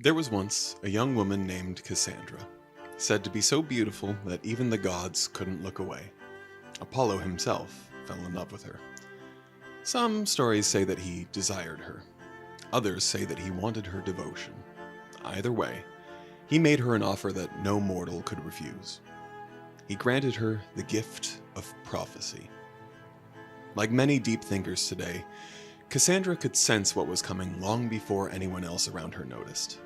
There was once a young woman named Cassandra, said to be so beautiful that even the gods couldn't look away. Apollo himself fell in love with her. Some stories say that he desired her. Others say that he wanted her devotion. Either way, he made her an offer that no mortal could refuse. He granted her the gift of prophecy. Like many deep thinkers today, Cassandra could sense what was coming long before anyone else around her noticed.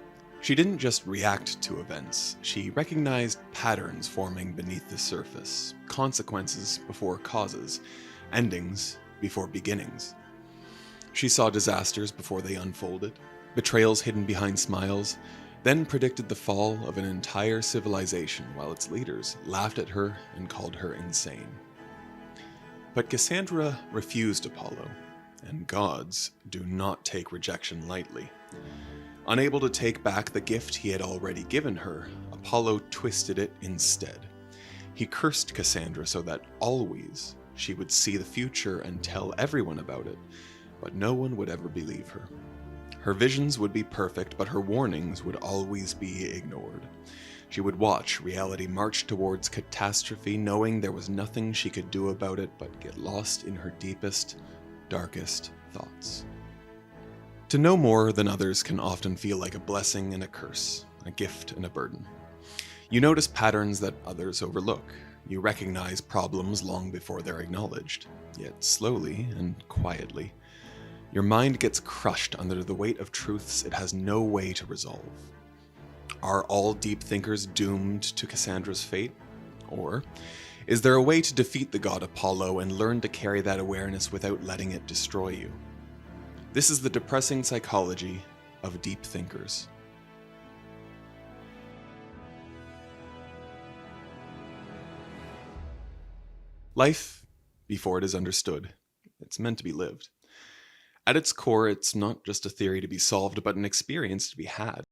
She didn't just react to events, she recognized patterns forming beneath the surface, consequences before causes, endings before beginnings. She saw disasters before they unfolded, betrayals hidden behind smiles, then predicted the fall of an entire civilization while its leaders laughed at her and called her insane. But Cassandra refused Apollo, and gods do not take rejection lightly. Unable to take back the gift he had already given her, Apollo twisted it instead. He cursed Cassandra so that always she would see the future and tell everyone about it, but no one would ever believe her. Her visions would be perfect, but her warnings would always be ignored. She would watch reality march towards catastrophe, knowing there was nothing she could do about it but get lost in her deepest, darkest thoughts. To know more than others can often feel like a blessing and a curse, a gift and a burden. You notice patterns that others overlook. You recognize problems long before they're acknowledged. Yet slowly and quietly, your mind gets crushed under the weight of truths it has no way to resolve. Are all deep thinkers doomed to Cassandra's fate? Or is there a way to defeat the god Apollo and learn to carry that awareness without letting it destroy you? This is the depressing psychology of deep thinkers. Life, before it is understood, it's meant to be lived. At its core, it's not just a theory to be solved, but an experience to be had.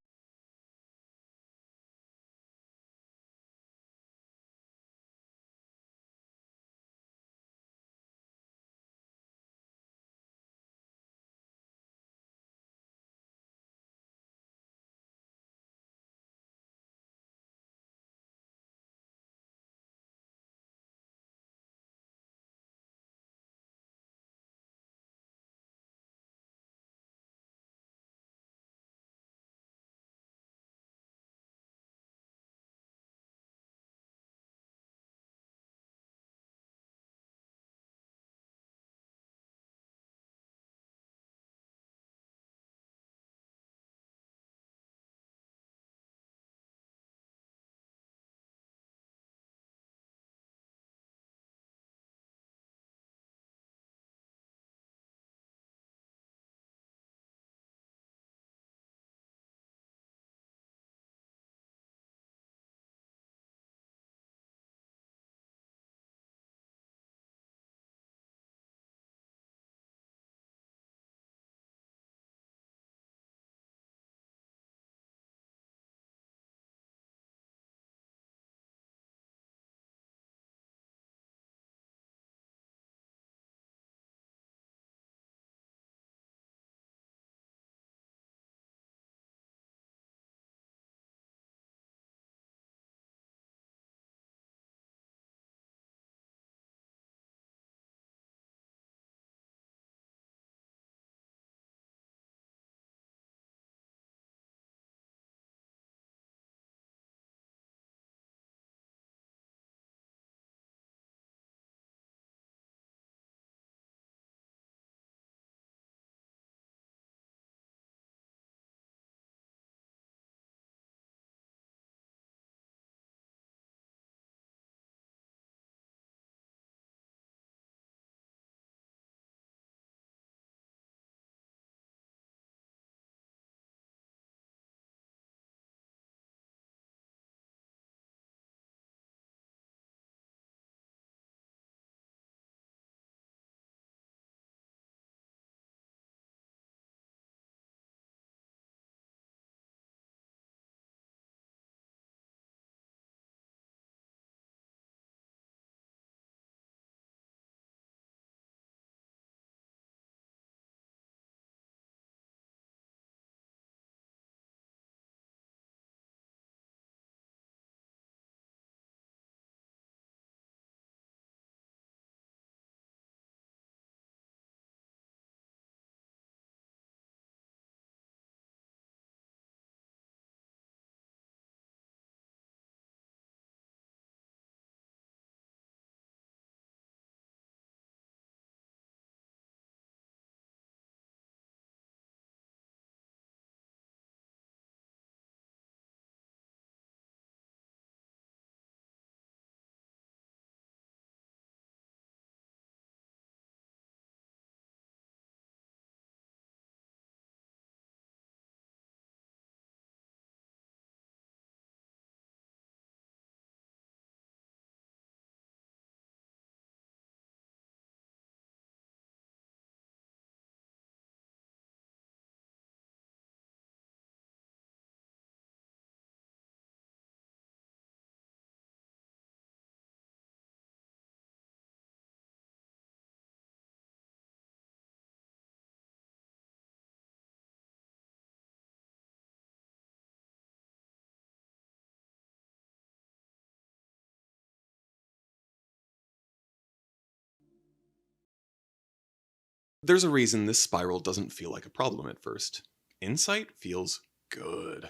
There's a reason this spiral doesn't feel like a problem at first. Insight feels good.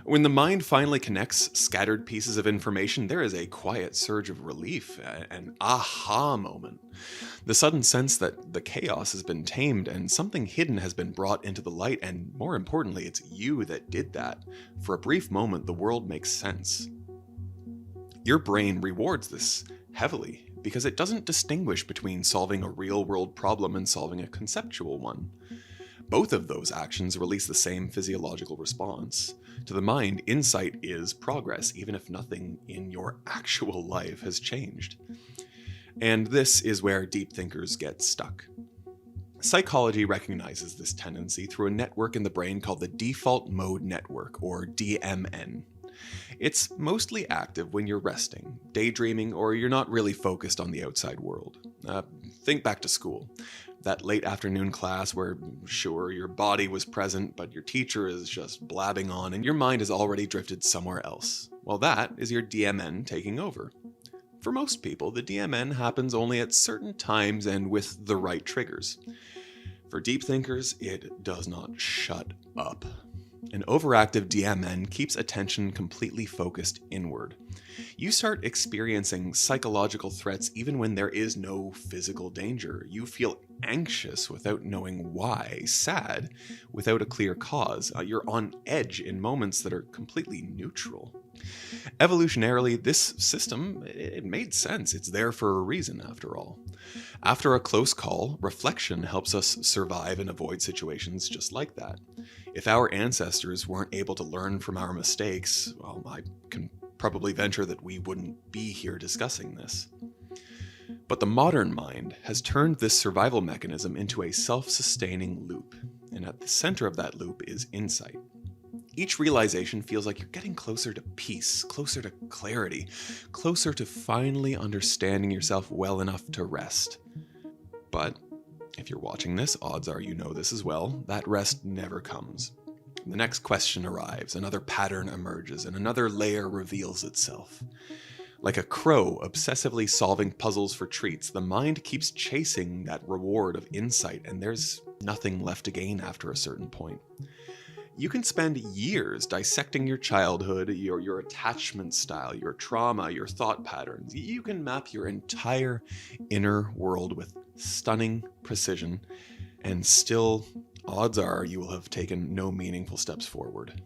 When the mind finally connects scattered pieces of information, there is a quiet surge of relief, an aha moment. The sudden sense that the chaos has been tamed and something hidden has been brought into the light, and more importantly, it's you that did that. For a brief moment, the world makes sense. Your brain rewards this heavily because it doesn't distinguish between solving a real-world problem and solving a conceptual one. Both of those actions release the same physiological response. To the mind, insight is progress, even if nothing in your actual life has changed. And this is where deep thinkers get stuck. Psychology recognizes this tendency through a network in the brain called the default mode network, or DMN. It's mostly active when you're resting, daydreaming, or you're not really focused on the outside world. Think back to school. That late afternoon class where, sure, your body was present, but your teacher is just blabbing on and your mind has already drifted somewhere else. Well, that is your DMN taking over. For most people, the DMN happens only at certain times and with the right triggers. For deep thinkers, it does not shut up. An overactive DMN keeps attention completely focused inward. You start experiencing psychological threats even when there is no physical danger. You feel anxious without knowing why, sad without a clear cause. You're on edge in moments that are completely neutral. Evolutionarily, this system, it made sense. It's there for a reason, after all. After a close call, reflection helps us survive and avoid situations just like that. If our ancestors weren't able to learn from our mistakes, well, I can probably venture that we wouldn't be here discussing this. But the modern mind has turned this survival mechanism into a self-sustaining loop, and at the center of that loop is insight. Each realization feels like you're getting closer to peace, closer to clarity, closer to finally understanding yourself well enough to rest. But if you're watching this, odds are you know this as well, that rest never comes. The next question arrives, another pattern emerges, and another layer reveals itself. Like a crow obsessively solving puzzles for treats, the mind keeps chasing that reward of insight, and there's nothing left to gain after a certain point. You can spend years dissecting your childhood, your attachment style, your trauma, your thought patterns. You can map your entire inner world with stunning precision, and still, odds are you will have taken no meaningful steps forward.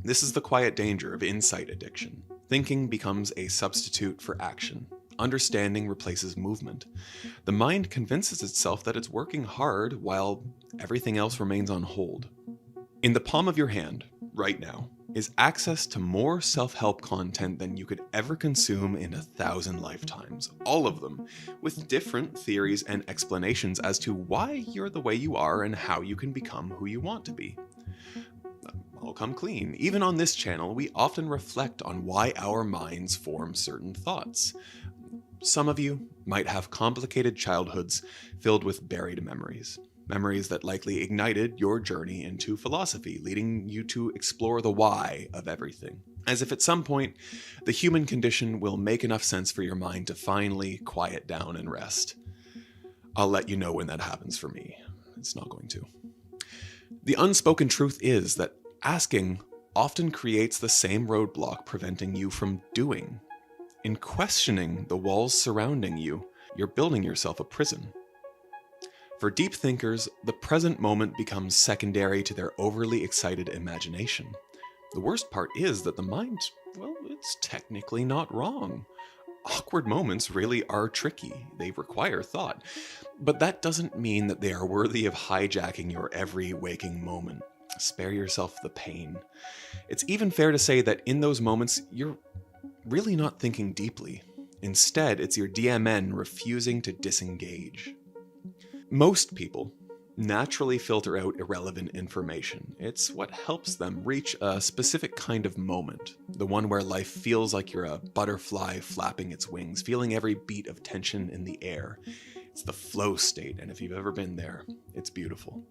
This is the quiet danger of insight addiction. Thinking becomes a substitute for action. Understanding replaces movement. The mind convinces itself that it's working hard while everything else remains on hold. In the palm of your hand, right now, is access to more self-help content than you could ever consume in 1,000 lifetimes. All of them, with different theories and explanations as to why you're the way you are and how you can become who you want to be. I'll come clean. Even on this channel, we often reflect on why our minds form certain thoughts. Some of you might have complicated childhoods filled with buried memories. Memories that likely ignited your journey into philosophy, leading you to explore the why of everything. As if at some point, the human condition will make enough sense for your mind to finally quiet down and rest. I'll let you know when that happens for me. It's not going to. The unspoken truth is that asking often creates the same roadblock preventing you from doing. In questioning the walls surrounding you, you're building yourself a prison. For deep thinkers, the present moment becomes secondary to their overly excited imagination. The worst part is that the mind, well, it's technically not wrong. Awkward moments really are tricky. They require thought. But that doesn't mean that they are worthy of hijacking your every waking moment. Spare yourself the pain. It's even fair to say that in those moments, you're really not thinking deeply. Instead, it's your DMN refusing to disengage. Most people naturally filter out irrelevant information. It's what helps them reach a specific kind of moment, the one where life feels like you're a butterfly flapping its wings, feeling every beat of tension in the air. It's the flow state, and if you've ever been there, it's beautiful.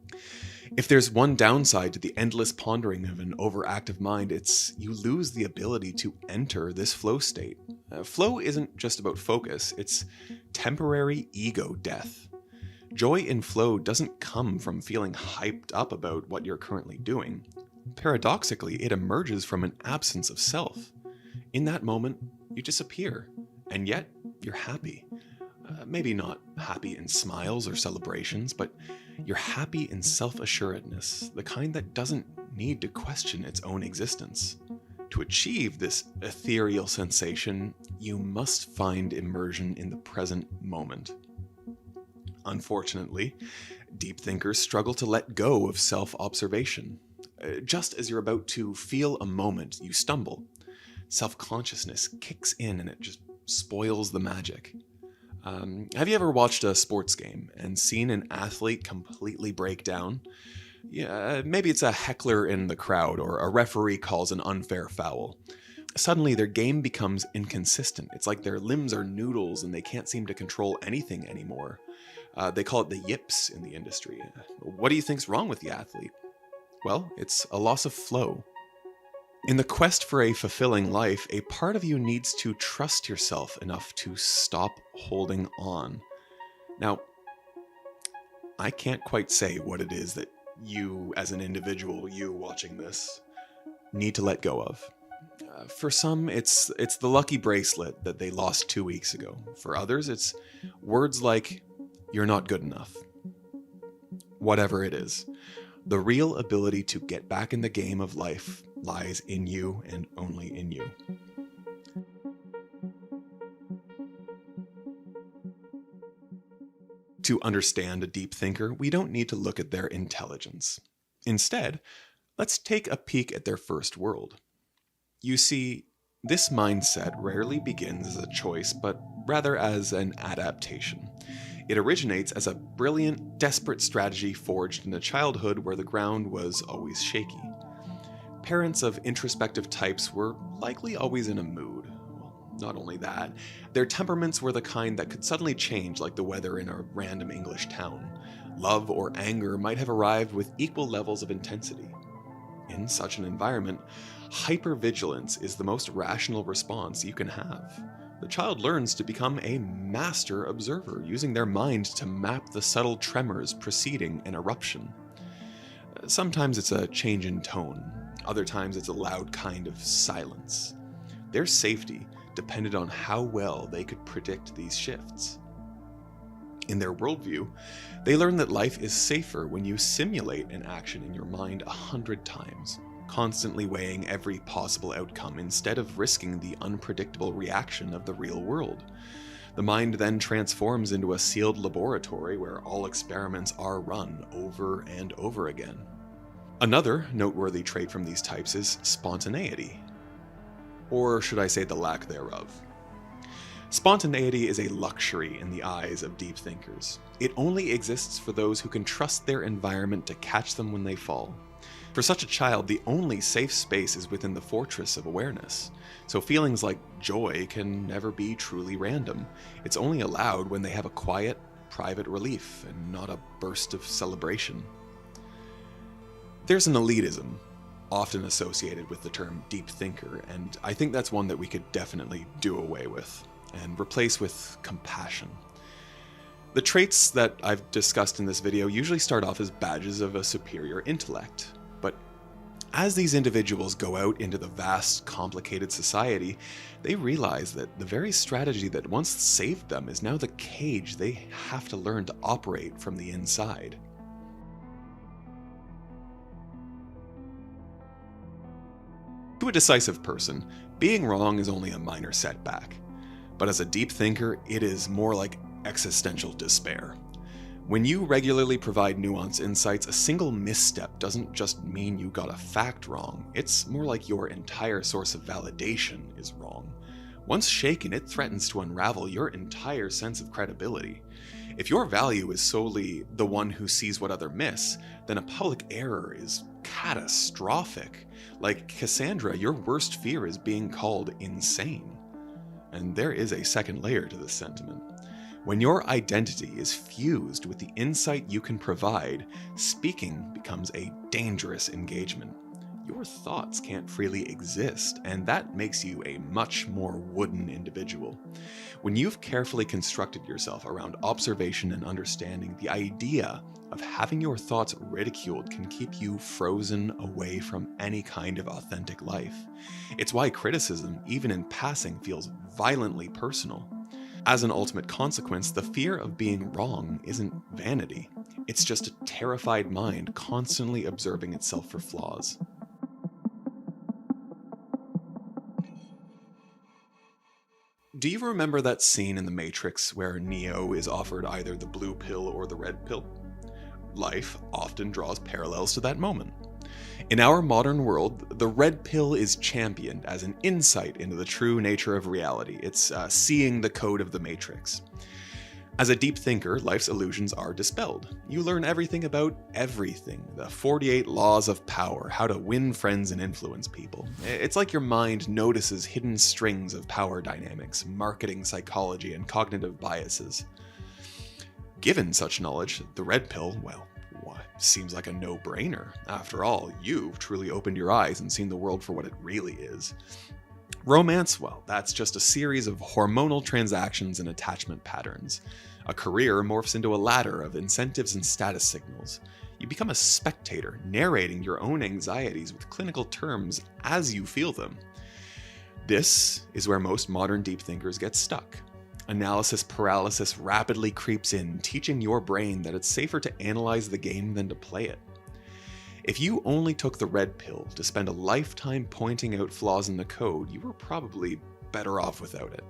If there's one downside to the endless pondering of an overactive mind, it's you lose the ability to enter this flow state. Flow isn't just about focus, it's temporary ego death. Joy in flow doesn't come from feeling hyped up about what you're currently doing. Paradoxically, it emerges from an absence of self. In that moment, you disappear, and yet you're happy. Maybe not happy in smiles or celebrations, but you're happy in self-assuredness, the kind that doesn't need to question its own existence. To achieve this ethereal sensation, you must find immersion in the present moment. Unfortunately, deep thinkers struggle to let go of self-observation. Just as you're about to feel a moment, you stumble. Self-consciousness kicks in and it just spoils the magic. Have you ever watched a sports game and seen an athlete completely break down? Yeah, maybe it's a heckler in the crowd or a referee calls an unfair foul. Suddenly their game becomes inconsistent. It's like their limbs are noodles and they can't seem to control anything anymore. They call it the yips in the industry. What do you think's wrong with the athlete? Well, it's a loss of flow. In the quest for a fulfilling life, a part of you needs to trust yourself enough to stop holding on. Now, I can't quite say what it is that you, as an individual, you watching this, need to let go of. For some, it's the lucky bracelet that they lost 2 weeks ago. For others, it's words like, "You're not good enough." Whatever it is, the real ability to get back in the game of life lies in you and only in you. To understand a deep thinker, we don't need to look at their intelligence. Instead, let's take a peek at their first world. You see, this mindset rarely begins as a choice, but rather as an adaptation. It originates as a brilliant, desperate strategy forged in a childhood where the ground was always shaky. Parents of introspective types were likely always in a mood. Well, not only that, their temperaments were the kind that could suddenly change like the weather in a random English town. Love or anger might have arrived with equal levels of intensity. In such an environment, hypervigilance is the most rational response you can have. The child learns to become a master observer, using their mind to map the subtle tremors preceding an eruption. Sometimes it's a change in tone, other times it's a loud kind of silence. Their safety depended on how well they could predict these shifts. In their worldview, they learn that life is safer when you simulate an action in your mind 100 times, constantly weighing every possible outcome instead of risking the unpredictable reaction of the real world. The mind then transforms into a sealed laboratory where all experiments are run over and over again. Another noteworthy trait from these types is spontaneity, or should I say the lack thereof. Spontaneity is a luxury in the eyes of deep thinkers. It only exists for those who can trust their environment to catch them when they fall. For such a child, the only safe space is within the fortress of awareness. So feelings like joy can never be truly random. It's only allowed when they have a quiet, private relief and not a burst of celebration. There's an elitism often associated with the term deep thinker, and I think that's one that we could definitely do away with and replace with compassion. The traits that I've discussed in this video usually start off as badges of a superior intellect, but as these individuals go out into the vast, complicated society, they realize that the very strategy that once saved them is now the cage they have to learn to operate from the inside. To a decisive person, being wrong is only a minor setback. But as a deep thinker, it is more like existential despair. When you regularly provide nuanced insights, a single misstep doesn't just mean you got a fact wrong. It's more like your entire source of validation is wrong. Once shaken, it threatens to unravel your entire sense of credibility. If your value is solely the one who sees what others miss, then a public error is catastrophic. Like Cassandra, your worst fear is being called insane. And there is a second layer to this sentiment. When your identity is fused with the insight you can provide, speaking becomes a dangerous engagement. your thoughts can't freely exist, and that makes you a much more wooden individual. When you've carefully constructed yourself around observation and understanding, the idea of having your thoughts ridiculed can keep you frozen away from any kind of authentic life. It's why criticism, even in passing, feels violently personal. As an ultimate consequence, the fear of being wrong isn't vanity. It's just a terrified mind constantly observing itself for flaws. Do you remember that scene in The Matrix where Neo is offered either the blue pill or the red pill? Life often draws parallels to that moment. In our modern world, the red pill is championed as an insight into the true nature of reality. It's seeing the code of the Matrix. As a deep thinker, life's illusions are dispelled. You learn everything about everything, the 48 laws of power, how to win friends and influence people. It's like your mind notices hidden strings of power dynamics, marketing psychology, and cognitive biases. Given such knowledge, the red pill, well, seems like a no-brainer. After all, you've truly opened your eyes and seen the world for what it really is. Romance, well, that's just a series of hormonal transactions and attachment patterns. A career morphs into a ladder of incentives and status signals. You become a spectator, narrating your own anxieties with clinical terms as you feel them. This is where most modern deep thinkers get stuck. Analysis paralysis rapidly creeps in, teaching your brain that it's safer to analyze the game than to play it. If you only took the red pill to spend a lifetime pointing out flaws in the code, you were probably better off without it.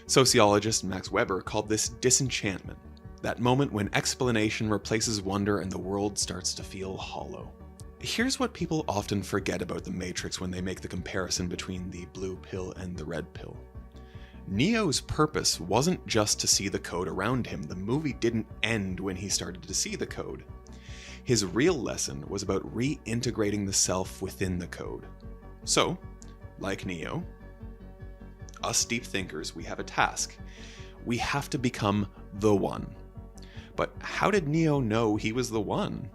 Sociologist Max Weber called this disenchantment, that moment when explanation replaces wonder and the world starts to feel hollow. Here's what people often forget about the Matrix when they make the comparison between the blue pill and the red pill. Neo's purpose wasn't just to see the code around him. The movie didn't end when he started to see the code. His real lesson was about reintegrating the self within the code. So, like Neo, us deep thinkers, we have a task. We have to become the one. But how did Neo know he was the one?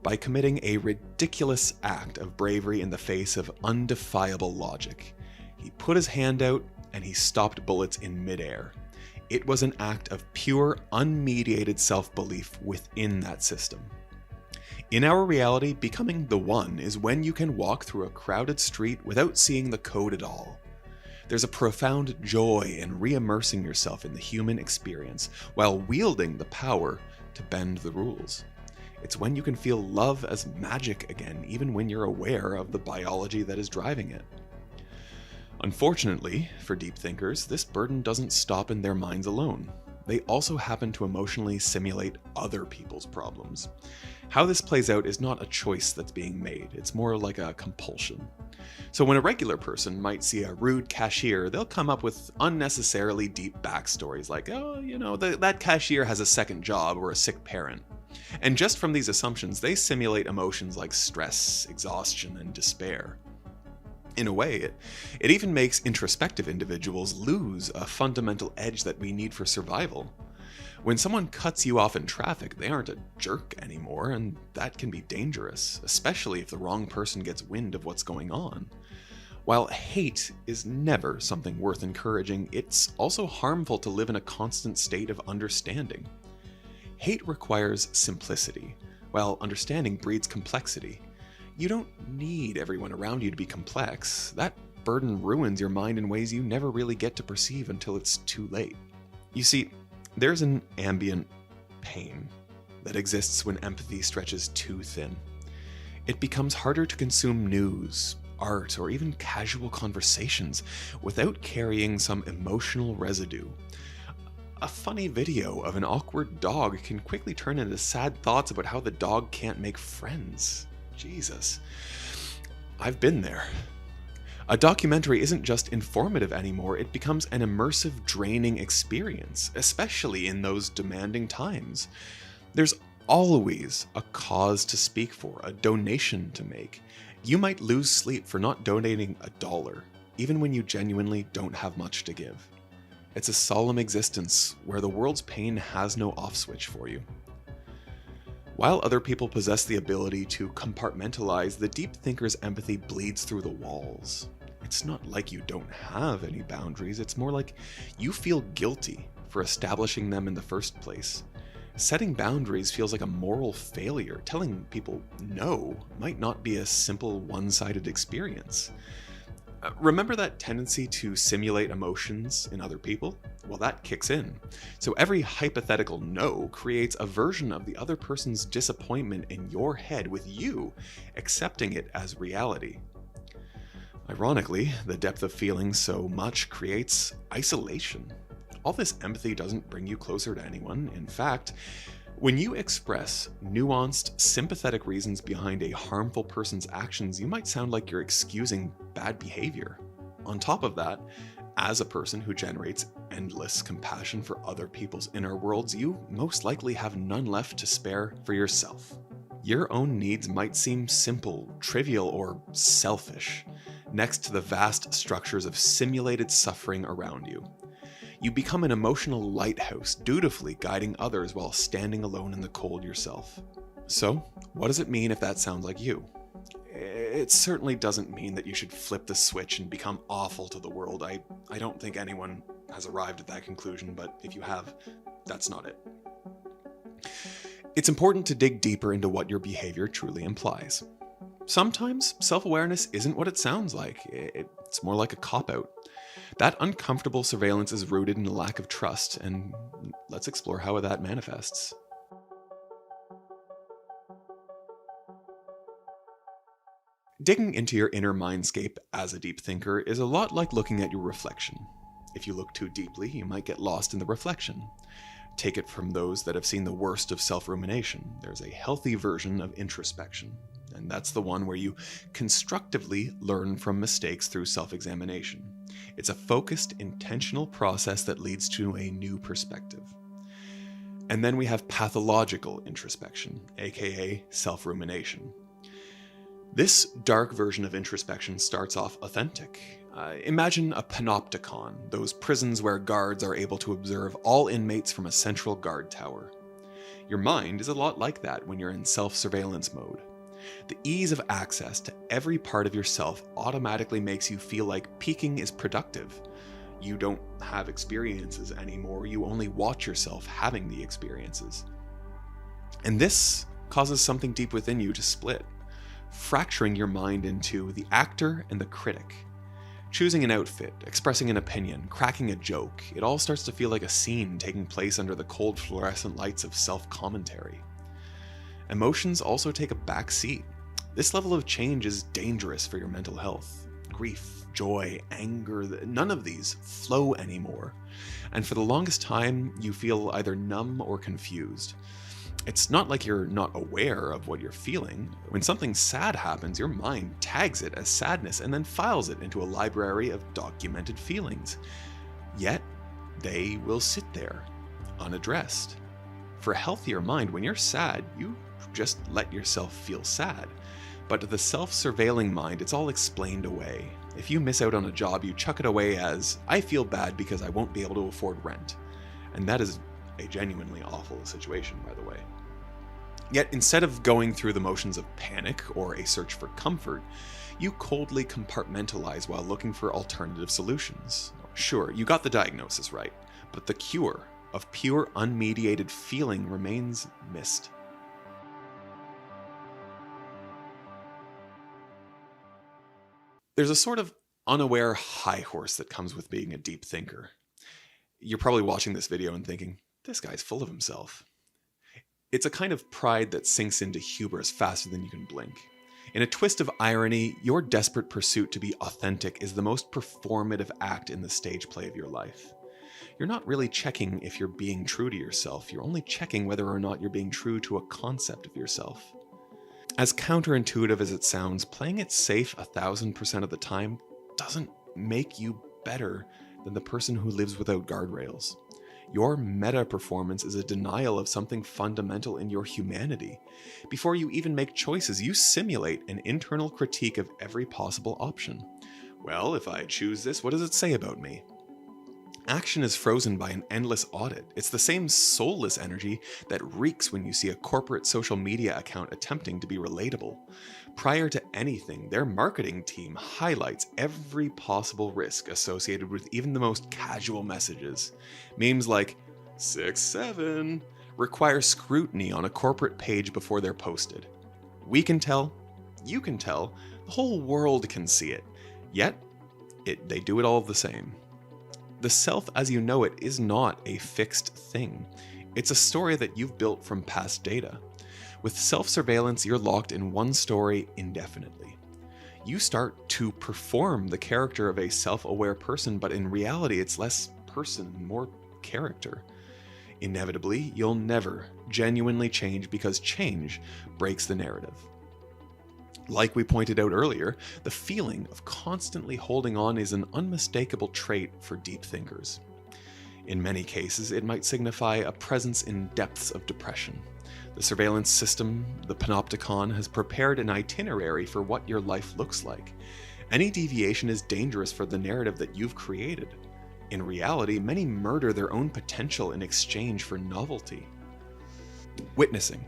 By committing a ridiculous act of bravery in the face of undefiable logic. He put his hand out and he stopped bullets in midair. It was an act of pure, unmediated self-belief within that system. In our reality, becoming the one is when you can walk through a crowded street without seeing the code at all. There's a profound joy in re-immersing yourself in the human experience while wielding the power to bend the rules. It's when you can feel love as magic again, even when you're aware of the biology that is driving it. Unfortunately, for deep thinkers, this burden doesn't stop in their minds alone. They also happen to emotionally simulate other people's problems. How this plays out is not a choice that's being made, it's more like a compulsion. So when a regular person might see a rude cashier, they'll come up with unnecessarily deep backstories like, that cashier has a second job or a sick parent. And just from these assumptions, they simulate emotions like stress, exhaustion, and despair. In a way, it even makes introspective individuals lose a fundamental edge that we need for survival. When someone cuts you off in traffic, they aren't a jerk anymore, and that can be dangerous, especially if the wrong person gets wind of what's going on. While hate is never something worth encouraging, it's also harmful to live in a constant state of understanding. Hate requires simplicity, while understanding breeds complexity. You don't need everyone around you to be complex. That burden ruins your mind in ways you never really get to perceive until it's too late. You see, there's an ambient pain that exists when empathy stretches too thin. It becomes harder to consume news, art, or even casual conversations without carrying some emotional residue. A funny video of an awkward dog can quickly turn into sad thoughts about how the dog can't make friends. Jesus. I've been there. A documentary isn't just informative anymore, it becomes an immersive, draining experience, especially in those demanding times. There's always a cause to speak for, a donation to make. You might lose sleep for not donating $1, even when you genuinely don't have much to give. It's a solemn existence where the world's pain has no off switch for you. While other people possess the ability to compartmentalize, the deep thinker's empathy bleeds through the walls. It's not like you don't have any boundaries, it's more like you feel guilty for establishing them in the first place. Setting boundaries feels like a moral failure. Telling people no might not be a simple one-sided experience. Remember that tendency to simulate emotions in other people? Well, that kicks in. So every hypothetical no creates a version of the other person's disappointment in your head, with you accepting it as reality. Ironically, the depth of feeling so much creates isolation. All this empathy doesn't bring you closer to anyone. In fact, when you express nuanced, sympathetic reasons behind a harmful person's actions, you might sound like you're excusing bad behavior. On top of that, as a person who generates endless compassion for other people's inner worlds, you most likely have none left to spare for yourself. Your own needs might seem simple, trivial, or selfish, next to the vast structures of simulated suffering around you. You become an emotional lighthouse, dutifully guiding others while standing alone in the cold yourself. So, what does it mean if that sounds like you? It certainly doesn't mean that you should flip the switch and become awful to the world. I don't think anyone has arrived at that conclusion, but if you have, that's not it. It's important to dig deeper into what your behavior truly implies. Sometimes self-awareness isn't what it sounds like. It's more like a cop-out. That uncomfortable surveillance is rooted in a lack of trust, and let's explore how that manifests. Digging into your inner mindscape as a deep thinker is a lot like looking at your reflection. If you look too deeply, you might get lost in the reflection. Take it from those that have seen the worst of self-rumination. There's a healthy version of introspection, and that's the one where you constructively learn from mistakes through self-examination. It's a focused, intentional process that leads to a new perspective. And then we have pathological introspection, aka self-rumination. This dark version of introspection starts off authentic. Imagine a panopticon, those prisons where guards are able to observe all inmates from a central guard tower. Your mind is a lot like that when you're in self-surveillance mode. The ease of access to every part of yourself automatically makes you feel like peaking is productive. You don't have experiences anymore, you only watch yourself having the experiences. And this causes something deep within you to split, fracturing your mind into the actor and the critic. Choosing an outfit, expressing an opinion, cracking a joke, it all starts to feel like a scene taking place under the cold fluorescent lights of self-commentary. Emotions also take a back seat. This level of change is dangerous for your mental health. Grief, joy, anger, none of these flow anymore. And for the longest time, you feel either numb or confused. It's not like you're not aware of what you're feeling. When something sad happens, your mind tags it as sadness and then files it into a library of documented feelings. Yet, they will sit there, unaddressed. For a healthier mind, when you're sad, you just let yourself feel sad. But to the self-surveilling mind, it's all explained away. If you miss out on a job, you chuck it away as, I feel bad because I won't be able to afford rent. And that is a genuinely awful situation, by the way. Yet instead of going through the motions of panic or a search for comfort, you coldly compartmentalize while looking for alternative solutions. Sure, you got the diagnosis right, but the cure of pure unmediated feeling remains missed. There's a sort of unaware high horse that comes with being a deep thinker. You're probably watching this video and thinking, this guy's full of himself. It's a kind of pride that sinks into hubris faster than you can blink. In a twist of irony, your desperate pursuit to be authentic is the most performative act in the stage play of your life. You're not really checking if you're being true to yourself, you're only checking whether or not you're being true to a concept of yourself. As counterintuitive as it sounds, playing it safe 1,000% of the time doesn't make you better than the person who lives without guardrails. Your meta-performance is a denial of something fundamental in your humanity. Before you even make choices, you simulate an internal critique of every possible option. Well, if I choose this, what does it say about me? Action is frozen by an endless audit. It's the same soulless energy that reeks when you see a corporate social media account attempting to be relatable. Prior to anything, their marketing team highlights every possible risk associated with even the most casual messages. Memes like 6'7" require scrutiny on a corporate page before they're posted. We can tell, you can tell, the whole world can see it. Yet, they do it all the same. The self as you know it is not a fixed thing. It's a story that you've built from past data. With self-surveillance, you're locked in one story indefinitely. You start to perform the character of a self-aware person, but in reality, it's less person, more character. Inevitably, you'll never genuinely change because change breaks the narrative. Like we pointed out earlier, the feeling of constantly holding on is an unmistakable trait for deep thinkers. In many cases, it might signify a presence in depths of depression. The surveillance system, the panopticon, has prepared an itinerary for what your life looks like. Any deviation is dangerous for the narrative that you've created. In reality, many murder their own potential in exchange for novelty. Witnessing.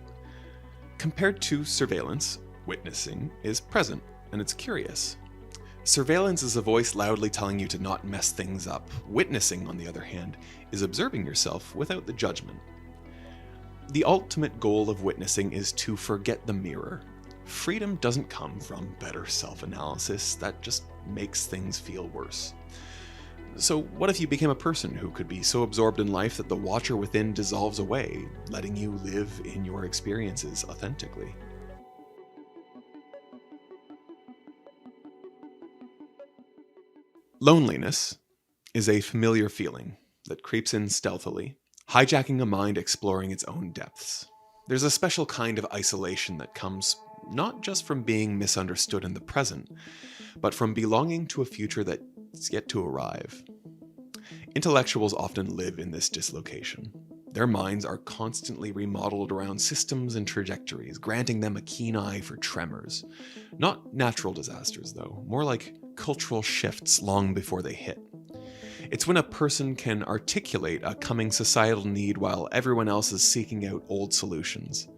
Compared to surveillance, witnessing is present, and it's curious. Surveillance is a voice loudly telling you to not mess things up. Witnessing, on the other hand, is observing yourself without the judgment. The ultimate goal of witnessing is to forget the mirror. Freedom doesn't come from better self-analysis, that just makes things feel worse. So what if you became a person who could be so absorbed in life that the watcher within dissolves away, letting you live in your experiences authentically? Loneliness is a familiar feeling that creeps in stealthily, hijacking a mind exploring its own depths. There's a special kind of isolation that comes not just from being misunderstood in the present, but from belonging to a future that's yet to arrive. Intellectuals often live in this dislocation. Their minds are constantly remodeled around systems and trajectories, granting them a keen eye for tremors. Not natural disasters, though, more like cultural shifts long before they hit. It's when a person can articulate a coming societal need while everyone else is seeking out old solutions.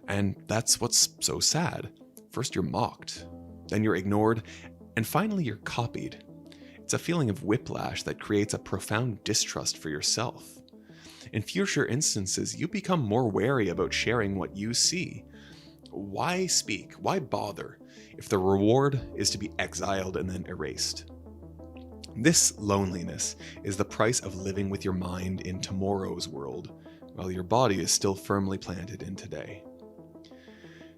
And that's what's so sad. First you're mocked, then you're ignored, and finally you're copied. It's a feeling of whiplash that creates a profound distrust for yourself. In future instances, you become more wary about sharing what you see. Why speak? Why bother if the reward is to be exiled and then erased? This loneliness is the price of living with your mind in tomorrow's world, while your body is still firmly planted in today.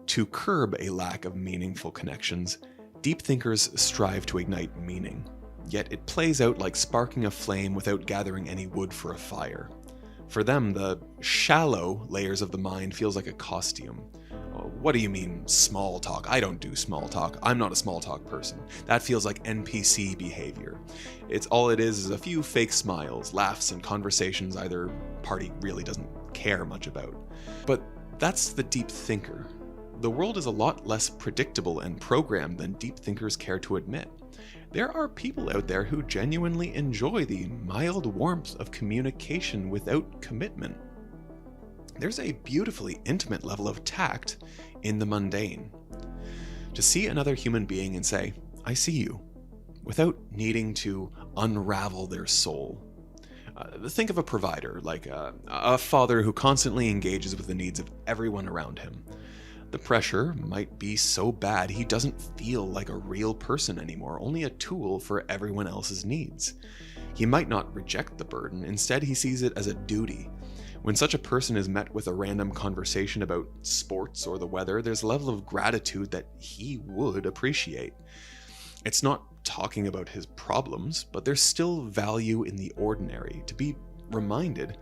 To curb a lack of meaningful connections, deep thinkers strive to ignite meaning, yet it plays out like sparking a flame without gathering any wood for a fire. For them, the shallow layers of the mind feels like a costume. What do you mean, small talk? I don't do small talk. I'm not a small talk person. That feels like NPC behavior. All it is a few fake smiles, laughs, and conversations either party really doesn't care much about. But that's the deep thinker. The world is a lot less predictable and programmed than deep thinkers care to admit. There are people out there who genuinely enjoy the mild warmth of communication without commitment. There's a beautifully intimate level of tact in the mundane. To see another human being and say, "I see you," without needing to unravel their soul. Think of a provider, like a father who constantly engages with the needs of everyone around him. The pressure might be so bad he doesn't feel like a real person anymore, only a tool for everyone else's needs. He might not reject the burden, instead he sees it as a duty. When such a person is met with a random conversation about sports or the weather, there's a level of gratitude that he would appreciate. It's not talking about his problems, but there's still value in the ordinary, to be reminded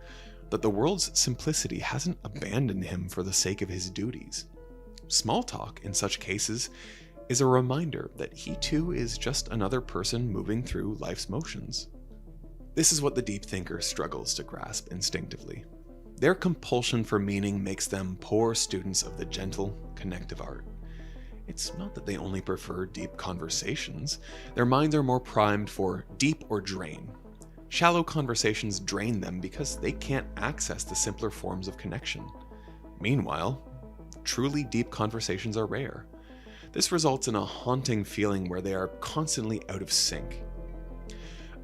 that the world's simplicity hasn't abandoned him for the sake of his duties. Small talk, in such cases, is a reminder that he too is just another person moving through life's motions. This is what the deep thinker struggles to grasp instinctively. Their compulsion for meaning makes them poor students of the gentle, connective art. It's not that they only prefer deep conversations. Their minds are more primed for deep or drain. Shallow conversations drain them because they can't access the simpler forms of connection. Meanwhile, truly deep conversations are rare. This results in a haunting feeling where they are constantly out of sync.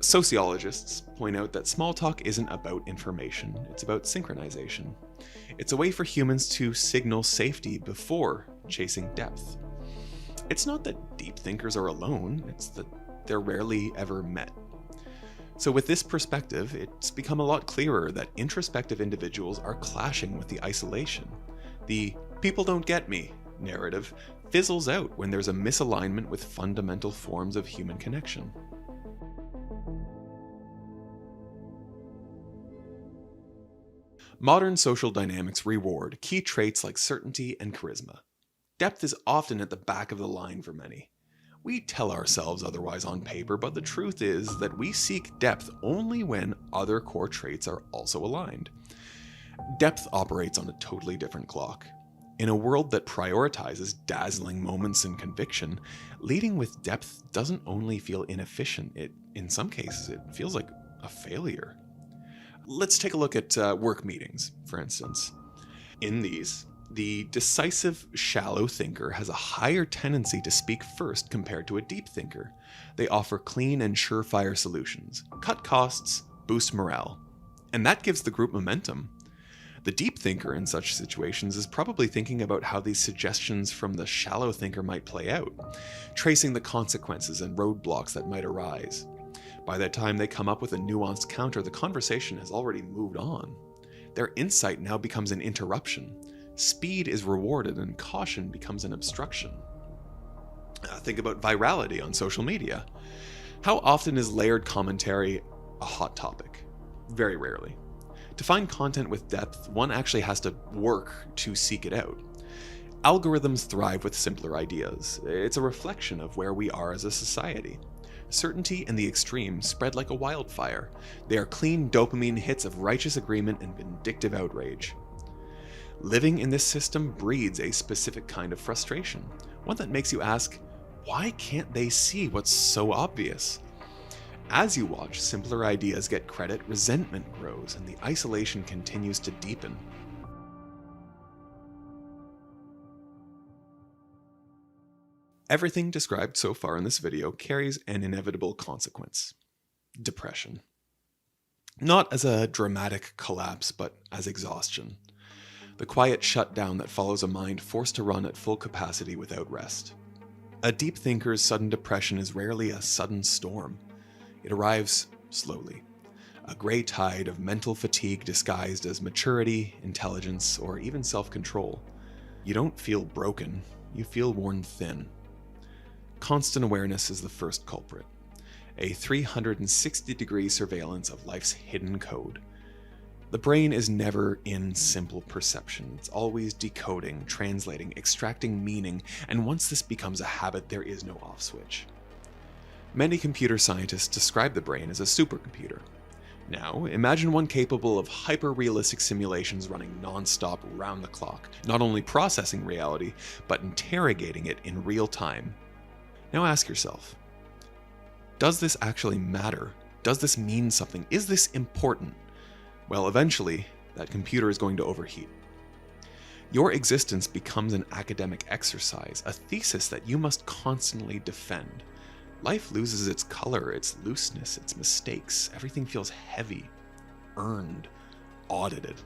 Sociologists point out that small talk isn't about information, it's about synchronization. It's a way for humans to signal safety before chasing depth. It's not that deep thinkers are alone, it's that they're rarely ever met. So with this perspective, it's become a lot clearer that introspective individuals are clashing with the isolation. The "people don't get me" narrative fizzles out when there's a misalignment with fundamental forms of human connection. Modern social dynamics reward key traits like certainty and charisma. Depth is often at the back of the line for many. We tell ourselves otherwise on paper, but the truth is that we seek depth only when other core traits are also aligned. Depth operates on a totally different clock. In a world that prioritizes dazzling moments and conviction, leading with depth doesn't only feel inefficient, in some cases, it feels like a failure. Let's take a look at work meetings, for instance. In these, the decisive, shallow thinker has a higher tendency to speak first compared to a deep thinker. They offer clean and surefire solutions, cut costs, boost morale, and that gives the group momentum. The deep thinker in such situations is probably thinking about how these suggestions from the shallow thinker might play out, tracing the consequences and roadblocks that might arise. By the time they come up with a nuanced counter, the conversation has already moved on. Their insight now becomes an interruption. Speed is rewarded and caution becomes an obstruction. Think about virality on social media. How often is layered commentary a hot topic? Very rarely. To find content with depth, one actually has to work to seek it out. Algorithms thrive with simpler ideas. It's a reflection of where we are as a society. Certainty and the extreme spread like a wildfire. They are clean dopamine hits of righteous agreement and vindictive outrage. Living in this system breeds a specific kind of frustration, one that makes you ask, why can't they see what's so obvious? As you watch simpler ideas get credit, resentment grows and the isolation continues to deepen. Everything described so far in this video carries an inevitable consequence: depression. Not as a dramatic collapse, but as exhaustion. The quiet shutdown that follows a mind forced to run at full capacity without rest. A deep thinker's sudden depression is rarely a sudden storm. It arrives slowly. A gray tide of mental fatigue disguised as maturity, intelligence, or even self-control. You don't feel broken, you feel worn thin. Constant awareness is the first culprit. A 360-degree surveillance of life's hidden code. The brain is never in simple perception. It's always decoding, translating, extracting meaning, and once this becomes a habit, there is no off switch. Many computer scientists describe the brain as a supercomputer. Now, imagine one capable of hyper-realistic simulations running non-stop round the clock, not only processing reality, but interrogating it in real time. Now ask yourself, does this actually matter? Does this mean something? Is this important? Well, eventually, that computer is going to overheat. Your existence becomes an academic exercise, a thesis that you must constantly defend. Life loses its color, its looseness, its mistakes. Everything feels heavy, earned, audited.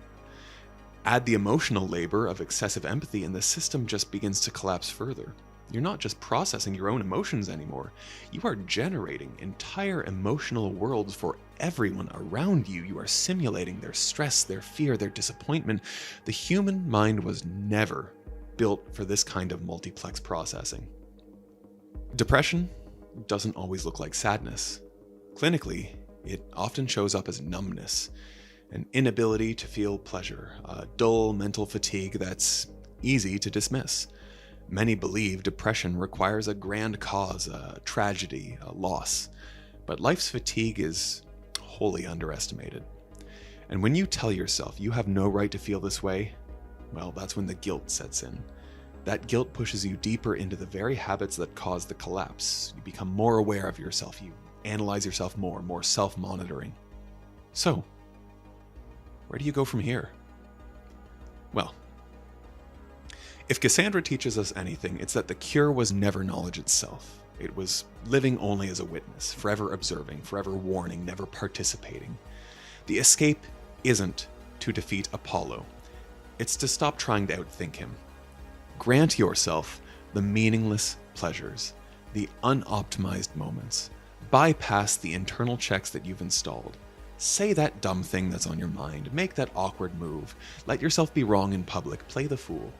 Add the emotional labor of excessive empathy and the system just begins to collapse further. You're not just processing your own emotions anymore. You are generating entire emotional worlds for everyone around you. You are simulating their stress, their fear, their disappointment. The human mind was never built for this kind of multiplex processing. Depression doesn't always look like sadness. Clinically, it often shows up as numbness, an inability to feel pleasure, a dull mental fatigue that's easy to dismiss. Many believe depression requires a grand cause, a tragedy, a loss, but life's fatigue is wholly underestimated. And when you tell yourself you have no right to feel this way, well, that's when the guilt sets in. That guilt pushes you deeper into the very habits that cause the collapse. You become more aware of yourself, you analyze yourself more self-monitoring. So, where do you go from here? Well, if Cassandra teaches us anything, it's that the cure was never knowledge itself. It was living only as a witness, forever observing, forever warning, never participating. The escape isn't to defeat Apollo. It's to stop trying to outthink him. Grant yourself the meaningless pleasures, the unoptimized moments. Bypass the internal checks that you've installed. Say that dumb thing that's on your mind. Make that awkward move. Let yourself be wrong in public. Play the fool.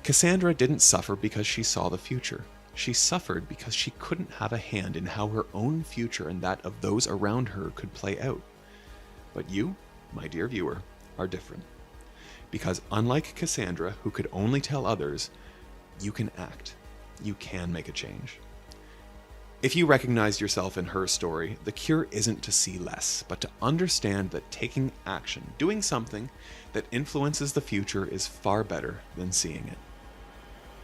Cassandra didn't suffer because she saw the future. She suffered because she couldn't have a hand in how her own future and that of those around her could play out. But you, my dear viewer, are different. Because unlike Cassandra, who could only tell others, you can act. You can make a change. If you recognize yourself in her story, the cure isn't to see less, but to understand that taking action, doing something that influences the future, is far better than seeing it.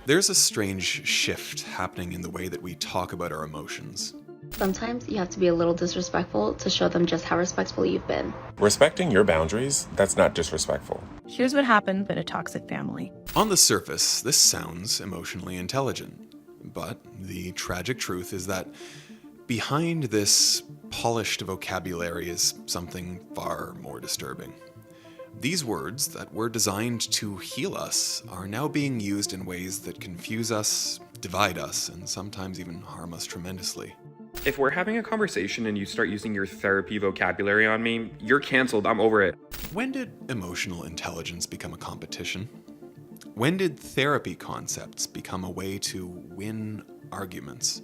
There's a strange shift happening in the way that we talk about our emotions. Sometimes you have to be a little disrespectful to show them just how respectful you've been. Respecting your boundaries, that's not disrespectful. Here's what happened in a toxic family. On the surface, this sounds emotionally intelligent. But the tragic truth is that behind this polished vocabulary is something far more disturbing. These words that were designed to heal us are now being used in ways that confuse us, divide us, and sometimes even harm us tremendously. If we're having a conversation and you start using your therapy vocabulary on me, you're canceled. I'm over it. When did emotional intelligence become a competition? When did therapy concepts become a way to win arguments?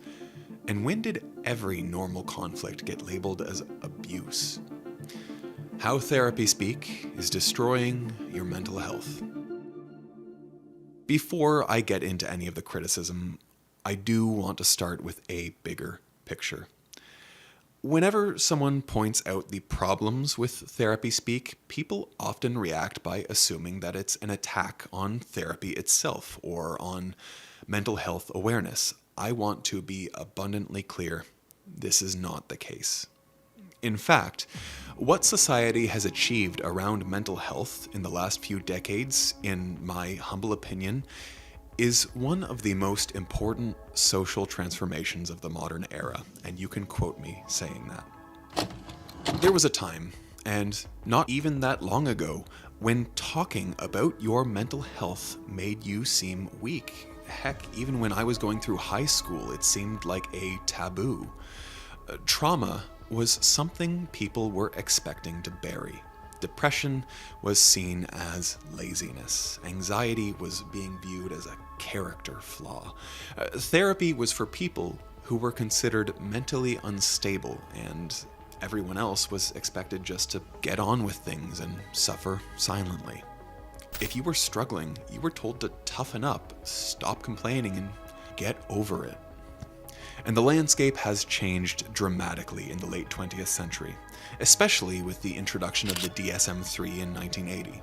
And when did every normal conflict get labeled as abuse? How therapy speak is destroying your mental health. Before I get into any of the criticism, I do want to start with a bigger picture. Whenever someone points out the problems with therapy speak, people often react by assuming that it's an attack on therapy itself or on mental health awareness. I want to be abundantly clear, this is not the case. In fact, what society has achieved around mental health in the last few decades, in my humble opinion, is one of the most important social transformations of the modern era, and you can quote me saying that. There was a time, and not even that long ago, when talking about your mental health made you seem weak. Heck, even when I was going through high school, it seemed like a taboo. Trauma was something people were expecting to bury. Depression was seen as laziness. Anxiety was being viewed as a character flaw. Therapy was for people who were considered mentally unstable, and everyone else was expected just to get on with things and suffer silently. If you were struggling, you were told to toughen up, stop complaining, and get over it. And the landscape has changed dramatically in the late 20th century, especially with the introduction of the DSM-3 in 1980.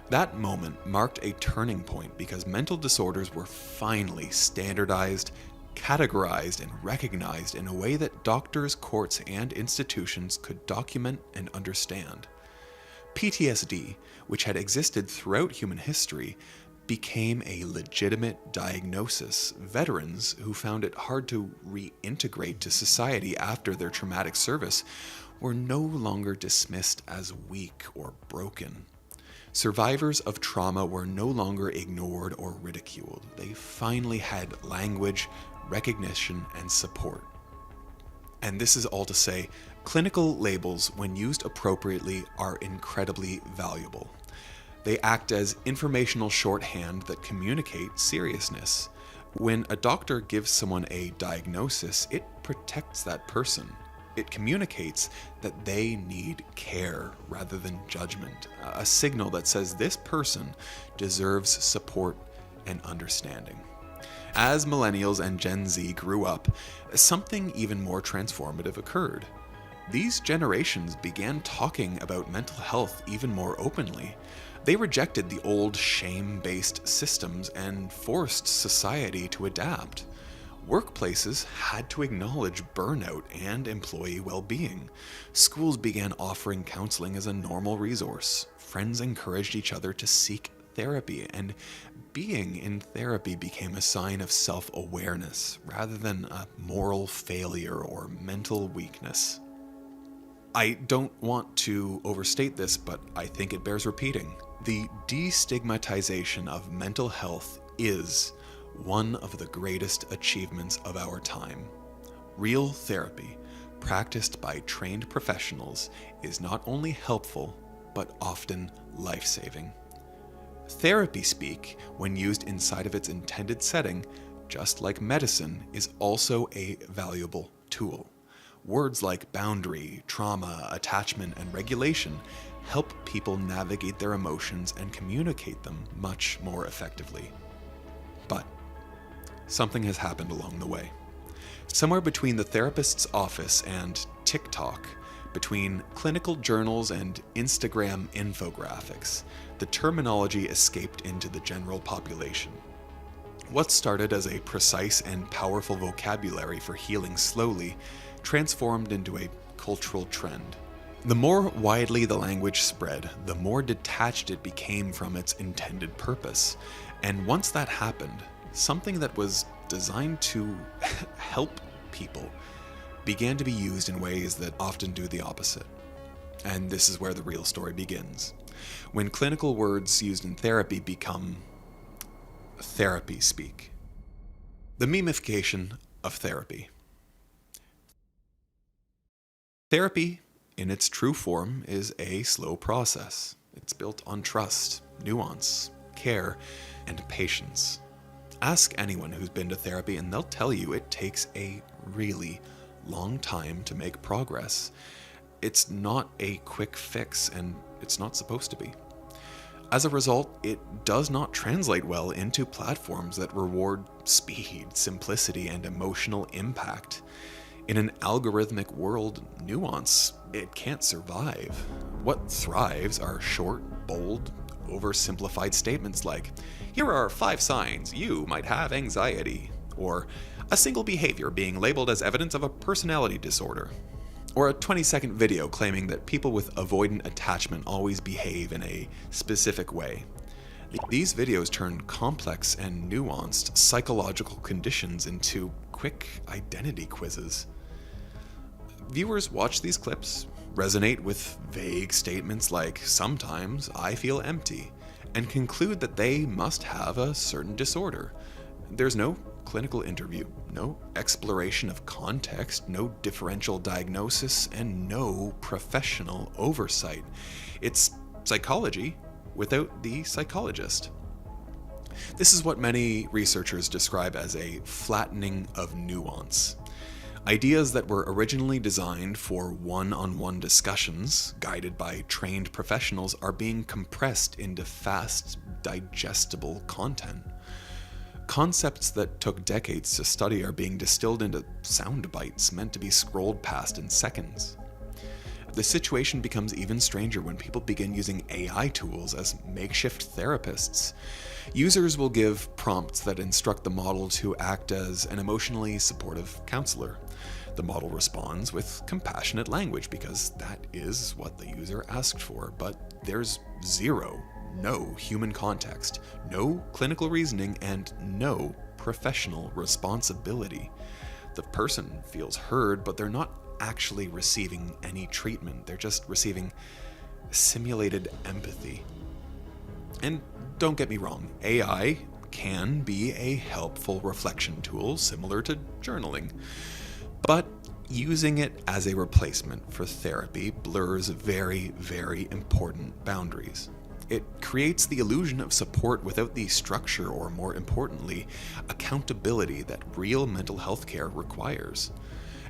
That moment marked a turning point because mental disorders were finally standardized, categorized, and recognized in a way that doctors, courts, and institutions could document and understand. PTSD, which had existed throughout human history, became a legitimate diagnosis. Veterans who found it hard to reintegrate to society after their traumatic service were no longer dismissed as weak or broken. Survivors of trauma were no longer ignored or ridiculed. They finally had language, recognition, and support. And this is all to say, clinical labels, when used appropriately, are incredibly valuable. They act as informational shorthand that communicate seriousness. When a doctor gives someone a diagnosis, it protects that person. It communicates that they need care rather than judgment, a signal that says this person deserves support and understanding. As millennials and Gen Z grew up, something even more transformative occurred. These generations began talking about mental health even more openly. They rejected the old shame-based systems and forced society to adapt. Workplaces had to acknowledge burnout and employee well-being. Schools began offering counseling as a normal resource. Friends encouraged each other to seek therapy, and being in therapy became a sign of self-awareness rather than a moral failure or mental weakness. I don't want to overstate this, but I think it bears repeating. The destigmatization of mental health is one of the greatest achievements of our time. Real therapy, practiced by trained professionals, is not only helpful, but often life-saving. Therapy speak, when used inside of its intended setting, just like medicine, is also a valuable tool. Words like boundary, trauma, attachment, and regulation help people navigate their emotions and communicate them much more effectively. But something has happened along the way. Somewhere between the therapist's office and TikTok, between clinical journals and Instagram infographics, the terminology escaped into the general population. What started as a precise and powerful vocabulary for healing slowly transformed into a cultural trend. The more widely the language spread, the more detached it became from its intended purpose. And once that happened, something that was designed to help people began to be used in ways that often do the opposite. And this is where the real story begins. When clinical words used in therapy become therapy speak. The memification of therapy. Therapy, in its true form, is a slow process. It's built on trust, nuance, care, and patience. Ask anyone who's been to therapy and they'll tell you it takes a really long time to make progress. It's not a quick fix, and it's not supposed to be. As a result, it does not translate well into platforms that reward speed, simplicity, and emotional impact. In an algorithmic world, nuance, it can't survive. What thrives are short, bold, oversimplified statements like, "Here are 5 signs you might have anxiety," or "a single behavior being labeled as evidence of a personality disorder," or a 20-second video claiming that people with avoidant attachment always behave in a specific way. These videos turn complex and nuanced psychological conditions into quick identity quizzes. Viewers watch these clips, resonate with vague statements like, "Sometimes I feel empty," and conclude that they must have a certain disorder. There's no clinical interview, no exploration of context, no differential diagnosis, and no professional oversight. It's psychology without the psychologist. This is what many researchers describe as a flattening of nuance. Ideas that were originally designed for one-on-one discussions, guided by trained professionals, are being compressed into fast, digestible content. Concepts that took decades to study are being distilled into sound bites meant to be scrolled past in seconds. The situation becomes even stranger when people begin using AI tools as makeshift therapists. Users will give prompts that instruct the model to act as an emotionally supportive counselor. The model responds with compassionate language because that is what the user asked for, but there's no human context, no clinical reasoning, and no professional responsibility. The person feels heard, but they're not actually receiving any treatment. They're just receiving simulated empathy. And don't get me wrong, AI can be a helpful reflection tool similar to journaling, but using it as a replacement for therapy blurs very, very important boundaries. It creates the illusion of support without the structure or, more importantly, accountability that real mental health care requires.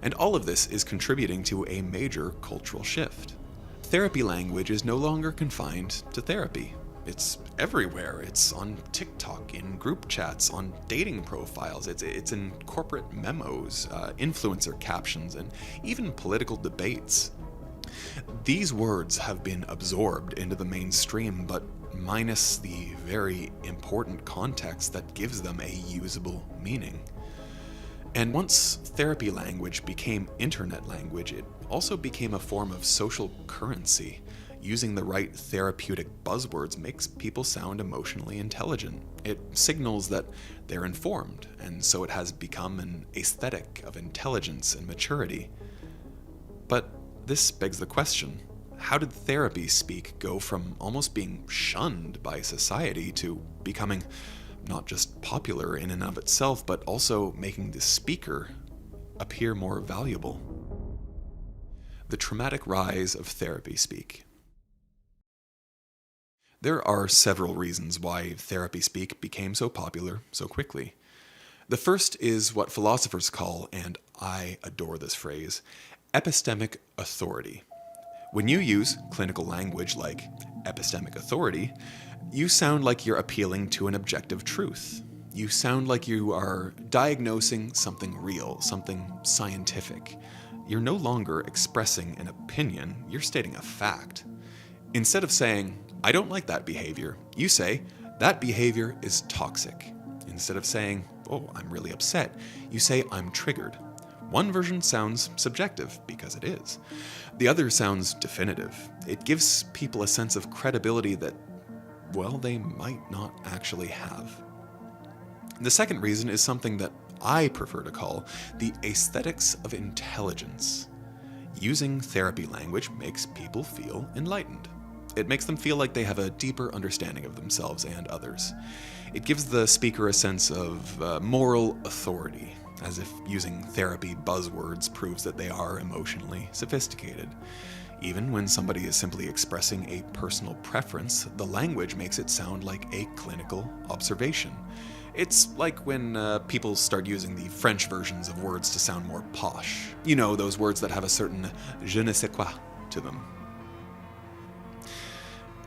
And all of this is contributing to a major cultural shift. Therapy language is no longer confined to therapy. It's everywhere. It's on TikTok, in group chats, on dating profiles. It's in corporate memos, influencer captions, and even political debates. These words have been absorbed into the mainstream, but minus the very important context that gives them a usable meaning. And once therapy language became internet language, it also became a form of social currency. Using the right therapeutic buzzwords makes people sound emotionally intelligent. It signals that they're informed, and so it has become an aesthetic of intelligence and maturity. But this begs the question, how did therapy speak go from almost being shunned by society to becoming not just popular in and of itself, but also making the speaker appear more valuable? The traumatic rise of therapy speak. There are several reasons why therapy speak became so popular so quickly. The first is what philosophers call, and I adore this phrase, epistemic authority. When you use clinical language like epistemic authority, you sound like you're appealing to an objective truth. You sound like you are diagnosing something real, something scientific. You're no longer expressing an opinion, you're stating a fact. Instead of saying, I don't like that behavior, you say, that behavior is toxic. Instead of saying, oh, I'm really upset, you say, I'm triggered. One version sounds subjective, because it is. The other sounds definitive. It gives people a sense of credibility that, well, they might not actually have. The second reason is something that I prefer to call the aesthetics of intelligence. Using therapy language makes people feel enlightened. It makes them feel like they have a deeper understanding of themselves and others. It gives the speaker a sense of moral authority, as if using therapy buzzwords proves that they are emotionally sophisticated. Even when somebody is simply expressing a personal preference, the language makes it sound like a clinical observation. It's like when people start using the French versions of words to sound more posh. You know, those words that have a certain je ne sais quoi to them.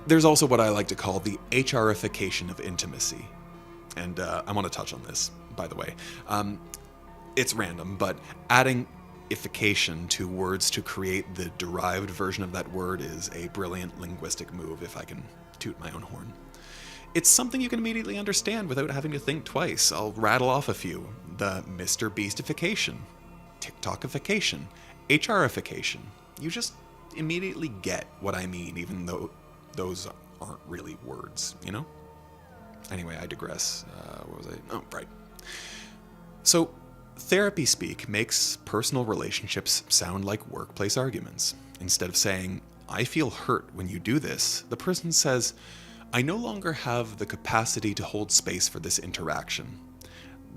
There's also what I like to call the HRification of intimacy. And I want to touch on this, by the way. It's random, but adding ification to words to create the derived version of that word is a brilliant linguistic move, if I can toot my own horn. It's something you can immediately understand without having to think twice. I'll rattle off a few. The Mr. Beastification, TikTokification, HRification. You just immediately get what I mean, even though those aren't really words, you know? Anyway, I digress. What was I? Oh, right. So, therapy speak makes personal relationships sound like workplace arguments. Instead of saying, I feel hurt when you do this, the person says, I no longer have the capacity to hold space for this interaction.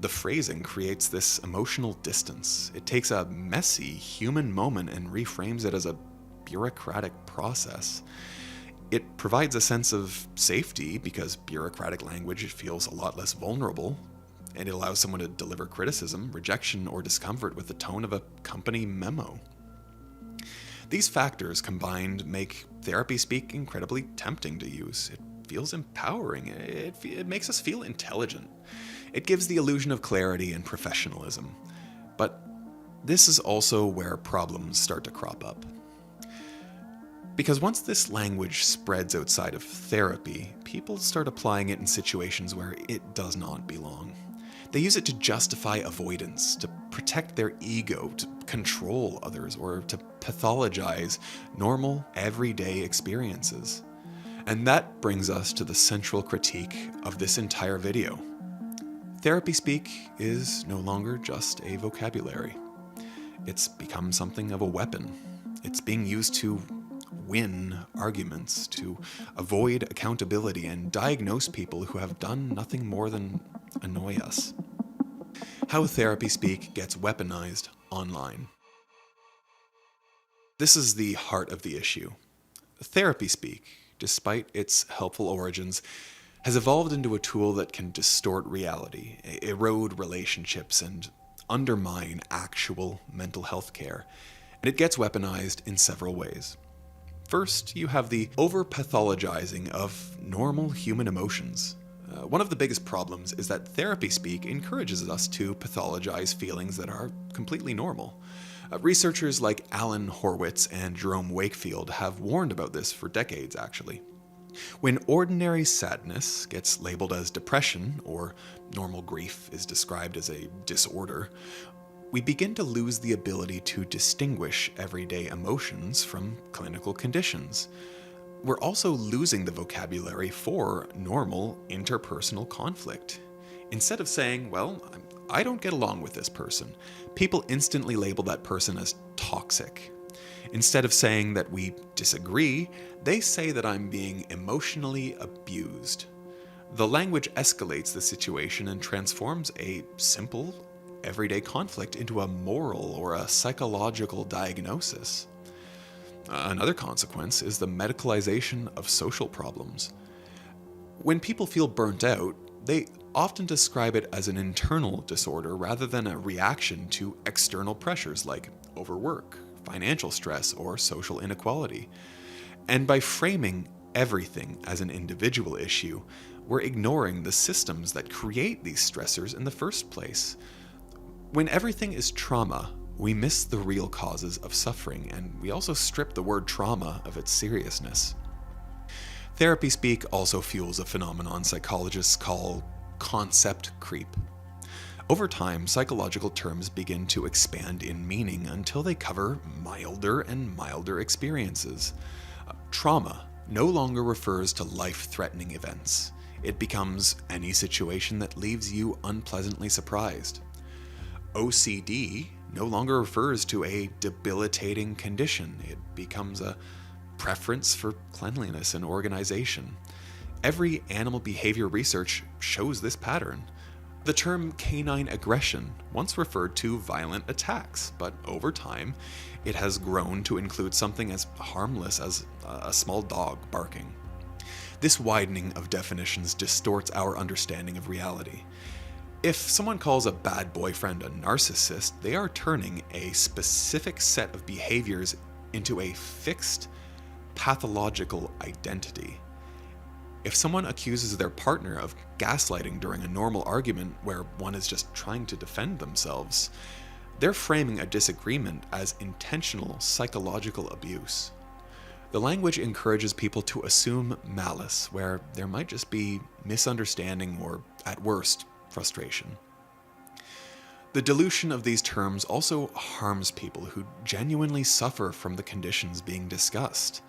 The phrasing creates this emotional distance. It takes a messy human moment and reframes it as a bureaucratic process. It provides a sense of safety because bureaucratic language feels a lot less vulnerable, and it allows someone to deliver criticism, rejection, or discomfort with the tone of a company memo. These factors combined make therapy speak incredibly tempting to use. It feels empowering. It makes us feel intelligent. It gives the illusion of clarity and professionalism. But this is also where problems start to crop up. Because once this language spreads outside of therapy, people start applying it in situations where it does not belong. They use it to justify avoidance, to protect their ego, to control others, or to pathologize normal, everyday experiences. And that brings us to the central critique of this entire video. Therapy speak is no longer just a vocabulary. It's become something of a weapon. It's being used to win arguments, to avoid accountability, and diagnose people who have done nothing more than annoy us. How therapy speak gets weaponized online. This is the heart of the issue. Therapy speak, despite its helpful origins, has evolved into a tool that can distort reality, erode relationships, and undermine actual mental health care. And it gets weaponized in several ways. First, you have the over-pathologizing of normal human emotions. One of the biggest problems is that therapy speak encourages us to pathologize feelings that are completely normal. Researchers like Alan Horwitz and Jerome Wakefield have warned about this for decades, actually. When ordinary sadness gets labeled as depression, or normal grief is described as a disorder, we begin to lose the ability to distinguish everyday emotions from clinical conditions. We're also losing the vocabulary for normal interpersonal conflict. Instead of saying, well, I don't get along with this person, people instantly label that person as toxic. Instead of saying that we disagree, they say that I'm being emotionally abused. The language escalates the situation and transforms a simple, everyday conflict into a moral or a psychological diagnosis. Another consequence is the medicalization of social problems. When people feel burnt out, they often describe it as an internal disorder rather than a reaction to external pressures like overwork, financial stress, or social inequality. And by framing everything as an individual issue, we're ignoring the systems that create these stressors in the first place. When everything is trauma, we miss the real causes of suffering, and we also strip the word trauma of its seriousness. Therapy speak also fuels a phenomenon psychologists call concept creep. Over time, psychological terms begin to expand in meaning until they cover milder and milder experiences. Trauma no longer refers to life-threatening events. It becomes any situation that leaves you unpleasantly surprised. OCD no longer refers to a debilitating condition. It becomes a preference for cleanliness and organization. Every animal behavior research shows this pattern. The term canine aggression once referred to violent attacks, but over time, it has grown to include something as harmless as a small dog barking. This widening of definitions distorts our understanding of reality. If someone calls a bad boyfriend a narcissist, they are turning a specific set of behaviors into a fixed, pathological identity. If someone accuses their partner of gaslighting during a normal argument where one is just trying to defend themselves, they're framing a disagreement as intentional psychological abuse. The language encourages people to assume malice where there might just be misunderstanding or, at worst, frustration. The dilution of these terms also harms people who genuinely suffer from the conditions being discussed.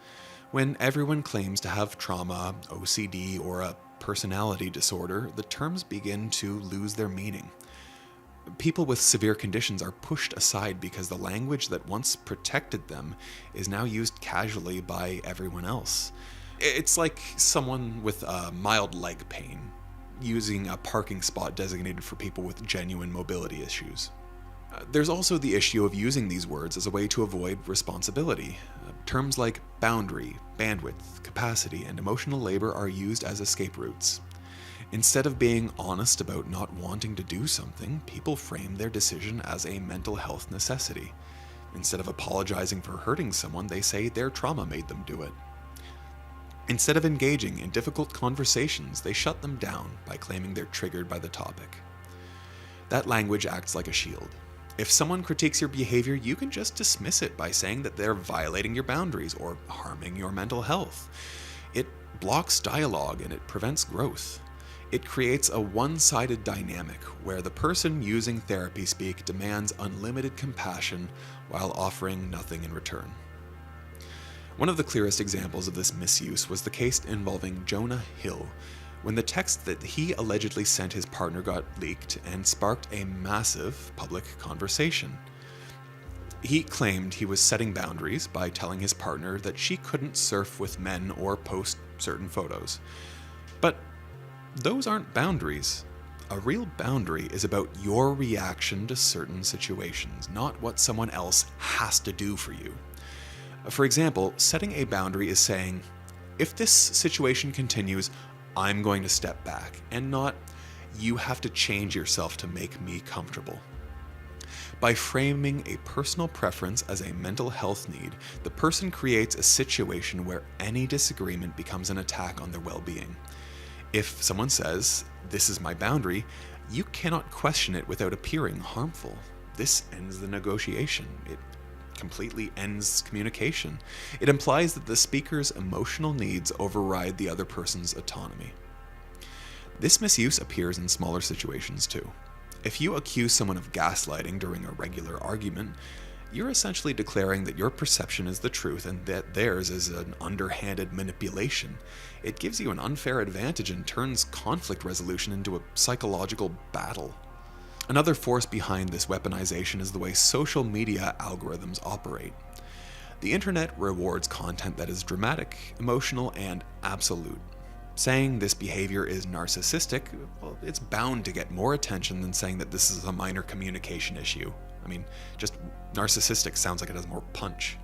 When everyone claims to have trauma, OCD, or a personality disorder, the terms begin to lose their meaning. People with severe conditions are pushed aside because the language that once protected them is now used casually by everyone else. It's like someone with a mild leg pain using a parking spot designated for people with genuine mobility issues. There's also the issue of using these words as a way to avoid responsibility. Terms like boundary, bandwidth, capacity, and emotional labor are used as escape routes. Instead of being honest about not wanting to do something, people frame their decision as a mental health necessity. Instead of apologizing for hurting someone, they say their trauma made them do it. Instead of engaging in difficult conversations, they shut them down by claiming they're triggered by the topic. That language acts like a shield. If someone critiques your behavior, you can just dismiss it by saying that they're violating your boundaries or harming your mental health. It blocks dialogue and it prevents growth. It creates a one-sided dynamic where the person using therapy speak demands unlimited compassion while offering nothing in return. One of the clearest examples of this misuse was the case involving Jonah Hill, when the text that he allegedly sent his partner got leaked and sparked a massive public conversation. He claimed he was setting boundaries by telling his partner that she couldn't surf with men or post certain photos. But those aren't boundaries. A real boundary is about your reaction to certain situations, not what someone else has to do for you. For example, setting a boundary is saying, if this situation continues, I'm going to step back, and not, you have to change yourself to make me comfortable. By framing a personal preference as a mental health need, the person creates a situation where any disagreement becomes an attack on their well-being. If someone says, this is my boundary, you cannot question it without appearing harmful. This ends the negotiation. It completely ends communication. It implies that the speaker's emotional needs override the other person's autonomy. This misuse appears in smaller situations too. If you accuse someone of gaslighting during a regular argument, you're essentially declaring that your perception is the truth and that theirs is an underhanded manipulation. It gives you an unfair advantage and turns conflict resolution into a psychological battle. Another force behind this weaponization is the way social media algorithms operate. The internet rewards content that is dramatic, emotional, and absolute. Saying this behavior is narcissistic, well, it's bound to get more attention than saying that this is a minor communication issue. I mean, just narcissistic sounds like it has more punch.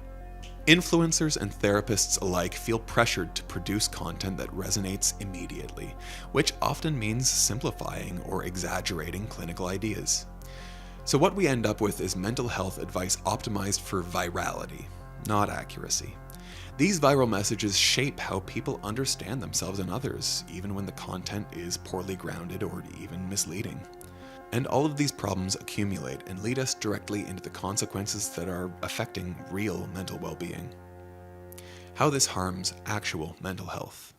Influencers and therapists alike feel pressured to produce content that resonates immediately, which often means simplifying or exaggerating clinical ideas. So what we end up with is mental health advice optimized for virality, not accuracy. These viral messages shape how people understand themselves and others, even when the content is poorly grounded or even misleading. And all of these problems accumulate and lead us directly into the consequences that are affecting real mental well-being. How this harms actual mental health.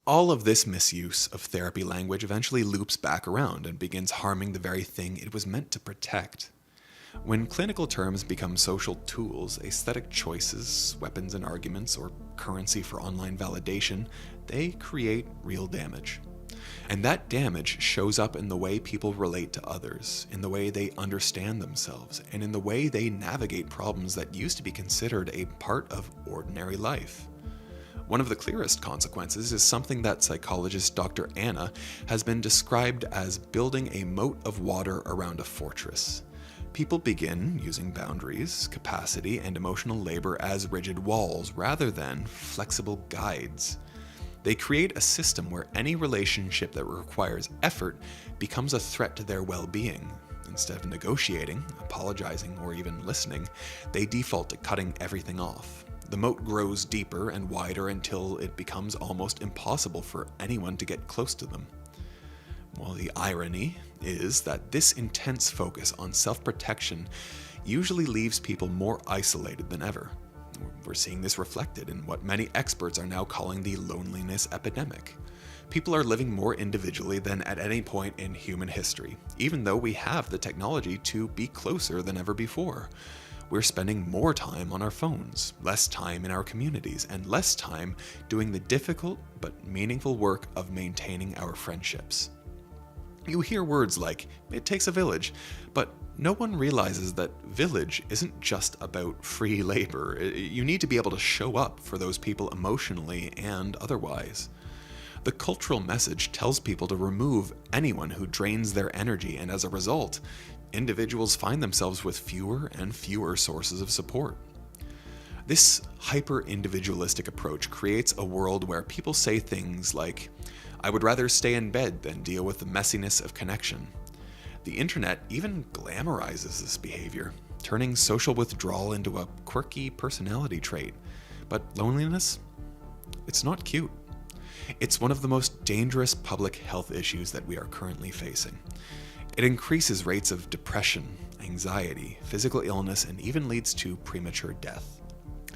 All of this misuse of therapy language eventually loops back around and begins harming the very thing it was meant to protect. When clinical terms become social tools, aesthetic choices, weapons and arguments, or currency for online validation, they create real damage. And that damage shows up in the way people relate to others, in the way they understand themselves, and in the way they navigate problems that used to be considered a part of ordinary life. One of the clearest consequences is something that psychologist Dr. Anna has been described as building a moat of water around a fortress. People begin using boundaries, capacity, and emotional labor as rigid walls rather than flexible guides. They create a system where any relationship that requires effort becomes a threat to their well-being. Instead of negotiating, apologizing, or even listening, they default to cutting everything off. The moat grows deeper and wider until it becomes almost impossible for anyone to get close to them. Well, the irony is that this intense focus on self-protection usually leaves people more isolated than ever. We're seeing this reflected in what many experts are now calling the loneliness epidemic. People are living more individually than at any point in human history, even though we have the technology to be closer than ever before. We're spending more time on our phones, less time in our communities, and less time doing the difficult but meaningful work of maintaining our friendships. You hear words like, "it takes a village," but no one realizes that village isn't just about free labor. You need to be able to show up for those people emotionally and otherwise. The cultural message tells people to remove anyone who drains their energy, and as a result, individuals find themselves with fewer and fewer sources of support. This hyper-individualistic approach creates a world where people say things like, "I would rather stay in bed than deal with the messiness of connection." The internet even glamorizes this behavior, turning social withdrawal into a quirky personality trait. But loneliness? It's not cute. It's one of the most dangerous public health issues that we are currently facing. It increases rates of depression, anxiety, physical illness, and even leads to premature death.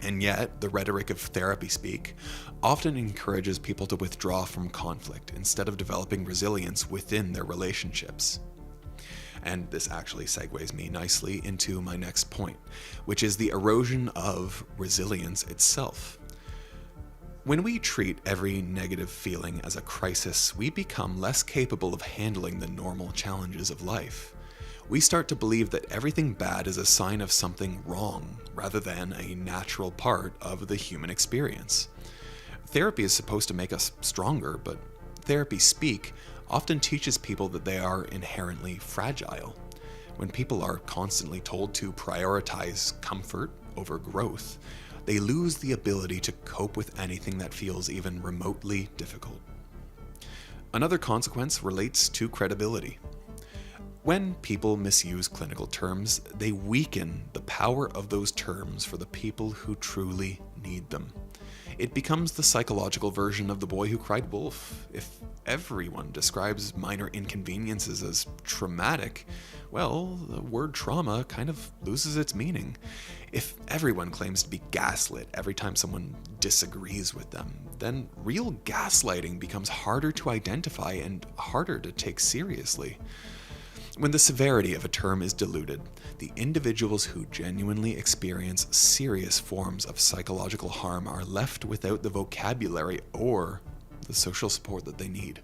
And yet, the rhetoric of therapy speak often encourages people to withdraw from conflict instead of developing resilience within their relationships. And this actually segues me nicely into my next point, which is the erosion of resilience itself. When we treat every negative feeling as a crisis, we become less capable of handling the normal challenges of life. We start to believe that everything bad is a sign of something wrong, rather than a natural part of the human experience. Therapy is supposed to make us stronger, but therapy speak often teaches people that they are inherently fragile. When people are constantly told to prioritize comfort over growth, they lose the ability to cope with anything that feels even remotely difficult. Another consequence relates to credibility. When people misuse clinical terms, they weaken the power of those terms for the people who truly need them. It becomes the psychological version of the boy who cried wolf. If everyone describes minor inconveniences as traumatic, well, the word trauma kind of loses its meaning. If everyone claims to be gaslit every time someone disagrees with them, then real gaslighting becomes harder to identify and harder to take seriously. When the severity of a term is diluted, the individuals who genuinely experience serious forms of psychological harm are left without the vocabulary or the social support that they need.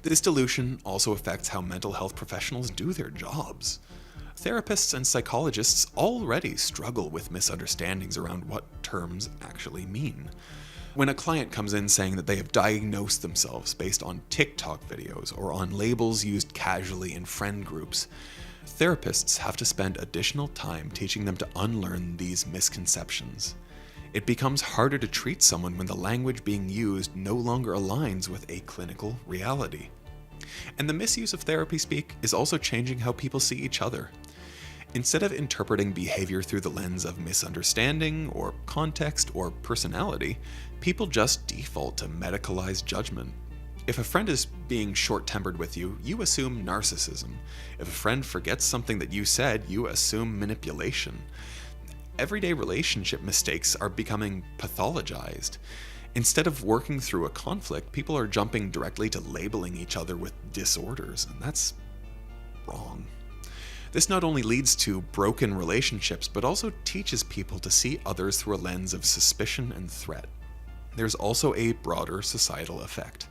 This dilution also affects how mental health professionals do their jobs. Therapists and psychologists already struggle with misunderstandings around what terms actually mean. When a client comes in saying that they have diagnosed themselves based on TikTok videos or on labels used casually in friend groups, therapists have to spend additional time teaching them to unlearn these misconceptions. It becomes harder to treat someone when the language being used no longer aligns with a clinical reality. And the misuse of therapy speak is also changing how people see each other. Instead of interpreting behavior through the lens of misunderstanding or context or personality, people just default to medicalized judgment. If a friend is being short-tempered with you, you assume narcissism. If a friend forgets something that you said, you assume manipulation. Everyday relationship mistakes are becoming pathologized. Instead of working through a conflict, people are jumping directly to labeling each other with disorders, and that's wrong. This not only leads to broken relationships, but also teaches people to see others through a lens of suspicion and threat. There's also a broader societal effect.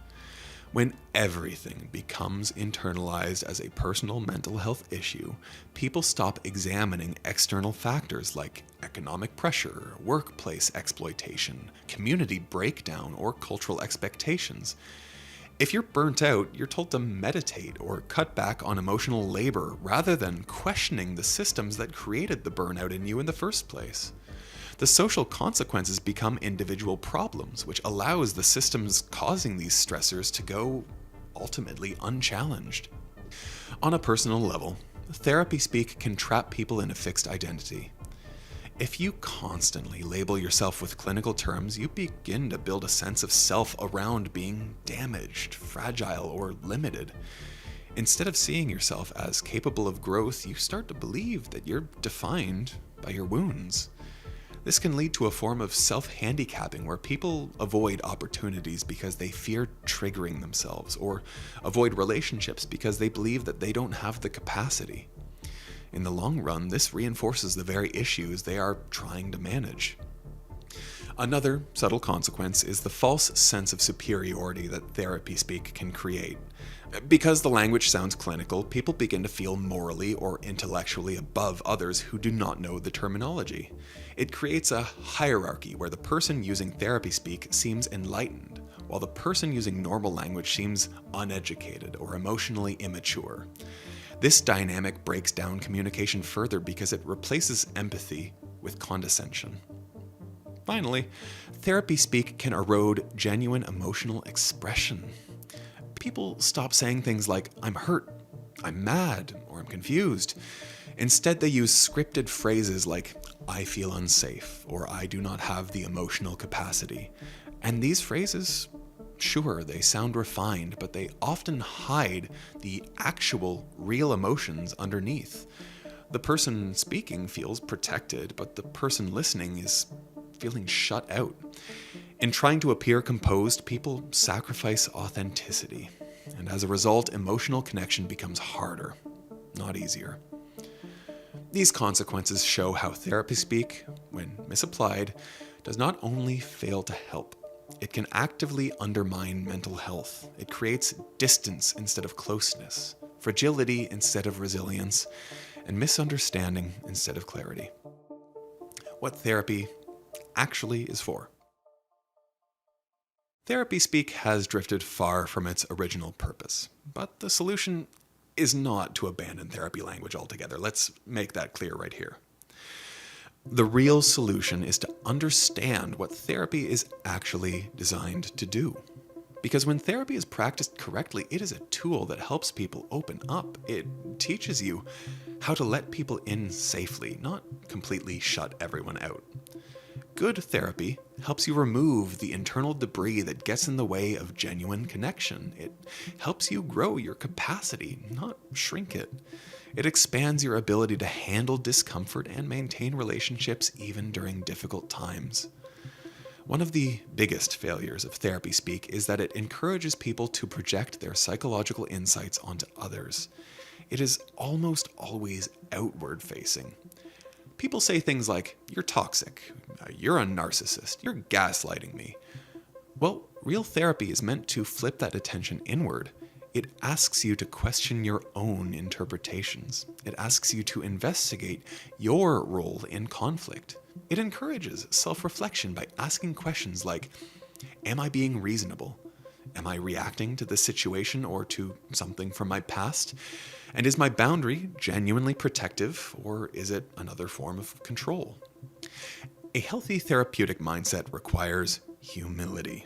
When everything becomes internalized as a personal mental health issue, people stop examining external factors like economic pressure, workplace exploitation, community breakdown, or cultural expectations. If you're burnt out, you're told to meditate or cut back on emotional labor rather than questioning the systems that created the burnout in you in the first place. The social consequences become individual problems, which allows the systems causing these stressors to go ultimately unchallenged. On a personal level, therapy speak can trap people in a fixed identity. If you constantly label yourself with clinical terms, you begin to build a sense of self around being damaged, fragile, or limited. Instead of seeing yourself as capable of growth, you start to believe that you're defined by your wounds. This can lead to a form of self-handicapping where people avoid opportunities because they fear triggering themselves, or avoid relationships because they believe that they don't have the capacity. In the long run, this reinforces the very issues they are trying to manage. Another subtle consequence is the false sense of superiority that therapy speak can create. Because the language sounds clinical, people begin to feel morally or intellectually above others who do not know the terminology. It creates a hierarchy where the person using therapy speak seems enlightened, while the person using normal language seems uneducated or emotionally immature. This dynamic breaks down communication further because it replaces empathy with condescension. Finally, therapy speak can erode genuine emotional expression. People stop saying things like, "I'm hurt," "I'm mad," or "I'm confused." Instead, they use scripted phrases like, "I feel unsafe," or "I do not have the emotional capacity." And these phrases, sure, they sound refined, but they often hide the actual, real emotions underneath. The person speaking feels protected, but the person listening is feeling shut out. In trying to appear composed, people sacrifice authenticity, and as a result, emotional connection becomes harder, not easier. These consequences show how therapy speak, when misapplied, does not only fail to help, it can actively undermine mental health. It creates distance instead of closeness, fragility instead of resilience, and misunderstanding instead of clarity. What therapy actually is for. Therapy speak has drifted far from its original purpose, but the solution is not to abandon therapy language altogether. Let's make that clear right here. The real solution is to understand what therapy is actually designed to do. Because when therapy is practiced correctly, it is a tool that helps people open up. It teaches you how to let people in safely, not completely shut everyone out. Good therapy helps you remove the internal debris that gets in the way of genuine connection. It helps you grow your capacity, not shrink it. It expands your ability to handle discomfort and maintain relationships even during difficult times. One of the biggest failures of therapy speak is that it encourages people to project their psychological insights onto others. It is almost always outward facing. People say things like, "You're toxic," "You're a narcissist," "You're gaslighting me." Well, real therapy is meant to flip that attention inward. It asks you to question your own interpretations. It asks you to investigate your role in conflict. It encourages self-reflection by asking questions like, am I being reasonable? Am I reacting to the situation or to something from my past? And is my boundary genuinely protective, or is it another form of control? A healthy therapeutic mindset requires humility.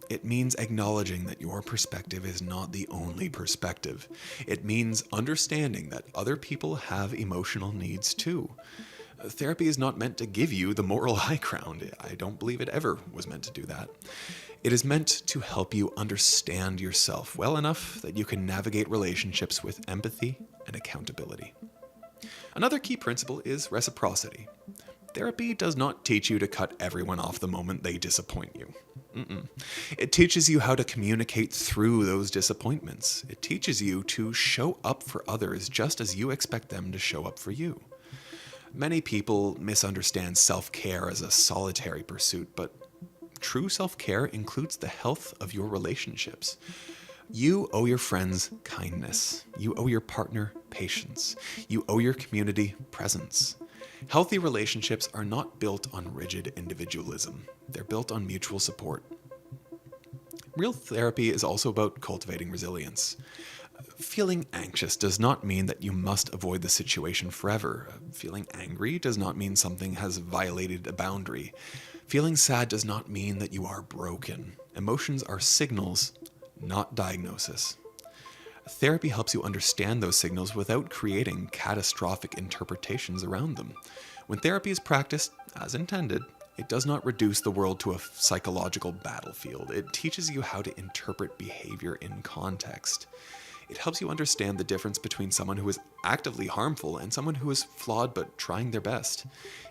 It means acknowledging that your perspective is not the only perspective. It means understanding that other people have emotional needs too. Therapy is not meant to give you the moral high ground. I don't believe it ever was meant to do that. It is meant to help you understand yourself well enough that you can navigate relationships with empathy and accountability. Another key principle is reciprocity. Therapy does not teach you to cut everyone off the moment they disappoint you. It teaches you how to communicate through those disappointments. It teaches you to show up for others just as you expect them to show up for you. Many people misunderstand self-care as a solitary pursuit, but true self-care includes the health of your relationships. You owe your friends kindness. You owe your partner patience. You owe your community presence. Healthy relationships are not built on rigid individualism. They're built on mutual support. Real therapy is also about cultivating resilience. Feeling anxious does not mean that you must avoid the situation forever. Feeling angry does not mean something has violated a boundary. Feeling sad does not mean that you are broken. Emotions are signals, not diagnosis. Therapy helps you understand those signals without creating catastrophic interpretations around them. When therapy is practiced as intended, it does not reduce the world to a psychological battlefield. It teaches you how to interpret behavior in context. It helps you understand the difference between someone who is actively harmful and someone who is flawed but trying their best.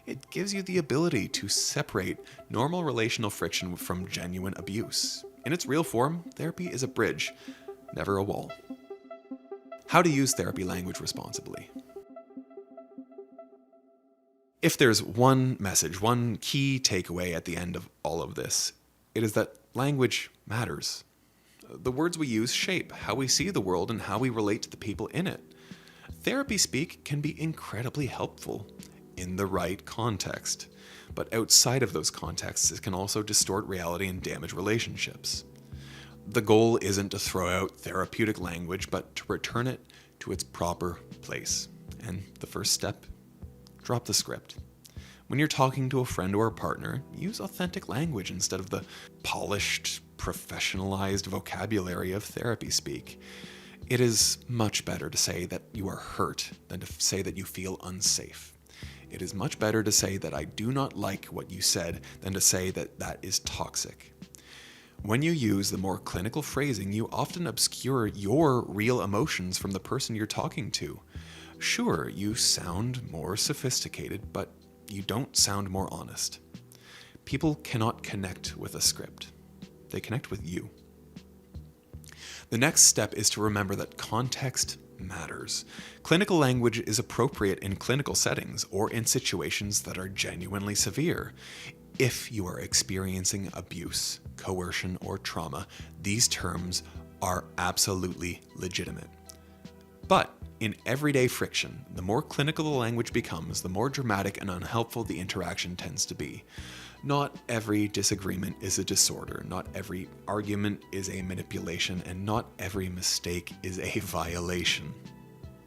It gives you the ability to separate normal relational friction from genuine abuse. In its real form, therapy is a bridge, never a wall. How to use therapy language responsibly. If there's one message, one key takeaway at the end of all of this, it is that language matters. The words we use shape how we see the world and how we relate to the people in it. Therapy speak can be incredibly helpful in the right context, but outside of those contexts, it can also distort reality and damage relationships. The goal isn't to throw out therapeutic language, but to return it to its proper place. And the first step, drop the script. When you're talking to a friend or a partner, use authentic language instead of the polished, professionalized vocabulary of therapy speak. It is much better to say that you are hurt than to say that you feel unsafe. It is much better to say that I do not like what you said than to say that that is toxic. When you use the more clinical phrasing, you often obscure your real emotions from the person you're talking to. Sure, you sound more sophisticated, but you don't sound more honest. People cannot connect with a script. They connect with you. The next step is to remember that context matters. Clinical language is appropriate in clinical settings or in situations that are genuinely severe. If you are experiencing abuse, coercion, or trauma, these terms are absolutely legitimate. But in everyday friction, the more clinical the language becomes, the more dramatic and unhelpful the interaction tends to be. Not every disagreement is a disorder, not every argument is a manipulation, and not every mistake is a violation.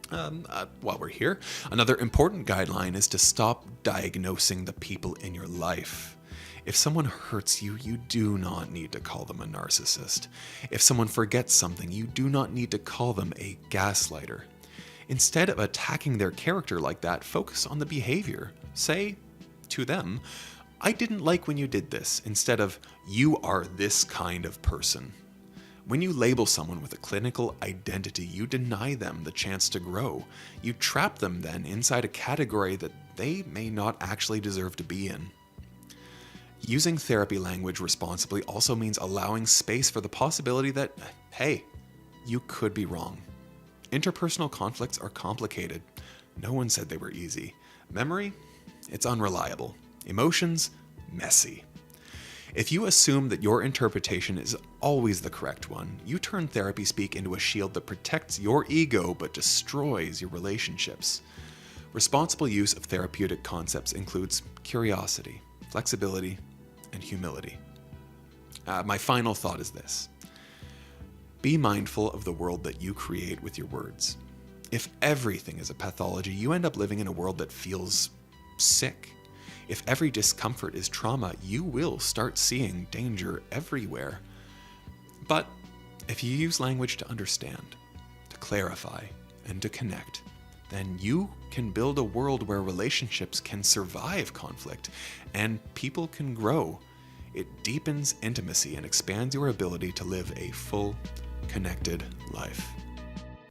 While we're here, another important guideline is to stop diagnosing the people in your life. If someone hurts you, you do not need to call them a narcissist. If someone forgets something, you do not need to call them a gaslighter. Instead of attacking their character like that, focus on the behavior. Say to them, I didn't like when you did this, instead of, you are this kind of person. When you label someone with a clinical identity, you deny them the chance to grow. You trap them then inside a category that they may not actually deserve to be in. Using therapy language responsibly also means allowing space for the possibility that, hey, you could be wrong. Interpersonal conflicts are complicated. No one said they were easy. Memory? It's unreliable. Emotions? Messy. If you assume that your interpretation is always the correct one, you turn therapy speak into a shield that protects your ego but destroys your relationships. Responsible use of therapeutic concepts includes curiosity, flexibility, and humility. My final thought is this. Be mindful of the world that you create with your words. If everything is a pathology, you end up living in a world that feels sick. If every discomfort is trauma, you will start seeing danger everywhere. But if you use language to understand, to clarify, and to connect, then you can build a world where relationships can survive conflict and people can grow. It deepens intimacy and expands your ability to live a full, connected life.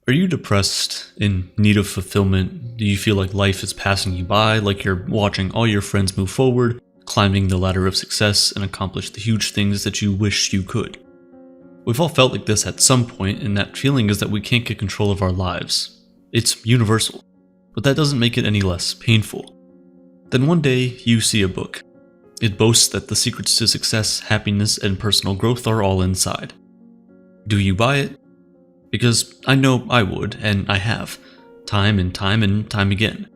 Are you depressed, in need of fulfillment? Do you feel like life is passing you by, like you're watching all your friends move forward, climbing the ladder of success, and accomplish the huge things that you wish you could? We've all felt like this at some point, and that feeling is that we can't get control of our lives. It's universal, but that doesn't make it any less painful. Then one day, you see a book. It boasts that the secrets to success, happiness, and personal growth are all inside. Do you buy it? Because I know I would, and I have, time and time again.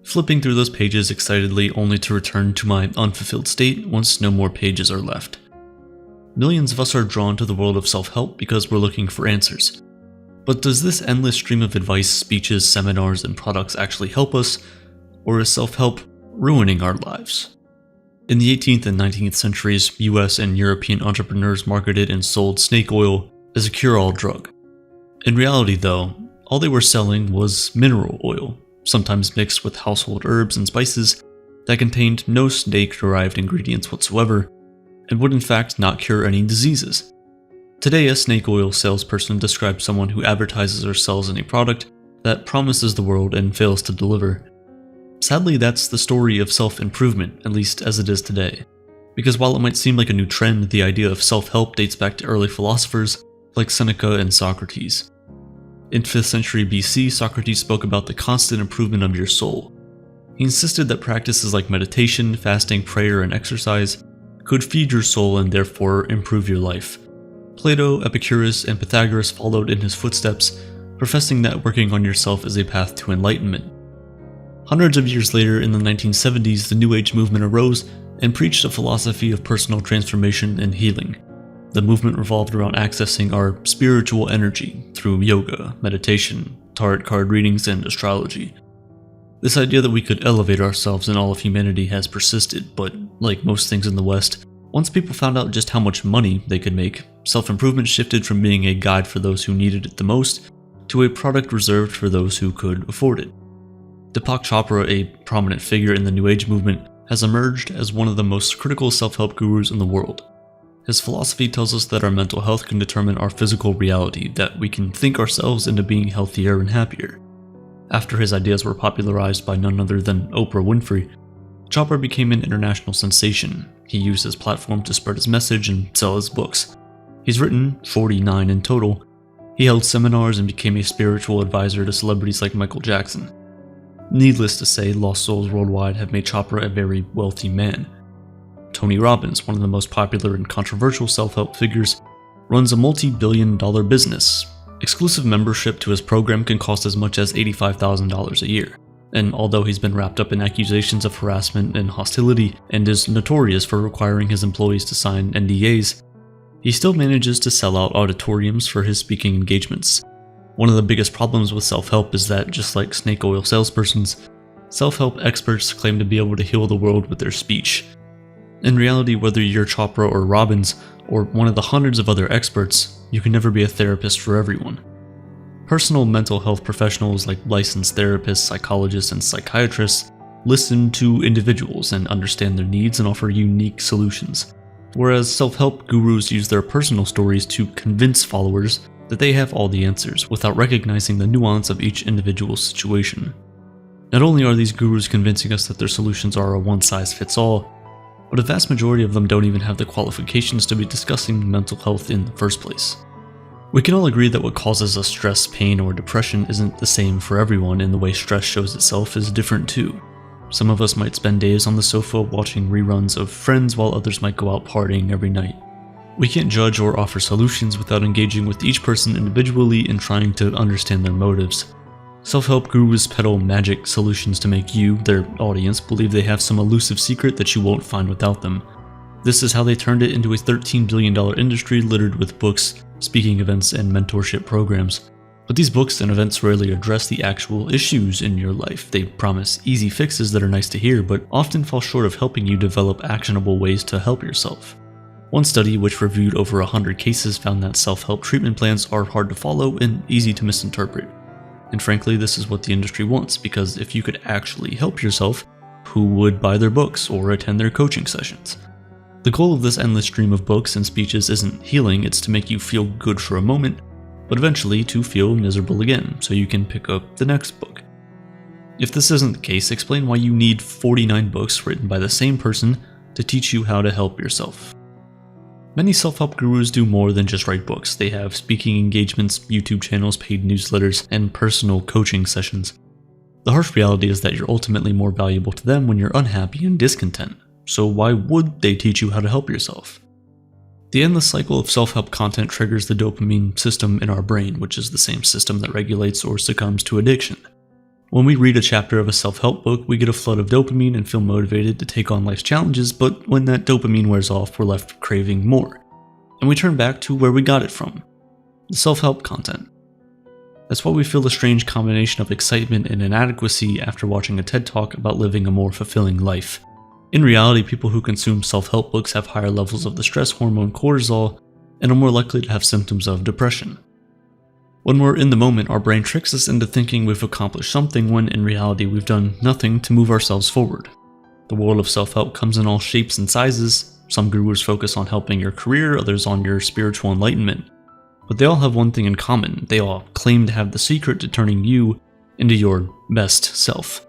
Flipping through those pages excitedly only to return to my unfulfilled state once no more pages are left. Millions of us are drawn to the world of self-help because we're looking for answers. But does this endless stream of advice, speeches, seminars, and products actually help us, or is self-help ruining our lives? In the 18th and 19th centuries, US and European entrepreneurs marketed and sold snake oil as a cure-all drug. In reality, though, all they were selling was mineral oil, sometimes mixed with household herbs and spices that contained no snake-derived ingredients whatsoever, and would in fact not cure any diseases. Today, a snake oil salesperson describes someone who advertises or sells any product that promises the world and fails to deliver. Sadly, that's the story of self-improvement, at least as it is today. Because while it might seem like a new trend, the idea of self-help dates back to early philosophers like Seneca and Socrates. In 5th century BC, Socrates spoke about the constant improvement of your soul. He insisted that practices like meditation, fasting, prayer, and exercise could feed your soul and therefore improve your life. Plato, Epicurus, and Pythagoras followed in his footsteps, professing that working on yourself is a path to enlightenment. Hundreds of years later, in the 1970s, the New Age movement arose and preached a philosophy of personal transformation and healing. The movement revolved around accessing our spiritual energy through yoga, meditation, tarot card readings, and astrology. This idea that we could elevate ourselves and all of humanity has persisted, but like most things in the West, once people found out just how much money they could make, self-improvement shifted from being a guide for those who needed it the most to a product reserved for those who could afford it. Deepak Chopra, a prominent figure in the New Age movement, has emerged as one of the most critical self-help gurus in the world. His philosophy tells us that our mental health can determine our physical reality, that we can think ourselves into being healthier and happier. After his ideas were popularized by none other than Oprah Winfrey, Chopra became an international sensation. He used his platform to spread his message and sell his books. He's written 49 in total. He held seminars and became a spiritual advisor to celebrities like Michael Jackson. Needless to say, lost souls worldwide have made Chopra a very wealthy man. Tony Robbins, one of the most popular and controversial self-help figures, runs a multi-billion-dollar business. Exclusive membership to his program can cost as much as $85,000 a year. And although he's been wrapped up in accusations of harassment and hostility and is notorious for requiring his employees to sign NDAs, he still manages to sell out auditoriums for his speaking engagements. One of the biggest problems with self-help is that, just like snake oil salespersons, self-help experts claim to be able to heal the world with their speech. In reality, whether you're Chopra or Robbins, or one of the hundreds of other experts, you can never be a therapist for everyone. Personal mental health professionals like licensed therapists, psychologists, and psychiatrists listen to individuals and understand their needs and offer unique solutions. Whereas self-help gurus use their personal stories to convince followers that they have all the answers without recognizing the nuance of each individual situation. Not only are these gurus convincing us that their solutions are a one-size-fits-all, but a vast majority of them don't even have the qualifications to be discussing mental health in the first place. We can all agree that what causes us stress, pain, or depression isn't the same for everyone, and the way stress shows itself is different too. Some of us might spend days on the sofa watching reruns of Friends, while others might go out partying every night. We can't judge or offer solutions without engaging with each person individually and trying to understand their motives. Self-help gurus peddle magic solutions to make you, their audience, believe they have some elusive secret that you won't find without them. This is how they turned it into a $13 billion industry littered with books, speaking events, and mentorship programs. But these books and events rarely address the actual issues in your life. They promise easy fixes that are nice to hear, but often fall short of helping you develop actionable ways to help yourself. One study, which reviewed over 100 cases, found that self-help treatment plans are hard to follow and easy to misinterpret. And frankly, this is what the industry wants, because if you could actually help yourself, who would buy their books or attend their coaching sessions? The goal of this endless stream of books and speeches isn't healing, it's to make you feel good for a moment, but eventually to feel miserable again, so you can pick up the next book. If this isn't the case, explain why you need 49 books written by the same person to teach you how to help yourself. Many self-help gurus do more than just write books. They have speaking engagements, YouTube channels, paid newsletters, and personal coaching sessions. The harsh reality is that you're ultimately more valuable to them when you're unhappy and discontent, so why would they teach you how to help yourself? The endless cycle of self-help content triggers the dopamine system in our brain, which is the same system that regulates or succumbs to addiction. When we read a chapter of a self-help book, we get a flood of dopamine and feel motivated to take on life's challenges, but when that dopamine wears off, we're left craving more. And we turn back to where we got it from, the self-help content. That's why we feel a strange combination of excitement and inadequacy after watching a TED Talk about living a more fulfilling life. In reality, people who consume self-help books have higher levels of the stress hormone cortisol and are more likely to have symptoms of depression. When we're in the moment, our brain tricks us into thinking we've accomplished something when in reality we've done nothing to move ourselves forward. The world of self-help comes in all shapes and sizes. Some gurus focus on helping your career, others on your spiritual enlightenment. But they all have one thing in common: they all claim to have the secret to turning you into your best self.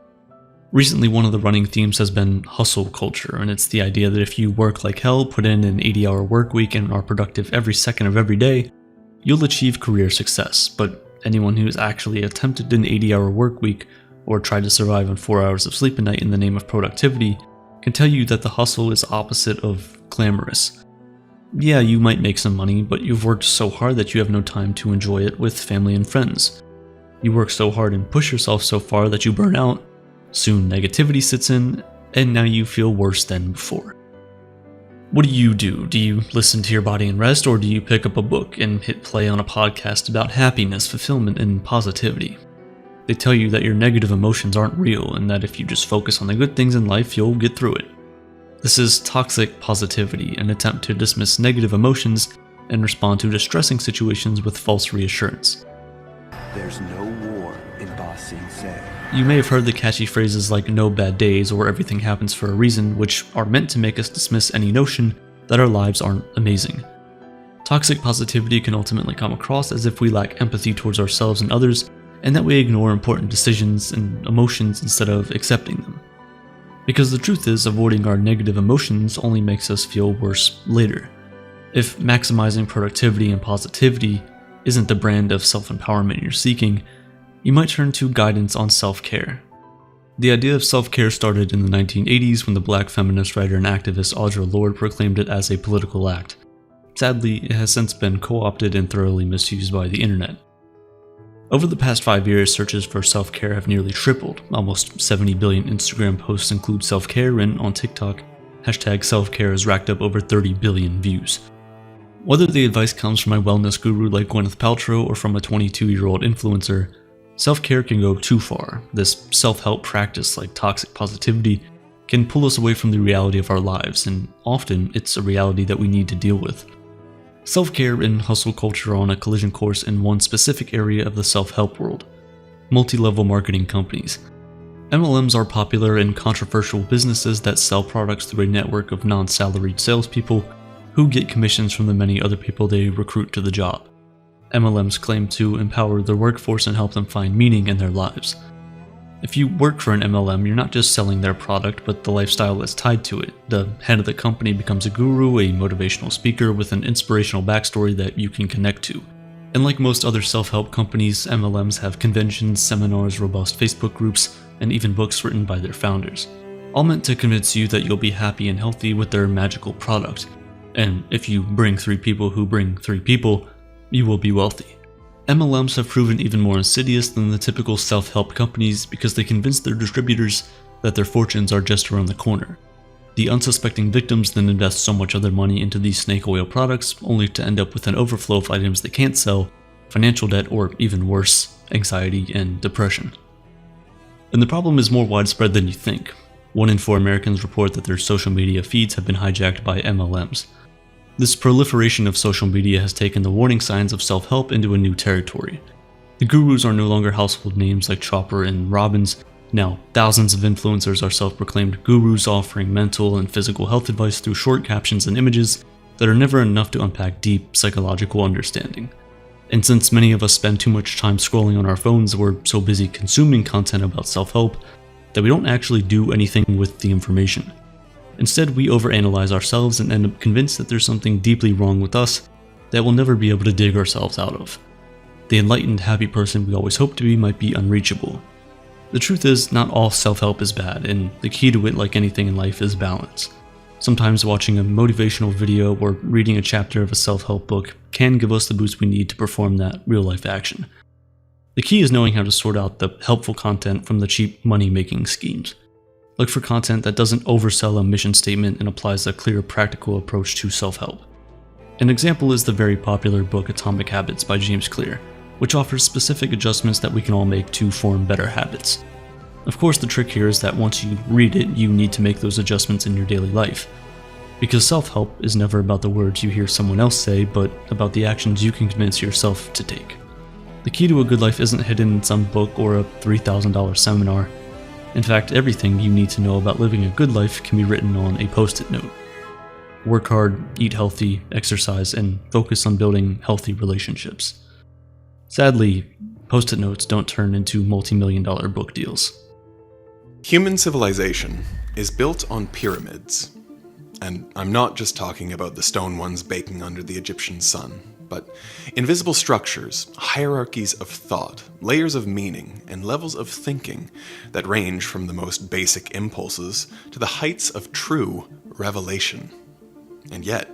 Recently, one of the running themes has been hustle culture, and it's the idea that if you work like hell, put in an 80-hour work week, and are productive every second of every day, you'll achieve career success. But anyone who's actually attempted an 80-hour work week or tried to survive on 4 hours of sleep a night in the name of productivity can tell you that the hustle is opposite of glamorous. Yeah, you might make some money, but you've worked so hard that you have no time to enjoy it with family and friends. You work so hard and push yourself so far that you burn out. Soon negativity sits in, and now you feel worse than before. What do? Do you listen to your body and rest, or do you pick up a book and hit play on a podcast about happiness, fulfillment, and positivity? They tell you that your negative emotions aren't real, and that if you just focus on the good things in life, you'll get through it. This is toxic positivity, an attempt to dismiss negative emotions and respond to distressing situations with false reassurance. There's no war in Ba Sing Se. You may have heard the catchy phrases like "no bad days" or "everything happens for a reason," which are meant to make us dismiss any notion that our lives aren't amazing. Toxic positivity can ultimately come across as if we lack empathy towards ourselves and others, and that we ignore important decisions and emotions instead of accepting them. Because the truth is, avoiding our negative emotions only makes us feel worse later. If maximizing productivity and positivity isn't the brand of self-empowerment you're seeking, you might turn to guidance on self-care. The idea of self-care started in the 1980s when the black feminist writer and activist Audre Lorde proclaimed it as a political act. Sadly, it has since been co-opted and thoroughly misused by the internet. Over the past 5 years, searches for self-care have nearly tripled. Almost 70 billion Instagram posts include self-care, and on TikTok, #selfcare has racked up over 30 billion views. Whether the advice comes from a wellness guru like Gwyneth Paltrow or from a 22-year-old influencer, self-care can go too far. This self-help practice, like toxic positivity, can pull us away from the reality of our lives, and often it's a reality that we need to deal with. Self-care and hustle culture are on a collision course in one specific area of the self-help world: multi-level marketing companies. MLMs are popular in controversial businesses that sell products through a network of non-salaried salespeople who get commissions from the many other people they recruit to the job. MLMs claim to empower their workforce and help them find meaning in their lives. If you work for an MLM, you're not just selling their product, but the lifestyle that's tied to it. The head of the company becomes a guru, a motivational speaker with an inspirational backstory that you can connect to. And like most other self-help companies, MLMs have conventions, seminars, robust Facebook groups, and even books written by their founders, all meant to convince you that you'll be happy and healthy with their magical product. And if you bring 3 people who bring 3 people, you will be wealthy. MLMs have proven even more insidious than the typical self-help companies because they convince their distributors that their fortunes are just around the corner. The unsuspecting victims then invest so much of their money into these snake oil products, only to end up with an overflow of items they can't sell, financial debt, or even worse, anxiety and depression. And the problem is more widespread than you think. 1 in 4 Americans report that their social media feeds have been hijacked by MLMs. This proliferation of social media has taken the warning signs of self-help into a new territory. The gurus are no longer household names like Chopper and Robbins. Now, thousands of influencers are self-proclaimed gurus offering mental and physical health advice through short captions and images that are never enough to unpack deep psychological understanding. And since many of us spend too much time scrolling on our phones, we're so busy consuming content about self-help that we don't actually do anything with the information. Instead, we overanalyze ourselves and end up convinced that there's something deeply wrong with us that we'll never be able to dig ourselves out of. The enlightened, happy person we always hope to be might be unreachable. The truth is, not all self-help is bad, and the key to it, like anything in life, is balance. Sometimes watching a motivational video or reading a chapter of a self-help book can give us the boost we need to perform that real-life action. The key is knowing how to sort out the helpful content from the cheap money-making schemes. Look for content that doesn't oversell a mission statement and applies a clear, practical approach to self-help. An example is the very popular book Atomic Habits by James Clear, which offers specific adjustments that we can all make to form better habits. Of course, the trick here is that once you read it, you need to make those adjustments in your daily life. Because self-help is never about the words you hear someone else say, but about the actions you can convince yourself to take. The key to a good life isn't hidden in some book or a $3,000 seminar. In fact, everything you need to know about living a good life can be written on a post-it note. Work hard, eat healthy, exercise, and focus on building healthy relationships. Sadly, post-it notes don't turn into multi-million-dollar book deals. Human civilization is built on pyramids. And I'm not just talking about the stone ones baking under the Egyptian sun, but invisible structures, hierarchies of thought, layers of meaning, and levels of thinking that range from the most basic impulses to the heights of true revelation. And yet,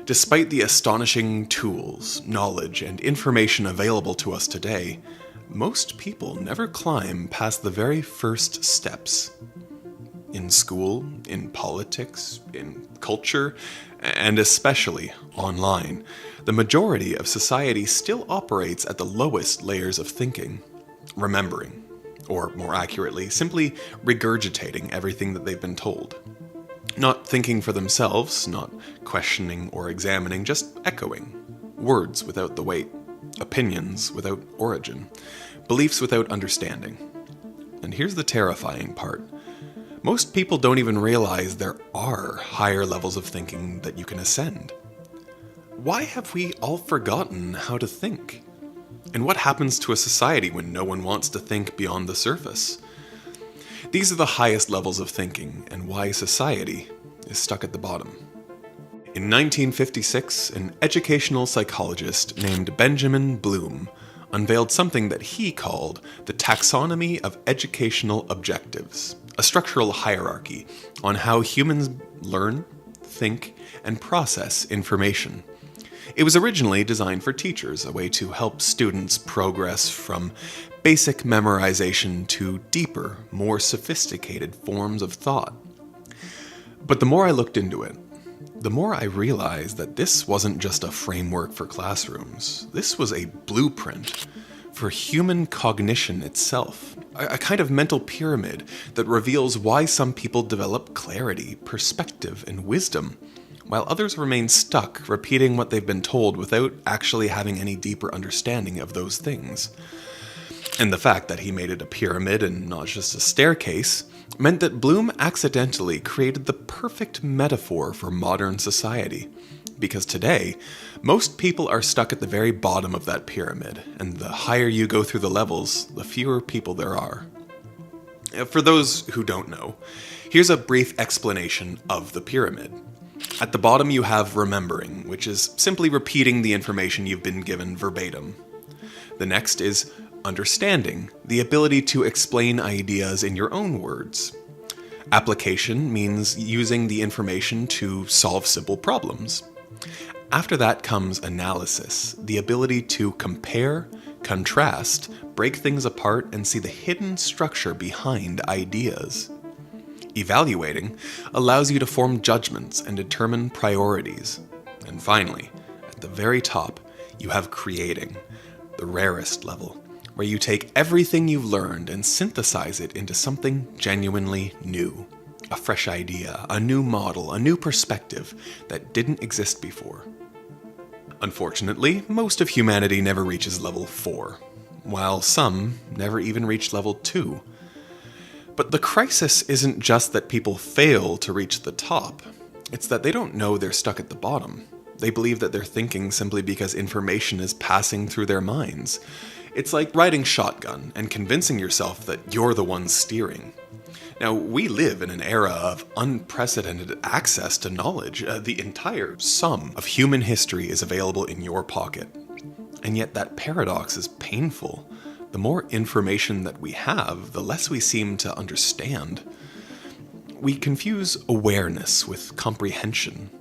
despite the astonishing tools, knowledge, and information available to us today, most people never climb past the very first steps. In school, in politics, in culture, and especially online, the majority of society still operates at the lowest layers of thinking, remembering, or more accurately, simply regurgitating everything that they've been told. Not thinking for themselves, not questioning or examining, just echoing. Words without the weight, opinions without origin, beliefs without understanding. And here's the terrifying part. Most people don't even realize there are higher levels of thinking that you can ascend. Why have we all forgotten how to think? And what happens to a society when no one wants to think beyond the surface? These are the highest levels of thinking, and why society is stuck at the bottom. In 1956, an educational psychologist named Benjamin Bloom unveiled something that he called the taxonomy of educational objectives, a structural hierarchy on how humans learn, think, and process information. It was originally designed for teachers, a way to help students progress from basic memorization to deeper, more sophisticated forms of thought. But the more I looked into it, the more I realized that this wasn't just a framework for classrooms. This was a blueprint for human cognition itself, a kind of mental pyramid that reveals why some people develop clarity, perspective, and wisdom, while others remain stuck repeating what they've been told without actually having any deeper understanding of those things. And the fact that he made it a pyramid and not just a staircase meant that Bloom accidentally created the perfect metaphor for modern society. Because today, most people are stuck at the very bottom of that pyramid, and the higher you go through the levels, the fewer people there are. For those who don't know, here's a brief explanation of the pyramid. At the bottom you have remembering, which is simply repeating the information you've been given verbatim. The next is understanding, the ability to explain ideas in your own words. Application means using the information to solve simple problems. After that comes analysis, the ability to compare, contrast, break things apart, and see the hidden structure behind ideas. Evaluating allows you to form judgments and determine priorities. And finally, at the very top, you have creating, the rarest level, where you take everything you've learned and synthesize it into something genuinely new. A fresh idea, a new model, a new perspective that didn't exist before. Unfortunately, most of humanity never reaches level 4, while some never even reach level 2. But the crisis isn't just that people fail to reach the top, it's that they don't know they're stuck at the bottom. They believe that they're thinking simply because information is passing through their minds. It's like riding shotgun and convincing yourself that you're the one steering. Now, we live in an era of unprecedented access to knowledge. The entire sum of human history is available in your pocket. And yet that paradox is painful. The more information that we have, the less we seem to understand. We confuse awareness with comprehension.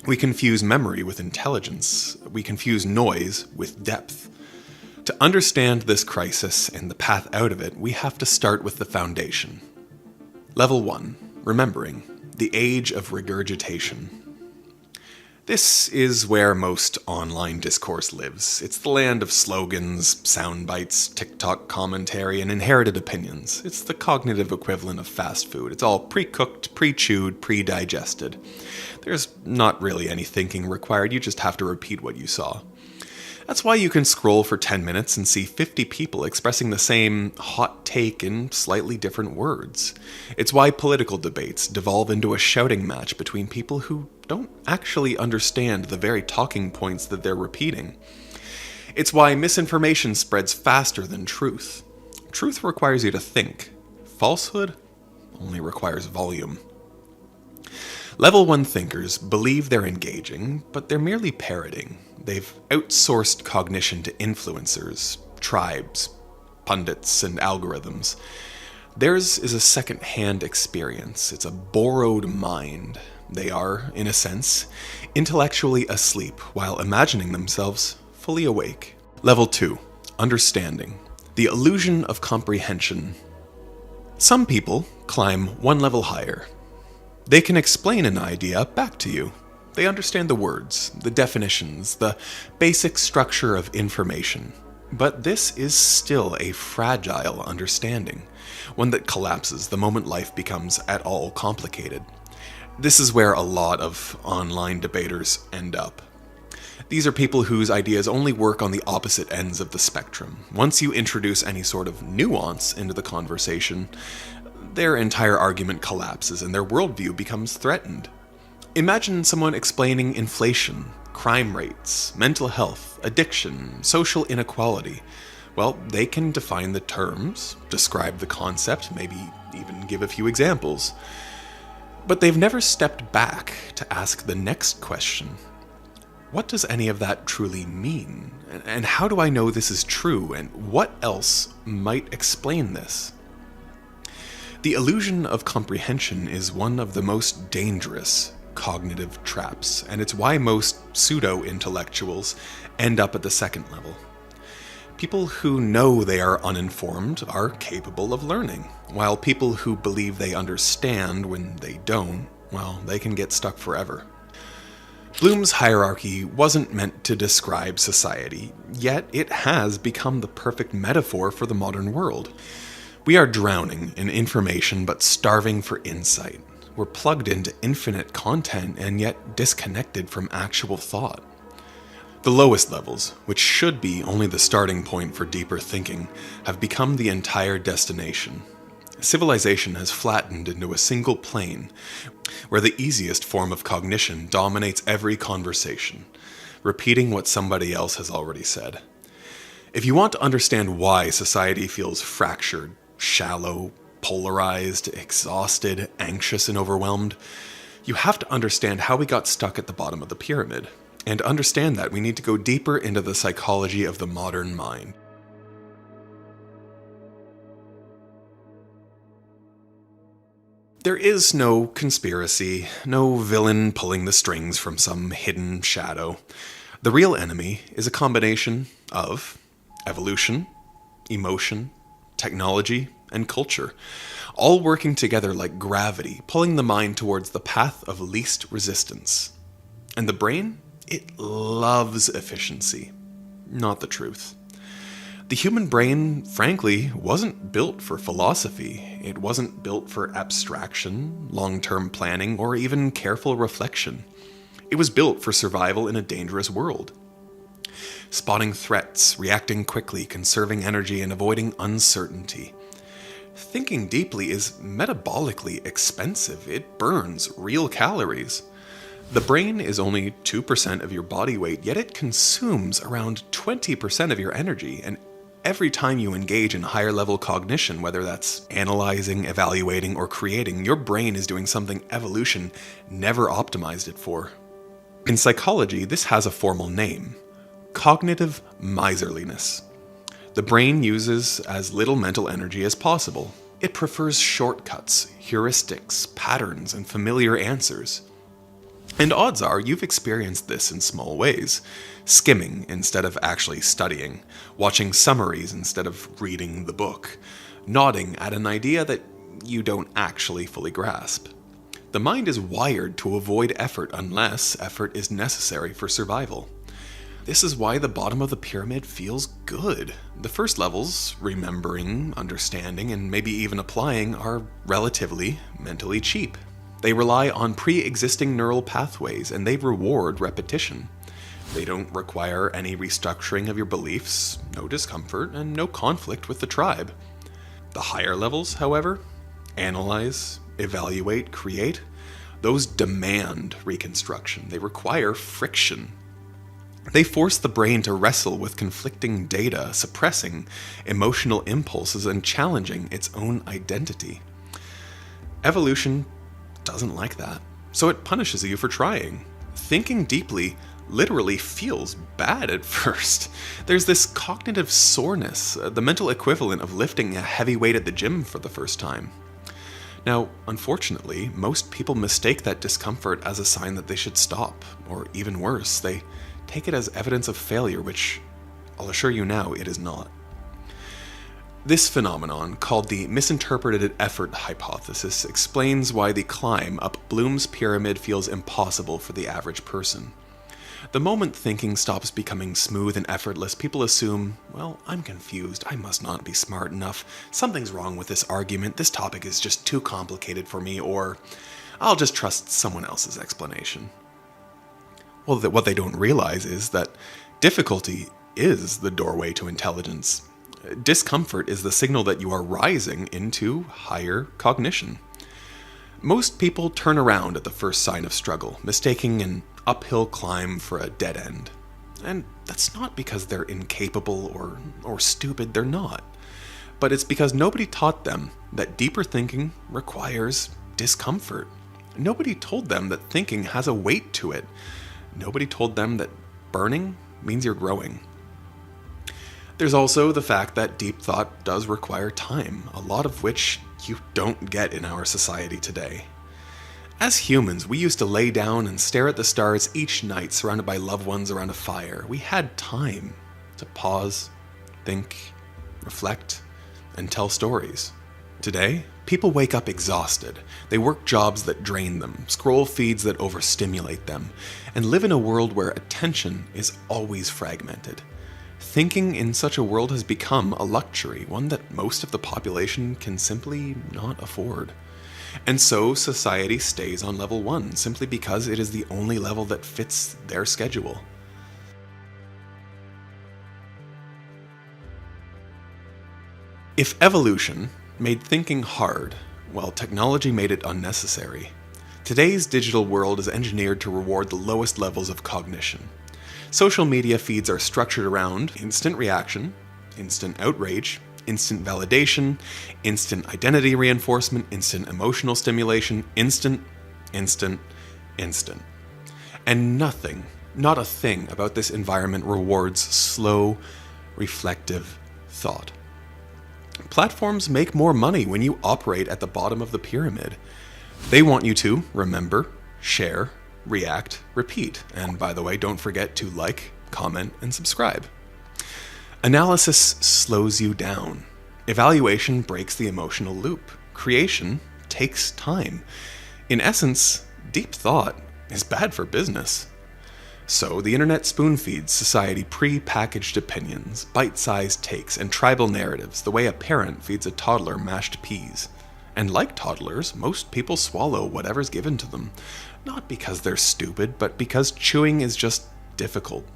We confuse memory with intelligence. We confuse noise with depth. To understand this crisis and the path out of it, we have to start with the foundation. Level 1, remembering, the age of regurgitation. This is where most online discourse lives. It's the land of slogans, sound bites, TikTok commentary, and inherited opinions. It's the cognitive equivalent of fast food. It's all pre-cooked, pre-chewed, pre-digested. There's not really any thinking required, you just have to repeat what you saw. That's why you can scroll for 10 minutes and see 50 people expressing the same hot take in slightly different words. It's why political debates devolve into a shouting match between people who don't actually understand the very talking points that they're repeating. It's why misinformation spreads faster than truth. Truth requires you to think. Falsehood only requires volume. Level 1 thinkers believe they're engaging, but they're merely parroting. They've outsourced cognition to influencers, tribes, pundits, and algorithms. Theirs is a second-hand experience. It's a borrowed mind. They are, in a sense, intellectually asleep while imagining themselves fully awake. Level 2, understanding. The illusion of comprehension. Some people climb one level higher. They can explain an idea back to you. They understand the words, the definitions, the basic structure of information. But this is still a fragile understanding, one that collapses the moment life becomes at all complicated. This is where a lot of online debaters end up. These are people whose ideas only work on the opposite ends of the spectrum. Once you introduce any sort of nuance into the conversation, their entire argument collapses and their worldview becomes threatened. Imagine someone explaining inflation, crime rates, mental health, addiction, social inequality. Well, they can define the terms, describe the concept, maybe even give a few examples. But they've never stepped back to ask the next question. What does any of that truly mean? And how do I know this is true? And what else might explain this? The illusion of comprehension is one of the most dangerous cognitive traps, and it's why most pseudo-intellectuals end up at the second level. People who know they are uninformed are capable of learning, while people who believe they understand when they don't, well, they can get stuck forever. Bloom's hierarchy wasn't meant to describe society, yet it has become the perfect metaphor for the modern world. We are drowning in information but starving for insight. We're plugged into infinite content and yet disconnected from actual thought. The lowest levels, which should be only the starting point for deeper thinking, have become the entire destination. Civilization has flattened into a single plane, where the easiest form of cognition dominates every conversation, repeating what somebody else has already said. If you want to understand why society feels fractured, shallow, polarized, exhausted, anxious, and overwhelmed, you have to understand how we got stuck at the bottom of the pyramid. And to understand that, we need to go deeper into the psychology of the modern mind. There is no conspiracy, no villain pulling the strings from some hidden shadow. The real enemy is a combination of evolution, emotion, technology, and culture, all working together like gravity, pulling the mind towards the path of least resistance. And the brain? It loves efficiency, not the truth. The human brain, frankly, wasn't built for philosophy. It wasn't built for abstraction, long-term planning, or even careful reflection. It was built for survival in a dangerous world. Spotting threats, reacting quickly, conserving energy, and avoiding uncertainty. Thinking deeply is metabolically expensive. It burns real calories. The brain is only 2% of your body weight, yet it consumes around 20% of your energy, and every time you engage in higher level cognition, whether that's analyzing, evaluating, or creating, your brain is doing something evolution never optimized it for. In psychology, this has a formal name: cognitive miserliness. The brain uses as little mental energy as possible. It prefers shortcuts, heuristics, patterns, and familiar answers. And odds are you've experienced this in small ways. Skimming instead of actually studying, watching summaries instead of reading the book, nodding at an idea that you don't actually fully grasp. The mind is wired to avoid effort unless effort is necessary for survival. This is why the bottom of the pyramid feels good. The first levels, remembering, understanding, and maybe even applying, are relatively mentally cheap. They rely on pre-existing neural pathways, and they reward repetition. They don't require any restructuring of your beliefs, no discomfort, and no conflict with the tribe. The higher levels, however, analyze, evaluate, create, those demand reconstruction. They require friction. They force the brain to wrestle with conflicting data, suppressing emotional impulses, and challenging its own identity. Evolution doesn't like that, so it punishes you for trying. Thinking deeply literally feels bad at first. There's this cognitive soreness, the mental equivalent of lifting a heavy weight at the gym for the first time. Now, unfortunately, most people mistake that discomfort as a sign that they should stop, or even worse, they take it as evidence of failure, which I'll assure you now it is not. This phenomenon, called the misinterpreted effort hypothesis, explains why the climb up Bloom's pyramid feels impossible for the average person. The moment thinking stops becoming smooth and effortless, people assume, well, I'm confused, I must not be smart enough, something's wrong with this argument, this topic is just too complicated for me, or I'll just trust someone else's explanation. Well, what they don't realize is that difficulty is the doorway to intelligence. Discomfort is the signal that you are rising into higher cognition. Most people turn around at the first sign of struggle, mistaking an uphill climb for a dead end. And that's not because they're incapable or stupid, they're not. But it's because nobody taught them that deeper thinking requires discomfort. Nobody told them that thinking has a weight to it. Nobody told them that burning means you're growing. There's also the fact that deep thought does require time, a lot of which you don't get in our society today. As humans, we used to lay down and stare at the stars each night surrounded by loved ones around a fire. We had time to pause, think, reflect, and tell stories. Today, people wake up exhausted. They work jobs that drain them, scroll feeds that overstimulate them, and live in a world where attention is always fragmented. Thinking in such a world has become a luxury, one that most of the population can simply not afford. And so society stays on level 1 simply because it is the only level that fits their schedule. If evolution made thinking hard, while technology made it unnecessary, today's digital world is engineered to reward the lowest levels of cognition. Social media feeds are structured around instant reaction, instant outrage, instant validation, instant identity reinforcement, instant emotional stimulation, instant. And nothing, not a thing about this environment rewards slow, reflective thought. Platforms make more money when you operate at the bottom of the pyramid. They want you to remember, share, react, repeat. And by the way, don't forget to like, comment, and subscribe. Analysis slows you down. Evaluation breaks the emotional loop. Creation takes time. In essence, deep thought is bad for business. So the internet spoon-feeds society pre-packaged opinions, bite-sized takes, and tribal narratives the way a parent feeds a toddler mashed peas. And like toddlers, most people swallow whatever's given to them. Not because they're stupid, but because chewing is just difficult.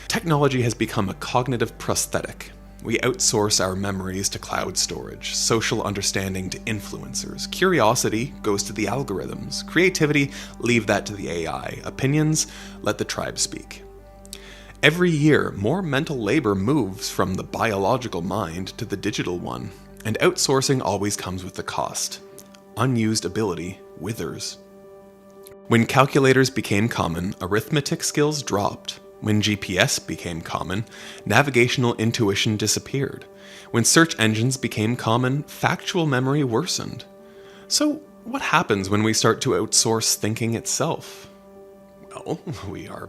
Technology has become a cognitive prosthetic. We outsource our memories to cloud storage, social understanding to influencers, curiosity goes to the algorithms, creativity, leave that to the AI, opinions, let the tribe speak. Every year, more mental labor moves from the biological mind to the digital one, and outsourcing always comes with the cost. Unused ability withers. When calculators became common, arithmetic skills dropped. When GPS became common, navigational intuition disappeared. When search engines became common, factual memory worsened. So, what happens when we start to outsource thinking itself? Well, we are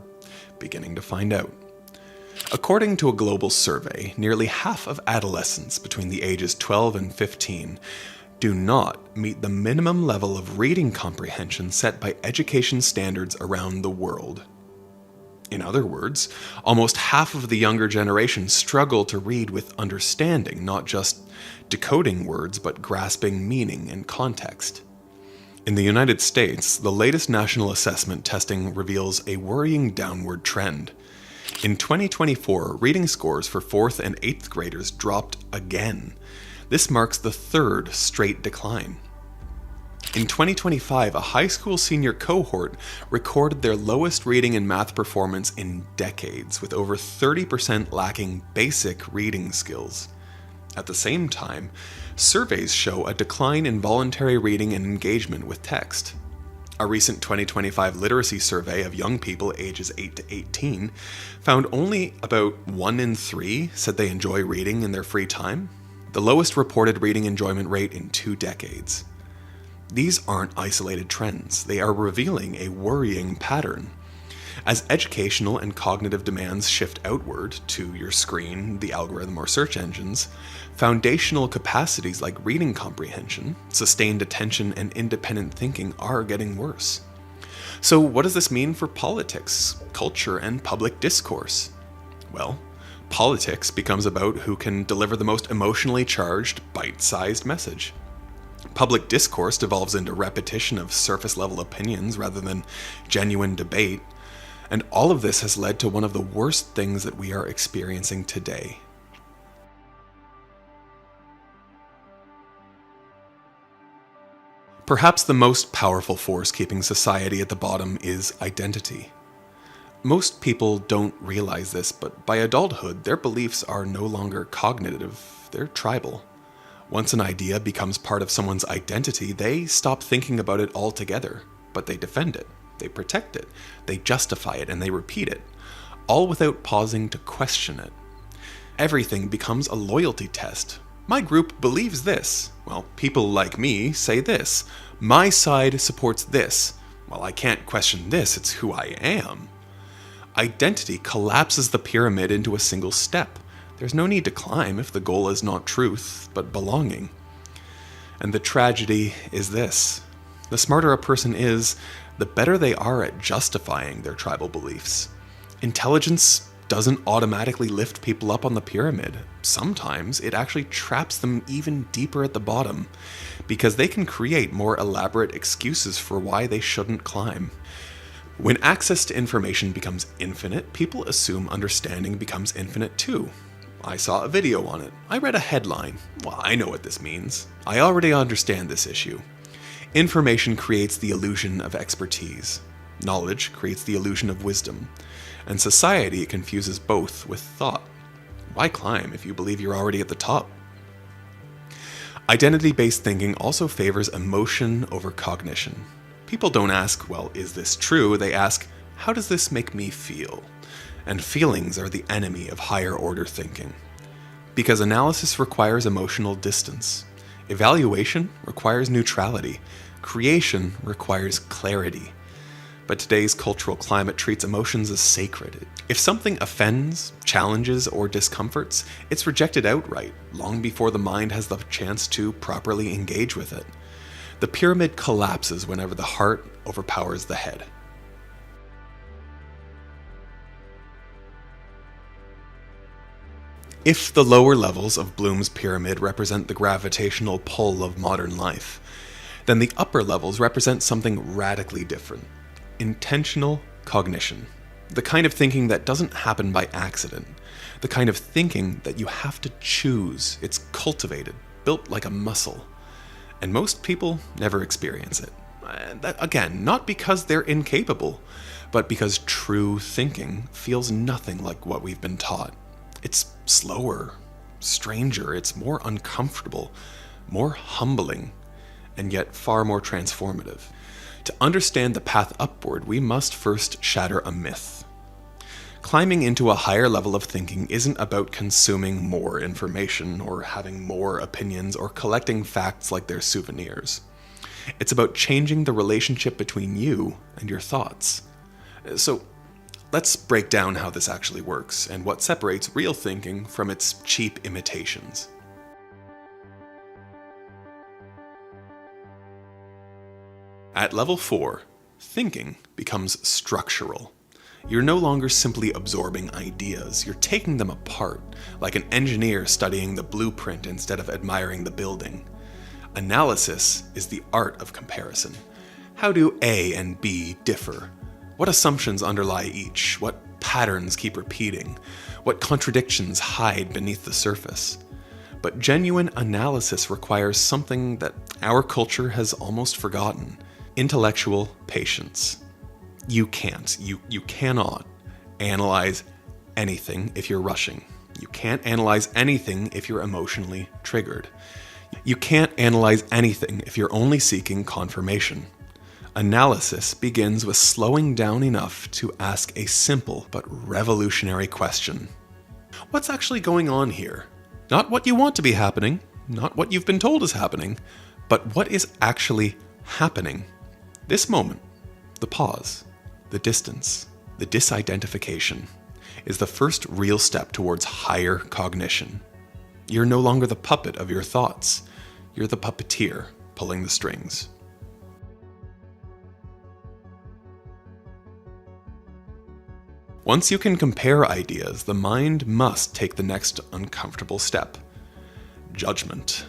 beginning to find out. According to a global survey, nearly half of adolescents between the ages 12 and 15 do not meet the minimum level of reading comprehension set by education standards around the world. In other words, almost half of the younger generation struggle to read with understanding, not just decoding words, but grasping meaning and context. In the United States, the latest national assessment testing reveals a worrying downward trend. In 2024, reading scores for 4th and 8th graders dropped again. This marks the third straight decline. In 2025, a high school senior cohort recorded their lowest reading and math performance in decades, with over 30% lacking basic reading skills. At the same time, surveys show a decline in voluntary reading and engagement with text. A recent 2025 literacy survey of young people ages 8 to 18 found only about 1 in 3 said they enjoy reading in their free time, the lowest reported reading enjoyment rate in 2 decades. These aren't isolated trends, they are revealing a worrying pattern. As educational and cognitive demands shift outward to your screen, the algorithm, or search engines, foundational capacities like reading comprehension, sustained attention, and independent thinking are getting worse. So what does this mean for politics, culture, and public discourse? Well, politics becomes about who can deliver the most emotionally charged, bite-sized message. Public discourse devolves into repetition of surface-level opinions rather than genuine debate, and all of this has led to one of the worst things that we are experiencing today. Perhaps the most powerful force keeping society at the bottom is identity. Most people don't realize this, but by adulthood, their beliefs are no longer cognitive, they're tribal. Once an idea becomes part of someone's identity, they stop thinking about it altogether, but they defend it, they protect it, they justify it, and they repeat it, all without pausing to question it. Everything becomes a loyalty test. My group believes this. Well, people like me say this. My side supports this. Well, I can't question this, it's who I am. Identity collapses the pyramid into a single step. There's no need to climb if the goal is not truth, but belonging. And the tragedy is this. The smarter a person is, the better they are at justifying their tribal beliefs. Intelligence doesn't automatically lift people up on the pyramid. Sometimes it actually traps them even deeper at the bottom, because they can create more elaborate excuses for why they shouldn't climb. When access to information becomes infinite, people assume understanding becomes infinite too. I saw a video on it. I read a headline. Well, I know what this means. I already understand this issue. Information creates the illusion of expertise. Knowledge creates the illusion of wisdom. And society confuses both with thought. Why climb if you believe you're already at the top? Identity-based thinking also favors emotion over cognition. People don't ask, well, is this true? They ask, how does this make me feel? And feelings are the enemy of higher order thinking. Because analysis requires emotional distance. Evaluation requires neutrality. Creation requires clarity. But today's cultural climate treats emotions as sacred. If something offends, challenges, or discomforts, it's rejected outright, long before the mind has the chance to properly engage with it. The pyramid collapses whenever the heart overpowers the head. If the lower levels of Bloom's pyramid represent the gravitational pull of modern life, then the upper levels represent something radically different. Intentional cognition. The kind of thinking that doesn't happen by accident. The kind of thinking that you have to choose. It's cultivated, built like a muscle. And most people never experience it. That, again, not because they're incapable, but because true thinking feels nothing like what we've been taught. It's slower, stranger, it's more uncomfortable, more humbling, and yet far more transformative. To understand the path upward, we must first shatter a myth. Climbing into a higher level of thinking isn't about consuming more information or having more opinions or collecting facts like they're souvenirs. It's about changing the relationship between you and your thoughts. So, let's break down how this actually works and what separates real thinking from its cheap imitations. At level 4, thinking becomes structural. You're no longer simply absorbing ideas, you're taking them apart, like an engineer studying the blueprint instead of admiring the building. Analysis is the art of comparison. How do A and B differ? What assumptions underlie each? What patterns keep repeating? What contradictions hide beneath the surface? But genuine analysis requires something that our culture has almost forgotten: intellectual patience. You cannot analyze anything if you're rushing. You can't analyze anything if you're emotionally triggered. You can't analyze anything if you're only seeking confirmation. Analysis begins with slowing down enough to ask a simple but revolutionary question. What's actually going on here? Not what you want to be happening, not what you've been told is happening, but what is actually happening. This moment, the pause, the distance, the disidentification, is the first real step towards higher cognition. You're no longer the puppet of your thoughts. You're the puppeteer pulling the strings. Once you can compare ideas, the mind must take the next uncomfortable step: judgment.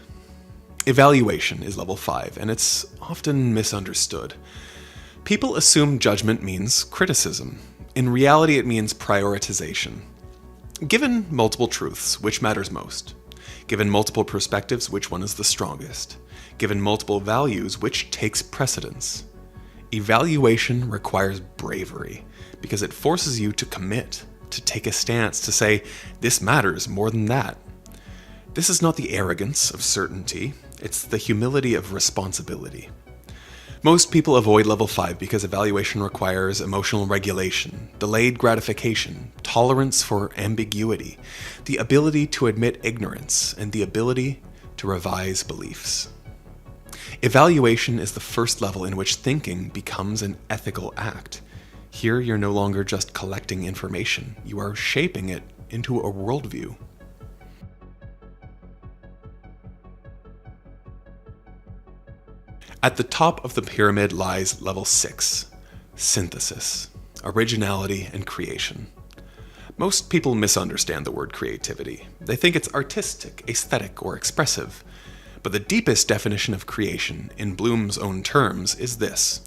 Evaluation is level 5, and it's often misunderstood. People assume judgment means criticism. In reality, it means prioritization. Given multiple truths, which matters most? Given multiple perspectives, which one is the strongest? Given multiple values, which takes precedence? Evaluation requires bravery, because it forces you to commit, to take a stance, to say, this matters more than that. This is not the arrogance of certainty, it's the humility of responsibility. Most people avoid level 5 because evaluation requires emotional regulation, delayed gratification, tolerance for ambiguity, the ability to admit ignorance, and the ability to revise beliefs. Evaluation is the first level in which thinking becomes an ethical act. Here, you're no longer just collecting information, you are shaping it into a worldview. At the top of the pyramid lies level 6, synthesis, originality, and creation. Most people misunderstand the word creativity. They think it's artistic, aesthetic, or expressive. But the deepest definition of creation, in Bloom's own terms, is this: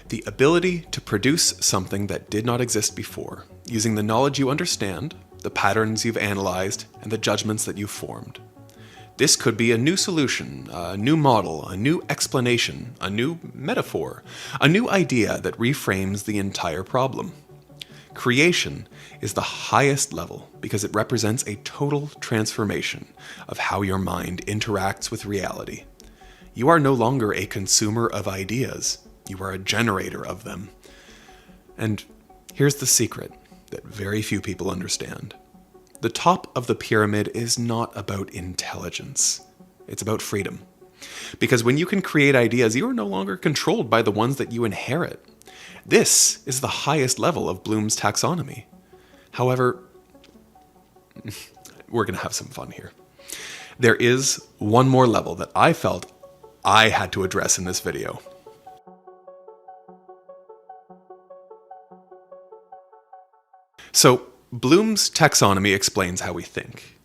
the ability to produce something that did not exist before, using the knowledge you understand, the patterns you've analyzed, and the judgments that you've formed. This could be a new solution, a new model, a new explanation, a new metaphor, a new idea that reframes the entire problem. Creation is the highest level because it represents a total transformation of how your mind interacts with reality. You are no longer a consumer of ideas, you are a generator of them. And here's the secret that very few people understand. The top of the pyramid is not about intelligence. It's about freedom. Because when you can create ideas, you are no longer controlled by the ones that you inherit. This is the highest level of Bloom's taxonomy. However, we're going to have some fun here. There is one more level that I felt I had to address in this video. So, Bloom's taxonomy explains how we think.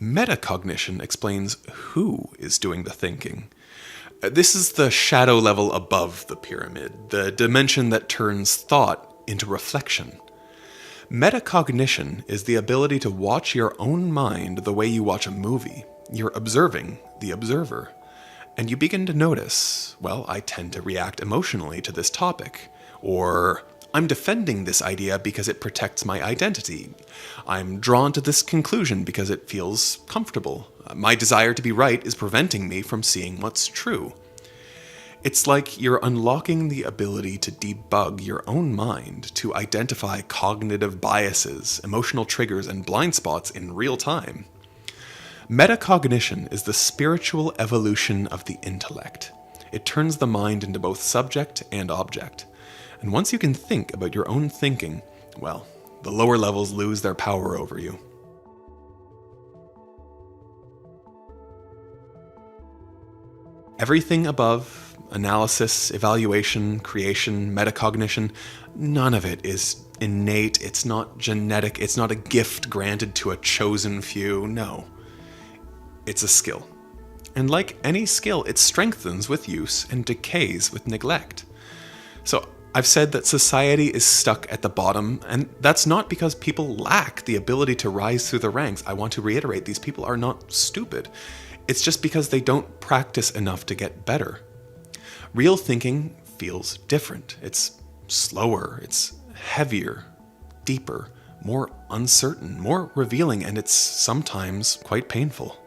Metacognition explains who is doing the thinking. This is the shadow level above the pyramid, the dimension that turns thought into reflection. Metacognition is the ability to watch your own mind the way you watch a movie. You're observing the observer. And you begin to notice, well, I tend to react emotionally to this topic. Or, I'm defending this idea because it protects my identity. I'm drawn to this conclusion because it feels comfortable. My desire to be right is preventing me from seeing what's true. It's like you're unlocking the ability to debug your own mind, to identify cognitive biases, emotional triggers, and blind spots in real time. Metacognition is the spiritual evolution of the intellect. It turns the mind into both subject and object. And once you can think about your own thinking, well, the lower levels lose their power over you. Everything above, analysis, evaluation, creation, metacognition, none of it is innate, it's not genetic, it's not a gift granted to a chosen few, no. It's a skill. And like any skill, it strengthens with use and decays with neglect. So I've said that society is stuck at the bottom, and that's not because people lack the ability to rise through the ranks. I want to reiterate, these people are not stupid. It's just because they don't practice enough to get better. Real thinking feels different. It's slower, it's heavier, deeper, more uncertain, more revealing, and it's sometimes quite painful.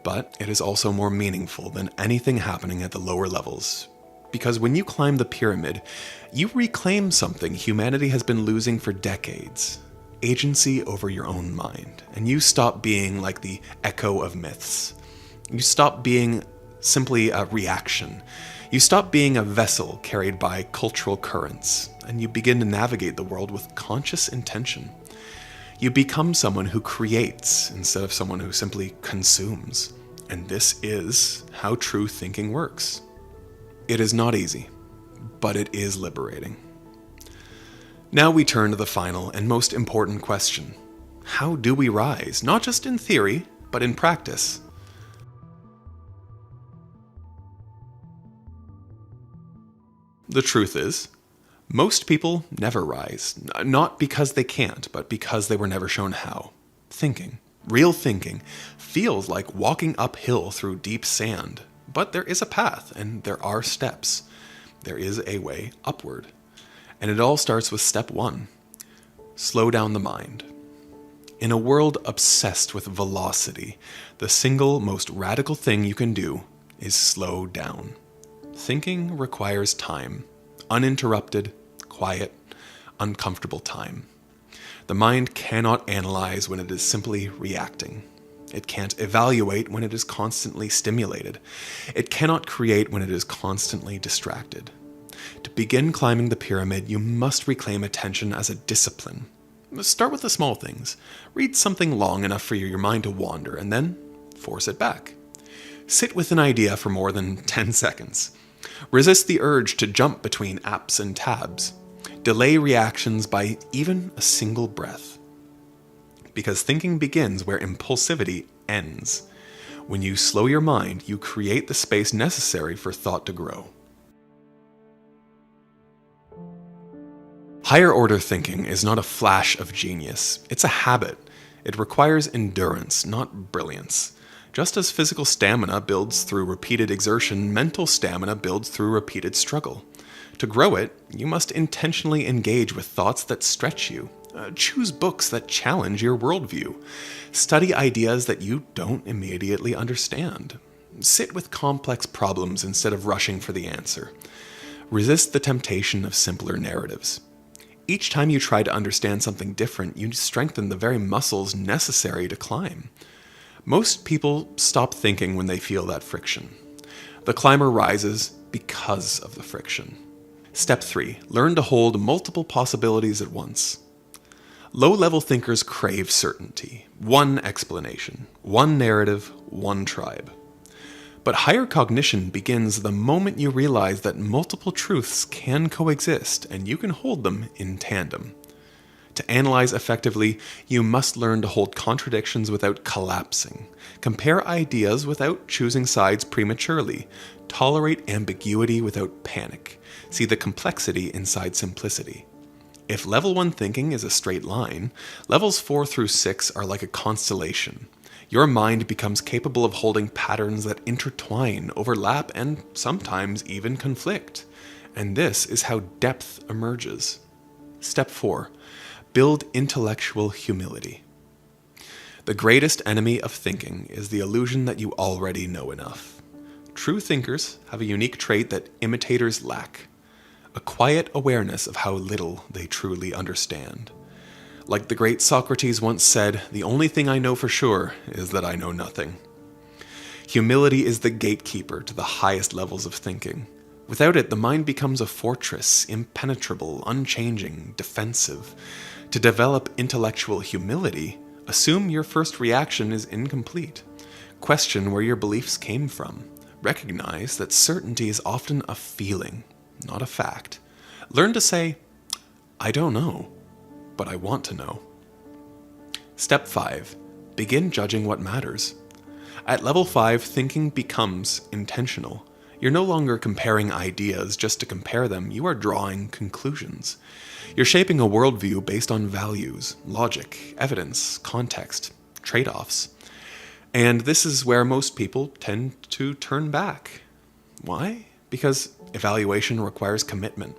But it is also more meaningful than anything happening at the lower levels. Because when you climb the pyramid, you reclaim something humanity has been losing for decades. Agency over your own mind. And you stop being like the echo of myths. You stop being simply a reaction. You stop being a vessel carried by cultural currents. And you begin to navigate the world with conscious intention. You become someone who creates instead of someone who simply consumes. And this is how true thinking works. It is not easy, but it is liberating. Now we turn to the final and most important question. How do we rise? Not just in theory, but in practice. The truth is, most people never rise. Not because they can't, but because they were never shown how. Thinking, real thinking, feels like walking uphill through deep sand. But there is a path, and there are steps. There is a way upward. And it all starts with step one. Slow down the mind. In a world obsessed with velocity, the single most radical thing you can do is slow down. Thinking requires time. Uninterrupted, quiet, uncomfortable time. The mind cannot analyze when it is simply reacting. It can't evaluate when it is constantly stimulated. It cannot create when it is constantly distracted. To begin climbing the pyramid, you must reclaim attention as a discipline. Start with the small things. Read something long enough for your mind to wander, and then force it back. Sit with an idea for more than 10 seconds. Resist the urge to jump between apps and tabs. Delay reactions by even a single breath. Because thinking begins where impulsivity ends. When you slow your mind, you create the space necessary for thought to grow. Higher order thinking is not a flash of genius. It's a habit. It requires endurance, not brilliance. Just as physical stamina builds through repeated exertion, mental stamina builds through repeated struggle. To grow it, you must intentionally engage with thoughts that stretch you. Choose books that challenge your worldview. Study ideas that you don't immediately understand. Sit with complex problems instead of rushing for the answer. Resist the temptation of simpler narratives. Each time you try to understand something different, you strengthen the very muscles necessary to climb. Most people stop thinking when they feel that friction. The climber rises because of the friction. Step 3. Learn to hold multiple possibilities at once. Low-level thinkers crave certainty. One explanation, one narrative, one tribe. But higher cognition begins the moment you realize that multiple truths can coexist and you can hold them in tandem. To analyze effectively, you must learn to hold contradictions without collapsing, compare ideas without choosing sides prematurely, tolerate ambiguity without panic, see the complexity inside simplicity. If level 1 thinking is a straight line, levels 4 through 6 are like a constellation. Your mind becomes capable of holding patterns that intertwine, overlap, and sometimes even conflict. And this is how depth emerges. Step 4. Build intellectual humility. The greatest enemy of thinking is the illusion that you already know enough. True thinkers have a unique trait that imitators lack: a quiet awareness of how little they truly understand. Like the great Socrates once said, "The only thing I know for sure is that I know nothing." Humility is the gatekeeper to the highest levels of thinking. Without it, the mind becomes a fortress, impenetrable, unchanging, defensive. To develop intellectual humility, assume your first reaction is incomplete. Question where your beliefs came from. Recognize that certainty is often a feeling, not a fact. Learn to say, "I don't know, but I want to know." Step 5. Begin judging what matters. At level 5, thinking becomes intentional. You're no longer comparing ideas just to compare them, you are drawing conclusions. You're shaping a worldview based on values, logic, evidence, context, trade-offs. And this is where most people tend to turn back. Why? Because evaluation requires commitment.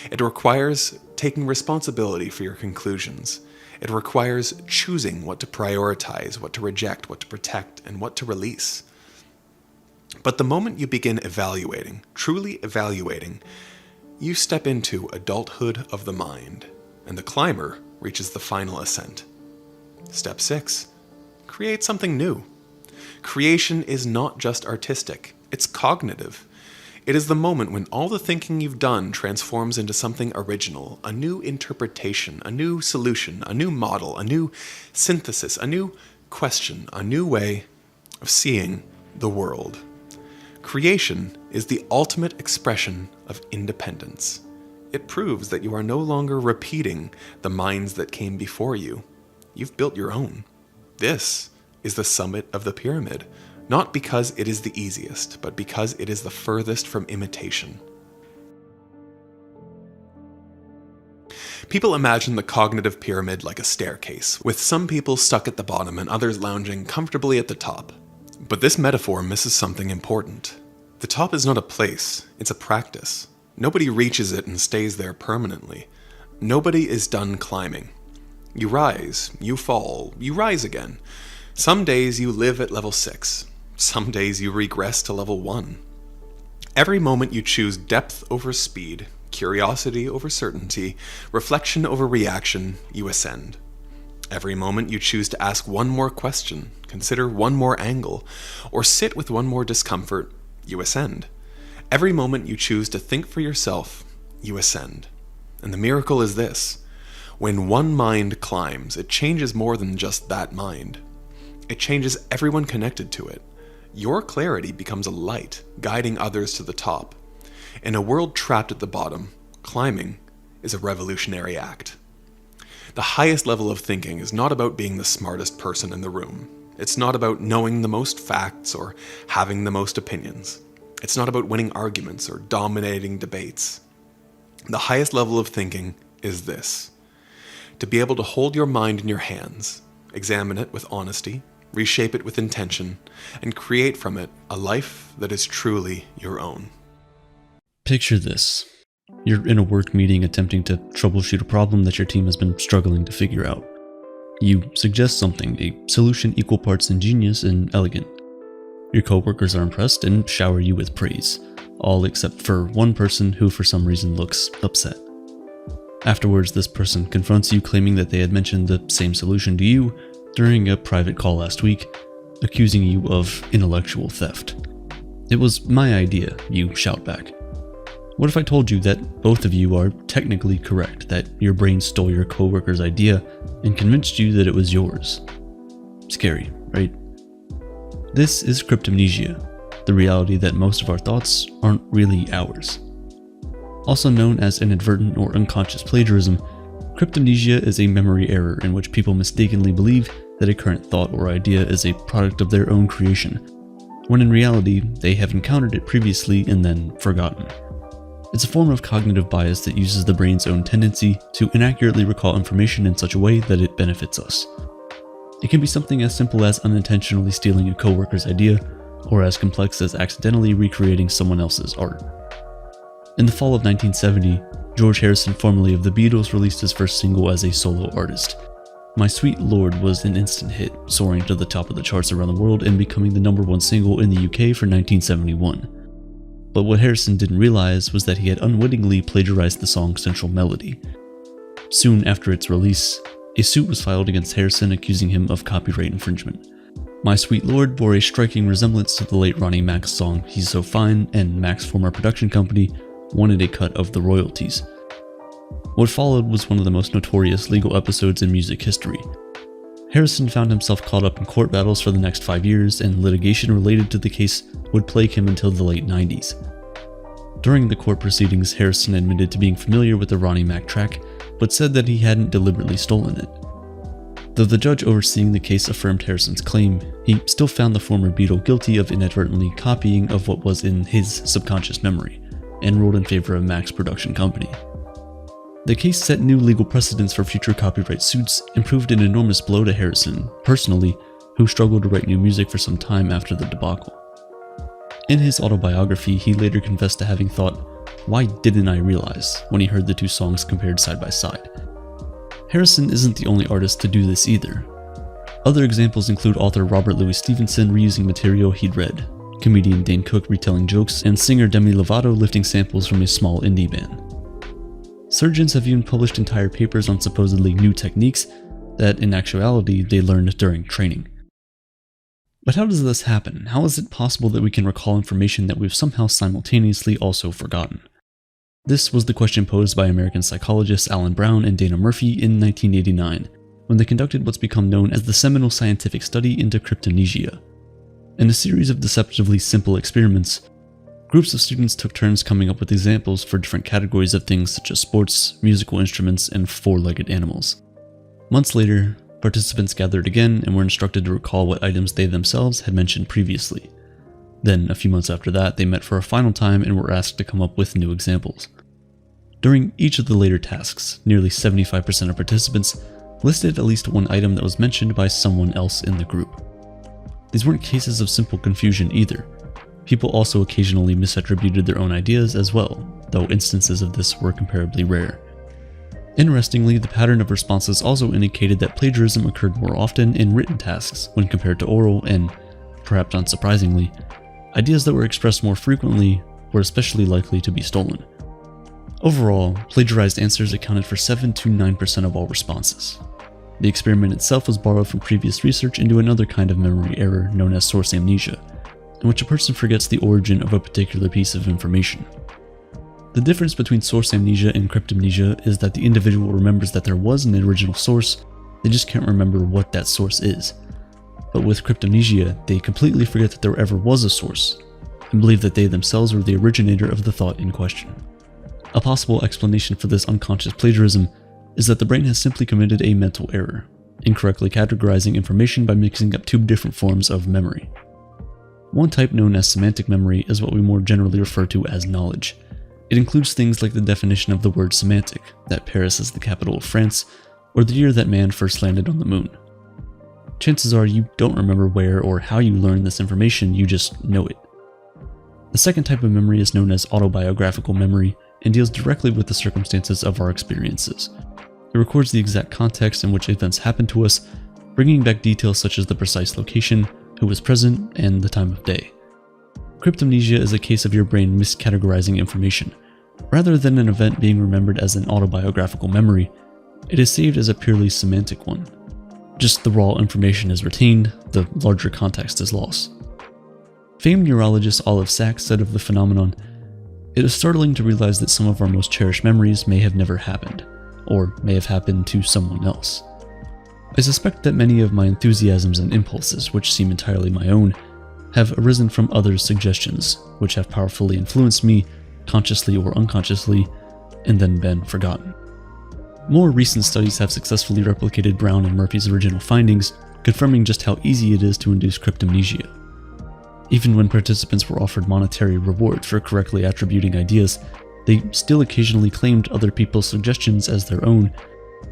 It requires taking responsibility for your conclusions. It requires choosing what to prioritize, what to reject, what to protect, and what to release. But the moment you begin evaluating, truly evaluating, you step into adulthood of the mind, and the climber reaches the final ascent. Step 6. Create something new. Creation is not just artistic, it's cognitive. It is the moment when all the thinking you've done transforms into something original, a new interpretation, a new solution, a new model, a new synthesis, a new question, a new way of seeing the world. Creation is the ultimate expression of independence. It proves that you are no longer repeating the minds that came before you. You've built your own. This is the summit of the pyramid, not because it is the easiest, but because it is the furthest from imitation. People imagine the cognitive pyramid like a staircase, with some people stuck at the bottom and others lounging comfortably at the top. But this metaphor misses something important. The top is not a place, it's a practice. Nobody reaches it and stays there permanently. Nobody is done climbing. You rise, you fall, you rise again. Some days you live at level 6. Some days you regress to level 1. Every moment you choose depth over speed, curiosity over certainty, reflection over reaction, you ascend. Every moment you choose to ask one more question, consider one more angle, or sit with one more discomfort, you ascend. Every moment you choose to think for yourself, you ascend. And the miracle is this: when one mind climbs, it changes more than just that mind. It changes everyone connected to it. Your clarity becomes a light, guiding others to the top. In a world trapped at the bottom, climbing is a revolutionary act. The highest level of thinking is not about being the smartest person in the room. It's not about knowing the most facts or having the most opinions. It's not about winning arguments or dominating debates. The highest level of thinking is this: to be able to hold your mind in your hands, examine it with honesty, reshape it with intention, and create from it a life that is truly your own. Picture this. You're in a work meeting attempting to troubleshoot a problem that your team has been struggling to figure out. You suggest something, a solution equal parts ingenious and elegant. Your coworkers are impressed and shower you with praise, all except for one person who for some reason looks upset. Afterwards, this person confronts you claiming that they had mentioned the same solution to you during a private call last week, accusing you of intellectual theft. "It was my idea," you shout back. What if I told you that both of you are technically correct, that your brain stole your coworker's idea and convinced you that it was yours? Scary, right? This is cryptomnesia, the reality that most of our thoughts aren't really ours. Also known as inadvertent or unconscious plagiarism, cryptomnesia is a memory error in which people mistakenly believe that a current thought or idea is a product of their own creation, when in reality they have encountered it previously and then forgotten. It's a form of cognitive bias that uses the brain's own tendency to inaccurately recall information in such a way that it benefits us. It can be something as simple as unintentionally stealing a coworker's idea, or as complex as accidentally recreating someone else's art. In the fall of 1970, George Harrison, formerly of the Beatles, released his first single as a solo artist. My Sweet Lord was an instant hit, soaring to the top of the charts around the world and becoming the #1 single in the UK for 1971. But what Harrison didn't realize was that he had unwittingly plagiarized the song's central melody. Soon after its release, a suit was filed against Harrison accusing him of copyright infringement. My Sweet Lord bore a striking resemblance to the late Ronnie Mac's song He's So Fine, and Mac's former production company wanted a cut of the royalties. What followed was one of the most notorious legal episodes in music history. Harrison found himself caught up in court battles for the next 5 years, and litigation related to the case would plague him until the late 90s. During the court proceedings, Harrison admitted to being familiar with the Ronnie Mac track, but said that he hadn't deliberately stolen it. Though the judge overseeing the case affirmed Harrison's claim, he still found the former Beatle guilty of inadvertently copying of what was in his subconscious memory, and ruled in favor of Mac's production company. The case set new legal precedents for future copyright suits and proved an enormous blow to Harrison, personally, who struggled to write new music for some time after the debacle. In his autobiography, he later confessed to having thought, "Why didn't I realize?" when he heard the two songs compared side by side. Harrison isn't the only artist to do this either. Other examples include author Robert Louis Stevenson reusing material he'd read, comedian Dane Cook retelling jokes, and singer Demi Lovato lifting samples from a small indie band. Surgeons have even published entire papers on supposedly new techniques that, in actuality, they learned during training. But how does this happen? How is it possible that we can recall information that we've somehow simultaneously also forgotten? This was the question posed by American psychologists Alan Brown and Dana Murphy in 1989, when they conducted what's become known as the seminal scientific study into cryptomnesia. In a series of deceptively simple experiments, groups of students took turns coming up with examples for different categories of things such as sports, musical instruments, and four-legged animals. Months later, participants gathered again and were instructed to recall what items they themselves had mentioned previously. Then, a few months after that, they met for a final time and were asked to come up with new examples. During each of the later tasks, nearly 75% of participants listed at least one item that was mentioned by someone else in the group. These weren't cases of simple confusion either. People also occasionally misattributed their own ideas as well, though instances of this were comparably rare. Interestingly, the pattern of responses also indicated that plagiarism occurred more often in written tasks when compared to oral, and, perhaps unsurprisingly, ideas that were expressed more frequently were especially likely to be stolen. Overall, plagiarized answers accounted for 7 to 9% of all responses. The experiment itself was borrowed from previous research into another kind of memory error known as source amnesia, in which a person forgets the origin of a particular piece of information. The difference between source amnesia and cryptomnesia is that the individual remembers that there was an original source, they just can't remember what that source is. But with cryptomnesia, they completely forget that there ever was a source, and believe that they themselves were the originator of the thought in question. A possible explanation for this unconscious plagiarism is that the brain has simply committed a mental error, incorrectly categorizing information by mixing up two different forms of memory. One type, known as semantic memory, is what we more generally refer to as knowledge. It includes things like the definition of the word semantic, that Paris is the capital of France, or the year that man first landed on the moon. chances are you don't remember where or how you learned this information, you just know it. The second type of memory is known as autobiographical memory and deals directly with the circumstances of our experiences. It records the exact context in which events happened to us, bringing back details such as the precise location, who was present, and the time of day. Cryptomnesia is a case of your brain miscategorizing information. Rather than an event being remembered as an autobiographical memory, it is saved as a purely semantic one. Just the raw information is retained, the larger context is lost. Famed neurologist Olive Sacks said of the phenomenon, "It is startling to realize that some of our most cherished memories may have never happened, or may have happened to someone else. I suspect that many of my enthusiasms and impulses, which seem entirely my own, have arisen from others' suggestions, which have powerfully influenced me, consciously or unconsciously, and then been forgotten." More recent studies have successfully replicated Brown and Murphy's original findings, confirming just how easy it is to induce cryptomnesia. Even when participants were offered monetary rewards for correctly attributing ideas, they still occasionally claimed other people's suggestions as their own,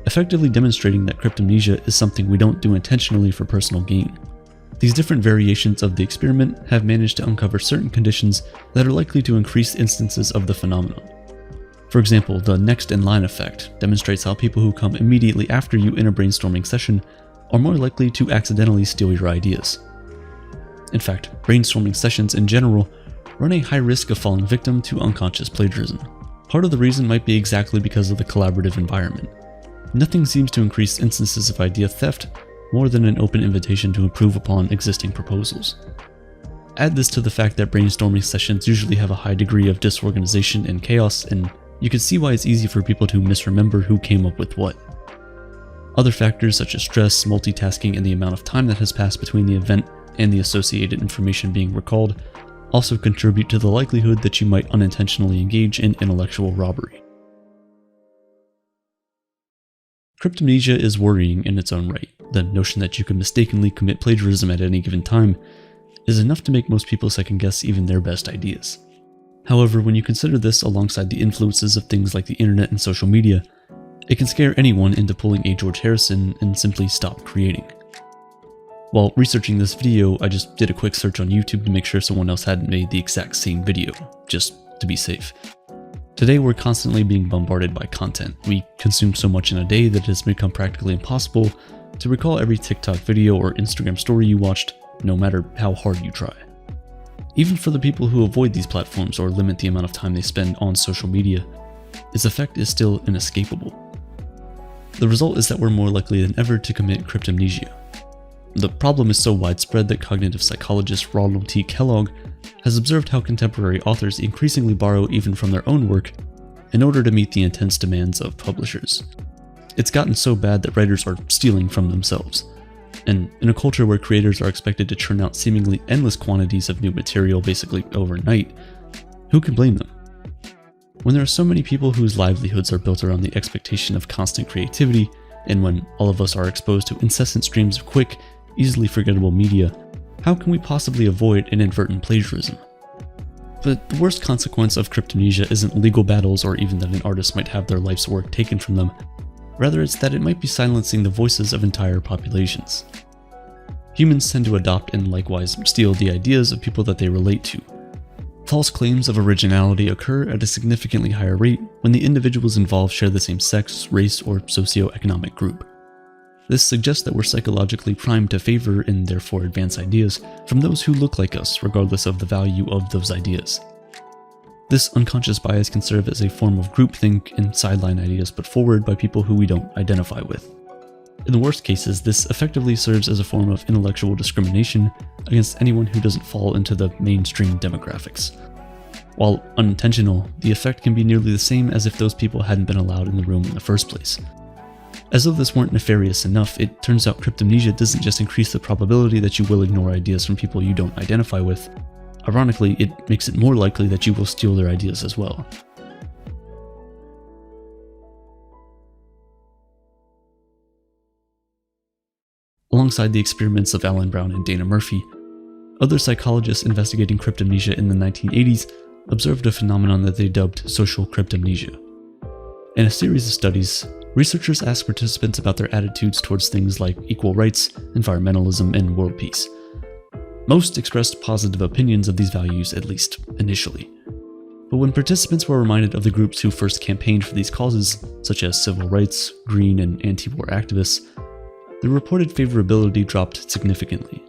effectively demonstrating that cryptomnesia is something we don't do intentionally for personal gain. These different variations of the experiment have managed to uncover certain conditions that are likely to increase instances of the phenomenon. For example, the next in line effect demonstrates how people who come immediately after you in a brainstorming session are more likely to accidentally steal your ideas. In fact, brainstorming sessions in general run a high risk of falling victim to unconscious plagiarism. Part of the reason might be exactly because of the collaborative environment. Nothing seems to increase instances of idea theft more than an open invitation to improve upon existing proposals. Add this to the fact that brainstorming sessions usually have a high degree of disorganization and chaos, and you can see why it's easy for people to misremember who came up with what. Other factors such as stress, multitasking, and the amount of time that has passed between the event and the associated information being recalled also contribute to the likelihood that you might unintentionally engage in intellectual robbery. Cryptomnesia is worrying in its own right. The notion that you can mistakenly commit plagiarism at any given time is enough to make most people second-guess even their best ideas. However, when you consider this alongside the influences of things like the internet and social media, it can scare anyone into pulling a George Harrison and simply stop creating. While researching this video, I just did a quick search on YouTube to make sure someone else hadn't made the exact same video, just to be safe. Today we're constantly being bombarded by content. We consume so much in a day that it has become practically impossible to recall every TikTok video or Instagram story you watched, no matter how hard you try. Even for the people who avoid these platforms or limit the amount of time they spend on social media, its effect is still inescapable. The result is that we're more likely than ever to commit cryptomnesia. The problem is so widespread that cognitive psychologist Ronald T. Kellogg has observed how contemporary authors increasingly borrow even from their own work in order to meet the intense demands of publishers. It's gotten so bad that writers are stealing from themselves. And in a culture where creators are expected to churn out seemingly endless quantities of new material basically overnight, who can blame them? When there are so many people whose livelihoods are built around the expectation of constant creativity, and when all of us are exposed to incessant streams of quick, easily forgettable media, how can we possibly avoid inadvertent plagiarism? But the worst consequence of cryptomnesia isn't legal battles or even that an artist might have their life's work taken from them. Rather, it's that it might be silencing the voices of entire populations. Humans tend to adopt and likewise steal the ideas of people that they relate to. False claims of originality occur at a significantly higher rate when the individuals involved share the same sex, race, or socioeconomic group. This suggests that we're psychologically primed to favor and therefore advance ideas from those who look like us, regardless of the value of those ideas. This unconscious bias can serve as a form of groupthink and sideline ideas put forward by people who we don't identify with. In the worst cases, this effectively serves as a form of intellectual discrimination against anyone who doesn't fall into the mainstream demographics. While unintentional, the effect can be nearly the same as if those people hadn't been allowed in the room in the first place. As though this weren't nefarious enough, it turns out cryptomnesia doesn't just increase the probability that you will ignore ideas from people you don't identify with. Ironically, it makes it more likely that you will steal their ideas as well. Alongside the experiments of Alan Brown and Dana Murphy, other psychologists investigating cryptomnesia in the 1980s observed a phenomenon that they dubbed social cryptomnesia. In a series of studies, Researchers asked participants about their attitudes towards things like equal rights, environmentalism, and world peace. Most expressed positive opinions of these values, at least initially. But when participants were reminded of the groups who first campaigned for these causes, such as civil rights, green, and anti-war activists, the reported favorability dropped significantly.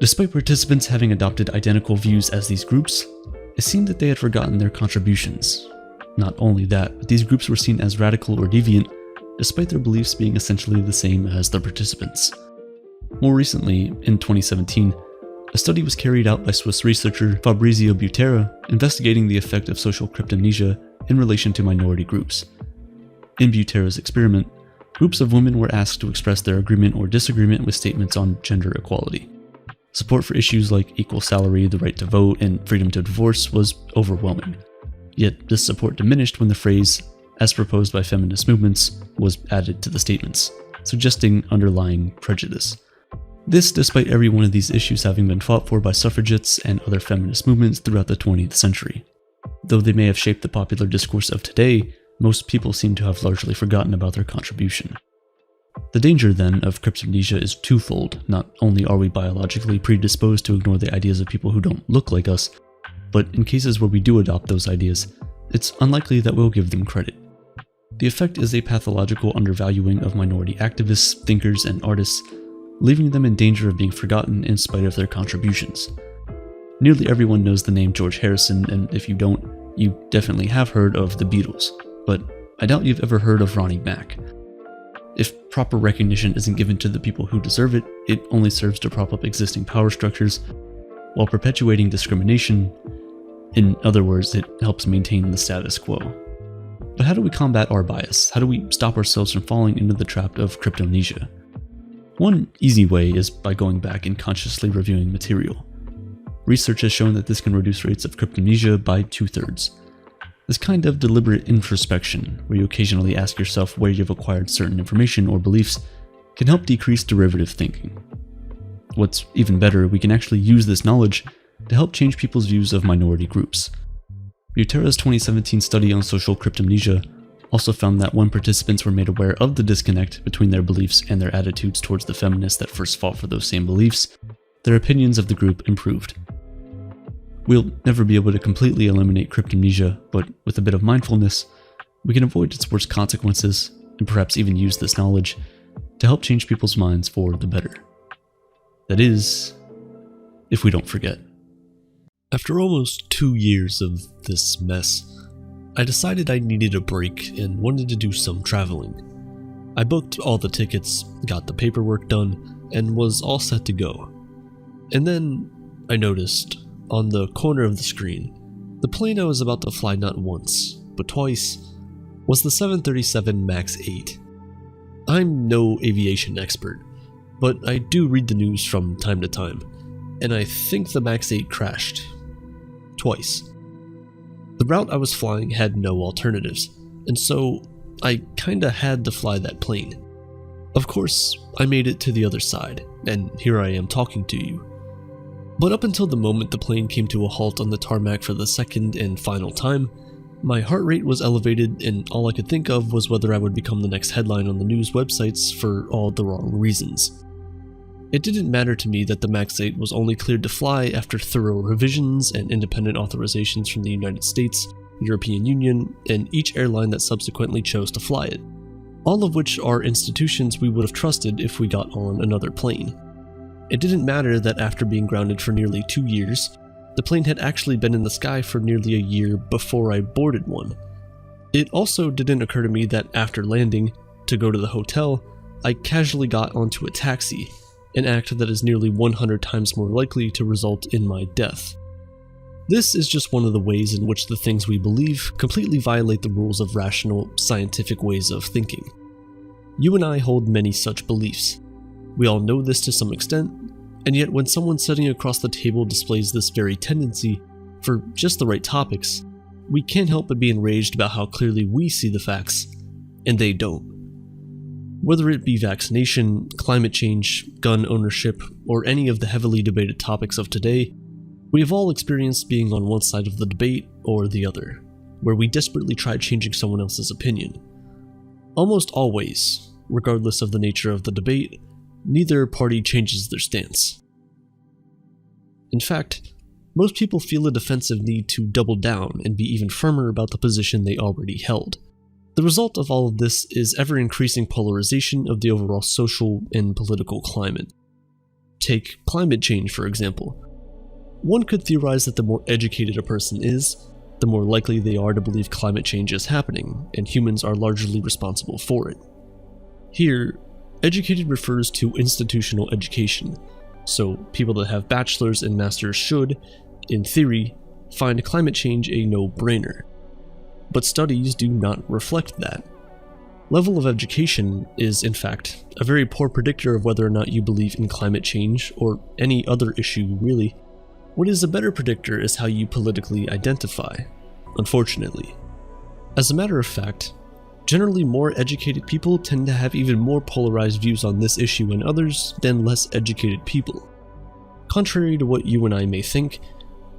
Despite participants having adopted identical views as these groups, it seemed that they had forgotten their contributions. Not only that, but these groups were seen as radical or deviant, despite their beliefs being essentially the same as the participants. More recently, in 2017, a study was carried out by Swiss researcher Fabrizio Butera investigating the effect of social cryptomnesia in relation to minority groups. In Butera's experiment, groups of women were asked to express their agreement or disagreement with statements on gender equality. Support for issues like equal salary, the right to vote, and freedom to divorce was overwhelming. Yet this support diminished when the phrase, "as proposed by feminist movements," was added to the statements, suggesting underlying prejudice. This despite every one of these issues having been fought for by suffragettes and other feminist movements throughout the 20th century. Though they may have shaped the popular discourse of today, most people seem to have largely forgotten about their contribution. The danger, then, of cryptomnesia is twofold. Not only are we biologically predisposed to ignore the ideas of people who don't look like us, but in cases where we do adopt those ideas, it's unlikely that we'll give them credit. The effect is a pathological undervaluing of minority activists, thinkers, and artists, leaving them in danger of being forgotten in spite of their contributions. Nearly everyone knows the name George Harrison, and if you don't, you definitely have heard of the Beatles, but I doubt you've ever heard of Ronnie Mack. If proper recognition isn't given to the people who deserve it, it only serves to prop up existing power structures, while perpetuating discrimination. In other words, it helps maintain the status quo. But how do we combat our bias? How do we stop ourselves from falling into the trap of cryptomnesia? One easy way is by going back and consciously reviewing material. Research has shown that this can reduce rates of cryptomnesia by 2/3. This kind of deliberate introspection, where you occasionally ask yourself where you've acquired certain information or beliefs, can help decrease derivative thinking. What's even better, we can actually use this knowledge to help change people's views of minority groups. Butera's 2017 study on social cryptomnesia also found that when participants were made aware of the disconnect between their beliefs and their attitudes towards the feminists that first fought for those same beliefs, their opinions of the group improved. We'll never be able to completely eliminate cryptomnesia, but with a bit of mindfulness, we can avoid its worst consequences, and perhaps even use this knowledge to help change people's minds for the better. That is, if we don't forget. After almost 2 years of this mess, I decided I needed a break and wanted to do some traveling. I booked all the tickets, got the paperwork done, and was all set to go. And then I noticed, on the corner of the screen, the plane I was about to fly not once, but twice, was the 737 MAX 8. I'm no aviation expert, but I do read the news from time to time, and I think the MAX 8 crashed. Twice. The route I was flying had no alternatives, and so I kinda had to fly that plane. Of course, I made it to the other side, and here I am talking to you. But up until the moment the plane came to a halt on the tarmac for the second and final time, my heart rate was elevated, and all I could think of was whether I would become the next headline on the news websites for all the wrong reasons. It didn't matter to me that the MAX 8 was only cleared to fly after thorough revisions and independent authorizations from the United States, European Union, and each airline that subsequently chose to fly it, all of which are institutions we would have trusted if we got on another plane. It didn't matter that after being grounded for nearly 2 years, the plane had actually been in the sky for nearly a year before I boarded one. It also didn't occur to me that after landing, to go to the hotel, I casually got onto a taxi, an act that is nearly 100 times more likely to result in my death. This is just one of the ways in which the things we believe completely violate the rules of rational, scientific ways of thinking. You and I hold many such beliefs. We all know this to some extent, and yet when someone sitting across the table displays this very tendency for just the right topics, we can't help but be enraged about how clearly we see the facts, and they don't. Whether it be vaccination, climate change, gun ownership, or any of the heavily debated topics of today, we have all experienced being on one side of the debate or the other, where we desperately try changing someone else's opinion. Almost always, regardless of the nature of the debate, neither party changes their stance. In fact, most people feel a defensive need to double down and be even firmer about the position they already held. The result of all of this is ever-increasing polarization of the overall social and political climate. Take climate change, for example. One could theorize that the more educated a person is, the more likely they are to believe climate change is happening, and humans are largely responsible for it. Here, educated refers to institutional education, so people that have bachelor's and master's should, in theory, find climate change a no-brainer. But studies do not reflect that. Level of education is, in fact, a very poor predictor of whether or not you believe in climate change, or any other issue really. What is a better predictor is how you politically identify, unfortunately. As a matter of fact, generally more educated people tend to have even more polarized views on this issue and others than less educated people. Contrary to what you and I may think,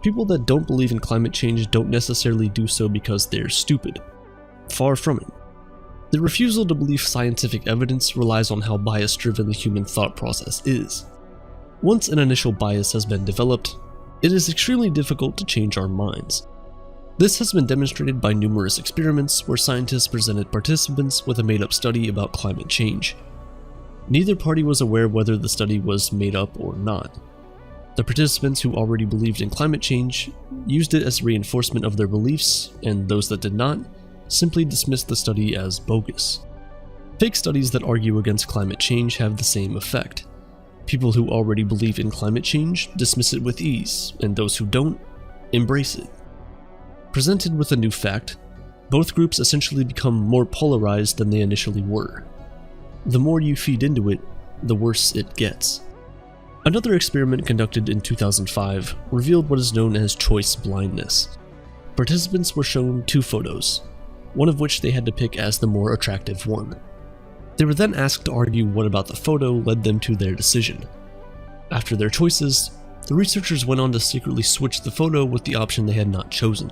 people that don't believe in climate change don't necessarily do so because they're stupid. Far from it. The refusal to believe scientific evidence relies on how bias-driven the human thought process is. Once an initial bias has been developed, it is extremely difficult to change our minds. This has been demonstrated by numerous experiments where scientists presented participants with a made-up study about climate change. Neither party was aware whether the study was made up or not. The participants who already believed in climate change used it as reinforcement of their beliefs, and those that did not simply dismissed the study as bogus. Fake studies that argue against climate change have the same effect. People who already believe in climate change dismiss it with ease, and those who don't, embrace it. Presented with a new fact, both groups essentially become more polarized than they initially were. The more you feed into it, the worse it gets. Another experiment conducted in 2005 revealed what is known as choice blindness. Participants were shown two photos, one of which they had to pick as the more attractive one. They were then asked to argue what about the photo led them to their decision. After their choices, the researchers went on to secretly switch the photo with the option they had not chosen.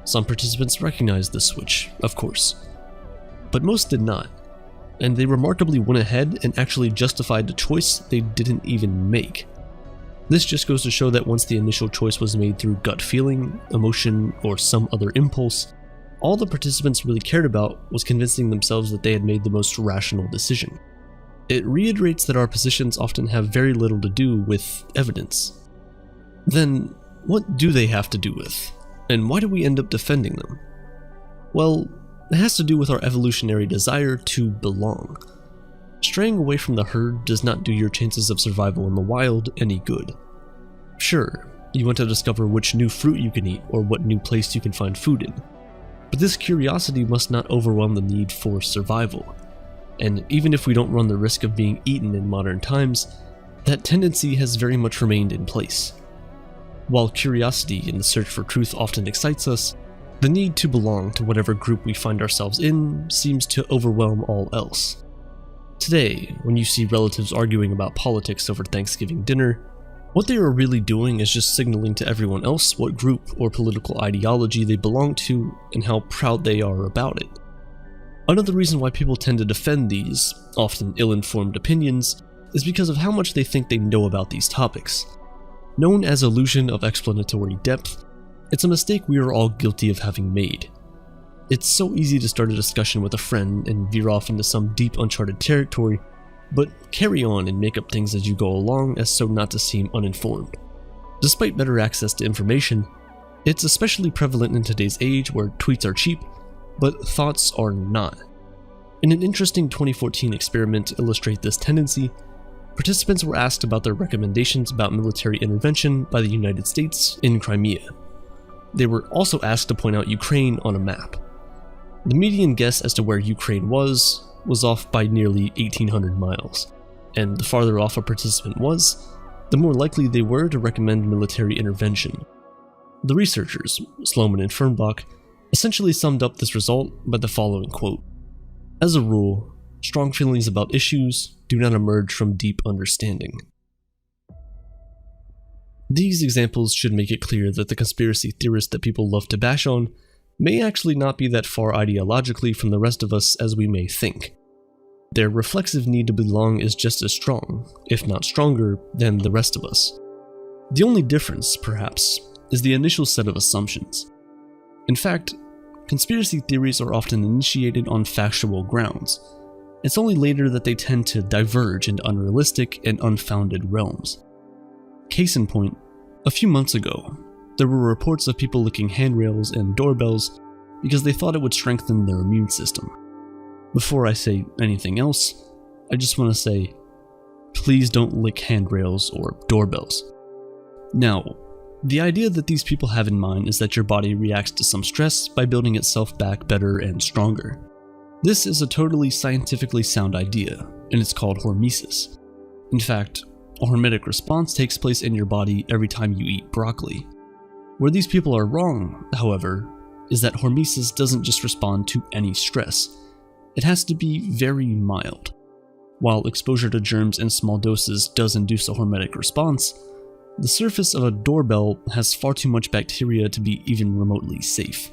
Some participants recognized this switch, of course, but most did not, and they remarkably went ahead and actually justified the choice they didn't even make. This just goes to show that once the initial choice was made through gut feeling, emotion, or some other impulse, all the participants really cared about was convincing themselves that they had made the most rational decision. It reiterates that our positions often have very little to do with evidence. Then, what do they have to do with? And why do we end up defending them? Well, it has to do with our evolutionary desire to belong. Straying away from the herd does not do your chances of survival in the wild any good. Sure, you want to discover which new fruit you can eat or what new place you can find food in. But this curiosity must not overwhelm the need for survival. And even if we don't run the risk of being eaten in modern times, that tendency has very much remained in place. While curiosity and the search for truth often excites us, the need to belong to whatever group we find ourselves in seems to overwhelm all else. Today, when you see relatives arguing about politics over Thanksgiving dinner, what they are really doing is just signaling to everyone else what group or political ideology they belong to and how proud they are about it. Another reason why people tend to defend these, often ill-informed opinions, is because of how much they think they know about these topics. Known as illusion of explanatory depth, it's a mistake we are all guilty of having made. It's so easy to start a discussion with a friend and veer off into some deep uncharted territory, but carry on and make up things as you go along as so not to seem uninformed. Despite better access to information, it's especially prevalent in today's age where tweets are cheap, but thoughts are not. In an interesting 2014 experiment to illustrate this tendency, participants were asked about their recommendations about military intervention by the United States in Crimea. They were also asked to point out Ukraine on a map. The median guess as to where Ukraine was off by nearly 1,800 miles, and the farther off a participant was, the more likely they were to recommend military intervention. The researchers, Sloman and Fernbach, essentially summed up this result by the following quote: "As a rule, strong feelings about issues do not emerge from deep understanding." These examples should make it clear that the conspiracy theorists that people love to bash on may actually not be that far ideologically from the rest of us as we may think. Their reflexive need to belong is just as strong, if not stronger, than the rest of us. The only difference, perhaps, is the initial set of assumptions. In fact, conspiracy theories are often initiated on factual grounds. It's only later that they tend to diverge into unrealistic and unfounded realms. Case in point, a few months ago, there were reports of people licking handrails and doorbells because they thought it would strengthen their immune system. Before I say anything else, I just want to say, please don't lick handrails or doorbells. Now, the idea that these people have in mind is that your body reacts to some stress by building itself back better and stronger. This is a totally scientifically sound idea, and it's called hormesis. In fact, a hormetic response takes place in your body every time you eat broccoli. Where these people are wrong, however, is that hormesis doesn't just respond to any stress. It has to be very mild. While exposure to germs in small doses does induce a hormetic response, the surface of a doorbell has far too much bacteria to be even remotely safe.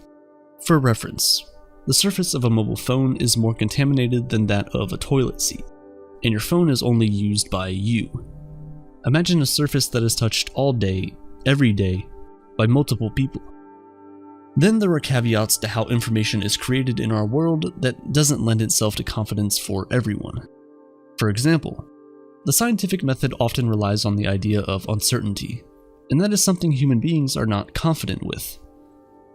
For reference, the surface of a mobile phone is more contaminated than that of a toilet seat, and your phone is only used by you. Imagine a surface that is touched all day, every day, by multiple people. Then there are caveats to how information is created in our world that doesn't lend itself to confidence for everyone. For example, the scientific method often relies on the idea of uncertainty, and that is something human beings are not confident with.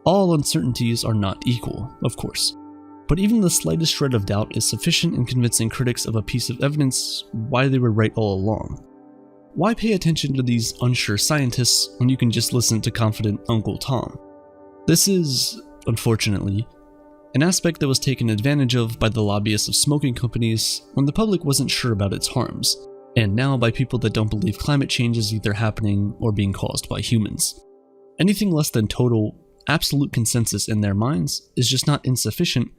All uncertainties are not equal, of course, but even the slightest shred of doubt is sufficient in convincing critics of a piece of evidence why they were right all along. Why pay attention to these unsure scientists when you can just listen to confident Uncle Tom? This is, unfortunately, an aspect that was taken advantage of by the lobbyists of smoking companies when the public wasn't sure about its harms, and now by people that don't believe climate change is either happening or being caused by humans. Anything less than total, absolute consensus in their minds is just not insufficient,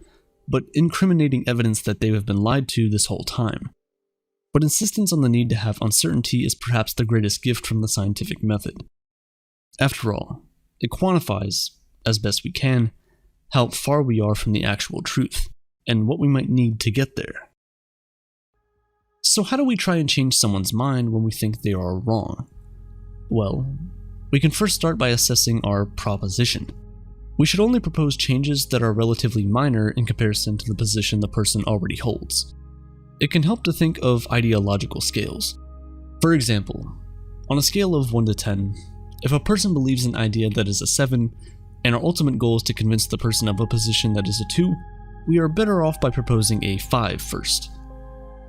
but incriminating evidence that they have been lied to this whole time. But insistence on the need to have uncertainty is perhaps the greatest gift from the scientific method. After all, it quantifies, as best we can, how far we are from the actual truth, and what we might need to get there. So how do we try and change someone's mind when we think they are wrong? Well, we can first start by assessing our proposition. We should only propose changes that are relatively minor in comparison to the position the person already holds. It can help to think of ideological scales. For example, on a scale of 1 to 10, if a person believes an idea that is a 7, and our ultimate goal is to convince the person of a position that is a 2, we are better off by proposing a 5 first.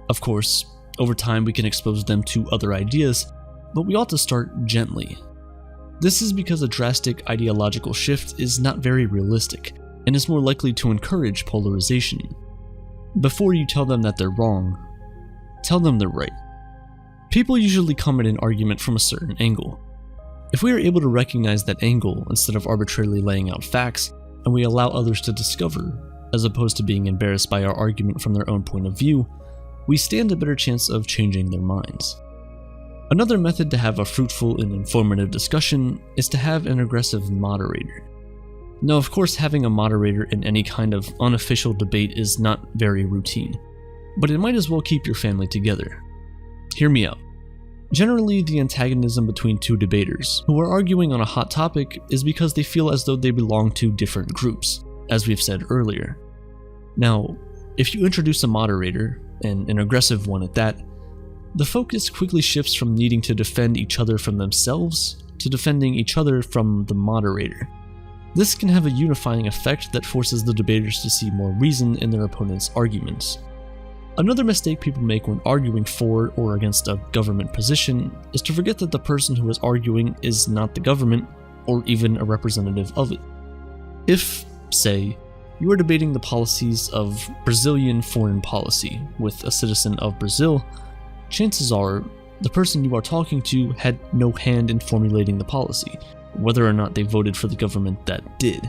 Of course, over time we can expose them to other ideas, but we ought to start gently. This is because a drastic ideological shift is not very realistic, and is more likely to encourage polarization. Before you tell them that they're wrong, tell them they're right. People usually come at an argument from a certain angle. If we are able to recognize that angle instead of arbitrarily laying out facts, and we allow others to discover, as opposed to being embarrassed by our argument from their own point of view, we stand a better chance of changing their minds. Another method to have a fruitful and informative discussion is to have an aggressive moderator. Now, of course, having a moderator in any kind of unofficial debate is not very routine, but it might as well keep your family together. Hear me out. Generally, the antagonism between two debaters who are arguing on a hot topic is because they feel as though they belong to different groups, as we've said earlier. Now, if you introduce a moderator, and an aggressive one at that, the focus quickly shifts from needing to defend each other from themselves to defending each other from the moderator. This can have a unifying effect that forces the debaters to see more reason in their opponent's arguments. Another mistake people make when arguing for or against a government position is to forget that the person who is arguing is not the government or even a representative of it. If, say, you are debating the policies of Brazilian foreign policy with a citizen of Brazil, chances are the person you are talking to had no hand in formulating the policy, whether or not they voted for the government that did.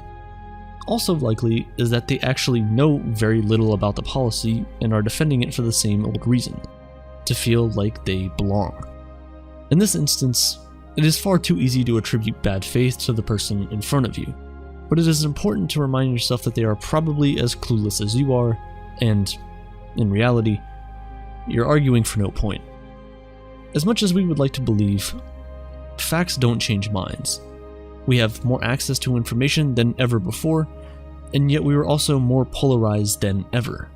Also likely is that they actually know very little about the policy and are defending it for the same old reason, to feel like they belong. In this instance, it is far too easy to attribute bad faith to the person in front of you. but it is important to remind yourself that they are probably as clueless as you are, and, in reality, you're arguing for no point. As much as we would like to believe, facts don't change minds. We have more access to information than ever before, and yet we are also more polarized than ever.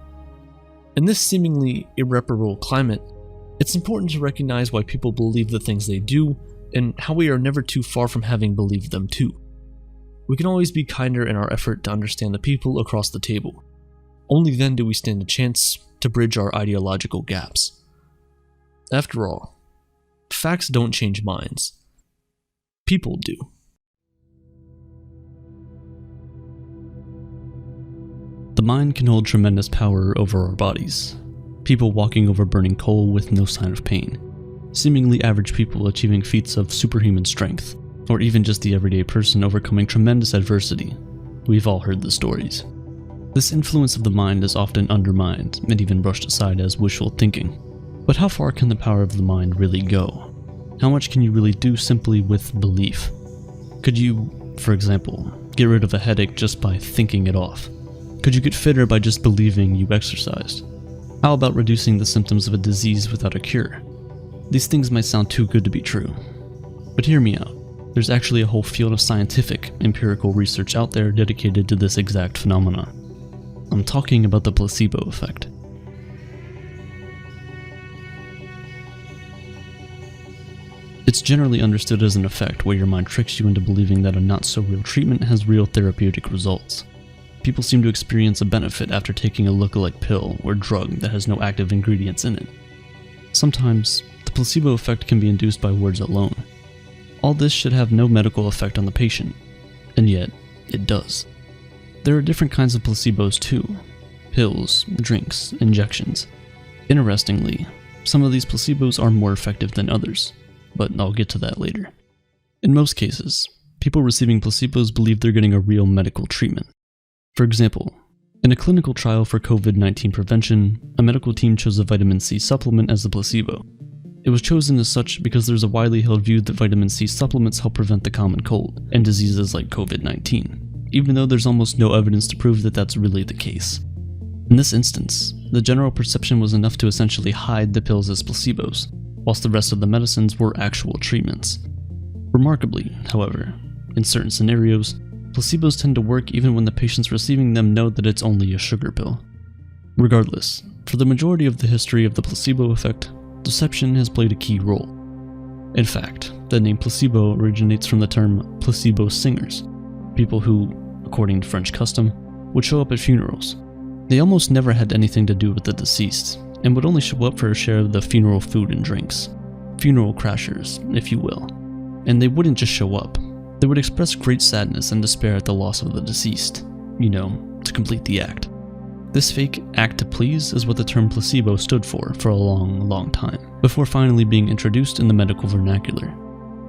In this seemingly irreparable climate, it's important to recognize why people believe the things they do, and how we are never too far from having believed them too. We can always be kinder in our effort to understand the people across the table. Only then do we stand a chance to bridge our ideological gaps. After all, facts don't change minds. People do. The mind can hold tremendous power over our bodies. People walking over burning coal with no sign of pain. Seemingly average people achieving feats of superhuman strength. Or even just the everyday person overcoming tremendous adversity. We've all heard the stories. This influence of the mind is often undermined and even brushed aside as wishful thinking. But how far can the power of the mind really go? How much can you really do simply with belief? Could you, for example, get rid of a headache just by thinking it off? Could you get fitter by just believing you exercised? How about reducing the symptoms of a disease without a cure? These things might sound too good to be true. But hear me out. There's actually a whole field of scientific, empirical research out there dedicated to this exact phenomenon. I'm talking about the placebo effect. It's generally understood as an effect where your mind tricks you into believing that a not-so-real treatment has real therapeutic results. People seem to experience a benefit after taking a look-alike pill or drug that has no active ingredients in it. Sometimes, the placebo effect can be induced by words alone. All this should have no medical effect on the patient, and yet, it does. There are different kinds of placebos too. Pills, drinks, injections. Interestingly, some of these placebos are more effective than others, but I'll get to that later. In most cases, people receiving placebos believe they're getting a real medical treatment. For example, in a clinical trial for COVID-19 prevention, a medical team chose a vitamin C supplement as the placebo. It was chosen as such because there's a widely held view that vitamin C supplements help prevent the common cold and diseases like COVID-19, even though there's almost no evidence to prove that that's really the case. In this instance, the general perception was enough to essentially hide the pills as placebos, whilst the rest of the medicines were actual treatments. Remarkably, however, in certain scenarios, placebos tend to work even when the patients receiving them know that it's only a sugar pill. Regardless, for the majority of the history of the placebo effect, deception has played a key role. In fact, the name placebo originates from the term placebo singers, people who, according to French custom, would show up at funerals. They almost never had anything to do with the deceased, and would only show up for a share of the funeral food and drinks. Funeral crashers, if you will. And they wouldn't just show up. They would express great sadness and despair at the loss of the deceased, to complete the act. This fake act to please is what the term placebo stood for a long, long time, before finally being introduced in the medical vernacular.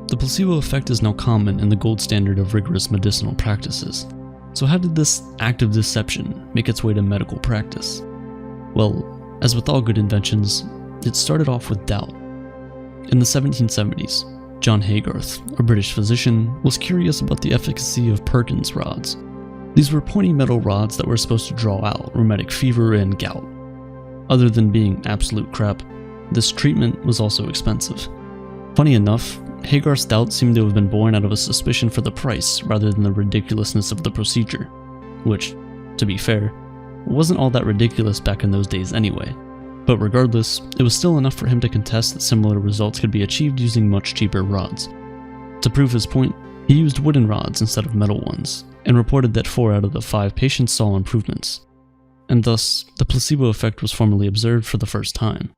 The placebo effect is now common in the gold standard of rigorous medicinal practices. So how did this act of deception make its way to medical practice? Well, as with all good inventions, it started off with doubt. In the 1770s, John Haygarth, a British physician, was curious about the efficacy of Perkins rods. These were pointy metal rods that were supposed to draw out rheumatic fever and gout. Other than being absolute crap, this treatment was also expensive. Funny enough, Haygarth's doubt seemed to have been born out of a suspicion for the price rather than the ridiculousness of the procedure, which, to be fair, wasn't all that ridiculous back in those days anyway. But regardless, it was still enough for him to contest that similar results could be achieved using much cheaper rods. To prove his point, he used wooden rods instead of metal ones, and reported that 4 out of the 5 patients saw improvements. And thus, the placebo effect was formally observed for the first time.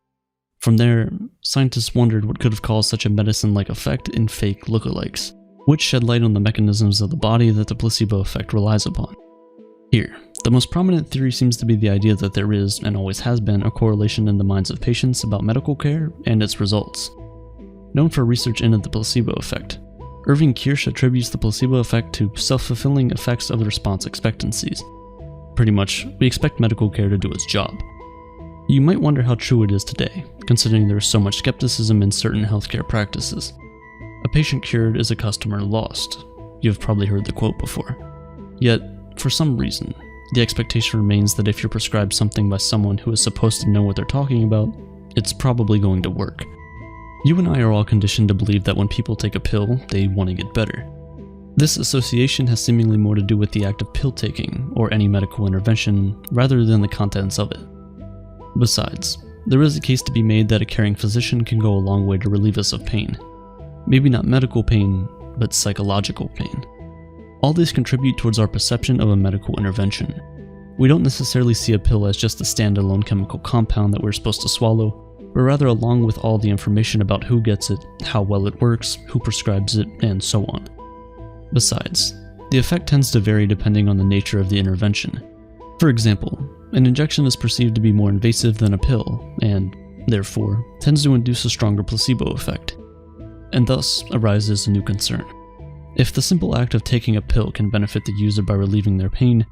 From there, scientists wondered what could have caused such a medicine-like effect in fake lookalikes, which shed light on the mechanisms of the body that the placebo effect relies upon. Here, the most prominent theory seems to be the idea that there is, and always has been, a correlation in the minds of patients about medical care and its results. Known for research into the placebo effect, Irving Kirsch attributes the placebo effect to self-fulfilling effects of the response expectancies. Pretty much, we expect medical care to do its job. You might wonder how true it is today, considering there is so much skepticism in certain healthcare practices. A patient cured is a customer lost. You've probably heard the quote before. Yet, for some reason, the expectation remains that if you're prescribed something by someone who is supposed to know what they're talking about, it's probably going to work. You and I are all conditioned to believe that when people take a pill, they want to get better. This association has seemingly more to do with the act of pill taking, or any medical intervention, rather than the contents of it. Besides, there is a case to be made that a caring physician can go a long way to relieve us of pain. Maybe not medical pain, but psychological pain. All these contribute towards our perception of a medical intervention. We don't necessarily see a pill as just a standalone chemical compound that we're supposed to swallow, but rather along with all the information about who gets it, how well it works, who prescribes it, and so on. Besides, the effect tends to vary depending on the nature of the intervention. For example, an injection is perceived to be more invasive than a pill, and, therefore, tends to induce a stronger placebo effect. And thus arises a new concern. If the simple act of taking a pill can benefit the user by relieving their pain,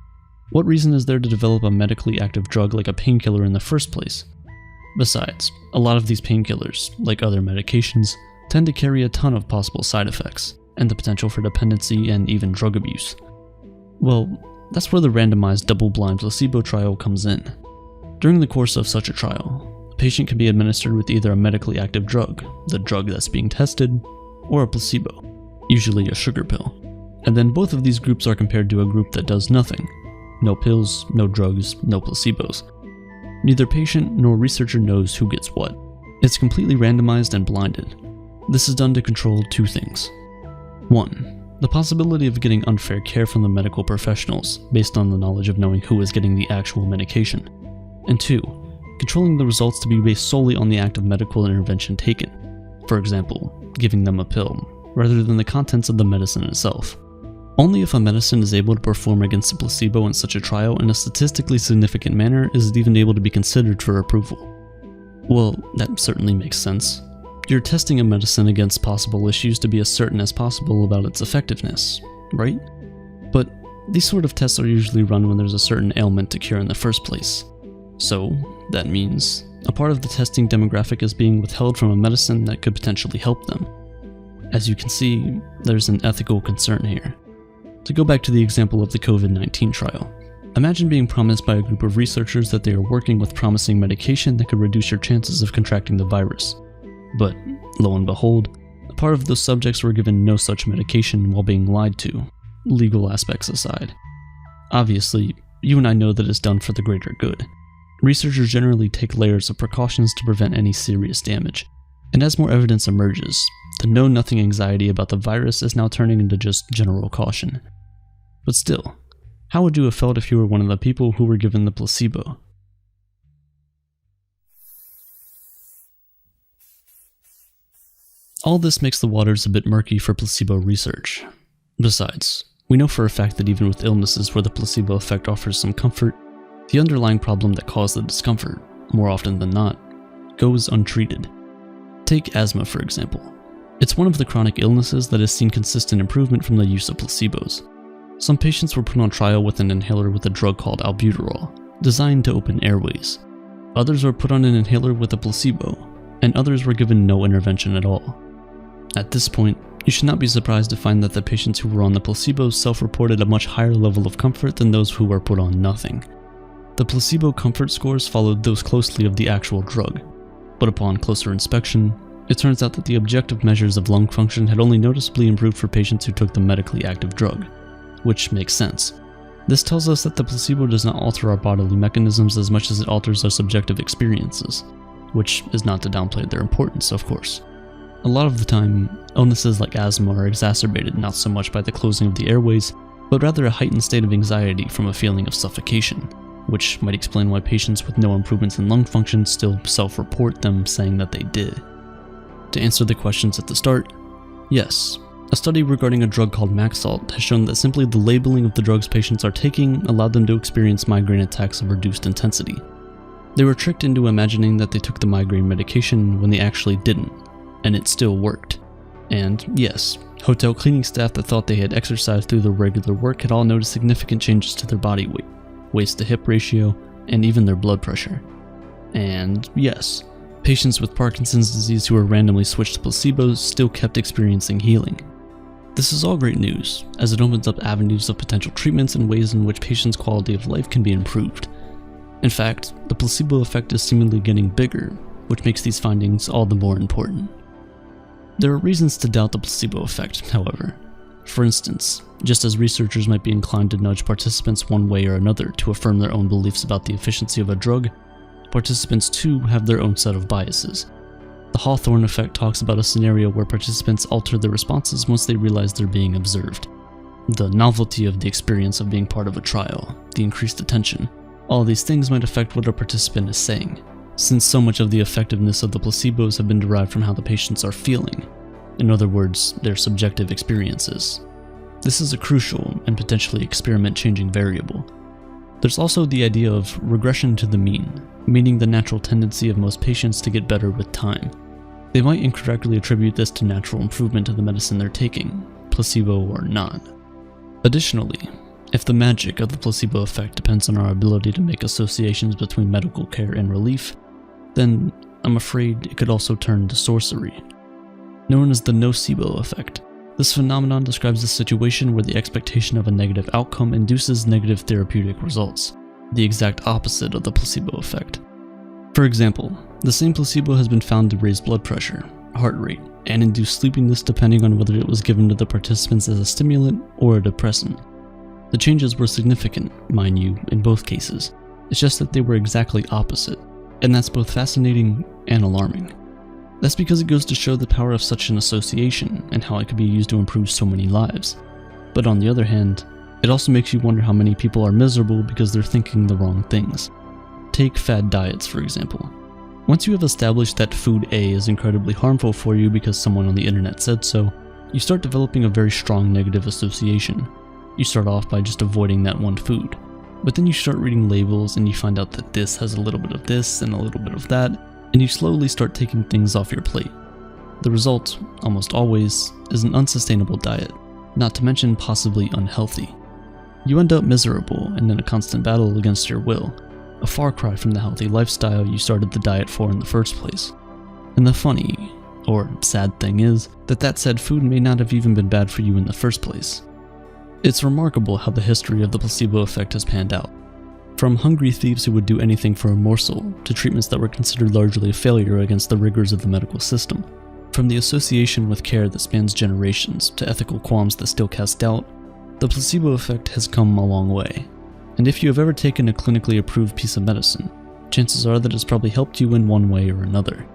what reason is there to develop a medically active drug like a painkiller in the first place? Besides, a lot of these painkillers, like other medications, tend to carry a ton of possible side effects, and the potential for dependency and even drug abuse. Well, that's where the randomized double-blind placebo trial comes in. During the course of such a trial, a patient can be administered with either a medically active drug, the drug that's being tested, or a placebo, usually a sugar pill. And then both of these groups are compared to a group that does nothing. No pills, no drugs, no placebos. Neither patient nor researcher knows who gets what. It's completely randomized and blinded. This is done to control two things. 1. The possibility of getting unfair care from the medical professionals based on the knowledge of knowing who is getting the actual medication. And 2. Controlling the results to be based solely on the act of medical intervention taken. For example, giving them a pill, rather than the contents of the medicine itself. Only if a medicine is able to perform against a placebo in such a trial in a statistically significant manner is it even able to be considered for approval. Well, that certainly makes sense. You're testing a medicine against possible issues to be as certain as possible about its effectiveness, right? But these sort of tests are usually run when there's a certain ailment to cure in the first place. So, that means a part of the testing demographic is being withheld from a medicine that could potentially help them. As you can see, there's an ethical concern here. To go back to the example of the COVID-19 trial, imagine being promised by a group of researchers that they are working with promising medication that could reduce your chances of contracting the virus. But, lo and behold, a part of those subjects were given no such medication while being lied to, legal aspects aside. Obviously, you and I know that it's done for the greater good. Researchers generally take layers of precautions to prevent any serious damage, and as more evidence emerges, the know-nothing anxiety about the virus is now turning into just general caution. But still, how would you have felt if you were one of the people who were given the placebo? All this makes the waters a bit murky for placebo research. Besides, we know for a fact that even with illnesses where the placebo effect offers some comfort, the underlying problem that caused the discomfort, more often than not, goes untreated. Take asthma, for example. It's one of the chronic illnesses that has seen consistent improvement from the use of placebos. Some patients were put on trial with an inhaler with a drug called albuterol, designed to open airways. Others were put on an inhaler with a placebo, and others were given no intervention at all. At this point, you should not be surprised to find that the patients who were on the placebo self-reported a much higher level of comfort than those who were put on nothing. The placebo comfort scores followed those closely of the actual drug, but upon closer inspection, it turns out that the objective measures of lung function had only noticeably improved for patients who took the medically active drug, which makes sense. This tells us that the placebo does not alter our bodily mechanisms as much as it alters our subjective experiences, which is not to downplay their importance, of course. A lot of the time, illnesses like asthma are exacerbated not so much by the closing of the airways, but rather a heightened state of anxiety from a feeling of suffocation, which might explain why patients with no improvements in lung function still self-report them saying that they did. To answer the questions at the start, yes, a study regarding a drug called Maxalt has shown that simply the labeling of the drugs patients are taking allowed them to experience migraine attacks of reduced intensity. They were tricked into imagining that they took the migraine medication when they actually didn't, and it still worked. And yes, hotel cleaning staff that thought they had exercised through their regular work had all noticed significant changes to their body weight, waist to hip ratio, and even their blood pressure. And yes, patients with Parkinson's disease who were randomly switched to placebos still kept experiencing healing. This is all great news, as it opens up avenues of potential treatments and ways in which patients' quality of life can be improved. In fact, the placebo effect is seemingly getting bigger, which makes these findings all the more important. There are reasons to doubt the placebo effect, however. For instance, just as researchers might be inclined to nudge participants one way or another to affirm their own beliefs about the efficiency of a drug, participants too have their own set of biases. The Hawthorne effect talks about a scenario where participants alter their responses once they realize they're being observed. The novelty of the experience of being part of a trial, the increased attention, all these things might affect what a participant is saying, since so much of the effectiveness of the placebos have been derived from how the patients are feeling. In other words, their subjective experiences. This is a crucial and potentially experiment-changing variable. There's also the idea of regression to the mean, meaning the natural tendency of most patients to get better with time. They might incorrectly attribute this to natural improvement to the medicine they're taking, placebo or not. Additionally, if the magic of the placebo effect depends on our ability to make associations between medical care and relief, then I'm afraid it could also turn to sorcery. Known as the nocebo effect, this phenomenon describes a situation where the expectation of a negative outcome induces negative therapeutic results, the exact opposite of the placebo effect. For example, the same placebo has been found to raise blood pressure, heart rate, and induce sleepiness depending on whether it was given to the participants as a stimulant or a depressant. The changes were significant, mind you, in both cases. It's just that they were exactly opposite, and that's both fascinating and alarming. That's because it goes to show the power of such an association and how it could be used to improve so many lives. But on the other hand, it also makes you wonder how many people are miserable because they're thinking the wrong things. Take fad diets, for example. Once you have established that food A is incredibly harmful for you because someone on the internet said so, you start developing a very strong negative association. You start off by just avoiding that one food. But then you start reading labels and you find out that this has a little bit of this and a little bit of that, and you slowly start taking things off your plate. The result, almost always, is an unsustainable diet, not to mention possibly unhealthy. You end up miserable and in a constant battle against your will, a far cry from the healthy lifestyle you started the diet for in the first place. And the funny, or sad thing is, that said food may not have even been bad for you in the first place. It's remarkable how the history of the placebo effect has panned out. From hungry thieves who would do anything for a morsel, to treatments that were considered largely a failure against the rigors of the medical system. From the association with care that spans generations, to ethical qualms that still cast doubt, the placebo effect has come a long way. And if you have ever taken a clinically approved piece of medicine, chances are that it's probably helped you in one way or another.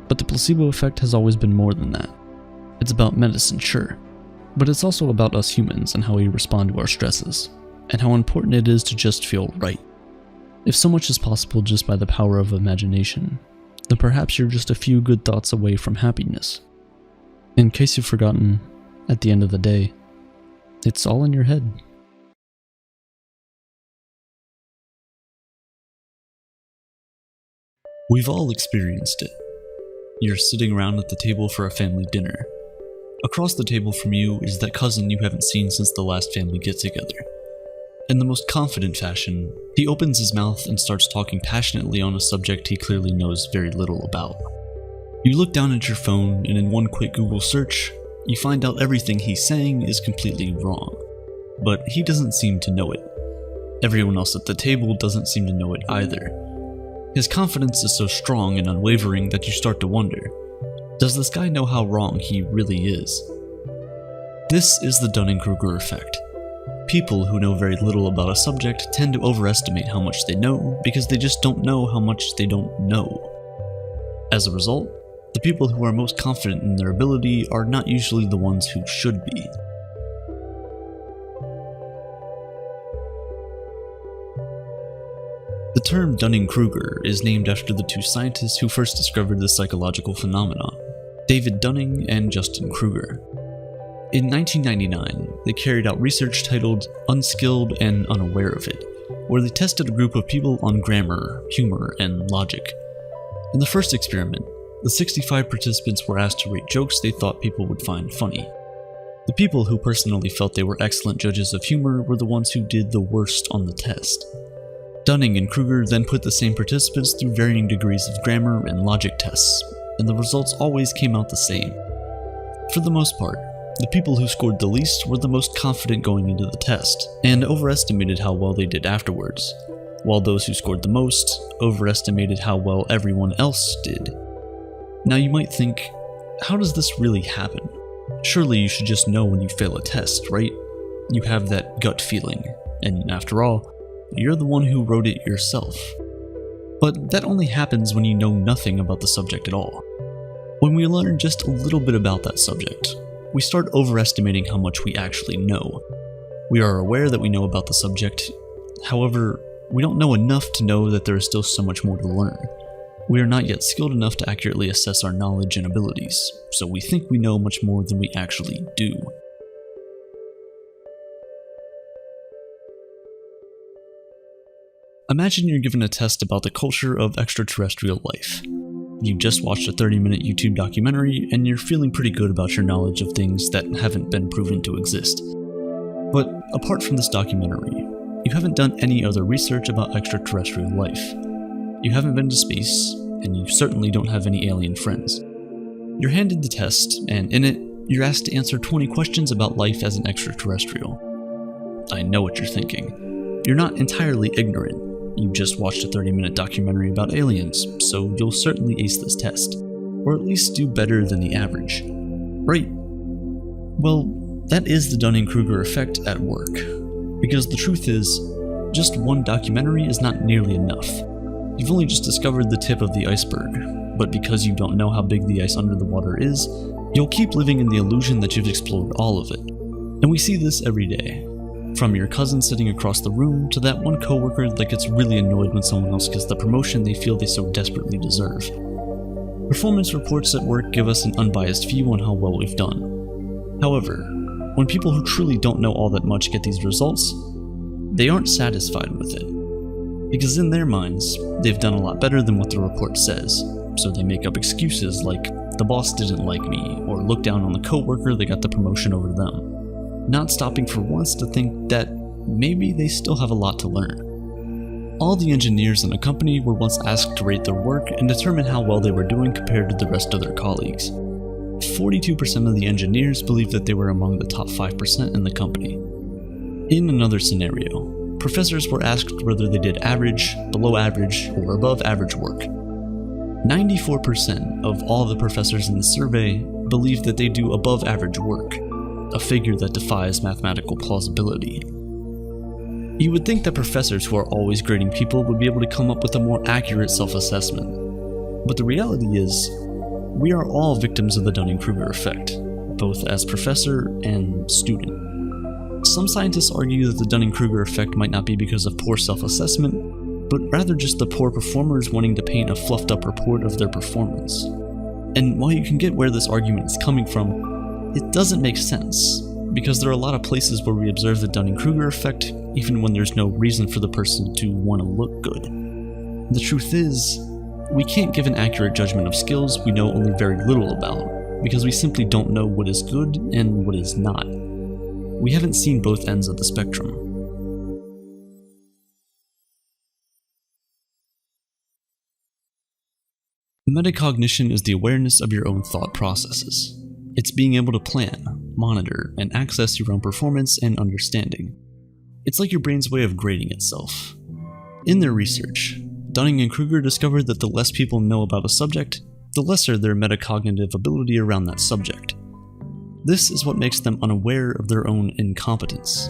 But the placebo effect has always been more than that. It's about medicine, sure, but it's also about us humans and how we respond to our stresses, and how important it is to just feel right. If so much is possible just by the power of imagination, then perhaps you're just a few good thoughts away from happiness. In case you've forgotten, at the end of the day, it's all in your head. We've all experienced it. You're sitting around at the table for a family dinner. Across the table from you is that cousin you haven't seen since the last family get-together. In the most confident fashion, he opens his mouth and starts talking passionately on a subject he clearly knows very little about. You look down at your phone, and in one quick Google search, you find out everything he's saying is completely wrong. But he doesn't seem to know it. Everyone else at the table doesn't seem to know it either. His confidence is so strong and unwavering that you start to wonder, does this guy know how wrong he really is? This is the Dunning-Kruger effect. People who know very little about a subject tend to overestimate how much they know because they just don't know how much they don't know. As a result, the people who are most confident in their ability are not usually the ones who should be. The term Dunning-Kruger is named after the two scientists who first discovered this psychological phenomenon, David Dunning and Justin Kruger. In 1999, they carried out research titled Unskilled and Unaware of It, where they tested a group of people on grammar, humor, and logic. In the first experiment, the 65 participants were asked to rate jokes they thought people would find funny. The people who personally felt they were excellent judges of humor were the ones who did the worst on the test. Dunning and Kruger then put the same participants through varying degrees of grammar and logic tests, and the results always came out the same. For the most part, The people who scored the least were the most confident going into the test, and overestimated how well they did afterwards, while those who scored the most overestimated how well everyone else did. Now you might think, how does this really happen? Surely you should just know when you fail a test, right? You have that gut feeling, and after all, you're the one who wrote it yourself. But that only happens when you know nothing about the subject at all. When we learn just a little bit about that subject, we start overestimating how much we actually know. We are aware that we know about the subject, however, we don't know enough to know that there is still so much more to learn. We are not yet skilled enough to accurately assess our knowledge and abilities, so we think we know much more than we actually do. Imagine you're given a test about the culture of extraterrestrial life. You just watched a 30-minute YouTube documentary, and you're feeling pretty good about your knowledge of things that haven't been proven to exist. But apart from this documentary, you haven't done any other research about extraterrestrial life. You haven't been to space, and you certainly don't have any alien friends. You're handed the test, and in it, you're asked to answer 20 questions about life as an extraterrestrial. I know what you're thinking. You're not entirely ignorant. You just watched a 30-minute documentary about aliens, so you'll certainly ace this test, or at least do better than the average. Right? Well, that is the Dunning-Kruger effect at work, because the truth is, just one documentary is not nearly enough. You've only just discovered the tip of the iceberg, but because you don't know how big the ice under the water is, you'll keep living in the illusion that you've explored all of it. And we see this every day. From your cousin sitting across the room to that one coworker that gets really annoyed when someone else gets the promotion they feel they so desperately deserve. Performance reports at work give us an unbiased view on how well we've done. However, when people who truly don't know all that much get these results, they aren't satisfied with it. Because in their minds, they've done a lot better than what the report says, so they make up excuses like, the boss didn't like me, or look down on the coworker that got the promotion over them. Not stopping for once to think that maybe they still have a lot to learn. All the engineers in a company were once asked to rate their work and determine how well they were doing compared to the rest of their colleagues. 42% of the engineers believed that they were among the top 5% in the company. In another scenario, professors were asked whether they did average, below average, or above average work. 94% of all the professors in the survey believed that they do above average work, a figure that defies mathematical plausibility. You would think that professors who are always grading people would be able to come up with a more accurate self-assessment. But the reality is, we are all victims of the Dunning-Kruger effect, both as professor and student. Some scientists argue that the Dunning-Kruger effect might not be because of poor self-assessment, but rather just the poor performers wanting to paint a fluffed-up report of their performance. And while you can get where this argument is coming from, it doesn't make sense, because there are a lot of places where we observe the Dunning-Kruger effect even when there's no reason for the person to want to look good. The truth is, we can't give an accurate judgment of skills we know only very little about, because we simply don't know what is good and what is not. We haven't seen both ends of the spectrum. Metacognition is the awareness of your own thought processes. It's being able to plan, monitor, and access your own performance and understanding. It's like your brain's way of grading itself. In their research, Dunning and Kruger discovered that the less people know about a subject, the lesser their metacognitive ability around that subject. This is what makes them unaware of their own incompetence.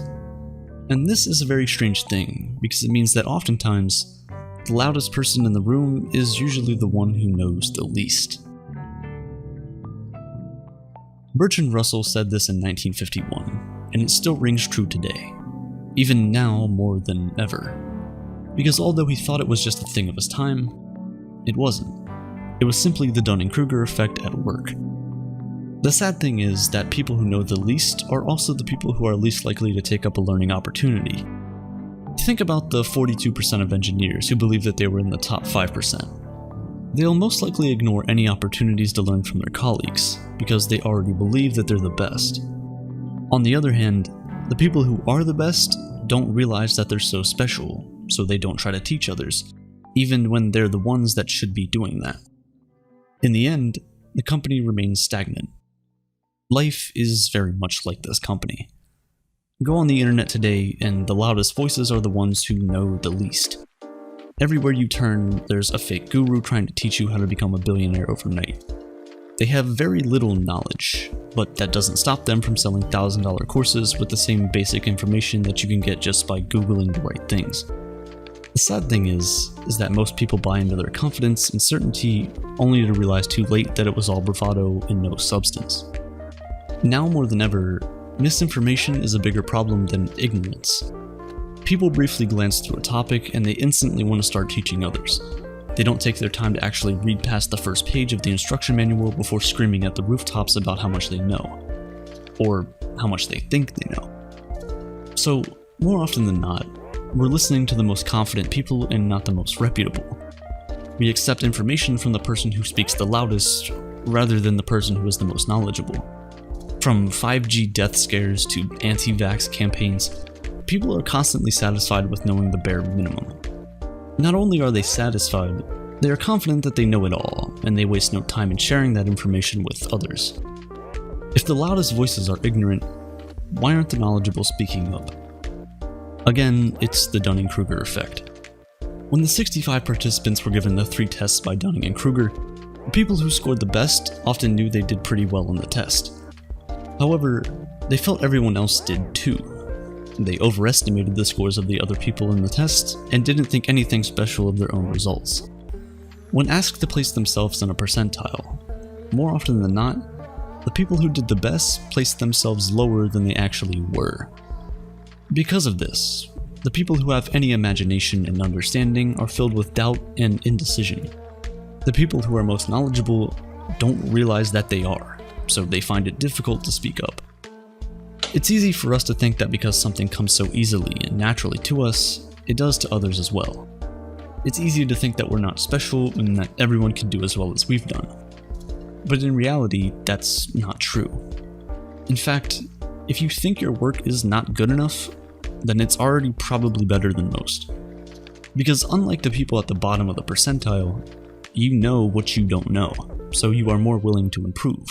And this is a very strange thing, because it means that oftentimes, the loudest person in the room is usually the one who knows the least. Bertrand Russell said this in 1951, and it still rings true today, even now more than ever. Because although he thought it was just a thing of his time, it wasn't. It was simply the Dunning-Kruger effect at work. The sad thing is that people who know the least are also the people who are least likely to take up a learning opportunity. Think about the 42% of engineers who believe that they were in the top 5%. They'll most likely ignore any opportunities to learn from their colleagues, because they already believe that they're the best. On the other hand, the people who are the best don't realize that they're so special, so they don't try to teach others, even when they're the ones that should be doing that. In the end, the company remains stagnant. Life is very much like this company. Go on the internet today, and the loudest voices are the ones who know the least. Everywhere you turn, there's a fake guru trying to teach you how to become a billionaire overnight. They have very little knowledge, but that doesn't stop them from selling $1,000 courses with the same basic information that you can get just by Googling the right things. The sad thing is that most people buy into their confidence and certainty only to realize too late that it was all bravado and no substance. Now more than ever, misinformation is a bigger problem than ignorance. People briefly glance through a topic and they instantly want to start teaching others. They don't take their time to actually read past the first page of the instruction manual before screaming at the rooftops about how much they know. Or how much they think they know. So, more often than not, we're listening to the most confident people and not the most reputable. We accept information from the person who speaks the loudest, rather than the person who is the most knowledgeable. From 5G death scares to anti-vax campaigns, people are constantly satisfied with knowing the bare minimum. Not only are they satisfied, they are confident that they know it all, and they waste no time in sharing that information with others. If the loudest voices are ignorant, why aren't the knowledgeable speaking up? Again, it's the Dunning-Kruger effect. When the 65 participants were given the 3 tests by Dunning and Kruger, the people who scored the best often knew they did pretty well on the test. However, they felt everyone else did too. They overestimated the scores of the other people in the test and didn't think anything special of their own results. When asked to place themselves in a percentile, more often than not, the people who did the best placed themselves lower than they actually were. Because of this, the people who have any imagination and understanding are filled with doubt and indecision. The people who are most knowledgeable don't realize that they are, so they find it difficult to speak up. It's easy for us to think that because something comes so easily and naturally to us, it does to others as well. It's easy to think that we're not special and that everyone can do as well as we've done. But in reality, that's not true. In fact, if you think your work is not good enough, then it's already probably better than most. Because unlike the people at the bottom of the percentile, you know what you don't know, so you are more willing to improve.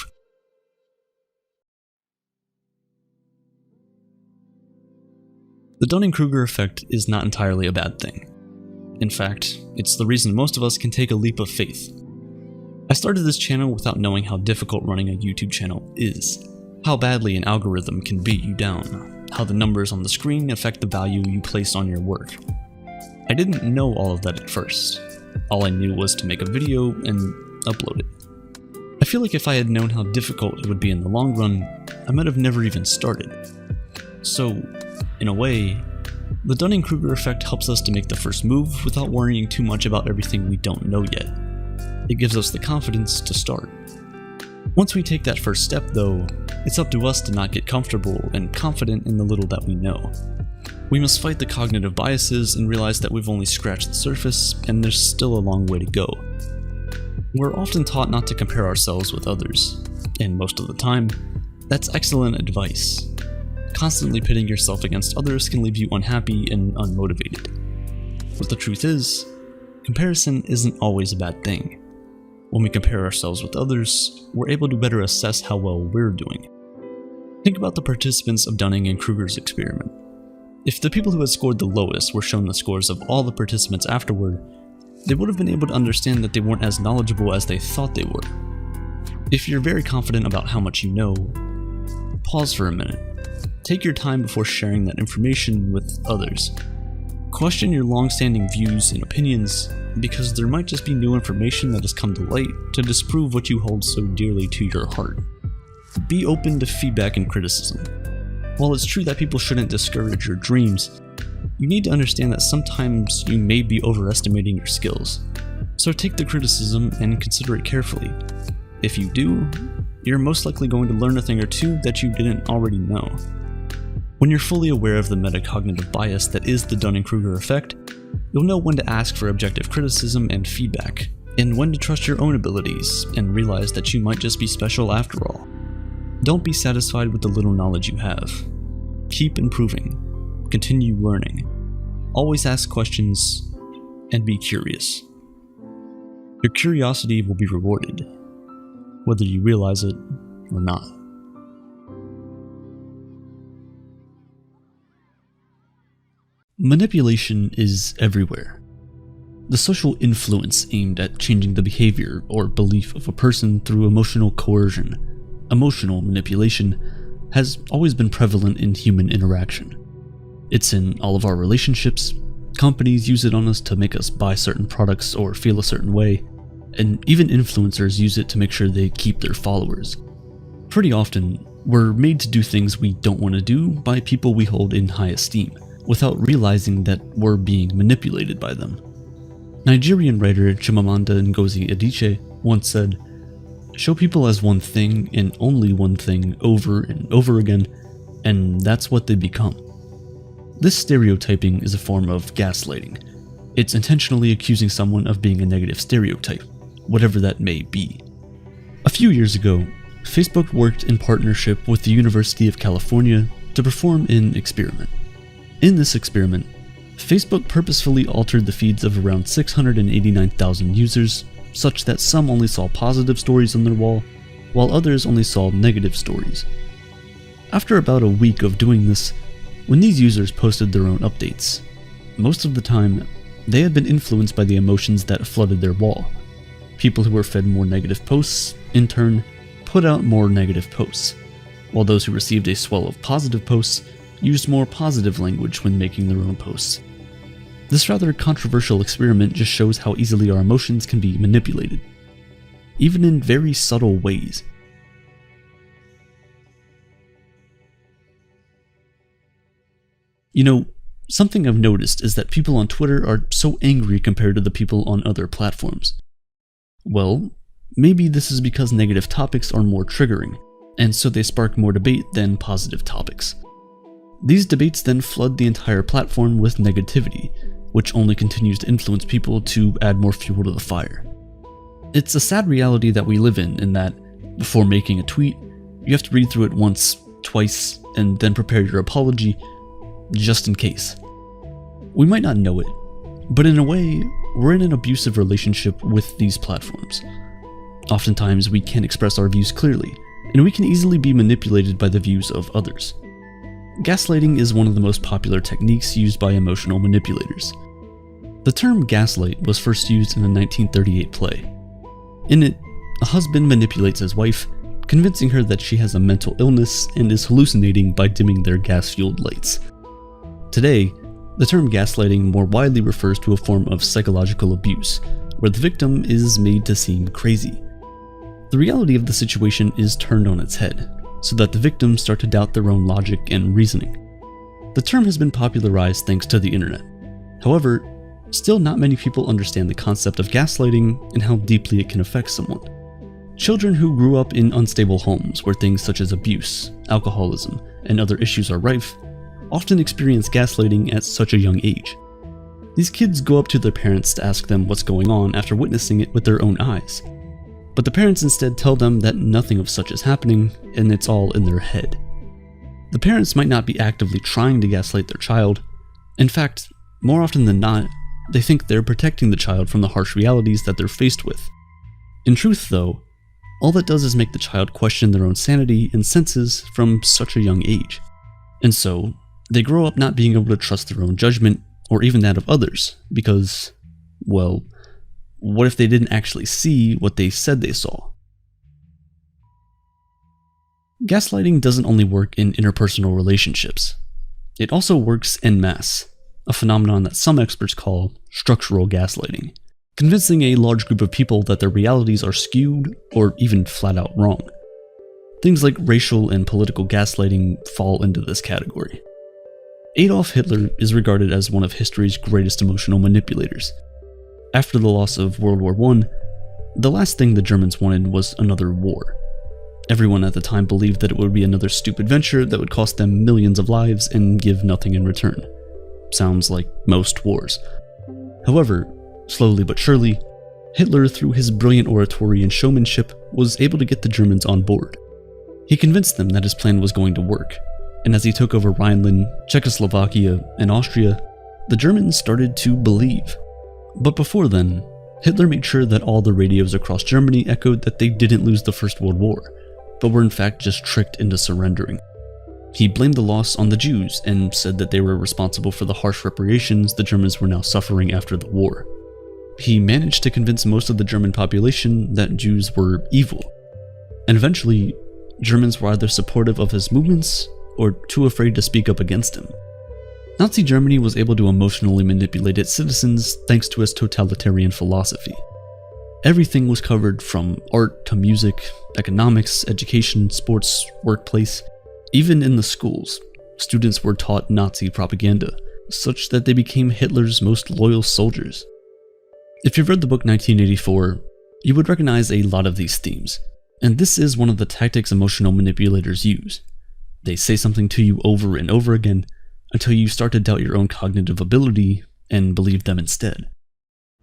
The Dunning-Kruger effect is not entirely a bad thing. In fact, it's the reason most of us can take a leap of faith. I started this channel without knowing how difficult running a YouTube channel is, how badly an algorithm can beat you down, how the numbers on the screen affect the value you place on your work. I didn't know all of that at first. All I knew was to make a video and upload it. I feel like if I had known how difficult it would be in the long run, I might have never even started. So, in a way, the Dunning-Kruger effect helps us to make the first move without worrying too much about everything we don't know yet. It gives us the confidence to start. Once we take that first step though, it's up to us to not get comfortable and confident in the little that we know. We must fight the cognitive biases and realize that we've only scratched the surface and there's still a long way to go. We're often taught not to compare ourselves with others, and most of the time, that's excellent advice. Constantly pitting yourself against others can leave you unhappy and unmotivated. But the truth is, comparison isn't always a bad thing. When we compare ourselves with others, we're able to better assess how well we're doing. Think about the participants of Dunning and Kruger's experiment. If the people who had scored the lowest were shown the scores of all the participants afterward, they would have been able to understand that they weren't as knowledgeable as they thought they were. If you're very confident about how much you know, pause for a minute. Take your time before sharing that information with others. Question your long-standing views and opinions, because there might just be new information that has come to light to disprove what you hold so dearly to your heart. Be open to feedback and criticism. While it's true that people shouldn't discourage your dreams, you need to understand that sometimes you may be overestimating your skills. So take the criticism and consider it carefully. If you do, you're most likely going to learn a thing or two that you didn't already know. When you're fully aware of the metacognitive bias that is the Dunning-Kruger effect, you'll know when to ask for objective criticism and feedback, and when to trust your own abilities and realize that you might just be special after all. Don't be satisfied with the little knowledge you have. Keep improving. Continue learning. Always ask questions, and be curious. Your curiosity will be rewarded, whether you realize it or not. Manipulation is everywhere. The social influence aimed at changing the behavior or belief of a person through emotional coercion, emotional manipulation, has always been prevalent in human interaction. It's in all of our relationships. Companies use it on us to make us buy certain products or feel a certain way, and even influencers use it to make sure they keep their followers. Pretty often, we're made to do things we don't want to do by people we hold in high esteem, without realizing that we're being manipulated by them. Nigerian writer Chimamanda Ngozi Adichie once said, "Show people as one thing and only one thing over and over again, and that's what they become." This stereotyping is a form of gaslighting. It's intentionally accusing someone of being a negative stereotype, whatever that may be. A few years ago, Facebook worked in partnership with the University of California to perform an experiment. In this experiment, Facebook purposefully altered the feeds of around 689,000 users, such that some only saw positive stories on their wall, while others only saw negative stories. After about a week of doing this, when these users posted their own updates, most of the time, they had been influenced by the emotions that flooded their wall. People who were fed more negative posts, in turn, put out more negative posts, while those who received a swell of positive posts used more positive language when making their own posts. This rather controversial experiment just shows how easily our emotions can be manipulated, even in very subtle ways. You know, something I've noticed is that people on Twitter are so angry compared to the people on other platforms. Well, maybe this is because negative topics are more triggering, and so they spark more debate than positive topics. These debates then flood the entire platform with negativity, which only continues to influence people to add more fuel to the fire. It's a sad reality that we live in that, before making a tweet, you have to read through it once, twice, and then prepare your apology, just in case. We might not know it, but in a way, we're in an abusive relationship with these platforms. Oftentimes, we can't express our views clearly, and we can easily be manipulated by the views of others. Gaslighting is one of the most popular techniques used by emotional manipulators. The term gaslight was first used in a 1938 play. In it, a husband manipulates his wife, convincing her that she has a mental illness and is hallucinating by dimming their gas-fueled lights. Today, the term gaslighting more widely refers to a form of psychological abuse, where the victim is made to seem crazy. The reality of the situation is turned on its head, so that the victims start to doubt their own logic and reasoning. The term has been popularized thanks to the internet. However, still not many people understand the concept of gaslighting and how deeply it can affect someone. Children who grew up in unstable homes where things such as abuse, alcoholism, and other issues are rife often experience gaslighting at such a young age. These kids go up to their parents to ask them what's going on after witnessing it with their own eyes. But the parents instead tell them that nothing of such is happening, and it's all in their head. The parents might not be actively trying to gaslight their child. In fact, more often than not, they think they're protecting the child from the harsh realities that they're faced with. In truth, though, all that does is make the child question their own sanity and senses from such a young age. And so, they grow up not being able to trust their own judgment, or even that of others, because, well, what if they didn't actually see what they said they saw? Gaslighting doesn't only work in interpersonal relationships. It also works en masse, a phenomenon that some experts call structural gaslighting, convincing a large group of people that their realities are skewed or even flat out wrong. Things like racial and political gaslighting fall into this category. Adolf Hitler is regarded as one of history's greatest emotional manipulators. After the loss of World War I, the last thing the Germans wanted was another war. Everyone at the time believed that it would be another stupid venture that would cost them millions of lives and give nothing in return. Sounds like most wars. However, slowly but surely, Hitler, through his brilliant oratory and showmanship, was able to get the Germans on board. He convinced them that his plan was going to work, and as he took over Rhineland, Czechoslovakia, and Austria, the Germans started to believe. But before then, Hitler made sure that all the radios across Germany echoed that they didn't lose the First World War, but were in fact just tricked into surrendering. He blamed the loss on the Jews and said that they were responsible for the harsh reparations the Germans were now suffering after the war. He managed to convince most of the German population that Jews were evil, and eventually, Germans were either supportive of his movements or too afraid to speak up against him. Nazi Germany was able to emotionally manipulate its citizens thanks to its totalitarian philosophy. Everything was covered from art to music, economics, education, sports, workplace. Even in the schools, students were taught Nazi propaganda, such that they became Hitler's most loyal soldiers. If you've read the book 1984, you would recognize a lot of these themes, and this is one of the tactics emotional manipulators use. They say something to you over and over again until you start to doubt your own cognitive ability and believe them instead.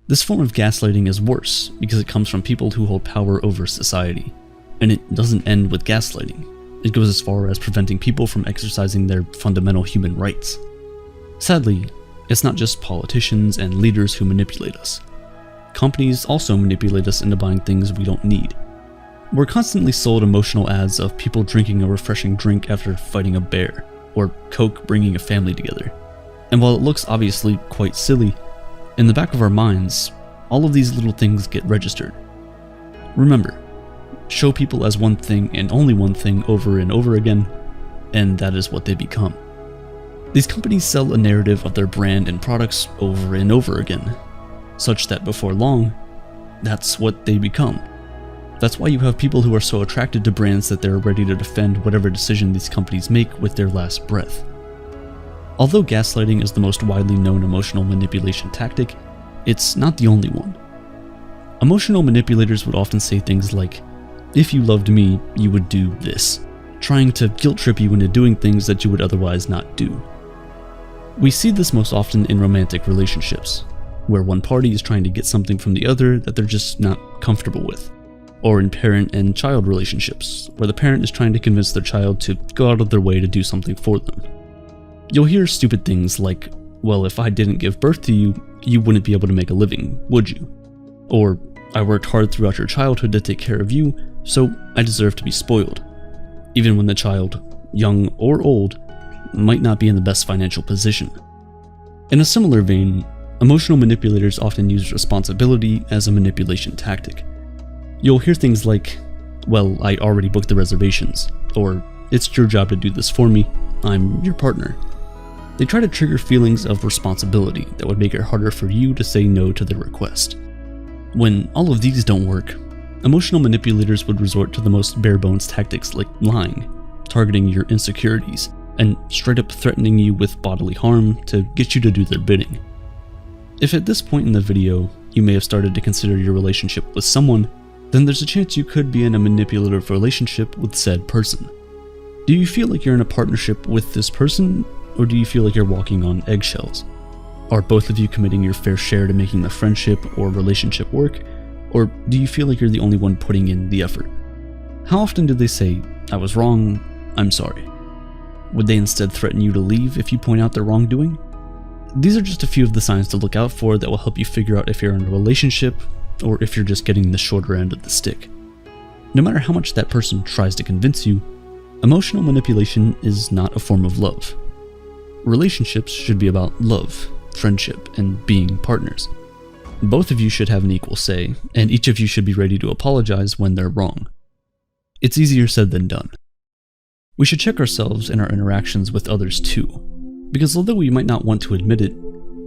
This form of gaslighting is worse because it comes from people who hold power over society, and it doesn't end with gaslighting. It goes as far as preventing people from exercising their fundamental human rights. Sadly, it's not just politicians and leaders who manipulate us. Companies also manipulate us into buying things we don't need. We're constantly sold emotional ads of people drinking a refreshing drink after fighting a bear, or Coke bringing a family together. And while it looks obviously quite silly, in the back of our minds, all of these little things get registered. Remember, show people as one thing and only one thing over and over again, and that is what they become. These companies sell a narrative of their brand and products over and over again, such that before long, that's what they become. That's why you have people who are so attracted to brands that they're ready to defend whatever decision these companies make with their last breath. Although gaslighting is the most widely known emotional manipulation tactic, it's not the only one. Emotional manipulators would often say things like, "If you loved me, you would do this," trying to guilt trip you into doing things that you would otherwise not do. We see this most often in romantic relationships, where one party is trying to get something from the other that they're just not comfortable with, or in parent and child relationships, where the parent is trying to convince their child to go out of their way to do something for them. You'll hear stupid things like, "Well, if I didn't give birth to you, you wouldn't be able to make a living, would you?" Or, "I worked hard throughout your childhood to take care of you, so I deserve to be spoiled," even when the child, young or old, might not be in the best financial position. In a similar vein, emotional manipulators often use responsibility as a manipulation tactic. You'll hear things like, "Well, I already booked the reservations," or "It's your job to do this for me, I'm your partner." They try to trigger feelings of responsibility that would make it harder for you to say no to their request. When all of these don't work, emotional manipulators would resort to the most bare-bones tactics like lying, targeting your insecurities, and straight up threatening you with bodily harm to get you to do their bidding. If at this point in the video, you may have started to consider your relationship with someone, then there's a chance you could be in a manipulative relationship with said person. Do you feel like you're in a partnership with this person, or do you feel like you're walking on eggshells? Are both of you committing your fair share to making the friendship or relationship work, or do you feel like you're the only one putting in the effort? How often do they say, "I was wrong, I'm sorry"? Would they instead threaten you to leave if you point out their wrongdoing? These are just a few of the signs to look out for that will help you figure out if you're in a relationship, or if you're just getting the shorter end of the stick. No matter how much that person tries to convince you, emotional manipulation is not a form of love. Relationships should be about love, friendship, and being partners. Both of you should have an equal say, and each of you should be ready to apologize when they're wrong. It's easier said than done. We should check ourselves in our interactions with others too, because although we might not want to admit it,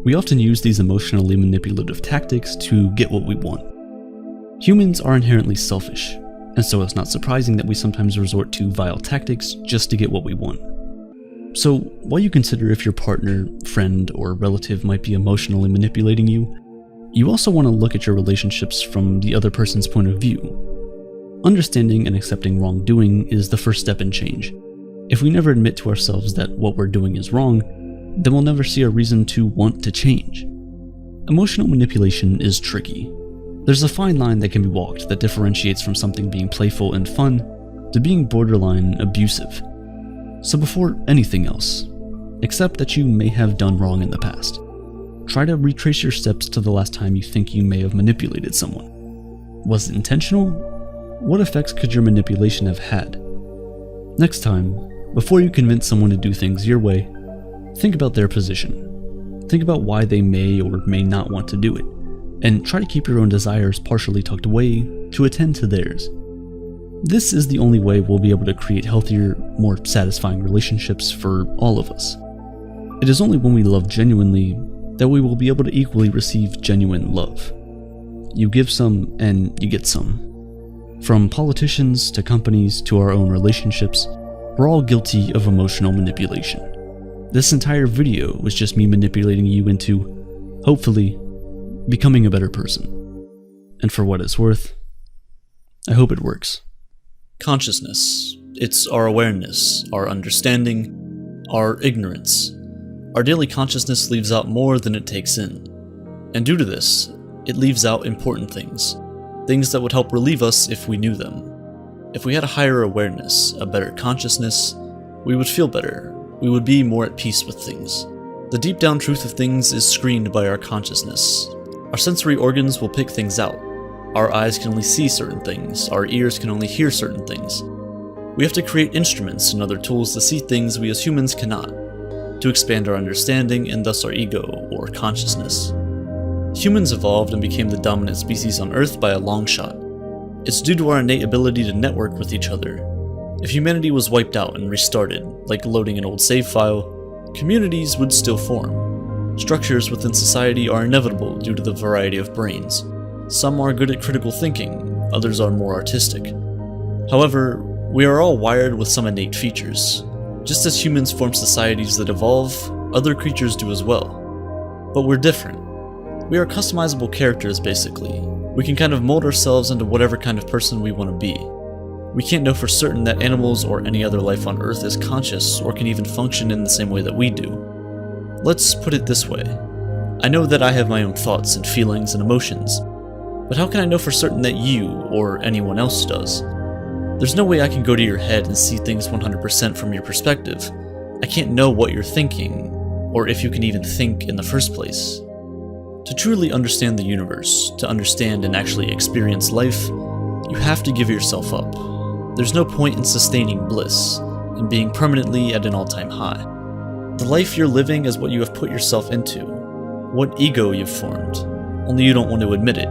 we often use these emotionally manipulative tactics to get what we want. Humans are inherently selfish, and so it's not surprising that we sometimes resort to vile tactics just to get what we want. So, while you consider if your partner, friend, or relative might be emotionally manipulating you, you also want to look at your relationships from the other person's point of view. Understanding and accepting wrongdoing is the first step in change. If we never admit to ourselves that what we're doing is wrong, then we'll never see a reason to want to change. Emotional manipulation is tricky. There's a fine line that can be walked that differentiates from something being playful and fun to being borderline abusive. So before anything else, accept that you may have done wrong in the past. Try to retrace your steps to the last time you think you may have manipulated someone. Was it intentional? What effects could your manipulation have had? Next time, Before you convince someone to do things your way, think about their position. Think about why they may or may not want to do it, and try to keep your own desires partially tucked away to attend to theirs. This is the only way we'll be able to create healthier, more satisfying relationships for all of us. It is only when we love genuinely that we will be able to equally receive genuine love. You give some and you get some. From politicians to companies to our own relationships, we're all guilty of emotional manipulation. This entire video was just me manipulating you into, hopefully, becoming a better person. And for what it's worth, I hope it works. Consciousness. It's our awareness, our understanding, our ignorance. Our daily consciousness leaves out more than it takes in. And due to this, it leaves out important things. Things that would help relieve us if we knew them. If we had a higher awareness, a better consciousness, we would feel better. We would be more at peace with things. The deep down truth of things is screened by our consciousness. Our sensory organs will pick things out. Our eyes can only see certain things, our ears can only hear certain things. We have to create instruments and other tools to see things we as humans cannot, to expand our understanding and thus our ego, or consciousness. Humans evolved and became the dominant species on Earth by a long shot. It's due to our innate ability to network with each other. If humanity was wiped out and restarted, like loading an old save file, communities would still form. Structures within society are inevitable due to the variety of brains. Some are good at critical thinking, others are more artistic. However, we are all wired with some innate features. Just as humans form societies that evolve, other creatures do as well. But we're different. We are customizable characters, basically. We can kind of mold ourselves into whatever kind of person we want to be. We can't know for certain that animals or any other life on Earth is conscious or can even function in the same way that we do. Let's put it this way. I know that I have my own thoughts and feelings and emotions, but how can I know for certain that you or anyone else does? There's no way I can go to your head and see things 100% from your perspective. I can't know what you're thinking, or if you can even think in the first place. To truly understand the universe, to understand and actually experience life, you have to give yourself up. There's no point in sustaining bliss, and being permanently at an all-time high. The life you're living is what you have put yourself into, what ego you've formed, only you don't want to admit it.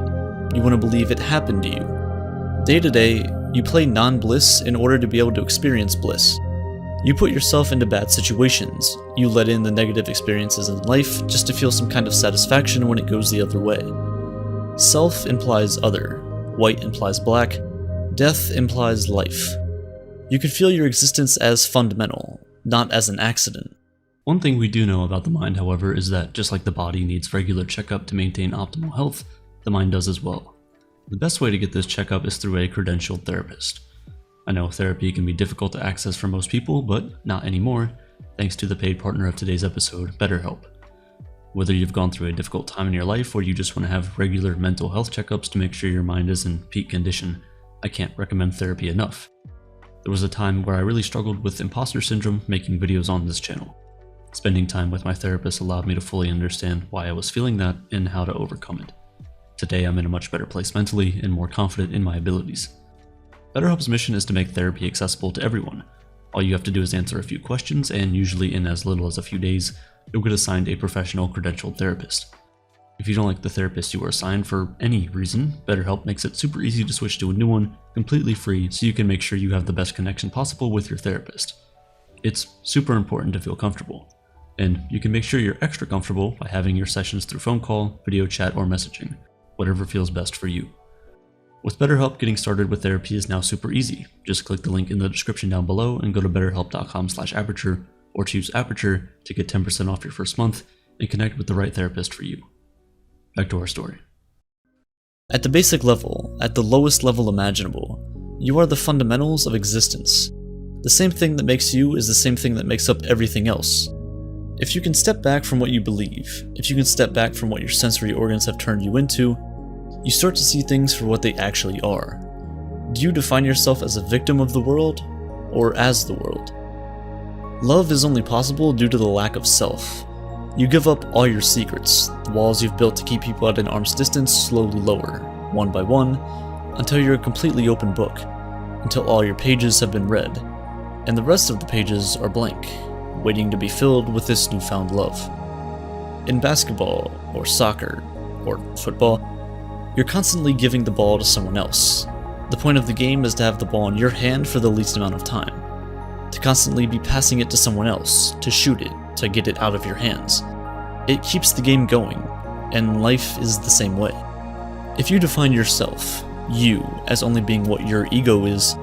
You want to believe it happened to you. Day to day, you play non-bliss in order to be able to experience bliss. You put yourself into bad situations. You let in the negative experiences in life just to feel some kind of satisfaction when it goes the other way. Self implies other. White implies black. Death implies life. You can feel your existence as fundamental, not as an accident. One thing we do know about the mind, however, is that just like the body needs regular checkup to maintain optimal health, the mind does as well. The best way to get this checkup is through a credentialed therapist. I know therapy can be difficult to access for most people, but not anymore, thanks to the paid partner of today's episode, BetterHelp. Whether you've gone through a difficult time in your life or you just want to have regular mental health checkups to make sure your mind is in peak condition, I can't recommend therapy enough. There was a time where I really struggled with imposter syndrome making videos on this channel. Spending time with my therapist allowed me to fully understand why I was feeling that and how to overcome it. Today I'm in a much better place mentally and more confident in my abilities. BetterHelp's mission is to make therapy accessible to everyone. All you have to do is answer a few questions, and usually in as little as a few days, you'll get assigned a professional credentialed therapist. If you don't like the therapist you were assigned for any reason, BetterHelp makes it super easy to switch to a new one, completely free, so you can make sure you have the best connection possible with your therapist. It's super important to feel comfortable, and you can make sure you're extra comfortable by having your sessions through phone call, video chat, or messaging, whatever feels best for you. With BetterHelp, getting started with therapy is now super easy. Just click the link in the description down below and go to betterhelp.com/aperture or choose Aperture to get 10% off your first month and connect with the right therapist for you. Back to our story. At the basic level, at the lowest level imaginable, you are the fundamentals of existence. The same thing that makes you is the same thing that makes up everything else. If you can step back from what you believe, if you can step back from what your sensory organs have turned you into, you start to see things for what they actually are. Do you define yourself as a victim of the world, or as the world? Love is only possible due to the lack of self. You give up all your secrets, the walls you've built to keep people at an arm's distance slowly lower, one by one, until you're a completely open book, until all your pages have been read. and the rest of the pages are blank, waiting to be filled with this newfound love. In basketball, or soccer, or football, you're constantly giving the ball to someone else. The point of the game is to have the ball in your hand for the least amount of time, to constantly be passing it to someone else, to shoot it, to get it out of your hands. It keeps the game going, and life is the same way. If you define yourself, you, as only being what your ego is,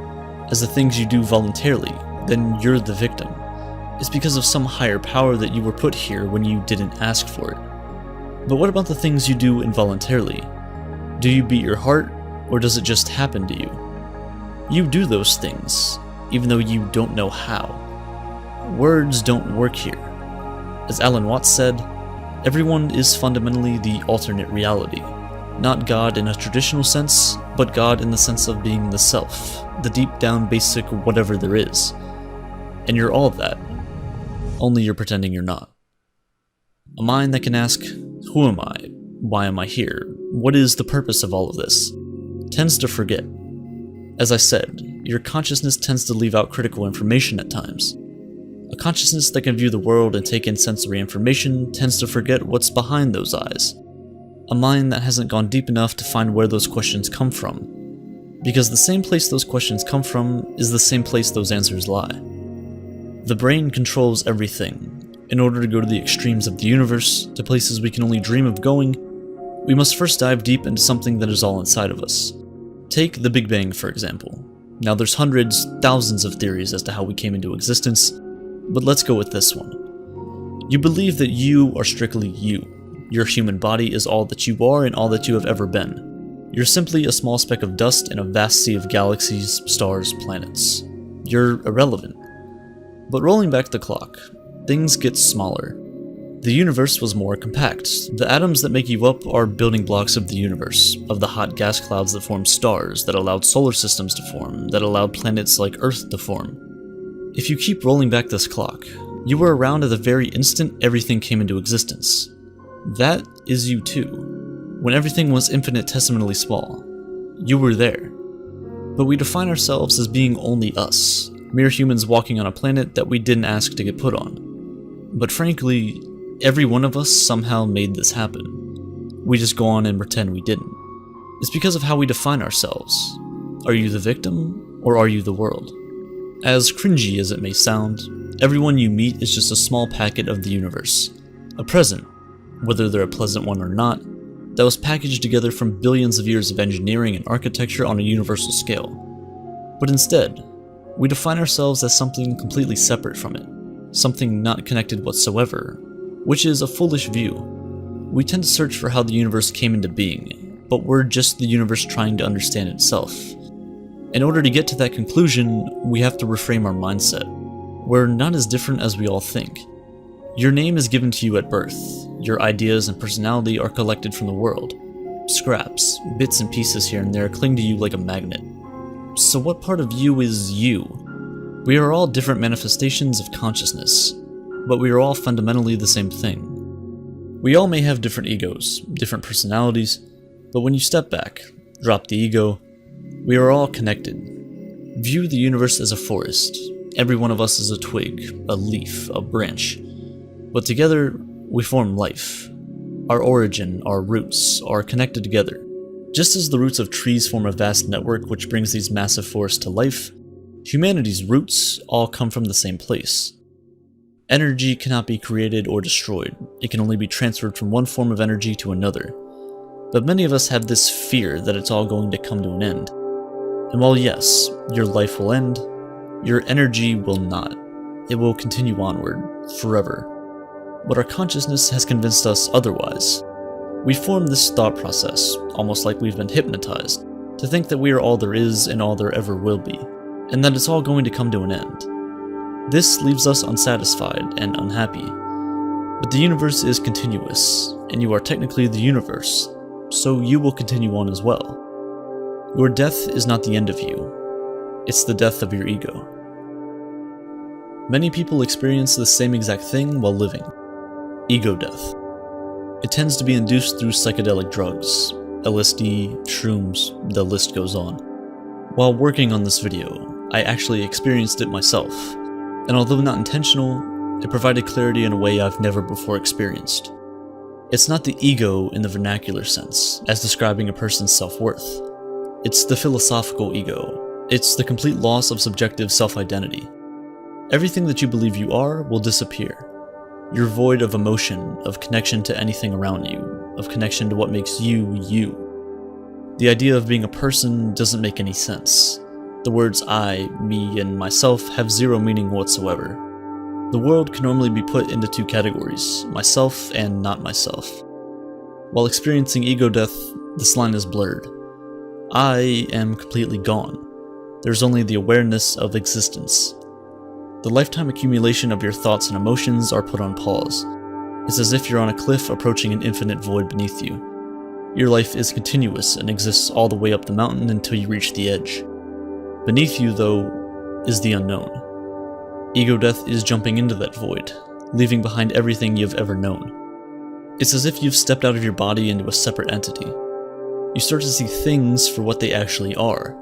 as the things you do voluntarily, then you're the victim. It's because of some higher power that you were put here when you didn't ask for it. But what about the things you do involuntarily? Do you beat your heart, or does it just happen to you? You do those things, even though you don't know how. Words don't work here. As Alan Watts said, everyone is fundamentally the alternate reality. Not God in a traditional sense, but God in the sense of being the self, the deep down basic whatever there is. And you're all of that, only you're pretending you're not. A mind that can ask, who am I? Why am I here? What is the purpose of all of this? Tends to forget. As I said, your consciousness tends to leave out critical information at times. A consciousness that can view the world and take in sensory information tends to forget what's behind those eyes. A mind that hasn't gone deep enough to find where those questions come from. Because the same place those questions come from is the same place those answers lie. The brain controls everything. In order to go to the extremes of the universe, to places we can only dream of going, we must first dive deep into something that is all inside of us. Take the Big Bang, for example. Now there's hundreds, thousands of theories as to how we came into existence, but let's go with this one. You believe that you are strictly you. Your human body is all that you are and all that you have ever been. You're simply a small speck of dust in a vast sea of galaxies, stars, planets. You're irrelevant. But rolling back the clock, things get smaller. The universe was more compact. The atoms that make you up are building blocks of the universe, of the hot gas clouds that form stars, that allowed solar systems to form, that allowed planets like Earth to form. If you keep rolling back this clock, you were around at the very instant everything came into existence. That is you too. When everything was infinitesimally small, you were there. But we define ourselves as being only us, mere humans walking on a planet that we didn't ask to get put on. But frankly, every one of us somehow made this happen. We just go on and pretend we didn't. It's because of how we define ourselves. Are you the victim, or are you the world? As cringy as it may sound, everyone you meet is just a small packet of the universe. A present, whether they're a pleasant one or not, that was packaged together from billions of years of engineering and architecture on a universal scale. But instead, we define ourselves as something completely separate from it, something not connected whatsoever, which is a foolish view. We tend to search for how the universe came into being, but we're just the universe trying to understand itself. In order to get to that conclusion, we have to reframe our mindset. We're not as different as we all think. Your name is given to you at birth. Your ideas and personality are collected from the world. Scraps, bits and pieces here and there cling to you like a magnet. So what part of you is you? We are all different manifestations of consciousness, but we are all fundamentally the same thing. We all may have different egos, different personalities, but when you step back, drop the ego, we are all connected. View the universe as a forest. Every one of us is a twig, a leaf, a branch. But together, we form life. Our origin, our roots, are connected together. Just as the roots of trees form a vast network which brings these massive forests to life, humanity's roots all come from the same place. Energy cannot be created or destroyed. It can only be transferred from one form of energy to another. But many of us have this fear that it's all going to come to an end. And while yes, your life will end, your energy will not. It will continue onward, forever. But our consciousness has convinced us otherwise. We form this thought process, almost like we've been hypnotized, to think that we are all there is and all there ever will be, and that it's all going to come to an end. This leaves us unsatisfied and unhappy. But the universe is continuous, and you are technically the universe, so you will continue on as well. Your death is not the end of you, it's the death of your ego. Many people experience the same exact thing while living. Ego death. It tends to be induced through psychedelic drugs, LSD, shrooms, the list goes on. While working on this video, I actually experienced it myself. And although not intentional, it provided clarity in a way I've never before experienced. It's not the ego in the vernacular sense, as describing a person's self-worth. It's the philosophical ego. It's the complete loss of subjective self-identity. Everything that you believe you are will disappear. You're void of emotion, of connection to anything around you, of connection to what makes you, you. The idea of being a person doesn't make any sense. The words I, me, and myself have zero meaning whatsoever. The world can normally be put into two categories, myself and not myself. While experiencing ego death, this line is blurred. I am completely gone. There's only the awareness of existence. The lifetime accumulation of your thoughts and emotions are put on pause. It's as if you're on a cliff approaching an infinite void beneath you. Your life is continuous and exists all the way up the mountain until you reach the edge. Beneath you, though, is the unknown. Ego death is jumping into that void, leaving behind everything you've ever known. It's as if you've stepped out of your body into a separate entity. You start to see things for what they actually are,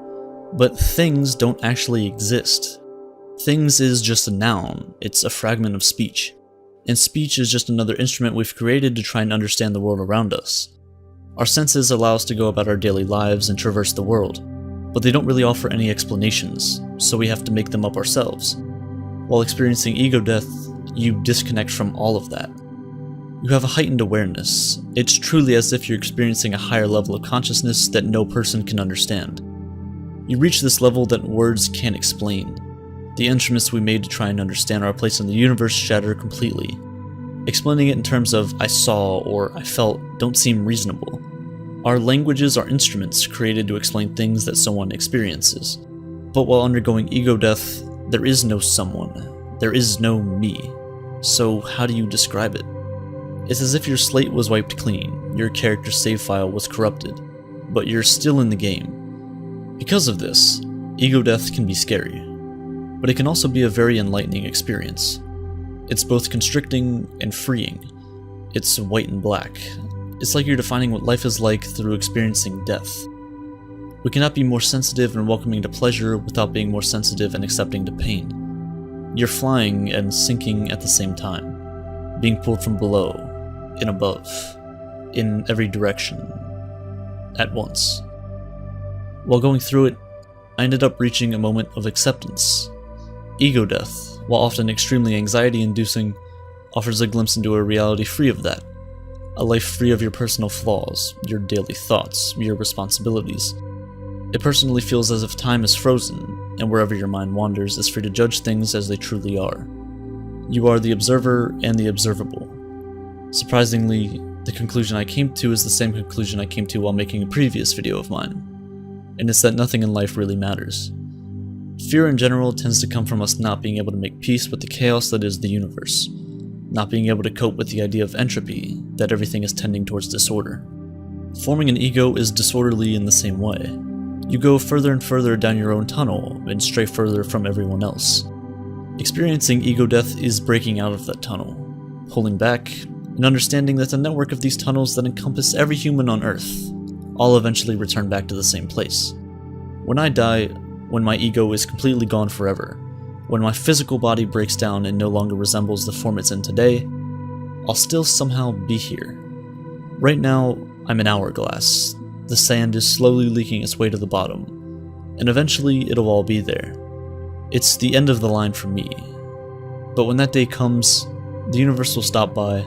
but things don't actually exist. Things is just a noun, it's a fragment of speech. And speech is just another instrument we've created to try and understand the world around us. Our senses allow us to go about our daily lives and traverse the world, but they don't really offer any explanations, so we have to make them up ourselves. While experiencing ego death, you disconnect from all of that. You have a heightened awareness. It's truly as if you're experiencing a higher level of consciousness that no person can understand. You reach this level that words can't explain. The instruments we made to try and understand our place in the universe shatter completely. Explaining it in terms of I saw or I felt don't seem reasonable. Our languages are instruments created to explain things that someone experiences. But while undergoing ego death, there is no someone. There is no me. So how do you describe it? It's as if your slate was wiped clean, your character's save file was corrupted, but you're still in the game. Because of this, ego death can be scary, but it can also be a very enlightening experience. It's both constricting and freeing. It's white and black. It's like you're defining what life is like through experiencing death. We cannot be more sensitive and welcoming to pleasure without being more sensitive and accepting to pain. You're flying and sinking at the same time, being pulled from below, and above, in every direction, at once. While going through it, I ended up reaching a moment of acceptance. Ego death, while often extremely anxiety-inducing, offers a glimpse into a reality free of that. A life free of your personal flaws, your daily thoughts, your responsibilities. It personally feels as if time is frozen, and wherever your mind wanders is free to judge things as they truly are. You are the observer and the observable. Surprisingly, the conclusion I came to is the same conclusion I came to while making a previous video of mine, and it's that nothing in life really matters. Fear in general tends to come from us not being able to make peace with the chaos that is the universe, not being able to cope with the idea of entropy, that everything is tending towards disorder. Forming an ego is disorderly in the same way. You go further and further down your own tunnel and stray further from everyone else. Experiencing ego death is breaking out of that tunnel, pulling back, and understanding that the network of these tunnels that encompass every human on Earth all eventually return back to the same place. When I die, when my ego is completely gone forever, when my physical body breaks down and no longer resembles the form it's in today, I'll still somehow be here. Right now, I'm an hourglass. The sand is slowly leaking its way to the bottom, and eventually it'll all be there. It's the end of the line for me. But when that day comes, the universe will stop by,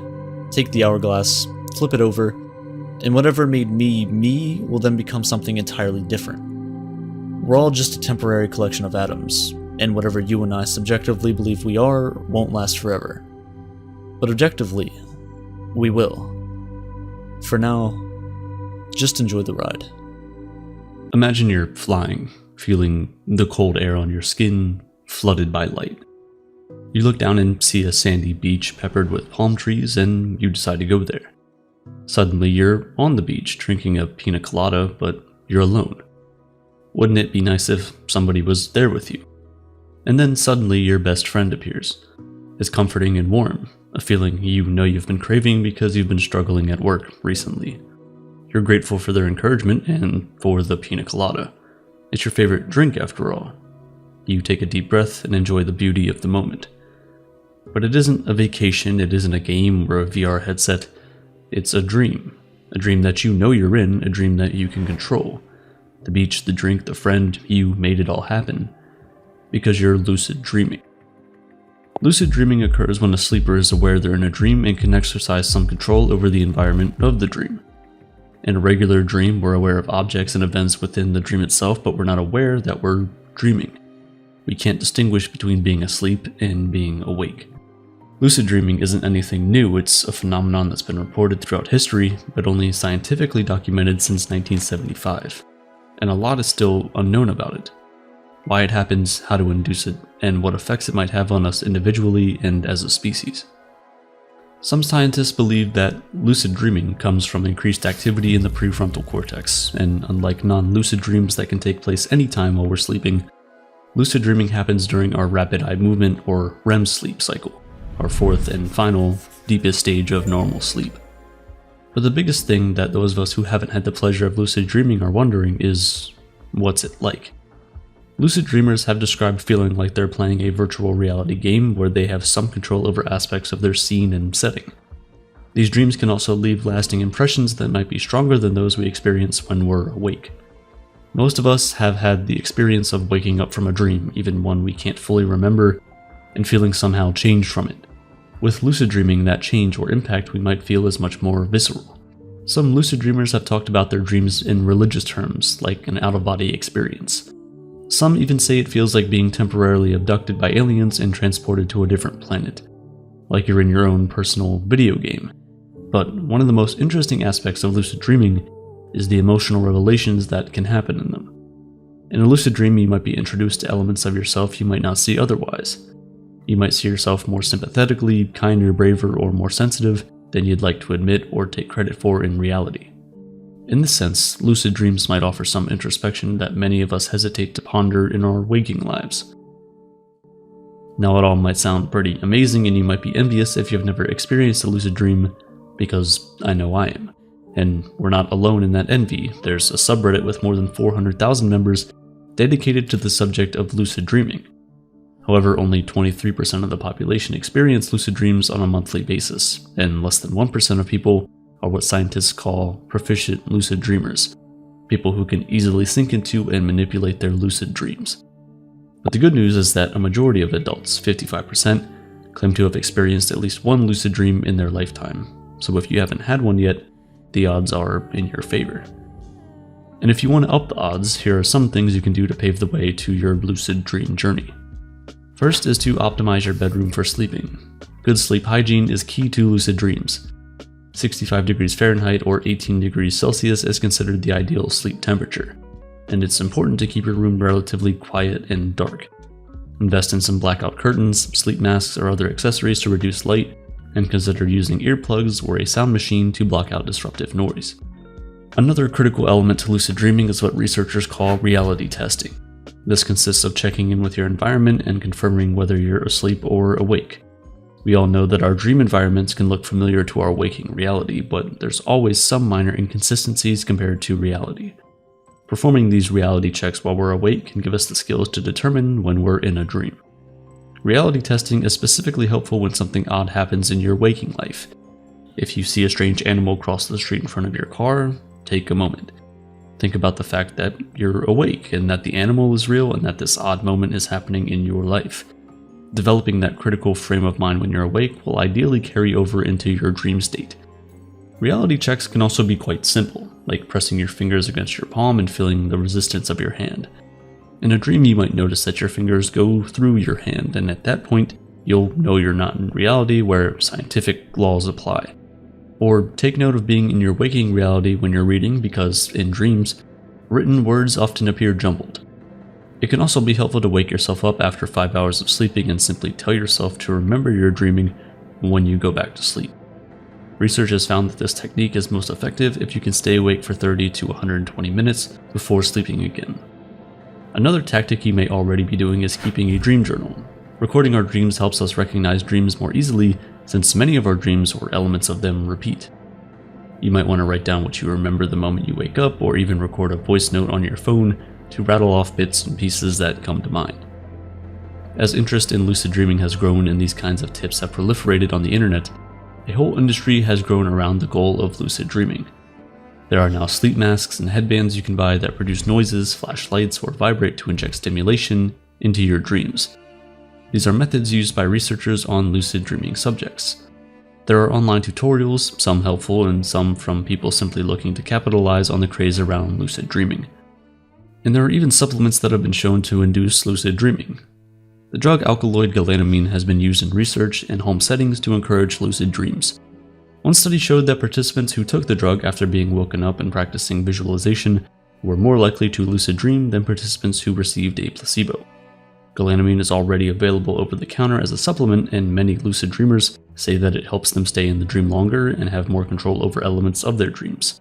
take the hourglass, flip it over, and whatever made me me will then become something entirely different. We're all just a temporary collection of atoms, and whatever you and I subjectively believe we are won't last forever. But objectively, we will. For now, just enjoy the ride. Imagine you're flying, feeling the cold air on your skin, flooded by light. You look down and see a sandy beach peppered with palm trees, and you decide to go there. Suddenly, you're on the beach drinking a pina colada, but you're alone. Wouldn't it be nice if somebody was there with you? And then suddenly your best friend appears. It's comforting and warm, a feeling you know you've been craving because you've been struggling at work recently. You're grateful for their encouragement and for the pina colada. It's your favorite drink after all. You take a deep breath and enjoy the beauty of the moment. But it isn't a vacation, it isn't a game or a VR headset. It's a dream that you know you're in, a dream that you can control. The beach, the drink, the friend, you made it all happen. Because you're lucid dreaming. Lucid dreaming occurs when a sleeper is aware they're in a dream and can exercise some control over the environment of the dream. In a regular dream, we're aware of objects and events within the dream itself, but we're not aware that we're dreaming. We can't distinguish between being asleep and being awake. Lucid dreaming isn't anything new, it's a phenomenon that's been reported throughout history, but only scientifically documented since 1975. And a lot is still unknown about it. Why it happens, how to induce it, and what effects it might have on us individually and as a species. Some scientists believe that lucid dreaming comes from increased activity in the prefrontal cortex, and unlike non-lucid dreams that can take place anytime while we're sleeping, lucid dreaming happens during our rapid eye movement or REM sleep cycle, our fourth and final, deepest stage of normal sleep. But the biggest thing that those of us who haven't had the pleasure of lucid dreaming are wondering is, what's it like? Lucid dreamers have described feeling like they're playing a virtual reality game where they have some control over aspects of their scene and setting. These dreams can also leave lasting impressions that might be stronger than those we experience when we're awake. Most of us have had the experience of waking up from a dream, even one we can't fully remember, and feeling somehow changed from it. With lucid dreaming, that change or impact we might feel is much more visceral. Some lucid dreamers have talked about their dreams in religious terms, like an out-of-body experience. Some even say it feels like being temporarily abducted by aliens and transported to a different planet, like you're in your own personal video game. But one of the most interesting aspects of lucid dreaming is the emotional revelations that can happen in them. In a lucid dream, you might be introduced to elements of yourself you might not see otherwise. You might see yourself more sympathetically, kinder, braver, or more sensitive than you'd like to admit or take credit for in reality. In this sense, lucid dreams might offer some introspection that many of us hesitate to ponder in our waking lives. Now it all might sound pretty amazing and you might be envious if you've never experienced a lucid dream, because I know I am. And we're not alone in that envy. There's a subreddit with more than 400,000 members dedicated to the subject of lucid dreaming. However, only 23% of the population experience lucid dreams on a monthly basis, and less than 1% of people are what scientists call proficient lucid dreamers, people who can easily sink into and manipulate their lucid dreams. But the good news is that a majority of adults, 55%, claim to have experienced at least one lucid dream in their lifetime, so if you haven't had one yet, the odds are in your favor. And if you want to up the odds, here are some things you can do to pave the way to your lucid dream journey. First is to optimize your bedroom for sleeping. Good sleep hygiene is key to lucid dreams. 65 degrees Fahrenheit or 18 degrees Celsius is considered the ideal sleep temperature, and it's important to keep your room relatively quiet and dark. Invest in some blackout curtains, sleep masks, or other accessories to reduce light, and consider using earplugs or a sound machine to block out disruptive noise. Another critical element to lucid dreaming is what researchers call reality testing. This consists of checking in with your environment and confirming whether you're asleep or awake. We all know that our dream environments can look familiar to our waking reality, but there's always some minor inconsistencies compared to reality. Performing these reality checks while we're awake can give us the skills to determine when we're in a dream. Reality testing is specifically helpful when something odd happens in your waking life. If you see a strange animal cross the street in front of your car, take a moment. Think about the fact that you're awake and that the animal is real and that this odd moment is happening in your life. Developing that critical frame of mind when you're awake will ideally carry over into your dream state. Reality checks can also be quite simple, like pressing your fingers against your palm and feeling the resistance of your hand. In a dream, you might notice that your fingers go through your hand, and at that point, you'll know you're not in reality where scientific laws apply. Or take note of being in your waking reality when you're reading, because in dreams, written words often appear jumbled. It can also be helpful to wake yourself up after 5 hours of sleeping and simply tell yourself to remember you're dreaming when you go back to sleep. Research has found that this technique is most effective if you can stay awake for 30 to 120 minutes before sleeping again. Another tactic you may already be doing is keeping a dream journal. Recording our dreams helps us recognize dreams more easily, since many of our dreams or elements of them repeat. You might want to write down what you remember the moment you wake up, or even record a voice note on your phone to rattle off bits and pieces that come to mind. As interest in lucid dreaming has grown and these kinds of tips have proliferated on the internet, a whole industry has grown around the goal of lucid dreaming. There are now sleep masks and headbands you can buy that produce noises, flash lights, or vibrate to inject stimulation into your dreams. These are methods used by researchers on lucid dreaming subjects. There are online tutorials, some helpful and some from people simply looking to capitalize on the craze around lucid dreaming. And there are even supplements that have been shown to induce lucid dreaming. The drug alkaloid galantamine has been used in research and home settings to encourage lucid dreams. One study showed that participants who took the drug after being woken up and practicing visualization were more likely to lucid dream than participants who received a placebo. Galantamine is already available over the counter as a supplement, and many lucid dreamers say that it helps them stay in the dream longer and have more control over elements of their dreams.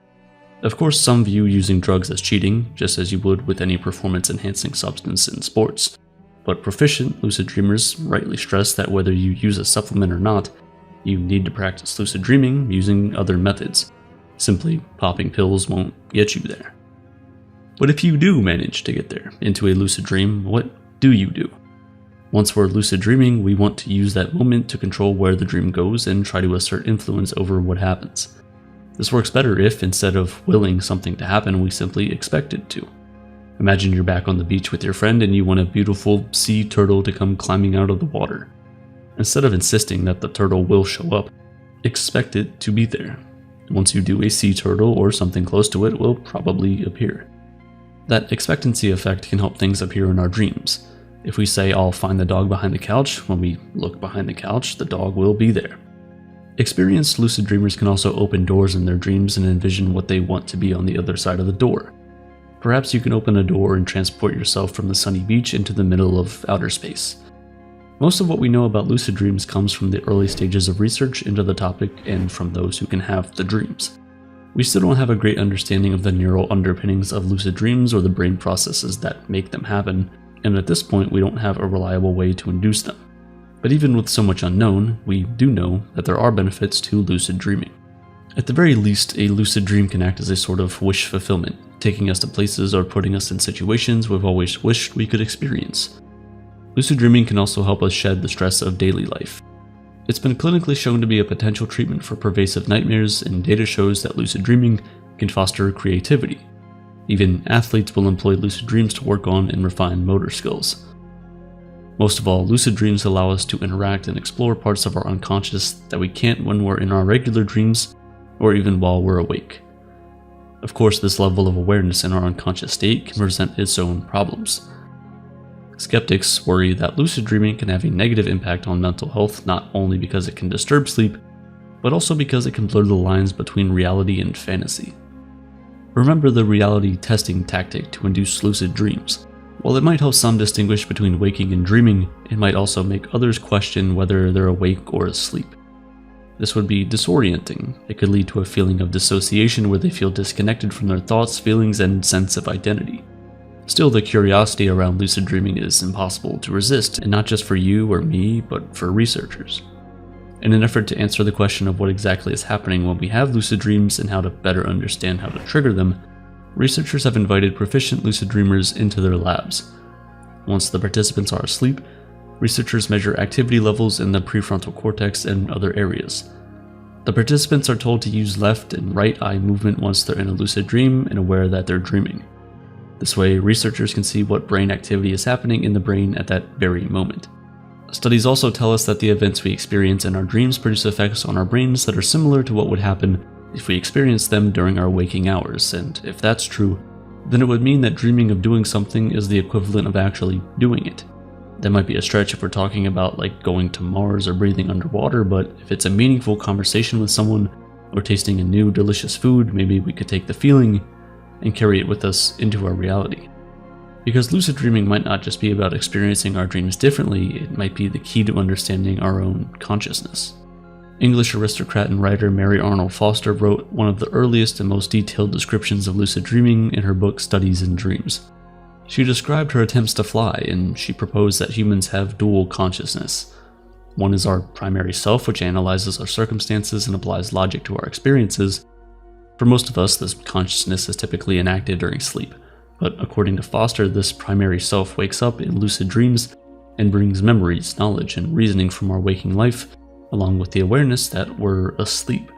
Of course, some view using drugs as cheating, just as you would with any performance-enhancing substance in sports. But proficient lucid dreamers rightly stress that whether you use a supplement or not, you need to practice lucid dreaming using other methods. Simply popping pills won't get you there. But if you do manage to get there, into a lucid dream, what do you do? Once we're lucid dreaming, we want to use that moment to control where the dream goes and try to assert influence over what happens. This works better if, instead of willing something to happen, we simply expect it to. Imagine you're back on the beach with your friend and you want a beautiful sea turtle to come climbing out of the water. Instead of insisting that the turtle will show up, expect it to be there. Once you do, a sea turtle or something close to it will probably appear. That expectancy effect can help things appear in our dreams. If we say, "I'll find the dog behind the couch," when we look behind the couch, the dog will be there. Experienced lucid dreamers can also open doors in their dreams and envision what they want to be on the other side of the door. Perhaps you can open a door and transport yourself from the sunny beach into the middle of outer space. Most of what we know about lucid dreams comes from the early stages of research into the topic and from those who can have the dreams. We still don't have a great understanding of the neural underpinnings of lucid dreams or the brain processes that make them happen, and at this point we don't have a reliable way to induce them. But even with so much unknown, we do know that there are benefits to lucid dreaming. At the very least, a lucid dream can act as a sort of wish fulfillment, taking us to places or putting us in situations we've always wished we could experience. Lucid dreaming can also help us shed the stress of daily life. It's been clinically shown to be a potential treatment for pervasive nightmares, and data shows that lucid dreaming can foster creativity. Even athletes will employ lucid dreams to work on and refine motor skills. Most of all, lucid dreams allow us to interact and explore parts of our unconscious that we can't when we're in our regular dreams or even while we're awake. Of course, this level of awareness in our unconscious state can present its own problems. Skeptics worry that lucid dreaming can have a negative impact on mental health, not only because it can disturb sleep, but also because it can blur the lines between reality and fantasy. Remember the reality testing tactic to induce lucid dreams. While it might help some distinguish between waking and dreaming, it might also make others question whether they're awake or asleep. This would be disorienting. It could lead to a feeling of dissociation where they feel disconnected from their thoughts, feelings, and sense of identity. Still, the curiosity around lucid dreaming is impossible to resist, and not just for you or me, but for researchers. In an effort to answer the question of what exactly is happening when we have lucid dreams and how to better understand how to trigger them, researchers have invited proficient lucid dreamers into their labs. Once the participants are asleep, researchers measure activity levels in the prefrontal cortex and other areas. The participants are told to use left and right eye movement once they're in a lucid dream and aware that they're dreaming. This way, researchers can see what brain activity is happening in the brain at that very moment. Studies also tell us that the events we experience in our dreams produce effects on our brains that are similar to what would happen if we experienced them during our waking hours, and if that's true, then it would mean that dreaming of doing something is the equivalent of actually doing it. That might be a stretch if we're talking about like going to Mars or breathing underwater, but if it's a meaningful conversation with someone or tasting a new delicious food, maybe we could take the feeling and carry it with us into our reality. Because lucid dreaming might not just be about experiencing our dreams differently, it might be the key to understanding our own consciousness. English aristocrat and writer Mary Arnold Foster wrote one of the earliest and most detailed descriptions of lucid dreaming in her book Studies in Dreams. She described her attempts to fly, and she proposed that humans have dual consciousness. One is our primary self, which analyzes our circumstances and applies logic to our experiences. For most of us, this consciousness is typically enacted during sleep, but according to Foster, this primary self wakes up in lucid dreams and brings memories, knowledge, and reasoning from our waking life, along with the awareness that we're asleep.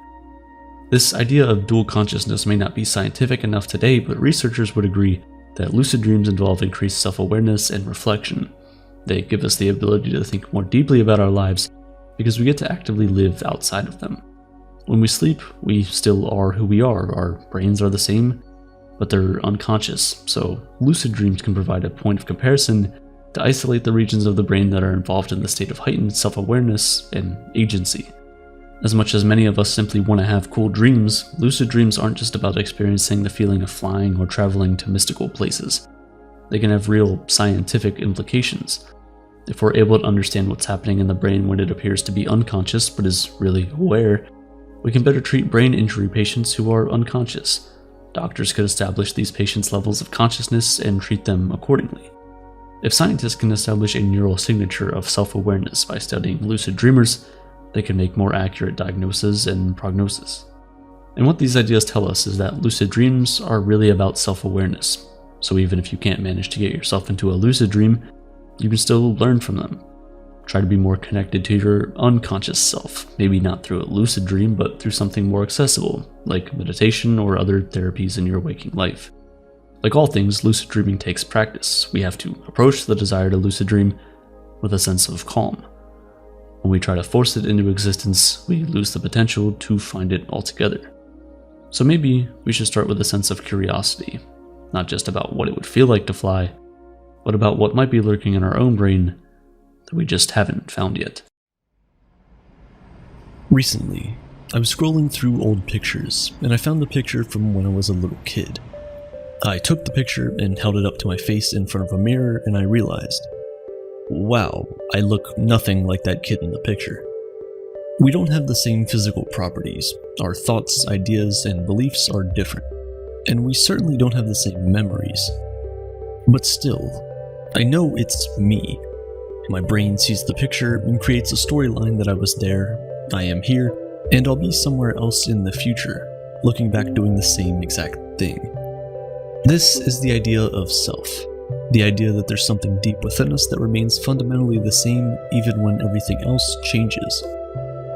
This idea of dual consciousness may not be scientific enough today, but researchers would agree that lucid dreams involve increased self-awareness and reflection. They give us the ability to think more deeply about our lives because we get to actively live outside of them. When we sleep, we still are who we are. Our brains are the same, but they're unconscious, so lucid dreams can provide a point of comparison to isolate the regions of the brain that are involved in the state of heightened self-awareness and agency. As much as many of us simply want to have cool dreams, lucid dreams aren't just about experiencing the feeling of flying or traveling to mystical places. They can have real scientific implications. If we're able to understand what's happening in the brain when it appears to be unconscious but is really aware, we can better treat brain injury patients who are unconscious. Doctors could establish these patients' levels of consciousness and treat them accordingly. If scientists can establish a neural signature of self-awareness by studying lucid dreamers, they can make more accurate diagnoses and prognosis. And what these ideas tell us is that lucid dreams are really about self-awareness. So even if you can't manage to get yourself into a lucid dream, you can still learn from them. Try to be more connected to your unconscious self, maybe not through a lucid dream, but through something more accessible, like meditation or other therapies in your waking life. Like all things, lucid dreaming takes practice. We have to approach the desire to lucid dream with a sense of calm. When we try to force it into existence, we lose the potential to find it altogether. So maybe we should start with a sense of curiosity, not just about what it would feel like to fly, but about what might be lurking in our own brain that we just haven't found yet. Recently, I was scrolling through old pictures, and I found a picture from when I was a little kid. I took the picture and held it up to my face in front of a mirror, and I realized, wow, I look nothing like that kid in the picture. We don't have the same physical properties. Our thoughts, ideas, and beliefs are different. And we certainly don't have the same memories. But still, I know it's me. My brain sees the picture and creates a storyline that I was there, I am here, and I'll be somewhere else in the future, looking back doing the same exact thing. This is the idea of self. The idea that there's something deep within us that remains fundamentally the same even when everything else changes.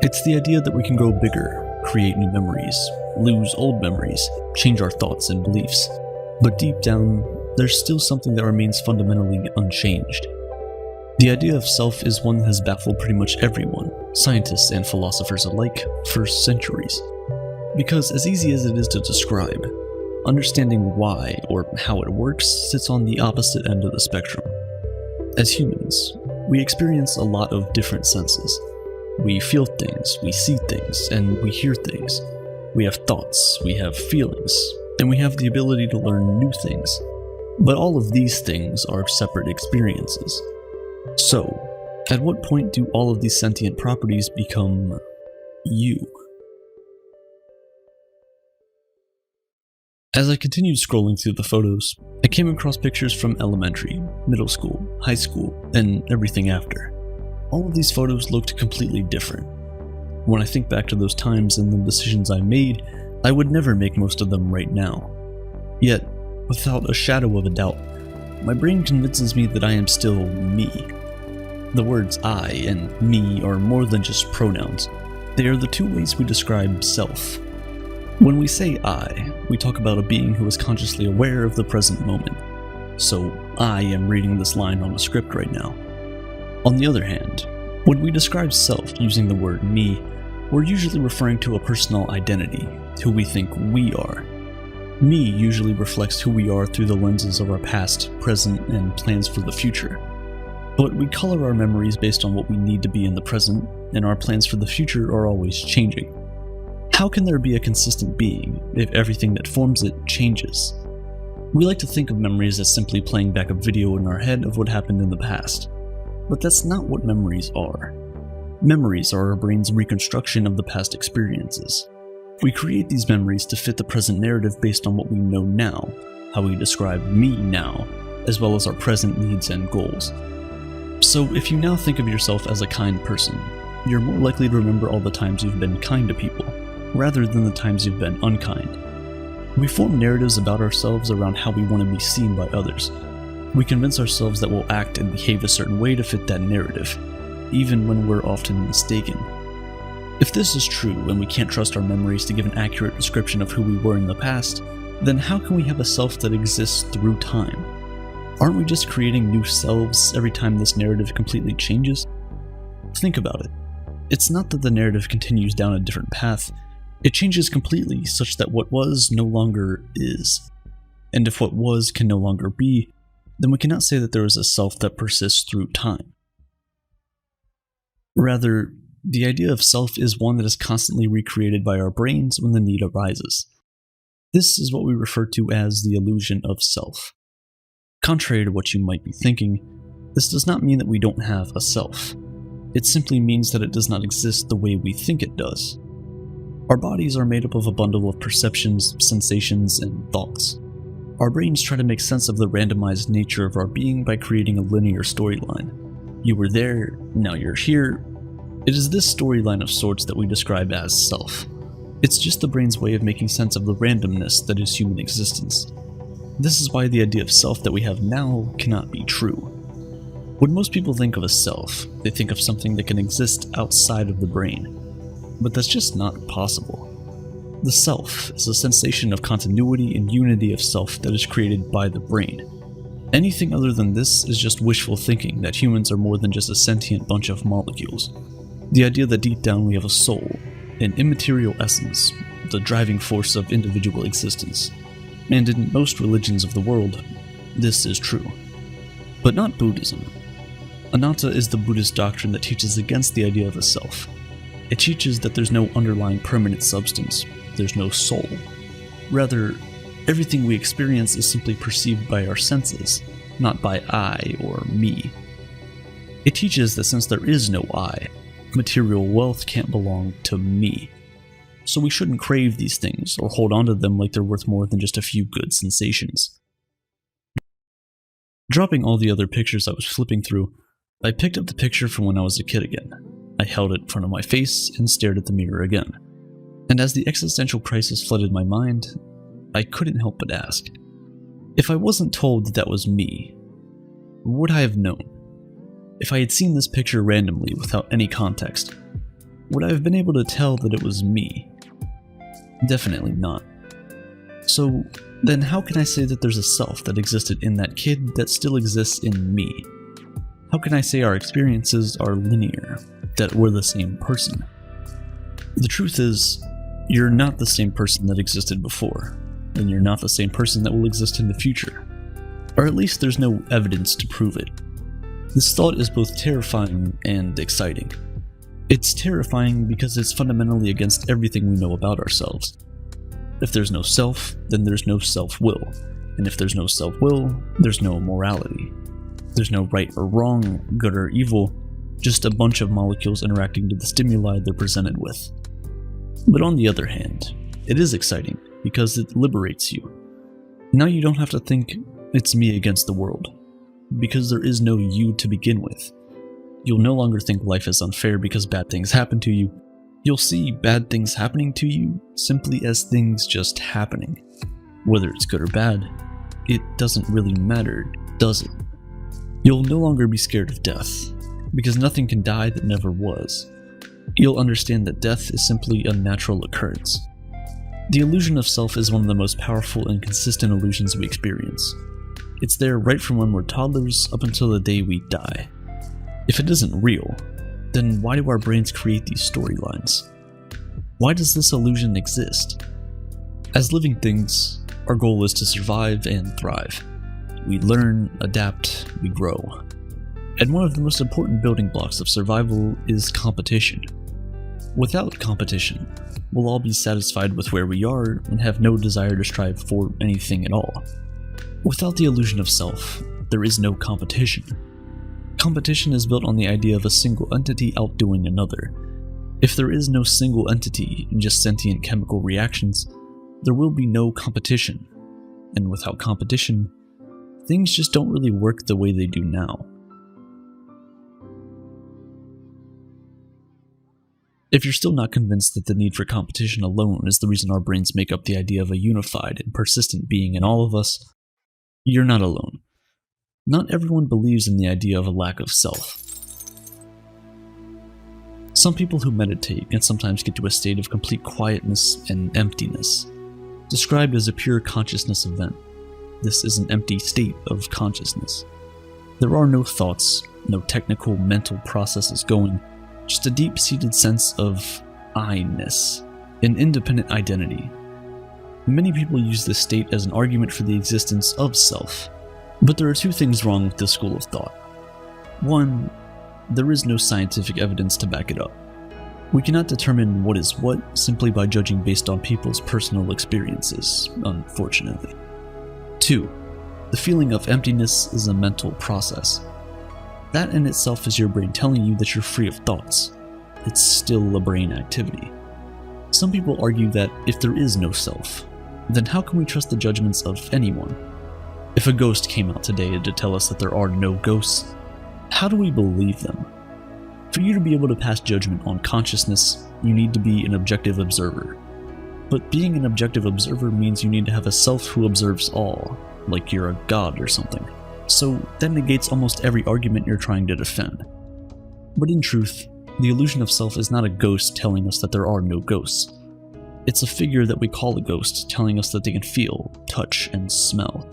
It's the idea that we can grow bigger, create new memories, lose old memories, change our thoughts and beliefs. But deep down, there's still something that remains fundamentally unchanged. The idea of self is one that has baffled pretty much everyone, scientists and philosophers alike, for centuries. Because as easy as it is to describe, understanding why or how it works sits on the opposite end of the spectrum. As humans, we experience a lot of different senses. We feel things, we see things, and we hear things. We have thoughts, we have feelings, and we have the ability to learn new things. But all of these things are separate experiences. So, at what point do all of these sentient properties become you? As I continued scrolling through the photos, I came across pictures from elementary, middle school, high school, and everything after. All of these photos looked completely different. When I think back to those times and the decisions I made, I would never make most of them right now. Yet, without a shadow of a doubt, my brain convinces me that I am still me. The words I and me are more than just pronouns. They are the two ways we describe self. When we say I, we talk about a being who is consciously aware of the present moment. So, I am reading this line on a script right now. On the other hand, when we describe self using the word me, we're usually referring to a personal identity, who we think we are. Me usually reflects who we are through the lenses of our past, present, and plans for the future. But we color our memories based on what we need to be in the present, and our plans for the future are always changing. How can there be a consistent being if everything that forms it changes? We like to think of memories as simply playing back a video in our head of what happened in the past. But that's not what memories are. Memories are our brain's reconstruction of the past experiences. We create these memories to fit the present narrative based on what we know now, how we describe me now, as well as our present needs and goals. So if you now think of yourself as a kind person, you're more likely to remember all the times you've been kind to people, rather than the times you've been unkind. We form narratives about ourselves around how we want to be seen by others, We convince ourselves that we'll act and behave a certain way to fit that narrative, even when we're often mistaken. If this is true and we can't trust our memories to give an accurate description of who we were in the past, then how can we have a self that exists through time? Aren't we just creating new selves every time this narrative completely changes? Think about it. It's not that the narrative continues down a different path, it changes completely such that what was no longer is. And if what was can no longer be, then we cannot say that there is a self that persists through time. Rather, the idea of self is one that is constantly recreated by our brains when the need arises. This is what we refer to as the illusion of self. Contrary to what you might be thinking, this does not mean that we don't have a self. It simply means that it does not exist the way we think it does. Our bodies are made up of a bundle of perceptions, sensations, and thoughts. Our brains try to make sense of the randomized nature of our being by creating a linear storyline. You were there, now you're here. It is this storyline of sorts that we describe as self. It's just the brain's way of making sense of the randomness that is human existence. This is why the idea of self that we have now cannot be true. When most people think of a self, they think of something that can exist outside of the brain. But that's just not possible. The self is a sensation of continuity and unity of self that is created by the brain. Anything other than this is just wishful thinking that humans are more than just a sentient bunch of molecules. The idea that deep down we have a soul, an immaterial essence, the driving force of individual existence. And in most religions of the world, this is true. But not Buddhism. Anatta is the Buddhist doctrine that teaches against the idea of a self. It teaches that there's no underlying permanent substance, there's no soul. Rather, everything we experience is simply perceived by our senses, not by I or me. It teaches that since there is no I, material wealth can't belong to me. So we shouldn't crave these things or hold on to them like they're worth more than just a few good sensations. Dropping all the other pictures I was flipping through, I picked up the picture from when I was a kid again. I held it in front of my face and stared at the mirror again. And as the existential crisis flooded my mind, I couldn't help but ask, if I wasn't told that that was me, would I have known? If I had seen this picture randomly without any context, would I have been able to tell that it was me? Definitely not. So then how can I say that there's a self that existed in that kid that still exists in me? How can I say our experiences are linear, that we're the same person? The truth is, you're not the same person that existed before, and you're not the same person that will exist in the future. Or at least there's no evidence to prove it. This thought is both terrifying and exciting. It's terrifying because it's fundamentally against everything we know about ourselves. If there's no self, then there's no self-will. And if there's no self-will, there's no morality. There's no right or wrong, good or evil, just a bunch of molecules interacting to the stimuli they're presented with. But on the other hand, it is exciting because it liberates you. Now you don't have to think, it's me against the world, because there is no you to begin with. You'll no longer think life is unfair because bad things happen to you. You'll see bad things happening to you simply as things just happening. Whether it's good or bad, it doesn't really matter, does it? You'll no longer be scared of death, because nothing can die that never was. You'll understand that death is simply a natural occurrence. The illusion of self is one of the most powerful and consistent illusions we experience. It's there right from when we're toddlers up until the day we die. If it isn't real, then why do our brains create these storylines? Why does this illusion exist? As living things, our goal is to survive and thrive. We learn, adapt, we grow. And one of the most important building blocks of survival is competition. Without competition, we'll all be satisfied with where we are and have no desire to strive for anything at all. Without the illusion of self, there is no competition. Competition is built on the idea of a single entity outdoing another. If there is no single entity and just sentient chemical reactions, there will be no competition. And without competition, things just don't really work the way they do now. If you're still not convinced that the need for competition alone is the reason our brains make up the idea of a unified and persistent being in all of us, you're not alone. Not everyone believes in the idea of a lack of self. Some people who meditate can sometimes get to a state of complete quietness and emptiness, described as a pure consciousness event. This is an empty state of consciousness. There are no thoughts, no technical mental processes going, just a deep-seated sense of I-ness, an independent identity. Many people use this state as an argument for the existence of self, but there are two things wrong with this school of thought. One, there is no scientific evidence to back it up. We cannot determine what is what simply by judging based on people's personal experiences, unfortunately. Two, the feeling of emptiness is a mental process. That in itself is your brain telling you that you're free of thoughts. It's still a brain activity. Some people argue that if there is no self, then how can we trust the judgments of anyone? If a ghost came out today to tell us that there are no ghosts, how do we believe them? For you to be able to pass judgment on consciousness, you need to be an objective observer. But being an objective observer means you need to have a self who observes all, like you're a god or something. So that negates almost every argument you're trying to defend. But in truth, the illusion of self is not a ghost telling us that there are no ghosts. It's a figure that we call a ghost telling us that they can feel, touch, and smell.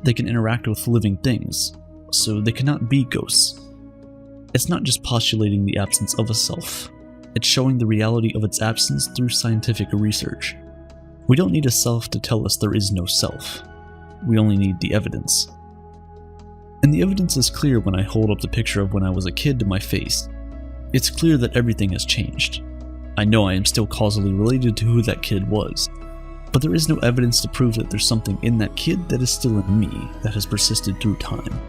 They can interact with living things, so they cannot be ghosts. It's not just postulating the absence of a self, it's showing the reality of its absence through scientific research. We don't need a self to tell us there is no self. We only need the evidence. And the evidence is clear when I hold up the picture of when I was a kid to my face. It's clear that everything has changed. I know I am still causally related to who that kid was, but there is no evidence to prove that there's something in that kid that is still in me that has persisted through time.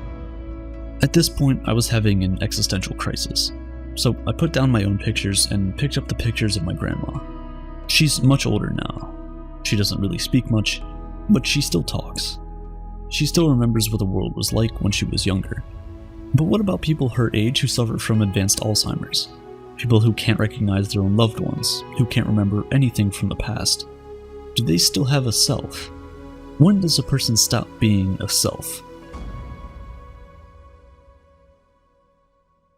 At this point, I was having an existential crisis, so I put down my own pictures and picked up the pictures of my grandma. She's much older now. She doesn't really speak much, but she still talks. She still remembers what the world was like when she was younger. But what about people her age who suffer from advanced Alzheimer's? People who can't recognize their own loved ones, who can't remember anything from the past. Do they still have a self? When does a person stop being a self?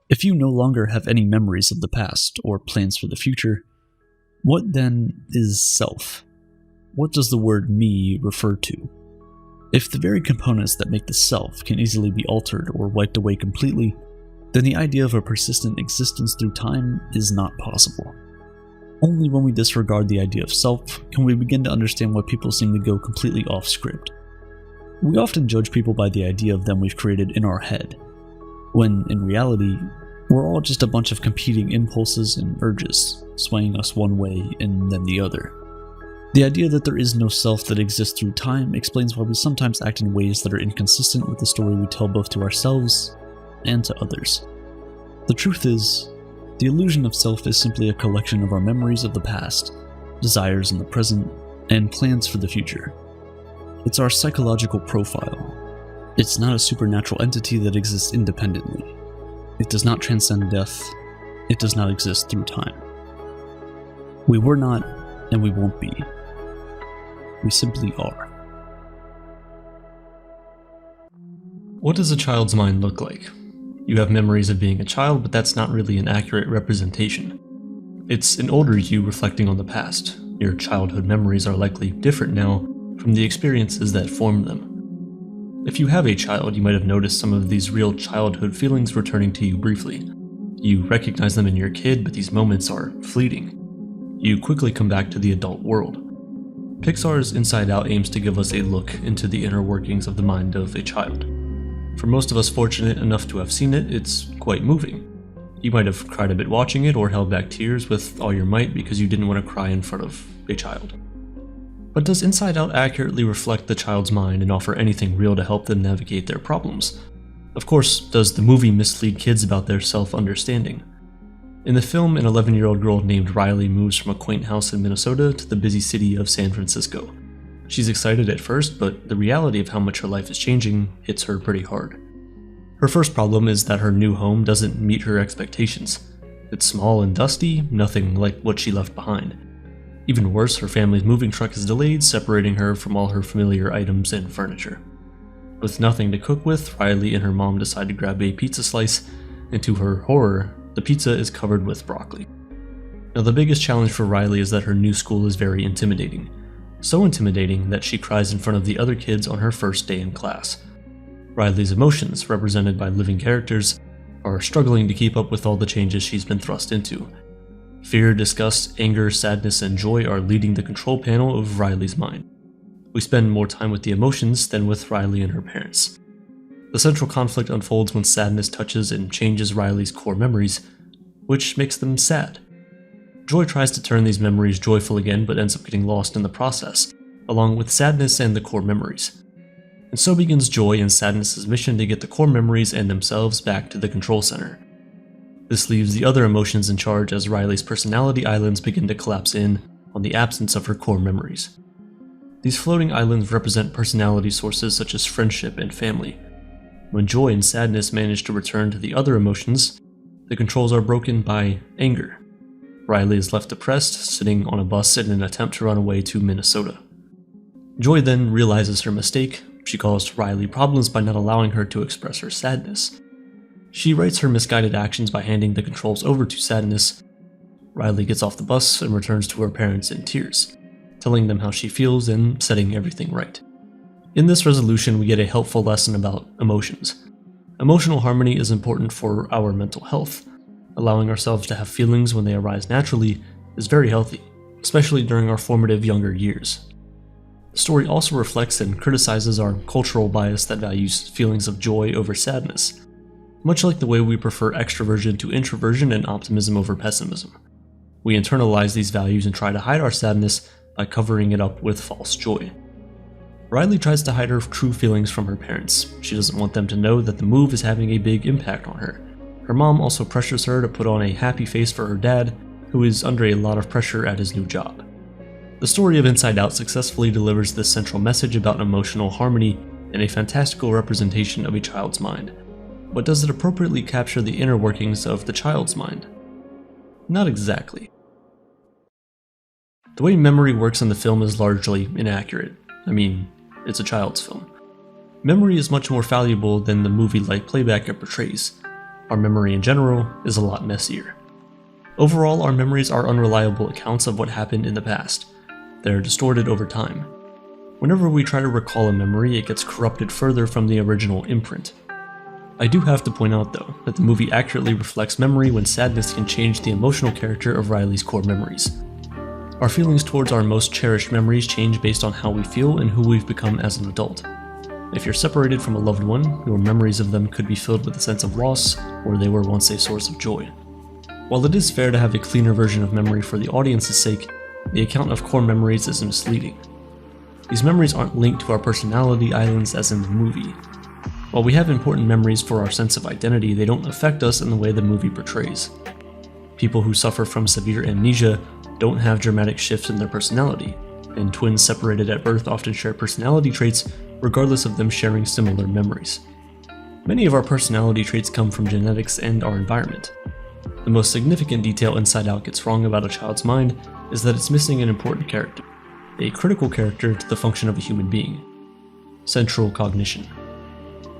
If you no longer have any memories of the past or plans for the future, what then is self? What does the word me refer to? If the very components that make the self can easily be altered or wiped away completely, then the idea of a persistent existence through time is not possible. Only when we disregard the idea of self can we begin to understand why people seem to go completely off script. We often judge people by the idea of them we've created in our head, when in reality, we're all just a bunch of competing impulses and urges, swaying us one way and then the other. The idea that there is no self that exists through time explains why we sometimes act in ways that are inconsistent with the story we tell both to ourselves and to others. The truth is, the illusion of self is simply a collection of our memories of the past, desires in the present, and plans for the future. It's our psychological profile. It's not a supernatural entity that exists independently. It does not transcend death. It does not exist through time. We were not, and we won't be. We simply are. What does a child's mind look like? You have memories of being a child, but that's not really an accurate representation. It's an older you reflecting on the past. Your childhood memories are likely different now from the experiences that formed them. If you have a child, you might have noticed some of these real childhood feelings returning to you briefly. You recognize them in your kid, but these moments are fleeting. You quickly come back to the adult world. Pixar's Inside Out aims to give us a look into the inner workings of the mind of a child. For most of us fortunate enough to have seen it, it's quite moving. You might have cried a bit watching it or held back tears with all your might because you didn't want to cry in front of a child. But does Inside Out accurately reflect the child's mind and offer anything real to help them navigate their problems? Of course, does the movie mislead kids about their self-understanding? In the film, an 11-year-old girl named Riley moves from a quaint house in Minnesota to the busy city of San Francisco. She's excited at first, but the reality of how much her life is changing hits her pretty hard. Her first problem is that her new home doesn't meet her expectations. It's small and dusty, nothing like what she left behind. Even worse, her family's moving truck is delayed, separating her from all her familiar items and furniture. With nothing to cook with, Riley and her mom decide to grab a pizza slice, and to her horror, the pizza is covered with broccoli. Now, the biggest challenge for Riley is that her new school is very intimidating. So intimidating that she cries in front of the other kids on her first day in class. Riley's emotions, represented by living characters, are struggling to keep up with all the changes she's been thrust into. Fear, disgust, anger, sadness, and joy are leading the control panel of Riley's mind. We spend more time with the emotions than with Riley and her parents. The central conflict unfolds when sadness touches and changes Riley's core memories, which makes them sad. Joy tries to turn these memories joyful again, but ends up getting lost in the process, along with sadness and the core memories. And so begins Joy and Sadness's mission to get the core memories and themselves back to the control center. This leaves the other emotions in charge as Riley's personality islands begin to collapse in on the absence of her core memories. These floating islands represent personality sources such as friendship and family. When Joy and Sadness manage to return to the other emotions, the controls are broken by anger. Riley is left depressed, sitting on a bus in an attempt to run away to Minnesota. Joy then realizes her mistake. She caused Riley problems by not allowing her to express her sadness. She rights her misguided actions by handing the controls over to Sadness. Riley gets off the bus and returns to her parents in tears, telling them how she feels and setting everything right. In this resolution, we get a helpful lesson about emotions. Emotional harmony is important for our mental health. Allowing ourselves to have feelings when they arise naturally is very healthy, especially during our formative younger years. The story also reflects and criticizes our cultural bias that values feelings of joy over sadness, much like the way we prefer extroversion to introversion and optimism over pessimism. We internalize these values and try to hide our sadness by covering it up with false joy. Riley tries to hide her true feelings from her parents. She doesn't want them to know that the move is having a big impact on her. Her mom also pressures her to put on a happy face for her dad, who is under a lot of pressure at his new job. The story of Inside Out successfully delivers this central message about emotional harmony and a fantastical representation of a child's mind. But does it appropriately capture the inner workings of the child's mind? Not exactly. The way memory works in the film is largely inaccurate. I mean, it's a child's film. Memory is much more valuable than the movie-like playback it portrays. Our memory in general is a lot messier. Overall, our memories are unreliable accounts of what happened in the past. They're distorted over time. Whenever we try to recall a memory, it gets corrupted further from the original imprint. I do have to point out, though, that the movie accurately reflects memory when sadness can change the emotional character of Riley's core memories. Our feelings towards our most cherished memories change based on how we feel and who we've become as an adult. If you're separated from a loved one, your memories of them could be filled with a sense of loss, or they were once a source of joy. While it is fair to have a cleaner version of memory for the audience's sake, the account of core memories is misleading. These memories aren't linked to our personality islands as in the movie. While we have important memories for our sense of identity, they don't affect us in the way the movie portrays. People who suffer from severe amnesia don't have dramatic shifts in their personality, and twins separated at birth often share personality traits regardless of them sharing similar memories. Many of our personality traits come from genetics and our environment. The most significant detail Inside Out gets wrong about a child's mind is that it's missing an important character, a critical character to the function of a human being: central cognition.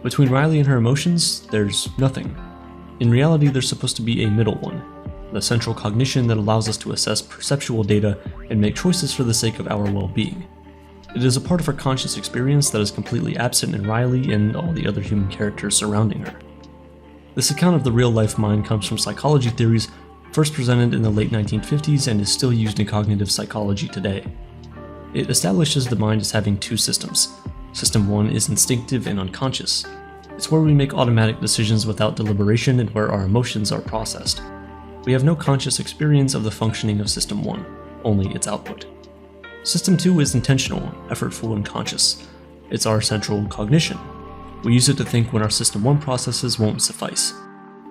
Between Riley and her emotions, there's nothing. In reality, there's supposed to be a middle one, the central cognition that allows us to assess perceptual data and make choices for the sake of our well-being. It is a part of her conscious experience that is completely absent in Riley and all the other human characters surrounding her. This account of the real-life mind comes from psychology theories first presented in the late 1950s and is still used in cognitive psychology today. It establishes the mind as having two systems. System 1 is instinctive and unconscious. It's where we make automatic decisions without deliberation and where our emotions are processed. We have no conscious experience of the functioning of System 1, only its output. System 2 is intentional, effortful, and conscious. It's our central cognition. We use it to think when our System 1 processes won't suffice.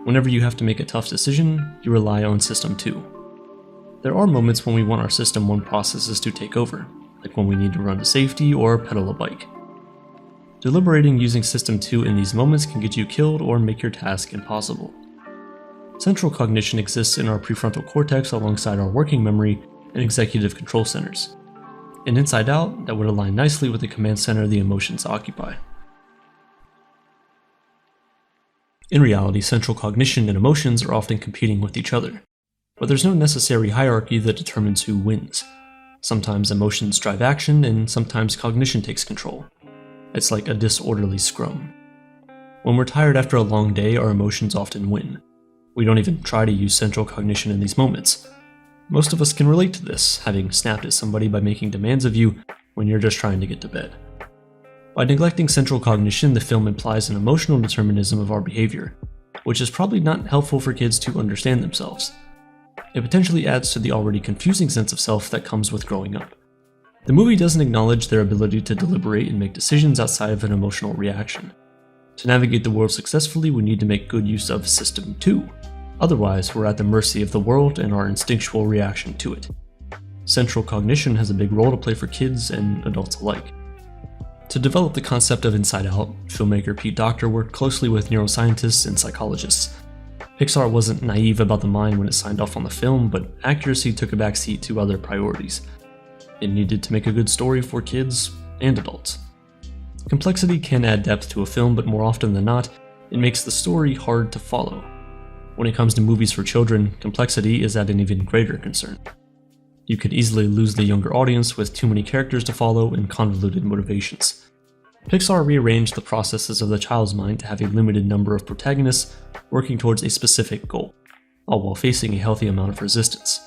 Whenever you have to make a tough decision, you rely on System 2. There are moments when we want our System 1 processes to take over, like when we need to run to safety or pedal a bike. Deliberating using System 2 in these moments can get you killed or make your task impossible. Central cognition exists in our prefrontal cortex alongside our working memory and executive control centers. In Inside Out, that would align nicely with the command center the emotions occupy. In reality, central cognition and emotions are often competing with each other, but there's no necessary hierarchy that determines who wins. Sometimes emotions drive action, and sometimes cognition takes control. It's like a disorderly scrum. When we're tired after a long day, our emotions often win. We don't even try to use central cognition in these moments. Most of us can relate to this, having snapped at somebody by making demands of you when you're just trying to get to bed. By neglecting central cognition, the film implies an emotional determinism of our behavior, which is probably not helpful for kids to understand themselves. It potentially adds to the already confusing sense of self that comes with growing up. The movie doesn't acknowledge their ability to deliberate and make decisions outside of an emotional reaction. To navigate the world successfully, we need to make good use of System 2. Otherwise, we're at the mercy of the world and our instinctual reaction to it. Central cognition has a big role to play for kids and adults alike. To develop the concept of Inside Out, filmmaker Pete Docter worked closely with neuroscientists and psychologists. Pixar wasn't naive about the mind when it signed off on the film, but accuracy took a backseat to other priorities. It needed to make a good story for kids and adults. Complexity can add depth to a film, but more often than not, it makes the story hard to follow. When it comes to movies for children, complexity is at an even greater concern. You could easily lose the younger audience with too many characters to follow and convoluted motivations. Pixar rearranged the processes of the child's mind to have a limited number of protagonists working towards a specific goal, all while facing a healthy amount of resistance.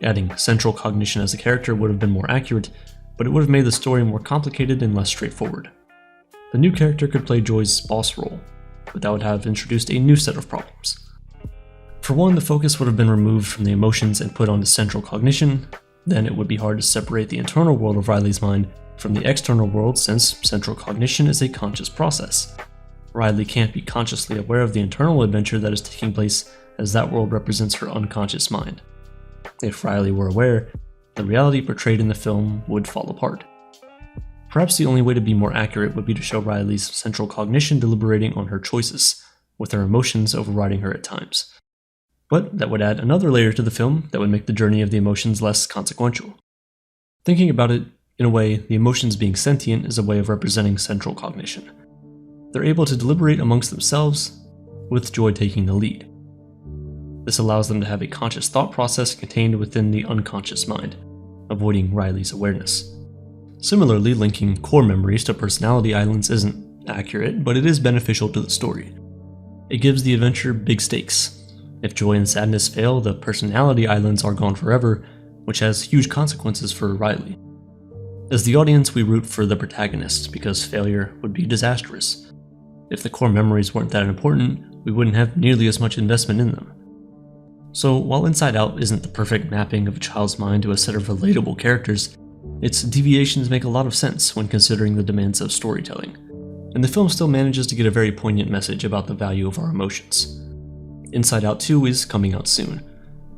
Adding central cognition as a character would have been more accurate, but it would have made the story more complicated and less straightforward. The new character could play Joy's boss role, but that would have introduced a new set of problems. For one, the focus would have been removed from the emotions and put onto central cognition. Then it would be hard to separate the internal world of Riley's mind from the external world, since central cognition is a conscious process. Riley can't be consciously aware of the internal adventure that is taking place, as that world represents her unconscious mind. If Riley were aware, the reality portrayed in the film would fall apart. Perhaps the only way to be more accurate would be to show Riley's central cognition deliberating on her choices, with her emotions overriding her at times. But that would add another layer to the film that would make the journey of the emotions less consequential. Thinking about it, in a way, the emotions being sentient is a way of representing central cognition. They're able to deliberate amongst themselves, with Joy taking the lead. This allows them to have a conscious thought process contained within the unconscious mind, avoiding Riley's awareness. Similarly, linking core memories to personality islands isn't accurate, but it is beneficial to the story. It gives the adventure big stakes. If joy and sadness fail, the personality islands are gone forever, which has huge consequences for Riley. As the audience, we root for the protagonist because failure would be disastrous. If the core memories weren't that important, we wouldn't have nearly as much investment in them. So while Inside Out isn't the perfect mapping of a child's mind to a set of relatable characters, its deviations make a lot of sense when considering the demands of storytelling, and the film still manages to get a very poignant message about the value of our emotions. Inside Out 2 is coming out soon.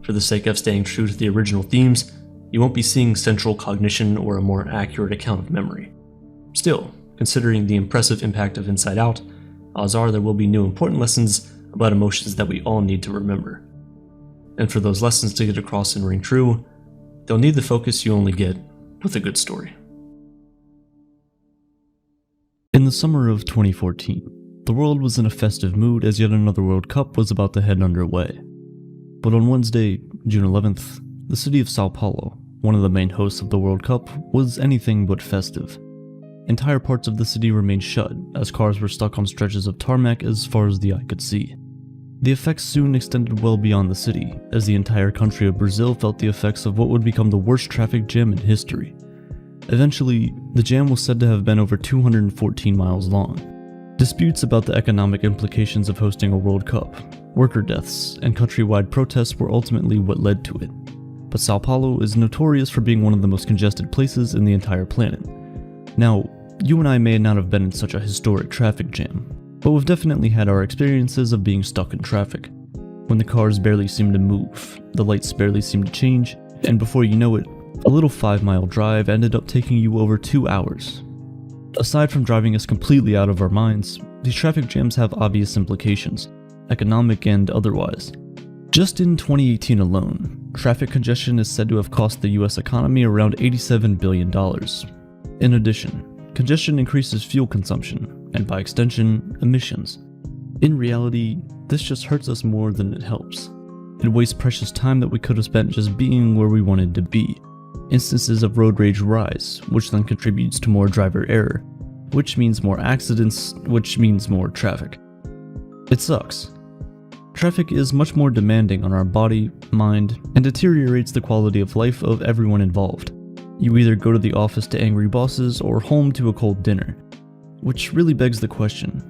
For the sake of staying true to the original themes, you won't be seeing central cognition or a more accurate account of memory. Still, considering the impressive impact of Inside Out, odds are there will be new important lessons about emotions that we all need to remember. And for those lessons to get across and ring true, they'll need the focus you only get with a good story. In the summer of 2014, the world was in a festive mood as yet another World Cup was about to head underway. But on Wednesday, June 11th, the city of Sao Paulo, one of the main hosts of the World Cup, was anything but festive. Entire parts of the city remained shut, as cars were stuck on stretches of tarmac as far as the eye could see. The effects soon extended well beyond the city, as the entire country of Brazil felt the effects of what would become the worst traffic jam in history. Eventually, the jam was said to have been over 214 miles long. Disputes about the economic implications of hosting a World Cup, worker deaths, and countrywide protests were ultimately what led to it. But Sao Paulo is notorious for being one of the most congested places in the entire planet. Now, you and I may not have been in such a historic traffic jam, but we've definitely had our experiences of being stuck in traffic. When the cars barely seem to move, the lights barely seem to change, and before you know it, a little 5-mile drive ended up taking you over 2 hours. Aside from driving us completely out of our minds, these traffic jams have obvious implications, economic and otherwise. Just in 2018 alone, traffic congestion is said to have cost the US economy around $87 billion. In addition, congestion increases fuel consumption, and by extension, emissions. In reality, this just hurts us more than it helps. It wastes precious time that we could have spent just being where we wanted to be. Instances of road rage rise, which then contributes to more driver error, which means more accidents, which means more traffic. It sucks. Traffic is much more demanding on our body, mind, and deteriorates the quality of life of everyone involved. You either go to the office to angry bosses or home to a cold dinner. Which really begs the question,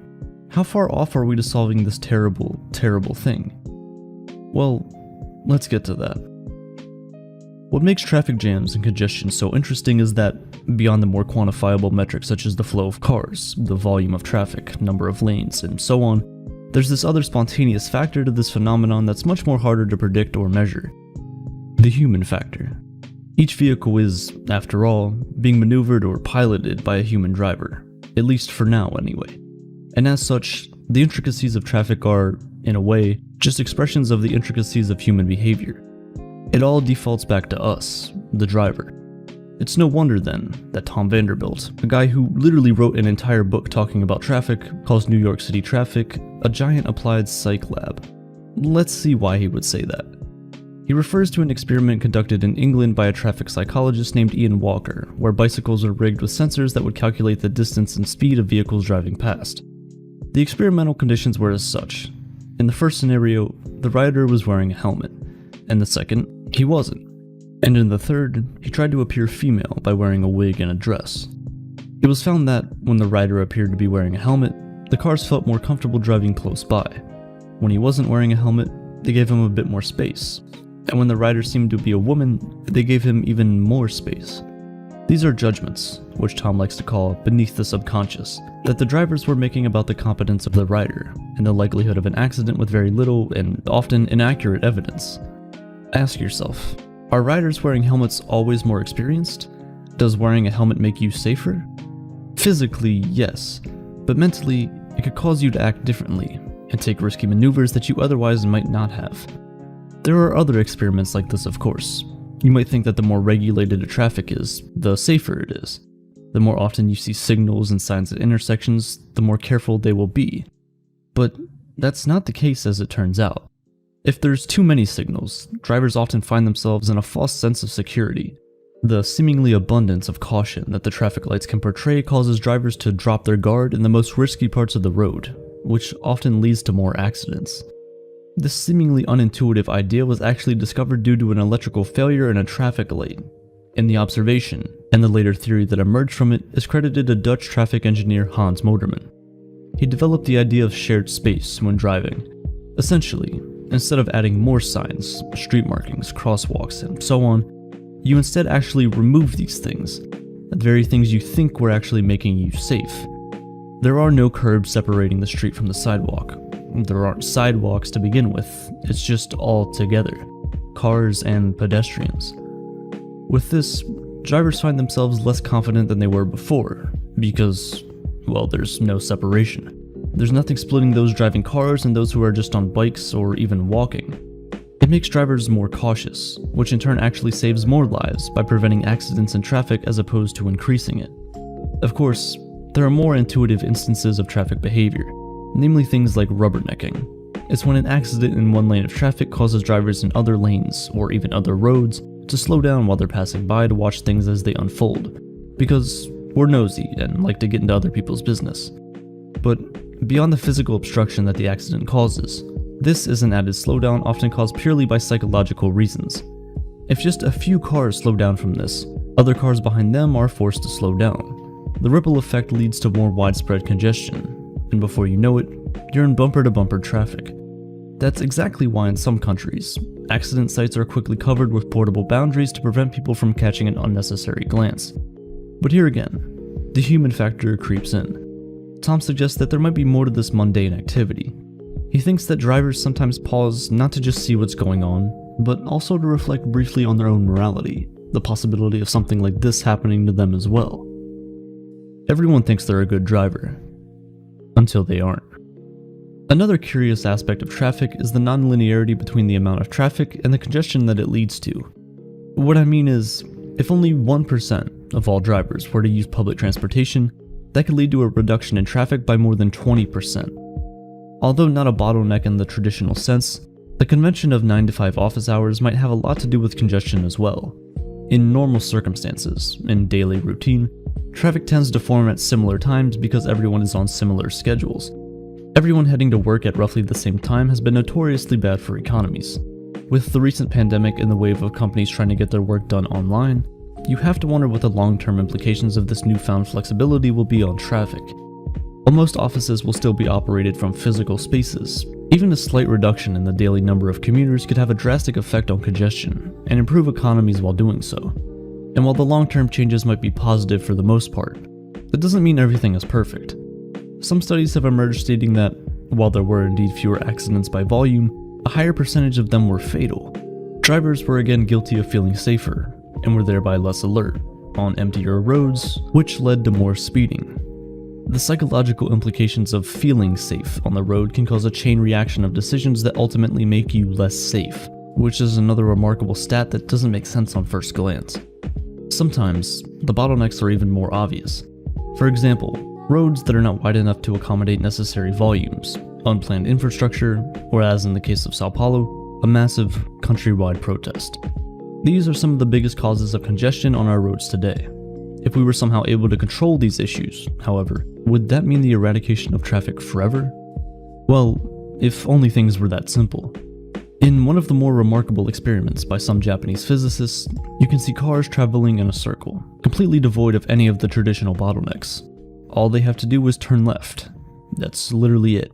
how far off are we to solving this terrible, terrible thing? Well, let's get to that. What makes traffic jams and congestion so interesting is that, beyond the more quantifiable metrics such as the flow of cars, the volume of traffic, number of lanes, and so on, there's this other spontaneous factor to this phenomenon that's much more harder to predict or measure. The human factor. Each vehicle is, after all, being maneuvered or piloted by a human driver, at least for now anyway. And as such, the intricacies of traffic are, in a way, just expressions of the intricacies of human behavior. It all defaults back to us, the driver. It's no wonder then that Tom Vanderbilt, a guy who literally wrote an entire book talking about traffic, calls New York City traffic a giant applied psych lab. Let's see why he would say that. He refers to an experiment conducted in England by a traffic psychologist named Ian Walker, where bicycles are rigged with sensors that would calculate the distance and speed of vehicles driving past. The experimental conditions were as such. In the first scenario, the rider was wearing a helmet. In the second, he wasn't. And in the third, he tried to appear female by wearing a wig and a dress. It was found that, when the rider appeared to be wearing a helmet, the cars felt more comfortable driving close by. When he wasn't wearing a helmet, they gave him a bit more space. And when the rider seemed to be a woman, they gave him even more space. These are judgments, which Tom likes to call beneath the subconscious, that the drivers were making about the competence of the rider, and the likelihood of an accident with very little and often inaccurate evidence. Ask yourself, are riders wearing helmets always more experienced? Does wearing a helmet make you safer? Physically, yes, but mentally, it could cause you to act differently, and take risky maneuvers that you otherwise might not have. There are other experiments like this, of course. You might think that the more regulated a traffic is, the safer it is. The more often you see signals and signs at intersections, the more careful they will be. But that's not the case as it turns out. If there's too many signals, drivers often find themselves in a false sense of security. The seemingly abundance of caution that the traffic lights can portray causes drivers to drop their guard in the most risky parts of the road, which often leads to more accidents. This seemingly unintuitive idea was actually discovered due to an electrical failure in a traffic light. And the observation, and the later theory that emerged from it, is credited to Dutch traffic engineer Hans Moderman. He developed the idea of shared space when driving. Essentially, instead of adding more signs, street markings, crosswalks, and so on, you instead actually remove these things, the very things you think were actually making you safe. There are no curbs separating the street from the sidewalk. There aren't sidewalks to begin with, it's just all together, cars and pedestrians. With this, drivers find themselves less confident than they were before, because, well, there's no separation. There's nothing splitting those driving cars and those who are just on bikes or even walking. It makes drivers more cautious, which in turn actually saves more lives by preventing accidents in traffic as opposed to increasing it. Of course, there are more intuitive instances of traffic behavior, namely things like rubbernecking. It's when an accident in one lane of traffic causes drivers in other lanes, or even other roads, to slow down while they're passing by to watch things as they unfold, because we're nosy and like to get into other people's business. But beyond the physical obstruction that the accident causes, this is an added slowdown often caused purely by psychological reasons. If just a few cars slow down from this, other cars behind them are forced to slow down. The ripple effect leads to more widespread congestion, and before you know it, you're in bumper-to-bumper traffic. That's exactly why in some countries, accident sites are quickly covered with portable boundaries to prevent people from catching an unnecessary glance. But here again, the human factor creeps in. Tom suggests that there might be more to this mundane activity. He thinks that drivers sometimes pause not to just see what's going on, but also to reflect briefly on their own morality, the possibility of something like this happening to them as well. Everyone thinks they're a good driver, until they aren't. Another curious aspect of traffic is the non-linearity between the amount of traffic and the congestion that it leads to. What I mean is, if only 1% of all drivers were to use public transportation, that could lead to a reduction in traffic by more than 20%. Although not a bottleneck in the traditional sense, the convention of 9 to 5 office hours might have a lot to do with congestion as well. In normal circumstances, in daily routine, traffic tends to form at similar times because everyone is on similar schedules. Everyone heading to work at roughly the same time has been notoriously bad for economies. With the recent pandemic and the wave of companies trying to get their work done online, you have to wonder what the long-term implications of this newfound flexibility will be on traffic. While most offices will still be operated from physical spaces, even a slight reduction in the daily number of commuters could have a drastic effect on congestion and improve economies while doing so. And while the long-term changes might be positive for the most part, that doesn't mean everything is perfect. Some studies have emerged stating that, while there were indeed fewer accidents by volume, a higher percentage of them were fatal. Drivers were again guilty of feeling safer, and were thereby less alert, on emptier roads, which led to more speeding. The psychological implications of feeling safe on the road can cause a chain reaction of decisions that ultimately make you less safe, which is another remarkable stat that doesn't make sense on first glance. Sometimes, the bottlenecks are even more obvious. For example, roads that are not wide enough to accommodate necessary volumes, unplanned infrastructure, or as in the case of Sao Paulo, a massive countrywide protest. These are some of the biggest causes of congestion on our roads today. If we were somehow able to control these issues, however, would that mean the eradication of traffic forever? Well, if only things were that simple. In one of the more remarkable experiments by some Japanese physicists, you can see cars traveling in a circle, completely devoid of any of the traditional bottlenecks. All they have to do is turn left. That's literally it.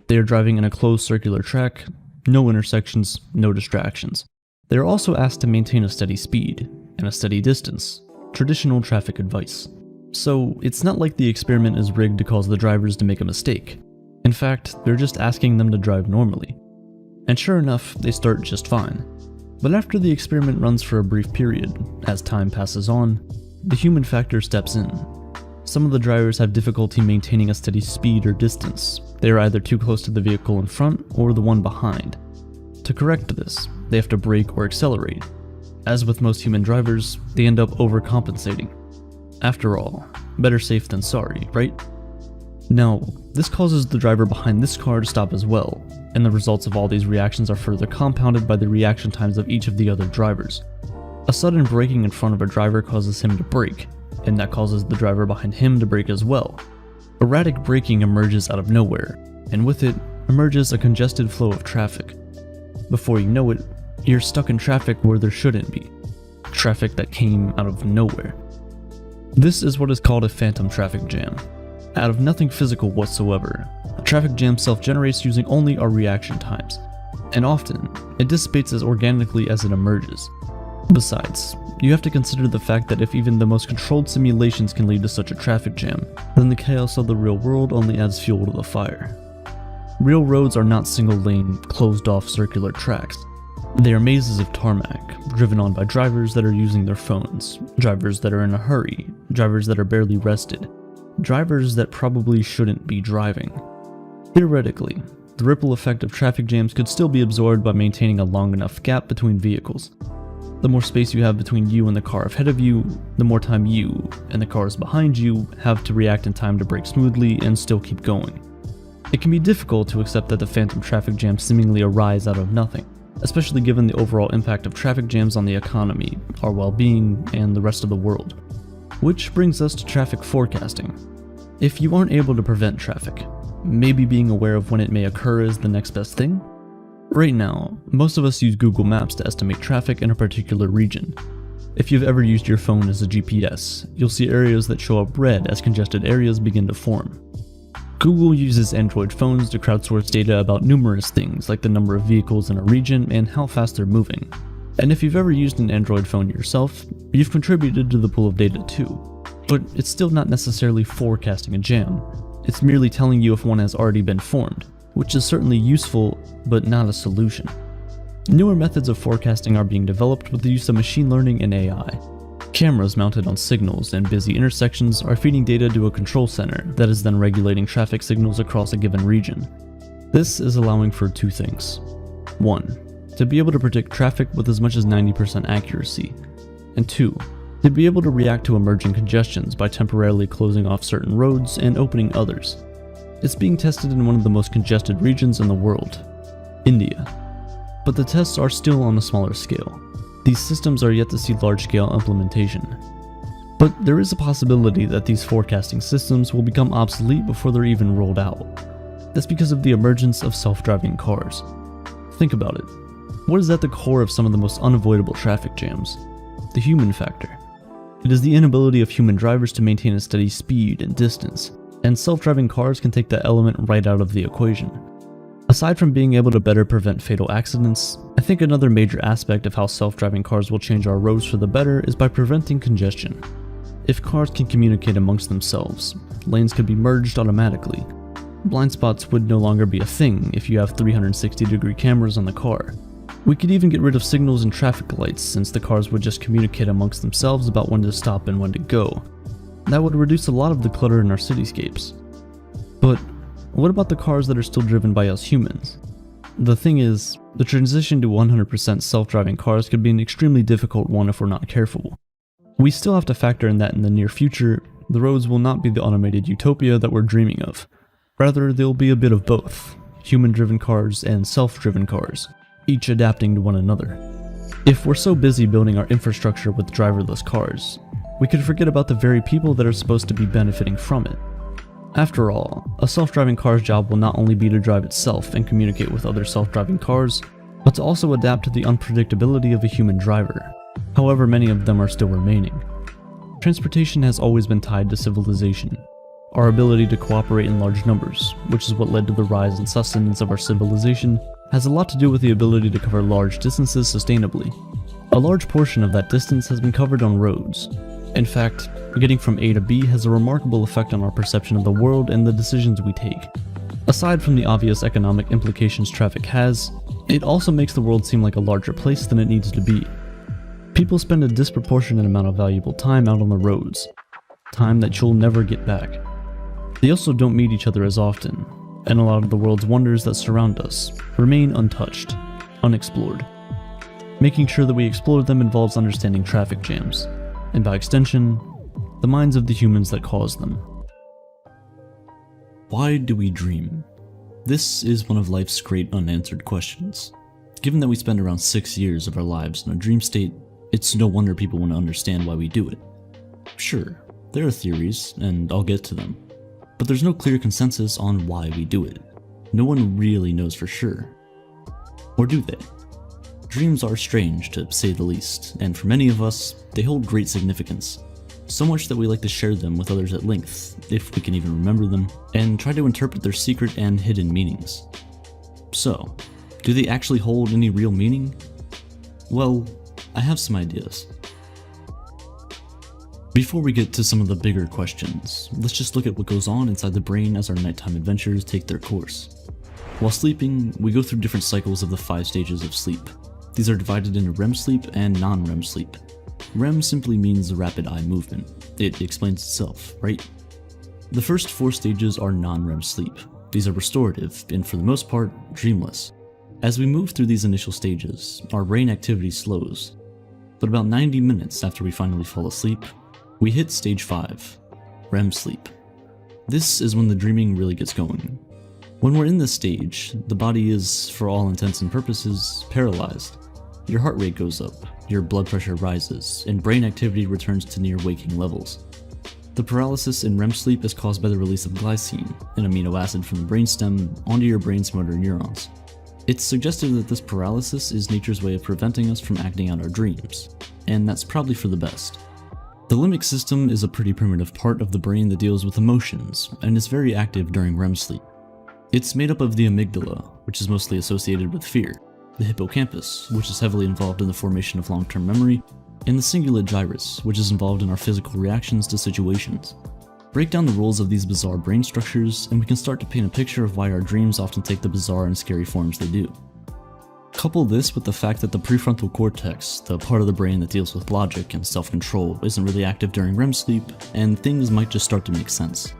They are driving in a closed circular track, no intersections, no distractions. They are also asked to maintain a steady speed and a steady distance, traditional traffic advice. So it's not like the experiment is rigged to cause the drivers to make a mistake. In fact, they're just asking them to drive normally. And sure enough, they start just fine. But after the experiment runs for a brief period, as time passes on, the human factor steps in. Some of the drivers have difficulty maintaining a steady speed or distance. They are either too close to the vehicle in front or the one behind. To correct this, they have to brake or accelerate. As with most human drivers, they end up overcompensating. After all, better safe than sorry, right? Now, this causes the driver behind this car to stop as well, and the results of all these reactions are further compounded by the reaction times of each of the other drivers. A sudden braking in front of a driver causes him to brake, and that causes the driver behind him to brake as well. Erratic braking emerges out of nowhere, and with it emerges a congested flow of traffic. Before you know it, you're stuck in traffic where there shouldn't be. Traffic that came out of nowhere. This is what is called a phantom traffic jam. Out of nothing physical whatsoever, a traffic jam self-generates using only our reaction times, and often, it dissipates as organically as it emerges. Besides, you have to consider the fact that if even the most controlled simulations can lead to such a traffic jam, then the chaos of the real world only adds fuel to the fire. Real roads are not single-lane, closed-off circular tracks. They are mazes of tarmac, driven on by drivers that are using their phones, drivers that are in a hurry, drivers that are barely rested, drivers that probably shouldn't be driving. Theoretically, the ripple effect of traffic jams could still be absorbed by maintaining a long enough gap between vehicles. The more space you have between you and the car ahead of you, the more time you and the cars behind you have to react in time to brake smoothly and still keep going. It can be difficult to accept that the phantom traffic jams seemingly arise out of nothing, especially given the overall impact of traffic jams on the economy, our well-being, and the rest of the world. Which brings us to traffic forecasting. If you aren't able to prevent traffic, maybe being aware of when it may occur is the next best thing? Right now, most of us use Google Maps to estimate traffic in a particular region. If you've ever used your phone as a GPS, you'll see areas that show up red as congested areas begin to form. Google uses Android phones to crowdsource data about numerous things like the number of vehicles in a region and how fast they're moving. And if you've ever used an Android phone yourself, you've contributed to the pool of data too. But it's still not necessarily forecasting a jam. It's merely telling you if one has already been formed, which is certainly useful, but not a solution. Newer methods of forecasting are being developed with the use of machine learning and AI. Cameras mounted on signals and busy intersections are feeding data to a control center that is then regulating traffic signals across a given region. This is allowing for two things. 1. To be able to predict traffic with as much as 90% accuracy. And 2. To be able to react to emerging congestions by temporarily closing off certain roads and opening others. It's being tested in one of the most congested regions in the world, India. But the tests are still on a smaller scale. These systems are yet to see large-scale implementation. But there is a possibility that these forecasting systems will become obsolete before they're even rolled out. That's because of the emergence of self-driving cars. Think about it. What is at the core of some of the most unavoidable traffic jams? The human factor. It is the inability of human drivers to maintain a steady speed and distance, and self-driving cars can take that element right out of the equation. Aside from being able to better prevent fatal accidents, I think another major aspect of how self-driving cars will change our roads for the better is by preventing congestion. If cars can communicate amongst themselves, lanes could be merged automatically. Blind spots would no longer be a thing if you have 360-degree cameras on the car. We could even get rid of signals and traffic lights, since the cars would just communicate amongst themselves about when to stop and when to go. That would reduce a lot of the clutter in our cityscapes. But what about the cars that are still driven by us humans? The thing is, the transition to 100% self-driving cars could be an extremely difficult one if we're not careful. We still have to factor in that in the near future, the roads will not be the automated utopia that we're dreaming of. Rather, they'll be a bit of both, human-driven cars and self-driven cars, each adapting to one another. If we're so busy building our infrastructure with driverless cars, we could forget about the very people that are supposed to be benefiting from it. After all, a self-driving car's job will not only be to drive itself and communicate with other self-driving cars, but to also adapt to the unpredictability of a human driver, however many of them are still remaining. Transportation has always been tied to civilization, our ability to cooperate in large numbers, which is what led to the rise and sustenance of our civilization, has a lot to do with the ability to cover large distances sustainably. A large portion of that distance has been covered on roads. In fact, getting from A to B has a remarkable effect on our perception of the world and the decisions we take. Aside from the obvious economic implications traffic has, it also makes the world seem like a larger place than it needs to be. People spend a disproportionate amount of valuable time out on the roads, time that you'll never get back. They also don't meet each other as often, and a lot of the world's wonders that surround us remain untouched, unexplored. Making sure that we explore them involves understanding traffic jams, and by extension, the minds of the humans that cause them. Why do we dream? This is one of life's great unanswered questions. Given that we spend around 6 years of our lives in a dream state, it's no wonder people want to understand why we do it. Sure, there are theories, and I'll get to them, but there's no clear consensus on why we do it. No one really knows for sure. Or do they? Dreams are strange, to say the least, and for many of us, they hold great significance. So much that we like to share them with others at length, if we can even remember them, and try to interpret their secret and hidden meanings. So, do they actually hold any real meaning? Well, I have some ideas. Before we get to some of the bigger questions, let's just look at what goes on inside the brain as our nighttime adventures take their course. While sleeping, we go through different cycles of the 5 stages of sleep. These are divided into REM sleep and non-REM sleep. REM simply means rapid eye movement. It explains itself, right? The first 4 stages are non-REM sleep. These are restorative and, for the most part, dreamless. As we move through these initial stages, our brain activity slows. But about 90 minutes after we finally fall asleep, we hit stage 5, REM sleep. This is when the dreaming really gets going. When we're in this stage, the body is, for all intents and purposes, paralyzed. Your heart rate goes up, your blood pressure rises, and brain activity returns to near waking levels. The paralysis in REM sleep is caused by the release of glycine, an amino acid from the brainstem, onto your brain's motor neurons. It's suggested that this paralysis is nature's way of preventing us from acting out our dreams, and that's probably for the best. The limbic system is a pretty primitive part of the brain that deals with emotions, and is very active during REM sleep. It's made up of the amygdala, which is mostly associated with fear, the hippocampus, which is heavily involved in the formation of long-term memory, and the cingulate gyrus, which is involved in our physical reactions to situations. Break down the roles of these bizarre brain structures, and we can start to paint a picture of why our dreams often take the bizarre and scary forms they do. Couple this with the fact that the prefrontal cortex, the part of the brain that deals with logic and self-control, isn't really active during REM sleep, and things might just start to make sense.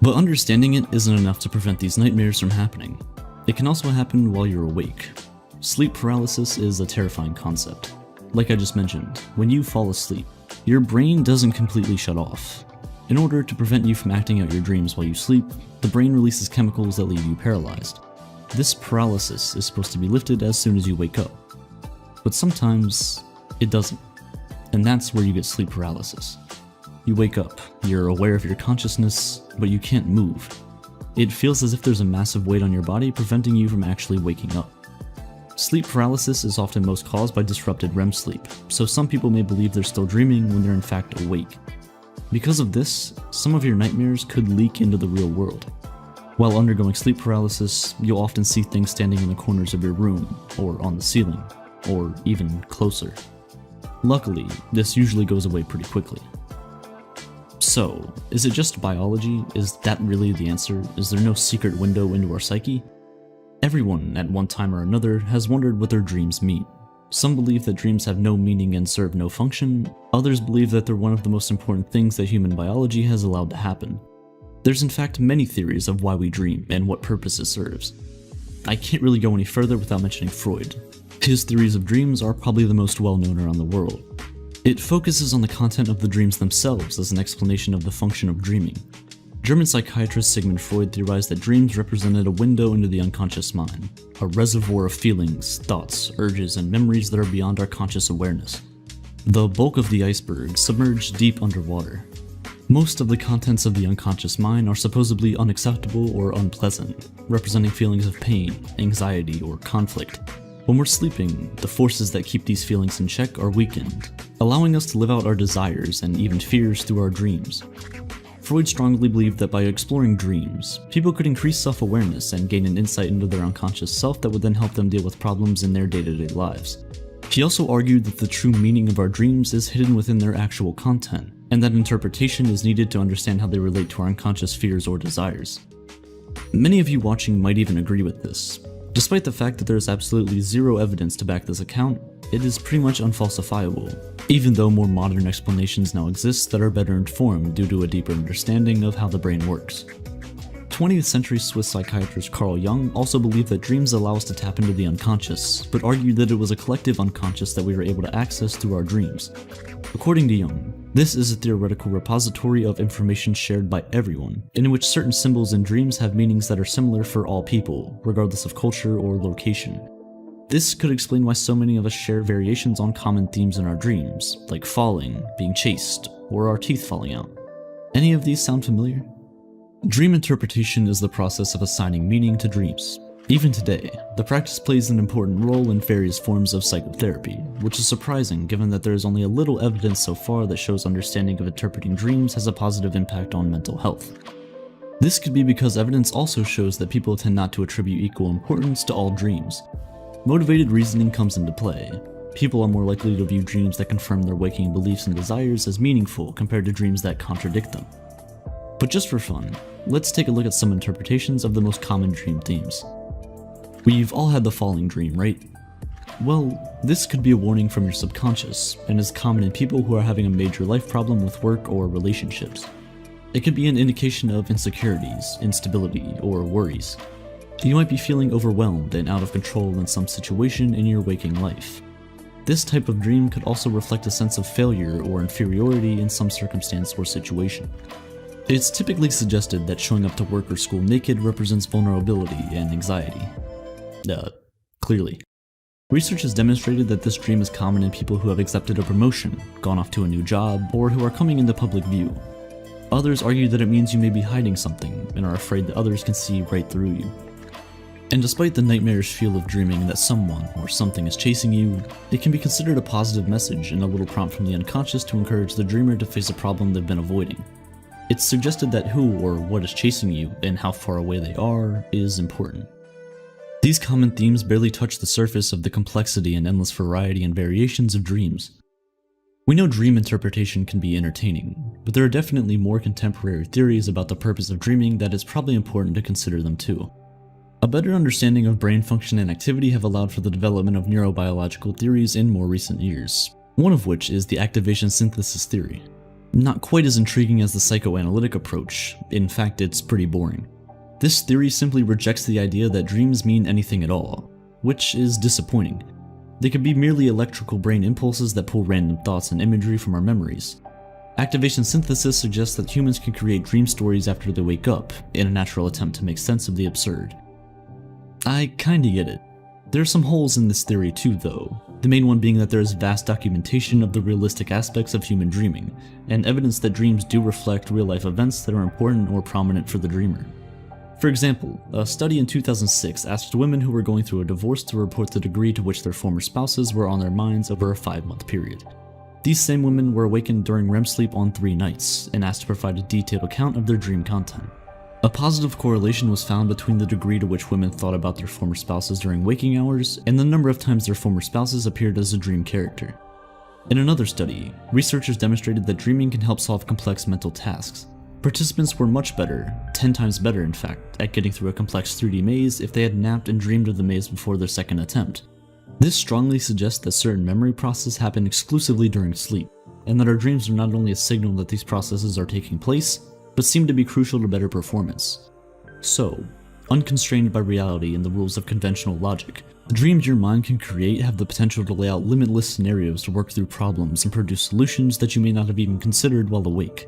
But understanding it isn't enough to prevent these nightmares from happening. It can also happen while you're awake. Sleep paralysis is a terrifying concept. Like I just mentioned, when you fall asleep, your brain doesn't completely shut off. In order to prevent you from acting out your dreams while you sleep, the brain releases chemicals that leave you paralyzed. This paralysis is supposed to be lifted as soon as you wake up, but sometimes it doesn't, and that's where you get sleep paralysis. You wake up, you're aware of your consciousness, but you can't move. It feels as if there's a massive weight on your body preventing you from actually waking up. Sleep paralysis is often most caused by disrupted REM sleep, so some people may believe they're still dreaming when they're in fact awake. Because of this, some of your nightmares could leak into the real world. While undergoing sleep paralysis, you'll often see things standing in the corners of your room, or on the ceiling, or even closer. Luckily, this usually goes away pretty quickly. So, is it just biology? Is that really the answer? Is there no secret window into our psyche? Everyone, at one time or another, has wondered what their dreams mean. Some believe that dreams have no meaning and serve no function. Others believe that they're one of the most important things that human biology has allowed to happen. There's in fact many theories of why we dream and what purpose it serves. I can't really go any further without mentioning Freud. His theories of dreams are probably the most well-known around the world. It focuses on the content of the dreams themselves as an explanation of the function of dreaming. German psychiatrist Sigmund Freud theorized that dreams represented a window into the unconscious mind, a reservoir of feelings, thoughts, urges, and memories that are beyond our conscious awareness. The bulk of the iceberg submerged deep underwater. Most of the contents of the unconscious mind are supposedly unacceptable or unpleasant, representing feelings of pain, anxiety, or conflict. When we're sleeping, the forces that keep these feelings in check are weakened, allowing us to live out our desires and even fears through our dreams. Freud strongly believed that by exploring dreams, people could increase self-awareness and gain an insight into their unconscious self that would then help them deal with problems in their day-to-day lives. He also argued that the true meaning of our dreams is hidden within their actual content, and that interpretation is needed to understand how they relate to our unconscious fears or desires. Many of you watching might even agree with this. Despite the fact that there is absolutely zero evidence to back this account, it is pretty much unfalsifiable, even though more modern explanations now exist that are better informed due to a deeper understanding of how the brain works. 20th century Swiss psychiatrist Carl Jung also believed that dreams allow us to tap into the unconscious, but argued that it was a collective unconscious that we were able to access through our dreams. According to Jung, this is a theoretical repository of information shared by everyone, in which certain symbols in dreams have meanings that are similar for all people, regardless of culture or location. This could explain why so many of us share variations on common themes in our dreams, like falling, being chased, or our teeth falling out. Any of these sound familiar? Dream interpretation is the process of assigning meaning to dreams. Even today, the practice plays an important role in various forms of psychotherapy, which is surprising given that there is only a little evidence so far that shows understanding of interpreting dreams has a positive impact on mental health. This could be because evidence also shows that people tend not to attribute equal importance to all dreams. Motivated reasoning comes into play. People are more likely to view dreams that confirm their waking beliefs and desires as meaningful compared to dreams that contradict them. But just for fun, let's take a look at some interpretations of the most common dream themes. We've all had the falling dream, right? Well, this could be a warning from your subconscious, and is common in people who are having a major life problem with work or relationships. It could be an indication of insecurities, instability, or worries. You might be feeling overwhelmed and out of control in some situation in your waking life. This type of dream could also reflect a sense of failure or inferiority in some circumstance or situation. It's typically suggested that showing up to work or school naked represents vulnerability and anxiety. Clearly. Research has demonstrated that this dream is common in people who have accepted a promotion, gone off to a new job, or who are coming into public view. Others argue that it means you may be hiding something and are afraid that others can see right through you. And despite the nightmarish feel of dreaming that someone or something is chasing you, it can be considered a positive message and a little prompt from the unconscious to encourage the dreamer to face a problem they've been avoiding. It's suggested that who or what is chasing you and how far away they are is important. These common themes barely touch the surface of the complexity and endless variety and variations of dreams. We know dream interpretation can be entertaining, but there are definitely more contemporary theories about the purpose of dreaming that it's probably important to consider them too. A better understanding of brain function and activity have allowed for the development of neurobiological theories in more recent years, one of which is the activation synthesis theory. Not quite as intriguing as the psychoanalytic approach, in fact it's pretty boring. This theory simply rejects the idea that dreams mean anything at all, which is disappointing. They could be merely electrical brain impulses that pull random thoughts and imagery from our memories. Activation synthesis suggests that humans can create dream stories after they wake up, in a natural attempt to make sense of the absurd. I kinda get it. There are some holes in this theory too, though, the main one being that there is vast documentation of the realistic aspects of human dreaming, and evidence that dreams do reflect real-life events that are important or prominent for the dreamer. For example, a study in 2006 asked women who were going through a divorce to report the degree to which their former spouses were on their minds over a 5-month period. These same women were awakened during REM sleep on 3 nights, and asked to provide a detailed account of their dream content. A positive correlation was found between the degree to which women thought about their former spouses during waking hours, and the number of times their former spouses appeared as a dream character. In another study, researchers demonstrated that dreaming can help solve complex mental tasks. Participants were much better, 10 times better in fact, at getting through a complex 3D maze if they had napped and dreamed of the maze before their second attempt. This strongly suggests that certain memory processes happen exclusively during sleep, and that our dreams are not only a signal that these processes are taking place, but seem to be crucial to better performance. So, unconstrained by reality and the rules of conventional logic, the dreams your mind can create have the potential to lay out limitless scenarios to work through problems and produce solutions that you may not have even considered while awake.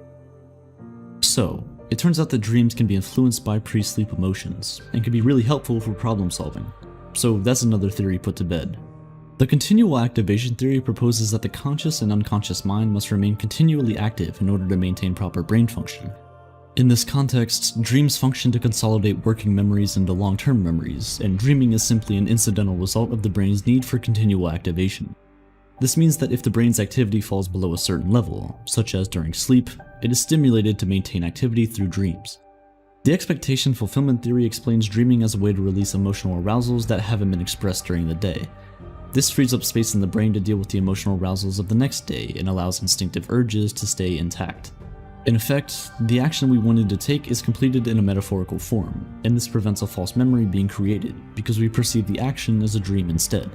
So, it turns out that dreams can be influenced by pre-sleep emotions, and can be really helpful for problem solving. So that's another theory put to bed. The continual activation theory proposes that the conscious and unconscious mind must remain continually active in order to maintain proper brain function. In this context, dreams function to consolidate working memories into long-term memories, and dreaming is simply an incidental result of the brain's need for continual activation. This means that if the brain's activity falls below a certain level, such as during sleep, it is stimulated to maintain activity through dreams. The expectation fulfillment theory explains dreaming as a way to release emotional arousals that haven't been expressed during the day. This frees up space in the brain to deal with the emotional arousals of the next day and allows instinctive urges to stay intact. In effect, the action we wanted to take is completed in a metaphorical form, and this prevents a false memory being created because we perceive the action as a dream instead.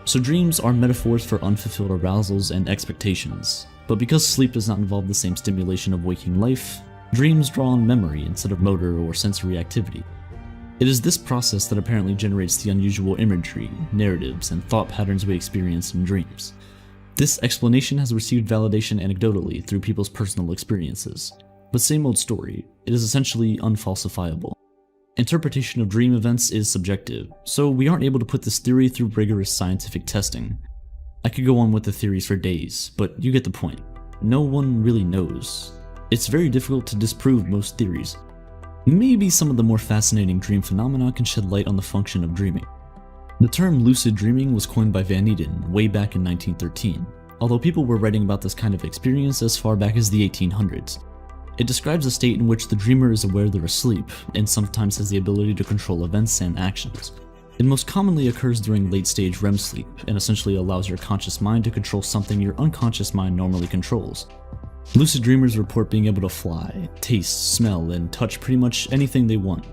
So dreams are metaphors for unfulfilled arousals and expectations, but because sleep does not involve the same stimulation of waking life, dreams draw on memory instead of motor or sensory activity. It is this process that apparently generates the unusual imagery, narratives, and thought patterns we experience in dreams. This explanation has received validation anecdotally through people's personal experiences, but same old story, it is essentially unfalsifiable. Interpretation of dream events is subjective, so we aren't able to put this theory through rigorous scientific testing. I could go on with the theories for days, but you get the point. No one really knows. It's very difficult to disprove most theories. Maybe some of the more fascinating dream phenomena can shed light on the function of dreaming. The term lucid dreaming was coined by Van Eeden way back in 1913, although people were writing about this kind of experience as far back as the 1800s. It describes a state in which the dreamer is aware they're asleep, and sometimes has the ability to control events and actions. It most commonly occurs during late-stage REM sleep, and essentially allows your conscious mind to control something your unconscious mind normally controls. Lucid dreamers report being able to fly, taste, smell, and touch pretty much anything they want.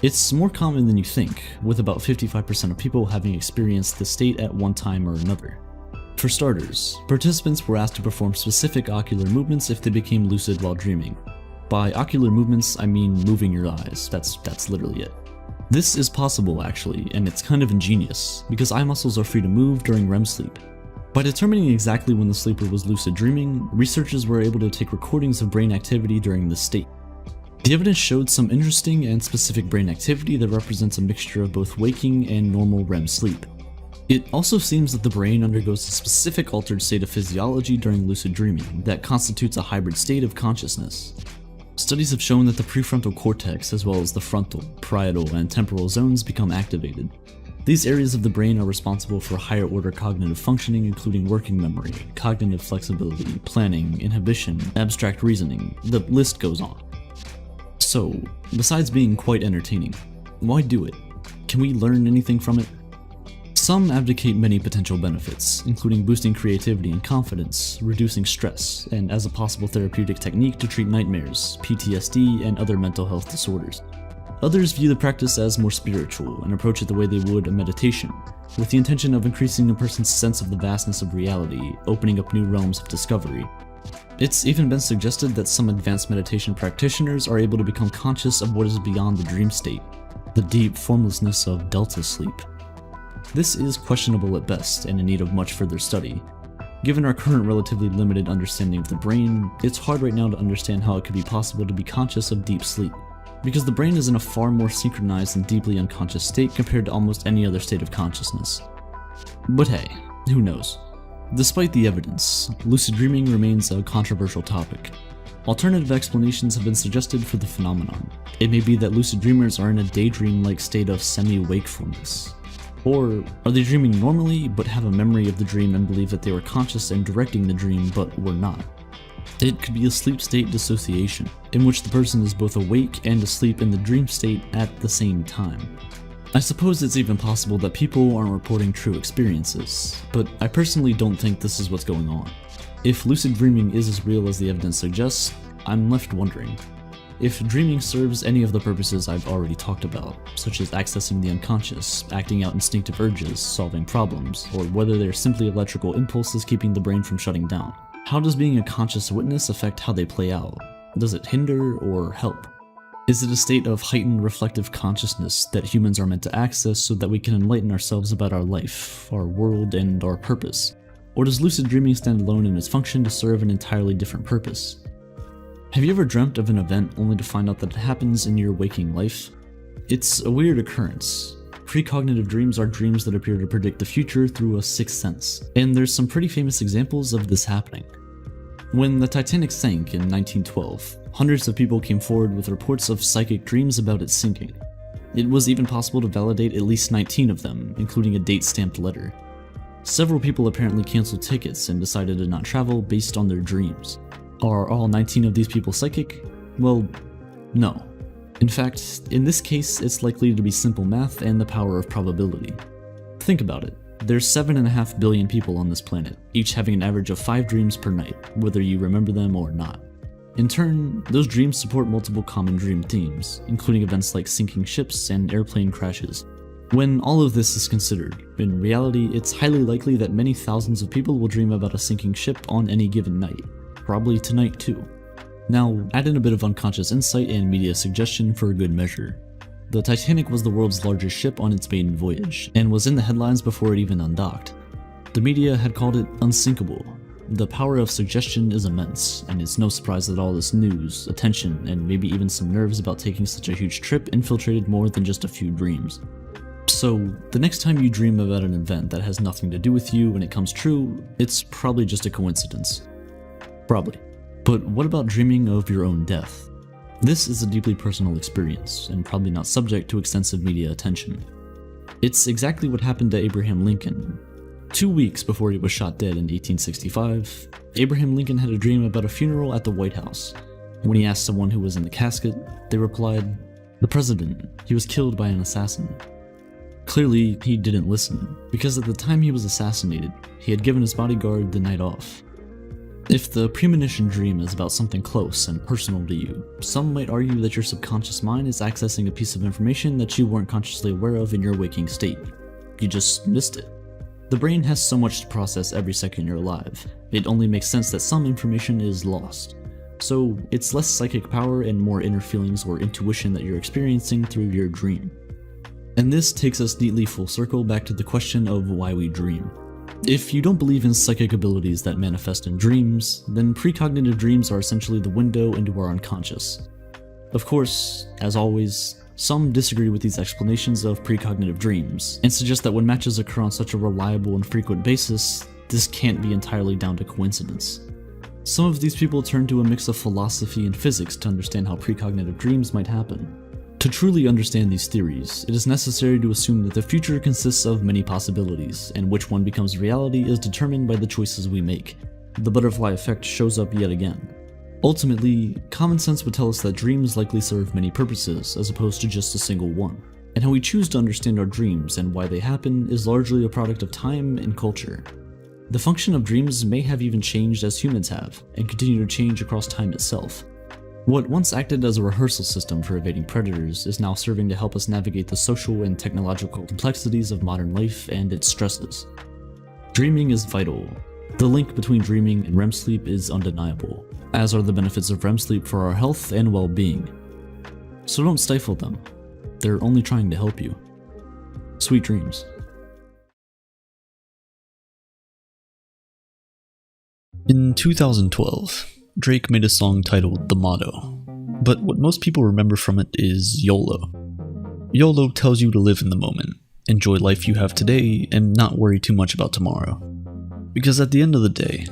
It's more common than you think, with about 55% of people having experienced this state at one time or another. For starters, participants were asked to perform specific ocular movements if they became lucid while dreaming. By ocular movements, I mean moving your eyes, that's literally it. This is possible actually, and it's kind of ingenious, because eye muscles are free to move during REM sleep. By determining exactly when the sleeper was lucid dreaming, researchers were able to take recordings of brain activity during this state. The evidence showed some interesting and specific brain activity that represents a mixture of both waking and normal REM sleep. It also seems that the brain undergoes a specific altered state of physiology during lucid dreaming that constitutes a hybrid state of consciousness. Studies have shown that the prefrontal cortex, as well as the frontal, parietal, and temporal zones become activated. These areas of the brain are responsible for higher order cognitive functioning, including working memory, cognitive flexibility, planning, inhibition, abstract reasoning, the list goes on. So, besides being quite entertaining, why do it? Can we learn anything from it? Some advocate many potential benefits, including boosting creativity and confidence, reducing stress, and as a possible therapeutic technique to treat nightmares, PTSD, and other mental health disorders. Others view the practice as more spiritual and approach it the way they would a meditation, with the intention of increasing a person's sense of the vastness of reality, opening up new realms of discovery. It's even been suggested that some advanced meditation practitioners are able to become conscious of what is beyond the dream state, the deep formlessness of delta sleep. This is questionable at best and in need of much further study. Given our current relatively limited understanding of the brain, it's hard right now to understand how it could be possible to be conscious of deep sleep, because the brain is in a far more synchronized and deeply unconscious state compared to almost any other state of consciousness. But hey, who knows? Despite the evidence, lucid dreaming remains a controversial topic. Alternative explanations have been suggested for the phenomenon. It may be that lucid dreamers are in a daydream-like state of semi-wakefulness. Or are they dreaming normally but have a memory of the dream and believe that they were conscious and directing the dream but were not? It could be a sleep state dissociation, in which the person is both awake and asleep in the dream state at the same time. I suppose it's even possible that people aren't reporting true experiences, but I personally don't think this is what's going on. If lucid dreaming is as real as the evidence suggests, I'm left wondering. If dreaming serves any of the purposes I've already talked about, such as accessing the unconscious, acting out instinctive urges, solving problems, or whether they're simply electrical impulses keeping the brain from shutting down, how does being a conscious witness affect how they play out? Does it hinder or help? Is it a state of heightened reflective consciousness that humans are meant to access so that we can enlighten ourselves about our life, our world, and our purpose? Or does lucid dreaming stand alone in its function to serve an entirely different purpose? Have you ever dreamt of an event only to find out that it happens in your waking life? It's a weird occurrence. Precognitive dreams are dreams that appear to predict the future through a sixth sense, and there's some pretty famous examples of this happening. When the Titanic sank in 1912, hundreds of people came forward with reports of psychic dreams about it sinking. It was even possible to validate at least 19 of them, including a date-stamped letter. Several people apparently canceled tickets and decided to not travel based on their dreams. Are all 19 of these people psychic? Well, no. In fact, in this case, it's likely to be simple math and the power of probability. Think about it. There's 7.5 billion people on this planet, each having an average of 5 dreams per night, whether you remember them or not. In turn, those dreams support multiple common dream themes, including events like sinking ships and airplane crashes. When all of this is considered, in reality, it's highly likely that many thousands of people will dream about a sinking ship on any given night, probably tonight too. Now, add in a bit of unconscious insight and media suggestion for a good measure. The Titanic was the world's largest ship on its maiden voyage, and was in the headlines before it even undocked. The media had called it unsinkable. The power of suggestion is immense, and it's no surprise that all this news, attention, and maybe even some nerves about taking such a huge trip infiltrated more than just a few dreams. So, the next time you dream about an event that has nothing to do with you and it comes true, it's probably just a coincidence. Probably. But what about dreaming of your own death? This is a deeply personal experience, and probably not subject to extensive media attention. It's exactly what happened to Abraham Lincoln. 2 weeks before he was shot dead in 1865, Abraham Lincoln had a dream about a funeral at the White House. When he asked someone who was in the casket, they replied, "The president, he was killed by an assassin." Clearly, he didn't listen, because at the time he was assassinated, he had given his bodyguard the night off. If the premonition dream is about something close and personal to you, some might argue that your subconscious mind is accessing a piece of information that you weren't consciously aware of in your waking state. You just missed it. The brain has so much to process every second you're alive, it only makes sense that some information is lost. So it's less psychic power and more inner feelings or intuition that you're experiencing through your dream. And this takes us neatly full circle back to the question of why we dream. If you don't believe in psychic abilities that manifest in dreams, then precognitive dreams are essentially the window into our unconscious. Of course, as always, some disagree with these explanations of precognitive dreams, and suggest that when matches occur on such a reliable and frequent basis, this can't be entirely down to coincidence. Some of these people turn to a mix of philosophy and physics to understand how precognitive dreams might happen. To truly understand these theories, it is necessary to assume that the future consists of many possibilities, and which one becomes reality is determined by the choices we make. The butterfly effect shows up yet again. Ultimately, common sense would tell us that dreams likely serve many purposes as opposed to just a single one, and how we choose to understand our dreams and why they happen is largely a product of time and culture. The function of dreams may have even changed as humans have, and continue to change across time itself. What once acted as a rehearsal system for evading predators is now serving to help us navigate the social and technological complexities of modern life and its stresses. Dreaming is vital. The link between dreaming and REM sleep is undeniable, as are the benefits of REM sleep for our health and well-being. So don't stifle them. They're only trying to help you. Sweet dreams. In 2012, Drake made a song titled The Motto, but what most people remember from it is YOLO. YOLO tells you to live in the moment, enjoy life you have today, and not worry too much about tomorrow. Because at the end of the day,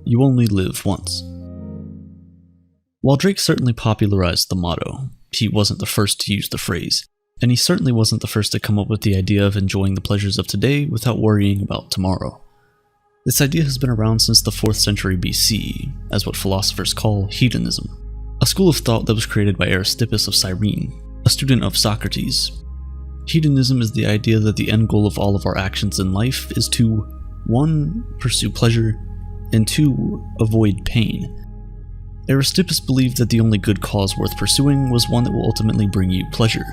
you only live once. While Drake certainly popularized the motto, he wasn't the first to use the phrase, and he certainly wasn't the first to come up with the idea of enjoying the pleasures of today without worrying about tomorrow. This idea has been around since the 4th century BC, as what philosophers call hedonism, a school of thought that was created by Aristippus of Cyrene, a student of Socrates. Hedonism is the idea that the end goal of all of our actions in life is to 1. Pursue pleasure, and 2. Avoid pain. Aristippus believed that the only good cause worth pursuing was one that will ultimately bring you pleasure.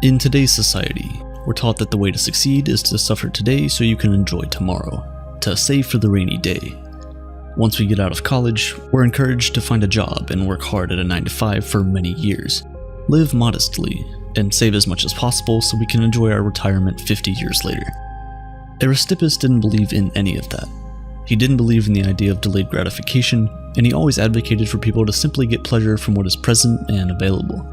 In today's society, we're taught that the way to succeed is to suffer today so you can enjoy tomorrow, to save for the rainy day. Once we get out of college, we're encouraged to find a job and work hard at a 9-to-5 for many years, live modestly, and save as much as possible so we can enjoy our retirement 50 years later. Aristippus didn't believe in any of that. He didn't believe in the idea of delayed gratification, and he always advocated for people to simply get pleasure from what is present and available.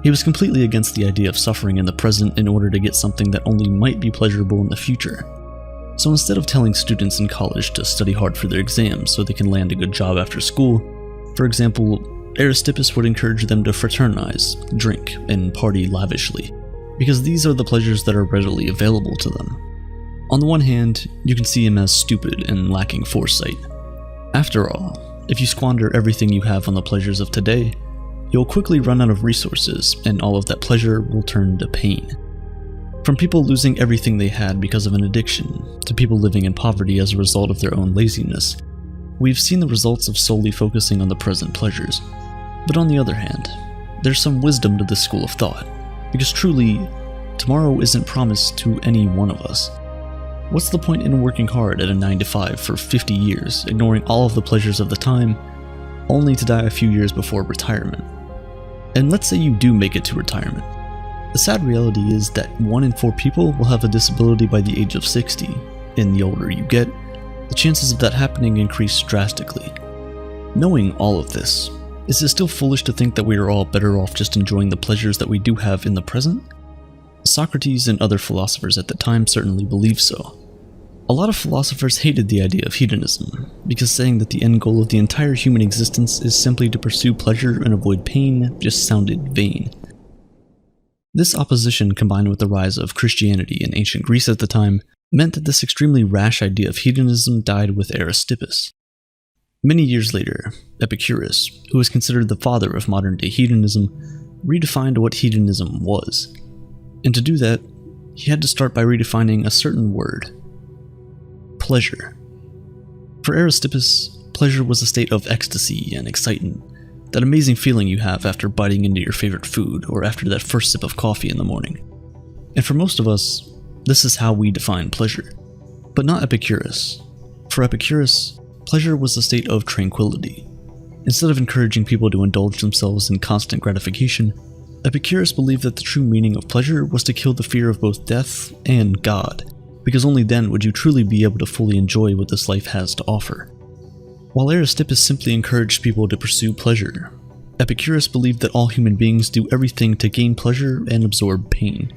He was completely against the idea of suffering in the present in order to get something that only might be pleasurable in the future. So instead of telling students in college to study hard for their exams so they can land a good job after school, for example, Aristippus would encourage them to fraternize, drink, and party lavishly, because these are the pleasures that are readily available to them. On the one hand, you can see him as stupid and lacking foresight. After all, if you squander everything you have on the pleasures of today, you'll quickly run out of resources, and all of that pleasure will turn to pain. From people losing everything they had because of an addiction, to people living in poverty as a result of their own laziness, we've seen the results of solely focusing on the present pleasures. But on the other hand, there's some wisdom to this school of thought, because truly, tomorrow isn't promised to any one of us. What's the point in working hard at a 9-to-5 for 50 years, ignoring all of the pleasures of the time, only to die a few years before retirement? And let's say you do make it to retirement. The sad reality is that 1 in 4 people will have a disability by the age of 60, and the older you get, the chances of that happening increase drastically. Knowing all of this, is it still foolish to think that we are all better off just enjoying the pleasures that we do have in the present? Socrates and other philosophers at the time certainly believed so. A lot of philosophers hated the idea of hedonism, because saying that the end goal of the entire human existence is simply to pursue pleasure and avoid pain just sounded vain. This opposition, combined with the rise of Christianity in ancient Greece at the time, meant that this extremely rash idea of hedonism died with Aristippus. Many years later, Epicurus, who is considered the father of modern-day hedonism, redefined what hedonism was. And to do that, he had to start by redefining a certain word: pleasure. For Aristippus, pleasure was a state of ecstasy and excitement, that amazing feeling you have after biting into your favorite food or after that first sip of coffee in the morning. And for most of us, this is how we define pleasure. But not Epicurus. For Epicurus, pleasure was a state of tranquility. Instead of encouraging people to indulge themselves in constant gratification, Epicurus believed that the true meaning of pleasure was to kill the fear of both death and God, because only then would you truly be able to fully enjoy what this life has to offer. While Aristippus simply encouraged people to pursue pleasure, Epicurus believed that all human beings do everything to gain pleasure and absorb pain.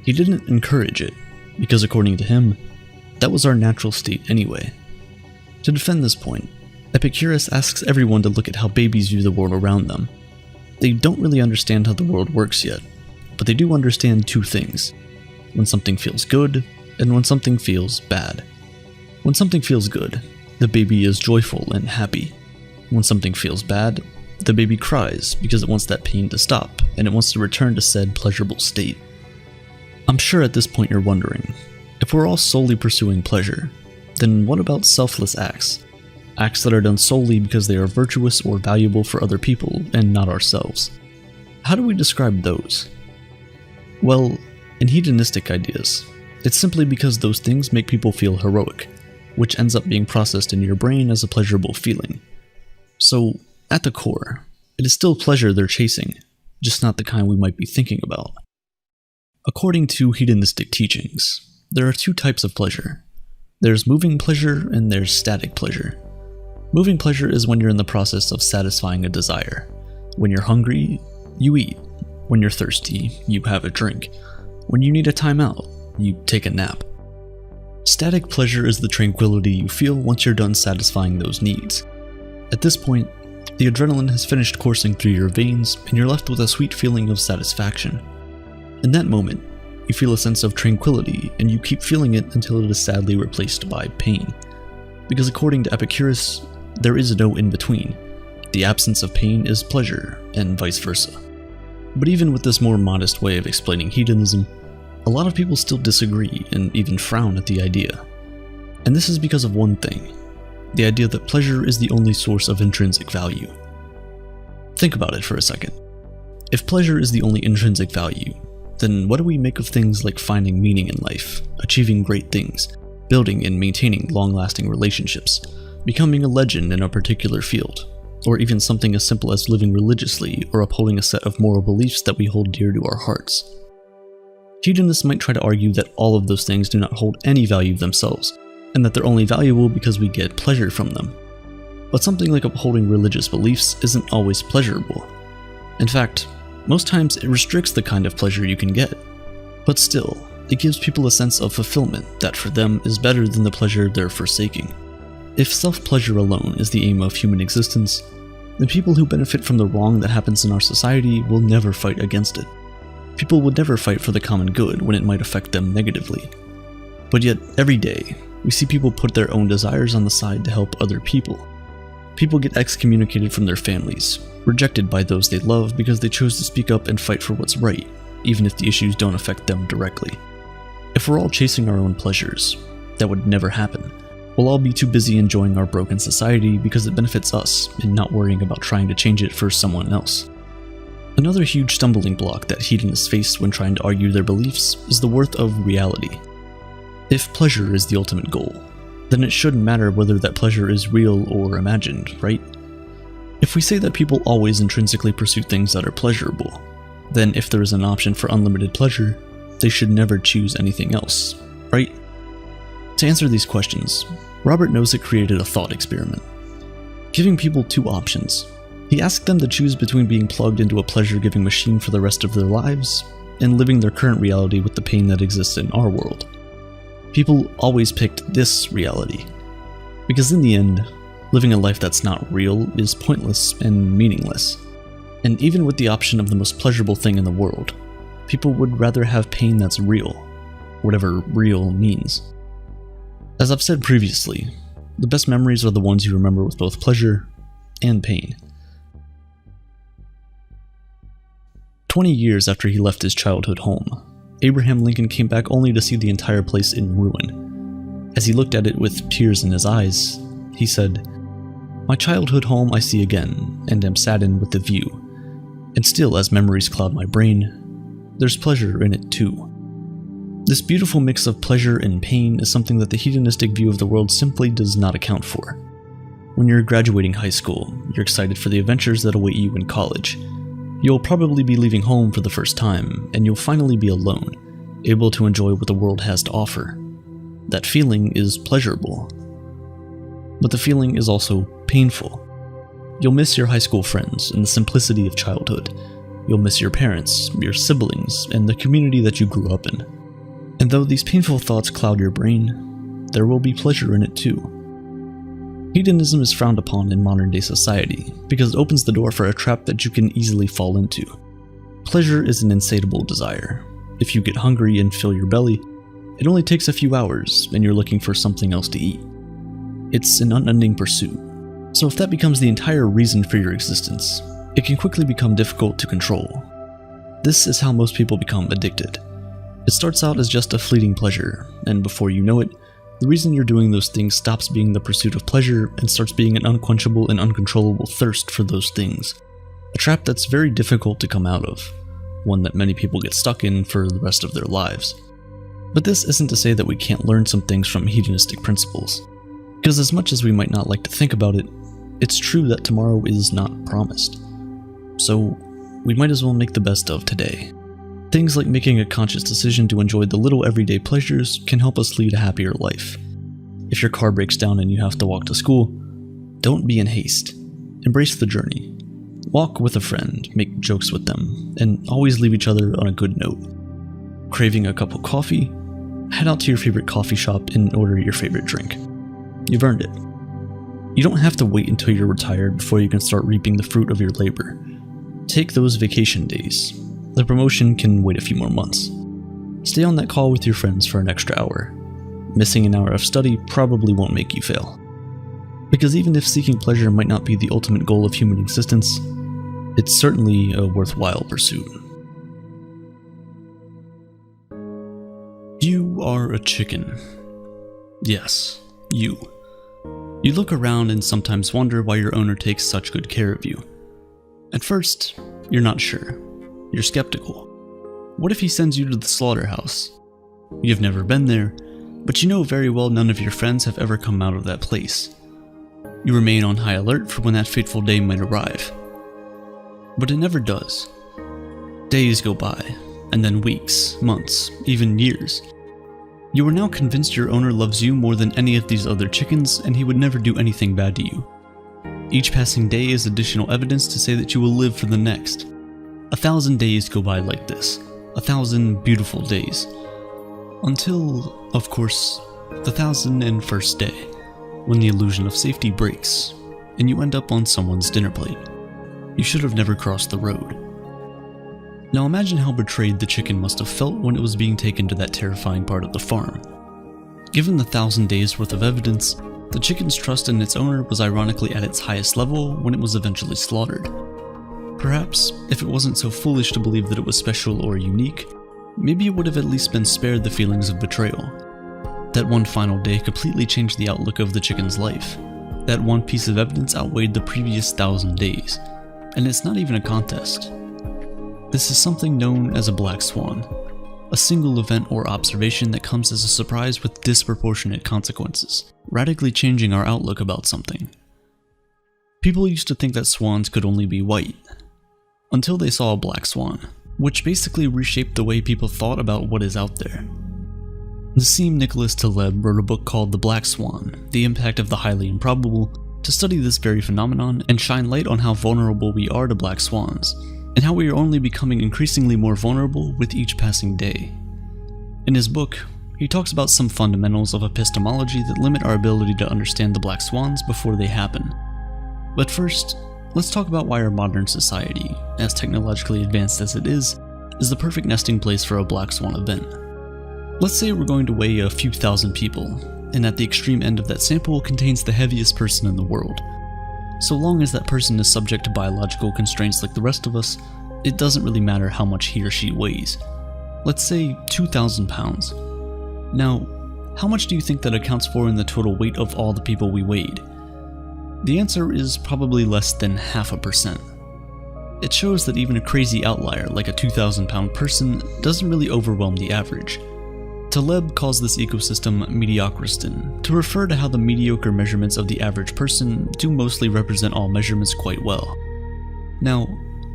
He didn't encourage it, because according to him, that was our natural state anyway. To defend this point, Epicurus asks everyone to look at how babies view the world around them. They don't really understand how the world works yet, but they do understand 2 things: when something feels good, and when something feels bad. When something feels good, the baby is joyful and happy. When something feels bad, the baby cries because it wants that pain to stop, and it wants to return to said pleasurable state. I'm sure at this point you're wondering, if we're all solely pursuing pleasure, then what about selfless acts? Acts that are done solely because they are virtuous or valuable for other people and not ourselves. How do we describe those? Well, in hedonistic ideas, it's simply because those things make people feel heroic, which ends up being processed in your brain as a pleasurable feeling. So, at the core, it is still pleasure they're chasing, just not the kind we might be thinking about. According to hedonistic teachings, there are 2 types of pleasure. There's moving pleasure and there's static pleasure. Moving pleasure is when you're in the process of satisfying a desire. When you're hungry, you eat. When you're thirsty, you have a drink. When you need a timeout, you take a nap. Static pleasure is the tranquility you feel once you're done satisfying those needs. At this point, the adrenaline has finished coursing through your veins and you're left with a sweet feeling of satisfaction. In that moment, you feel a sense of tranquility and you keep feeling it until it is sadly replaced by pain. Because according to Epicurus, there is no in-between. The absence of pain is pleasure, and vice versa. But even with this more modest way of explaining hedonism, a lot of people still disagree and even frown at the idea. And this is because of one thing: the idea that pleasure is the only source of intrinsic value. Think about it for a second. If pleasure is the only intrinsic value, then what do we make of things like finding meaning in life, achieving great things, building and maintaining long-lasting relationships, becoming a legend in a particular field, or even something as simple as living religiously or upholding a set of moral beliefs that we hold dear to our hearts? Hedonists might try to argue that all of those things do not hold any value themselves, and that they're only valuable because we get pleasure from them. But something like upholding religious beliefs isn't always pleasurable. In fact, most times it restricts the kind of pleasure you can get. But still, it gives people a sense of fulfillment that for them is better than the pleasure they're forsaking. If self-pleasure alone is the aim of human existence, then people who benefit from the wrong that happens in our society will never fight against it. People would never fight for the common good when it might affect them negatively. But yet, every day, we see people put their own desires on the side to help other people. People get excommunicated from their families, rejected by those they love because they chose to speak up and fight for what's right, even if the issues don't affect them directly. If we're all chasing our own pleasures, that would never happen. We'll all be too busy enjoying our broken society because it benefits us and not worrying about trying to change it for someone else. Another huge stumbling block that hedonists face when trying to argue their beliefs is the worth of reality. If pleasure is the ultimate goal, then it shouldn't matter whether that pleasure is real or imagined, right? If we say that people always intrinsically pursue things that are pleasurable, then if there is an option for unlimited pleasure, they should never choose anything else, right? To answer these questions, Robert Nozick created a thought experiment. Giving people two options, he asked them to choose between being plugged into a pleasure-giving machine for the rest of their lives and living their current reality with the pain that exists in our world. People always picked this reality, because in the end, living a life that's not real is pointless and meaningless. And even with the option of the most pleasurable thing in the world, people would rather have pain that's real, whatever real means. As I've said previously, the best memories are the ones you remember with both pleasure and pain. 20 years after he left his childhood home, Abraham Lincoln came back only to see the entire place in ruin. As he looked at it with tears in his eyes, he said, "My childhood home I see again, and am saddened with the view. And still, as memories cloud my brain, there's pleasure in it too." This beautiful mix of pleasure and pain is something that the hedonistic view of the world simply does not account for. When you're graduating high school, you're excited for the adventures that await you in college. You'll probably be leaving home for the first time, and you'll finally be alone, able to enjoy what the world has to offer. That feeling is pleasurable. But the feeling is also painful. You'll miss your high school friends and the simplicity of childhood. You'll miss your parents, your siblings, and the community that you grew up in. And though these painful thoughts cloud your brain, there will be pleasure in it too. Hedonism is frowned upon in modern-day society because it opens the door for a trap that you can easily fall into. Pleasure is an insatiable desire. If you get hungry and fill your belly, it only takes a few hours and you're looking for something else to eat. It's an unending pursuit. So if that becomes the entire reason for your existence, it can quickly become difficult to control. This is how most people become addicted. It starts out as just a fleeting pleasure, and before you know it, the reason you're doing those things stops being the pursuit of pleasure and starts being an unquenchable and uncontrollable thirst for those things. A trap that's very difficult to come out of, one that many people get stuck in for the rest of their lives. But this isn't to say that we can't learn some things from hedonistic principles, because as much as we might not like to think about it, it's true that tomorrow is not promised. So, we might as well make the best of today. Things like making a conscious decision to enjoy the little everyday pleasures can help us lead a happier life. If your car breaks down and you have to walk to school, Don't be in haste. Embrace the journey. Walk with a friend, make jokes with them, and always leave each other on a good note. Craving a cup of coffee? Head out to your favorite coffee shop and order your favorite drink. You've earned it. You don't have to wait until you're retired before you can start reaping the fruit of your labor. Take those vacation days. The promotion can wait a few more months. Stay on that call with your friends for an extra hour. Missing an hour of study probably won't make you fail. Because even if seeking pleasure might not be the ultimate goal of human existence, it's certainly a worthwhile pursuit. You are a chicken. Yes, you. You look around and sometimes wonder why your owner takes such good care of you. At first, you're not sure. You're skeptical. What if he sends you to the slaughterhouse? You've never been there, but you know very well none of your friends have ever come out of that place. You remain on high alert for when that fateful day might arrive. But it never does. Days go by, and then weeks, months, even years. You are now convinced your owner loves you more than any of these other chickens, and he would never do anything bad to you. Each passing day is additional evidence to say that you will live for the next. 1,000 days go by like this. 1,000 beautiful days. Until, of course, the 1,001st day, when the illusion of safety breaks, and you end up on someone's dinner plate. You should have never crossed the road. Now imagine how betrayed the chicken must have felt when it was being taken to that terrifying part of the farm. Given the 1,000 days worth of evidence, the chicken's trust in its owner was ironically at its highest level when it was eventually slaughtered. Perhaps, if it wasn't so foolish to believe that it was special or unique, maybe it would have at least been spared the feelings of betrayal. That one final day completely changed the outlook of the chicken's life. That one piece of evidence outweighed the previous 1,000 days. And it's not even a contest. This is something known as a black swan, a single event or observation that comes as a surprise with disproportionate consequences, radically changing our outlook about something. People used to think that swans could only be white, until they saw a black swan, which basically reshaped the way people thought about what is out there. Nassim Nicholas Taleb wrote a book called The Black Swan, The Impact of the Highly Improbable, to study this very phenomenon and shine light on how vulnerable we are to black swans, and how we are only becoming increasingly more vulnerable with each passing day. In his book, he talks about some fundamentals of epistemology that limit our ability to understand the black swans before they happen. But first, let's talk about why our modern society, as technologically advanced as it is the perfect nesting place for a black swan event. Let's say we're going to weigh a few thousand people, and at the extreme end of that sample contains the heaviest person in the world. So long as that person is subject to biological constraints like the rest of us, it doesn't really matter how much he or she weighs. Let's say 2,000 pounds. Now, how much do you think that accounts for in the total weight of all the people we weighed? The answer is probably less than 0.5%. It shows that even a crazy outlier like a 2,000 pound person doesn't really overwhelm the average. Taleb calls this ecosystem mediocristan, to refer to how the mediocre measurements of the average person do mostly represent all measurements quite well. Now,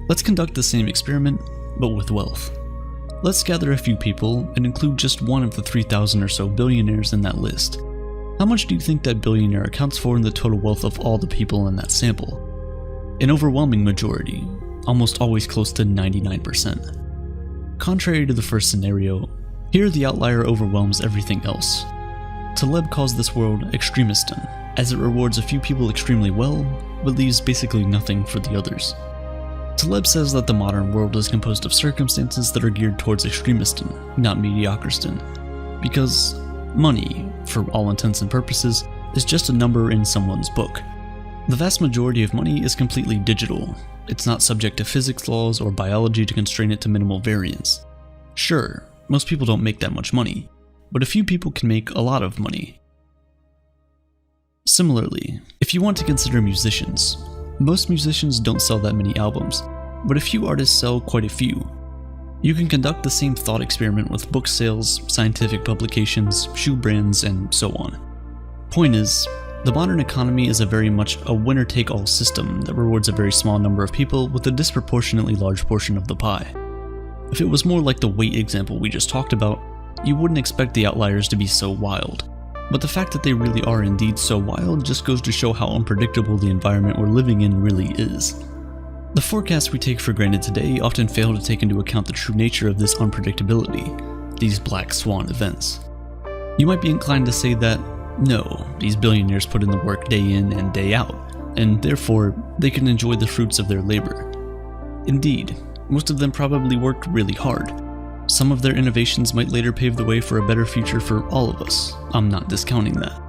let's conduct the same experiment, but with wealth. Let's gather a few people and include just one of the 3,000 or so billionaires in that list. How much do you think that billionaire accounts for in the total wealth of all the people in that sample? An overwhelming majority, almost always close to 99%. Contrary to the first scenario, here the outlier overwhelms everything else. Taleb calls this world extremistan, as it rewards a few people extremely well, but leaves basically nothing for the others. Taleb says that the modern world is composed of circumstances that are geared towards extremistan, not mediocristan, because money, for all intents and purposes, is just a number in someone's book. The vast majority of money is completely digital. It's not subject to physics laws or biology to constrain it to minimal variance. Sure, most people don't make that much money, but a few people can make a lot of money. Similarly, if you want to consider musicians, most musicians don't sell that many albums, but a few artists sell quite a few. You can conduct the same thought experiment with book sales, scientific publications, shoe brands, and so on. Point is, the modern economy is very much a winner-take-all system that rewards a very small number of people with a disproportionately large portion of the pie. If it was more like the weight example we just talked about, you wouldn't expect the outliers to be so wild. but the fact that they really are indeed so wild just goes to show how unpredictable the environment we're living in really is. The forecasts we take for granted today often fail to take into account the true nature of this unpredictability, these black swan events. You might be inclined to say that, no, these billionaires put in the work day in and day out, and therefore they can enjoy the fruits of their labor. Indeed, most of them probably worked really hard. Some of their innovations might later pave the way for a better future for all of us. I'm not discounting that.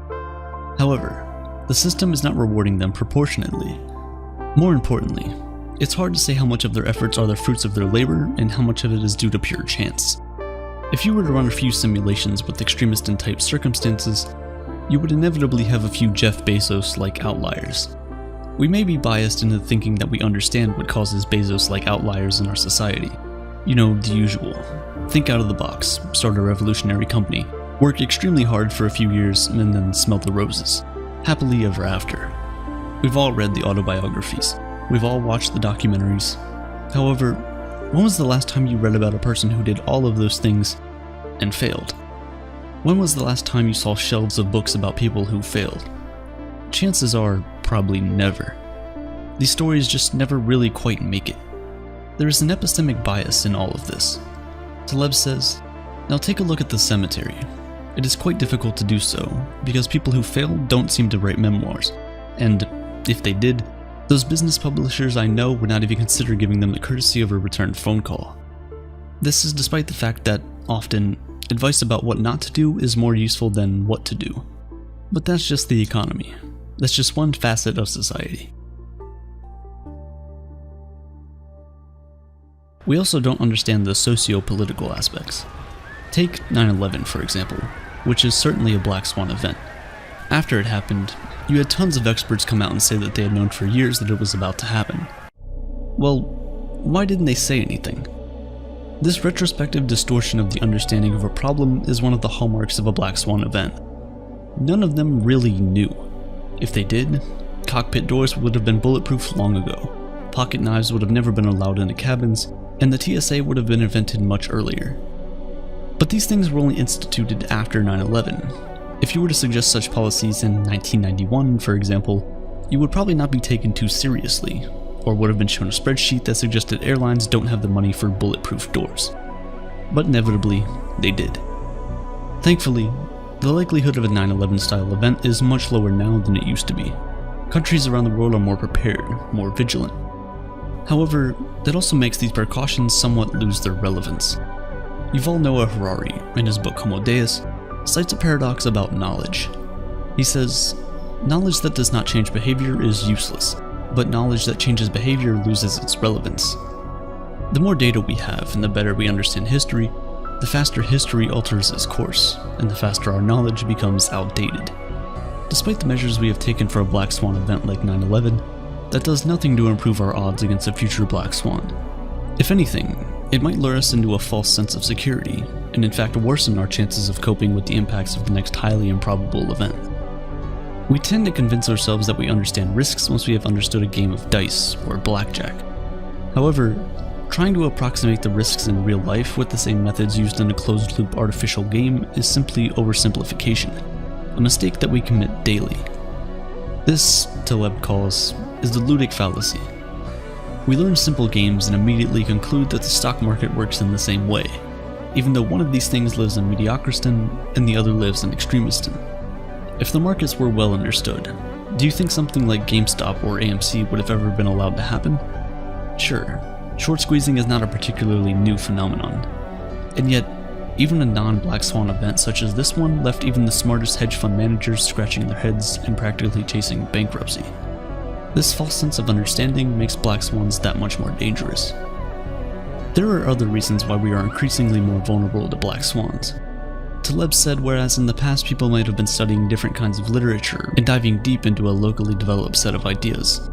However, the system is not rewarding them proportionately. More importantly, it's hard to say how much of their efforts are the fruits of their labor and how much of it is due to pure chance. If you were to run a few simulations with extremist and type circumstances, you would inevitably have a few Jeff Bezos-like outliers. We may be biased into thinking that we understand what causes Bezos-like outliers in our society. You know, the usual. Think out of the box, start a revolutionary company, work extremely hard for a few years, and then smell the roses. Happily ever after. We've all read the autobiographies. We've all watched the documentaries. However, when was the last time you read about a person who did all of those things and failed? When was the last time you saw shelves of books about people who failed? Chances are, probably never. These stories just never really quite make it. There is an epistemic bias in all of this. Taleb says, now take a look at the cemetery. It is quite difficult to do so, because people who fail don't seem to write memoirs, and if they did, those business publishers I know would not even consider giving them the courtesy of a returned phone call. This is despite the fact that, often, advice about what not to do is more useful than what to do. But that's just the economy. That's just one facet of society. We also don't understand the socio-political aspects. Take 9/11 for example, which is certainly a black swan event. After it happened, you had tons of experts come out and say that they had known for years that it was about to happen. Well, why didn't they say anything? This retrospective distortion of the understanding of a problem is one of the hallmarks of a black swan event. None of them really knew. If they did, cockpit doors would have been bulletproof long ago, pocket knives would have never been allowed into cabins, and the TSA would have been invented much earlier. But these things were only instituted after 9/11. If you were to suggest such policies in 1991, for example, you would probably not be taken too seriously, or would have been shown a spreadsheet that suggested airlines don't have the money for bulletproof doors. But inevitably, they did. Thankfully, the likelihood of a 9/11 style event is much lower now than it used to be. Countries around the world are more prepared, more vigilant. However, that also makes these precautions somewhat lose their relevance. Yuval Noah Harari, in his book Homo Deus, cites a paradox about knowledge. He says, knowledge that does not change behavior is useless, but knowledge that changes behavior loses its relevance. The more data we have and the better we understand history, the faster history alters its course, and the faster our knowledge becomes outdated. Despite the measures we have taken for a black swan event like 9/11, that does nothing to improve our odds against a future black swan. If anything, it might lure us into a false sense of security, and in fact worsen our chances of coping with the impacts of the next highly improbable event. We tend to convince ourselves that we understand risks once we have understood a game of dice or blackjack. However, trying to approximate the risks in real life with the same methods used in a closed-loop artificial game is simply oversimplification, a mistake that we commit daily. This, Taleb calls, is the ludic fallacy. We learn simple games and immediately conclude that the stock market works in the same way, even though one of these things lives in mediocristan and the other lives in extremistan. If the markets were well understood, do you think something like GameStop or AMC would have ever been allowed to happen? Sure, short squeezing is not a particularly new phenomenon, and yet, even a non-black swan event such as this one left even the smartest hedge fund managers scratching their heads and practically chasing bankruptcy. This false sense of understanding makes black swans that much more dangerous. There are other reasons why we are increasingly more vulnerable to black swans. Taleb said whereas in the past people might have been studying different kinds of literature and diving deep into a locally developed set of ideas,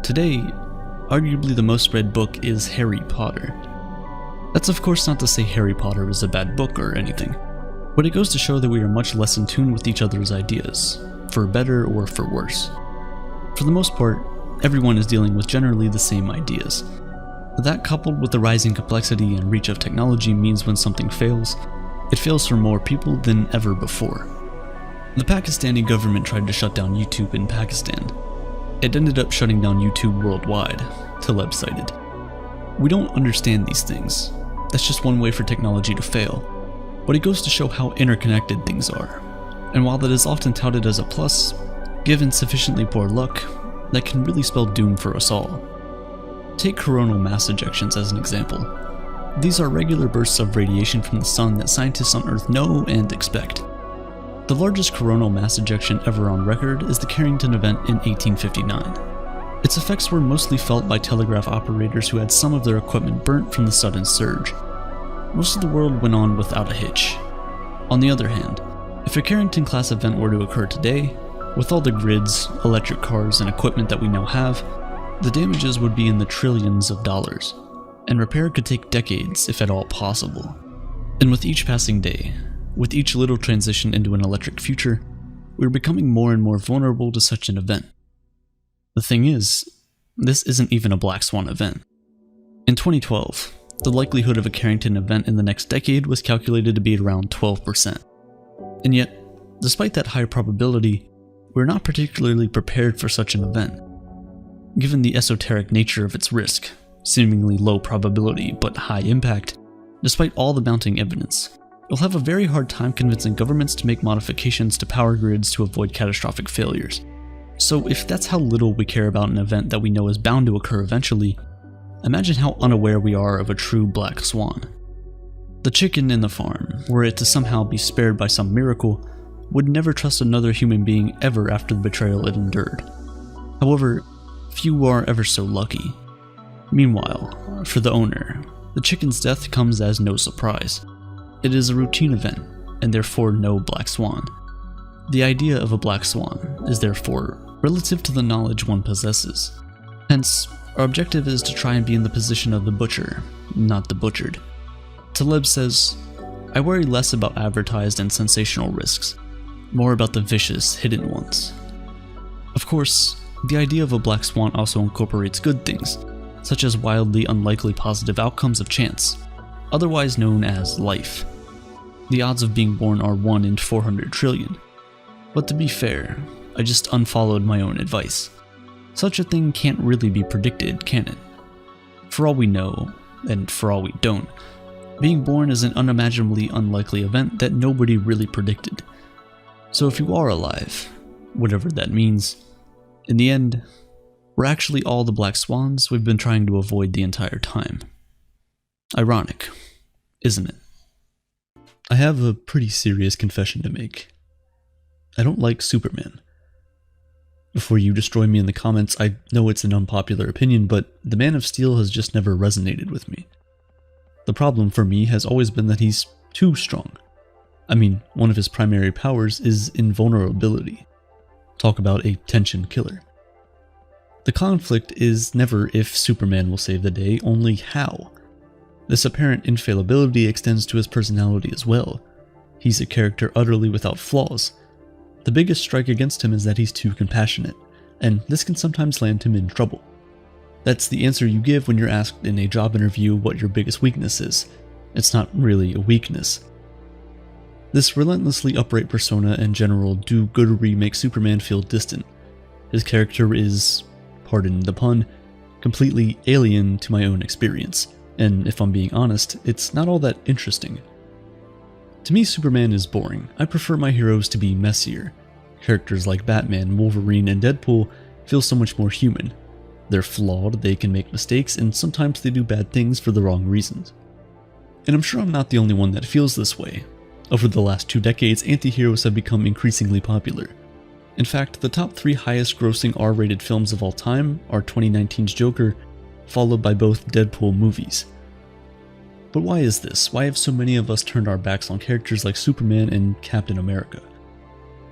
today, arguably the most read book is Harry Potter. That's of course not to say Harry Potter is a bad book or anything, but it goes to show that we are much less in tune with each other's ideas, for better or for worse. For the most part, everyone is dealing with generally the same ideas. That coupled with the rising complexity and reach of technology means when something fails, it fails for more people than ever before. The Pakistani government tried to shut down YouTube in Pakistan. It ended up shutting down YouTube worldwide, Taleb cited. We don't understand these things. That's just one way for technology to fail. But it goes to show how interconnected things are. And while that is often touted as a plus, given sufficiently poor luck, that can really spell doom for us all. Take coronal mass ejections as an example. These are regular bursts of radiation from the sun that scientists on Earth know and expect. The largest coronal mass ejection ever on record is the Carrington event in 1859. Its effects were mostly felt by telegraph operators who had some of their equipment burnt from the sudden surge. Most of the world went on without a hitch. On the other hand, if a Carrington-class event were to occur today, with all the grids, electric cars, and equipment that we now have, the damages would be in the trillions of dollars, and repair could take decades, if at all possible. And with each passing day, with each little transition into an electric future, we're becoming more and more vulnerable to such an event. The thing is, this isn't even a black swan event. In 2012, the likelihood of a Carrington event in the next decade was calculated to be around 12%. And yet, despite that high probability, we're not particularly prepared for such an event. Given the esoteric nature of its risk, seemingly low probability but high impact, despite all the mounting evidence, you'll have a very hard time convincing governments to make modifications to power grids to avoid catastrophic failures. So if that's how little we care about an event that we know is bound to occur eventually, imagine how unaware we are of a true black swan. The chicken in the farm, were it to somehow be spared by some miracle, would never trust another human being ever after the betrayal it endured. However, few are ever so lucky. Meanwhile, for the owner, the chicken's death comes as no surprise. It is a routine event, and therefore no black swan. The idea of a black swan is therefore relative to the knowledge one possesses. Hence, our objective is to try and be in the position of the butcher, not the butchered. Taleb says, I worry less about advertised and sensational risks, more about the vicious, hidden ones. Of course, the idea of a black swan also incorporates good things, such as wildly unlikely positive outcomes of chance, otherwise known as life. The odds of being born are 1 in 400 trillion. But to be fair, I just unfollowed my own advice. Such a thing can't really be predicted, can it? For all we know, and for all we don't, being born is an unimaginably unlikely event that nobody really predicted. So if you are alive, whatever that means, in the end, we're actually all the black swans we've been trying to avoid the entire time. Ironic, isn't it? I have a pretty serious confession to make. I don't like Superman. Before you destroy me in the comments, I know it's an unpopular opinion, but the Man of Steel has just never resonated with me. The problem for me has always been that he's too strong. I mean, one of his primary powers is invulnerability. Talk about a tension killer. The conflict is never if Superman will save the day, only how. This apparent infallibility extends to his personality as well. He's a character utterly without flaws. The biggest strike against him is that he's too compassionate, and this can sometimes land him in trouble. That's the answer you give when you're asked in a job interview what your biggest weakness is. It's not really a weakness. This relentlessly upright persona and general do-goodery make Superman feel distant. His character is, pardon the pun, completely alien to my own experience, and if I'm being honest, it's not all that interesting. To me, Superman is boring. I prefer my heroes to be messier. Characters like Batman, Wolverine, and Deadpool feel so much more human. They're flawed, they can make mistakes, and sometimes they do bad things for the wrong reasons. And I'm sure I'm not the only one that feels this way. Over the last 2 decades, anti-heroes have become increasingly popular. In fact, the top 3 highest grossing R-rated films of all time are 2019's Joker, followed by both Deadpool movies. But why is this? Why have so many of us turned our backs on characters like Superman and Captain America?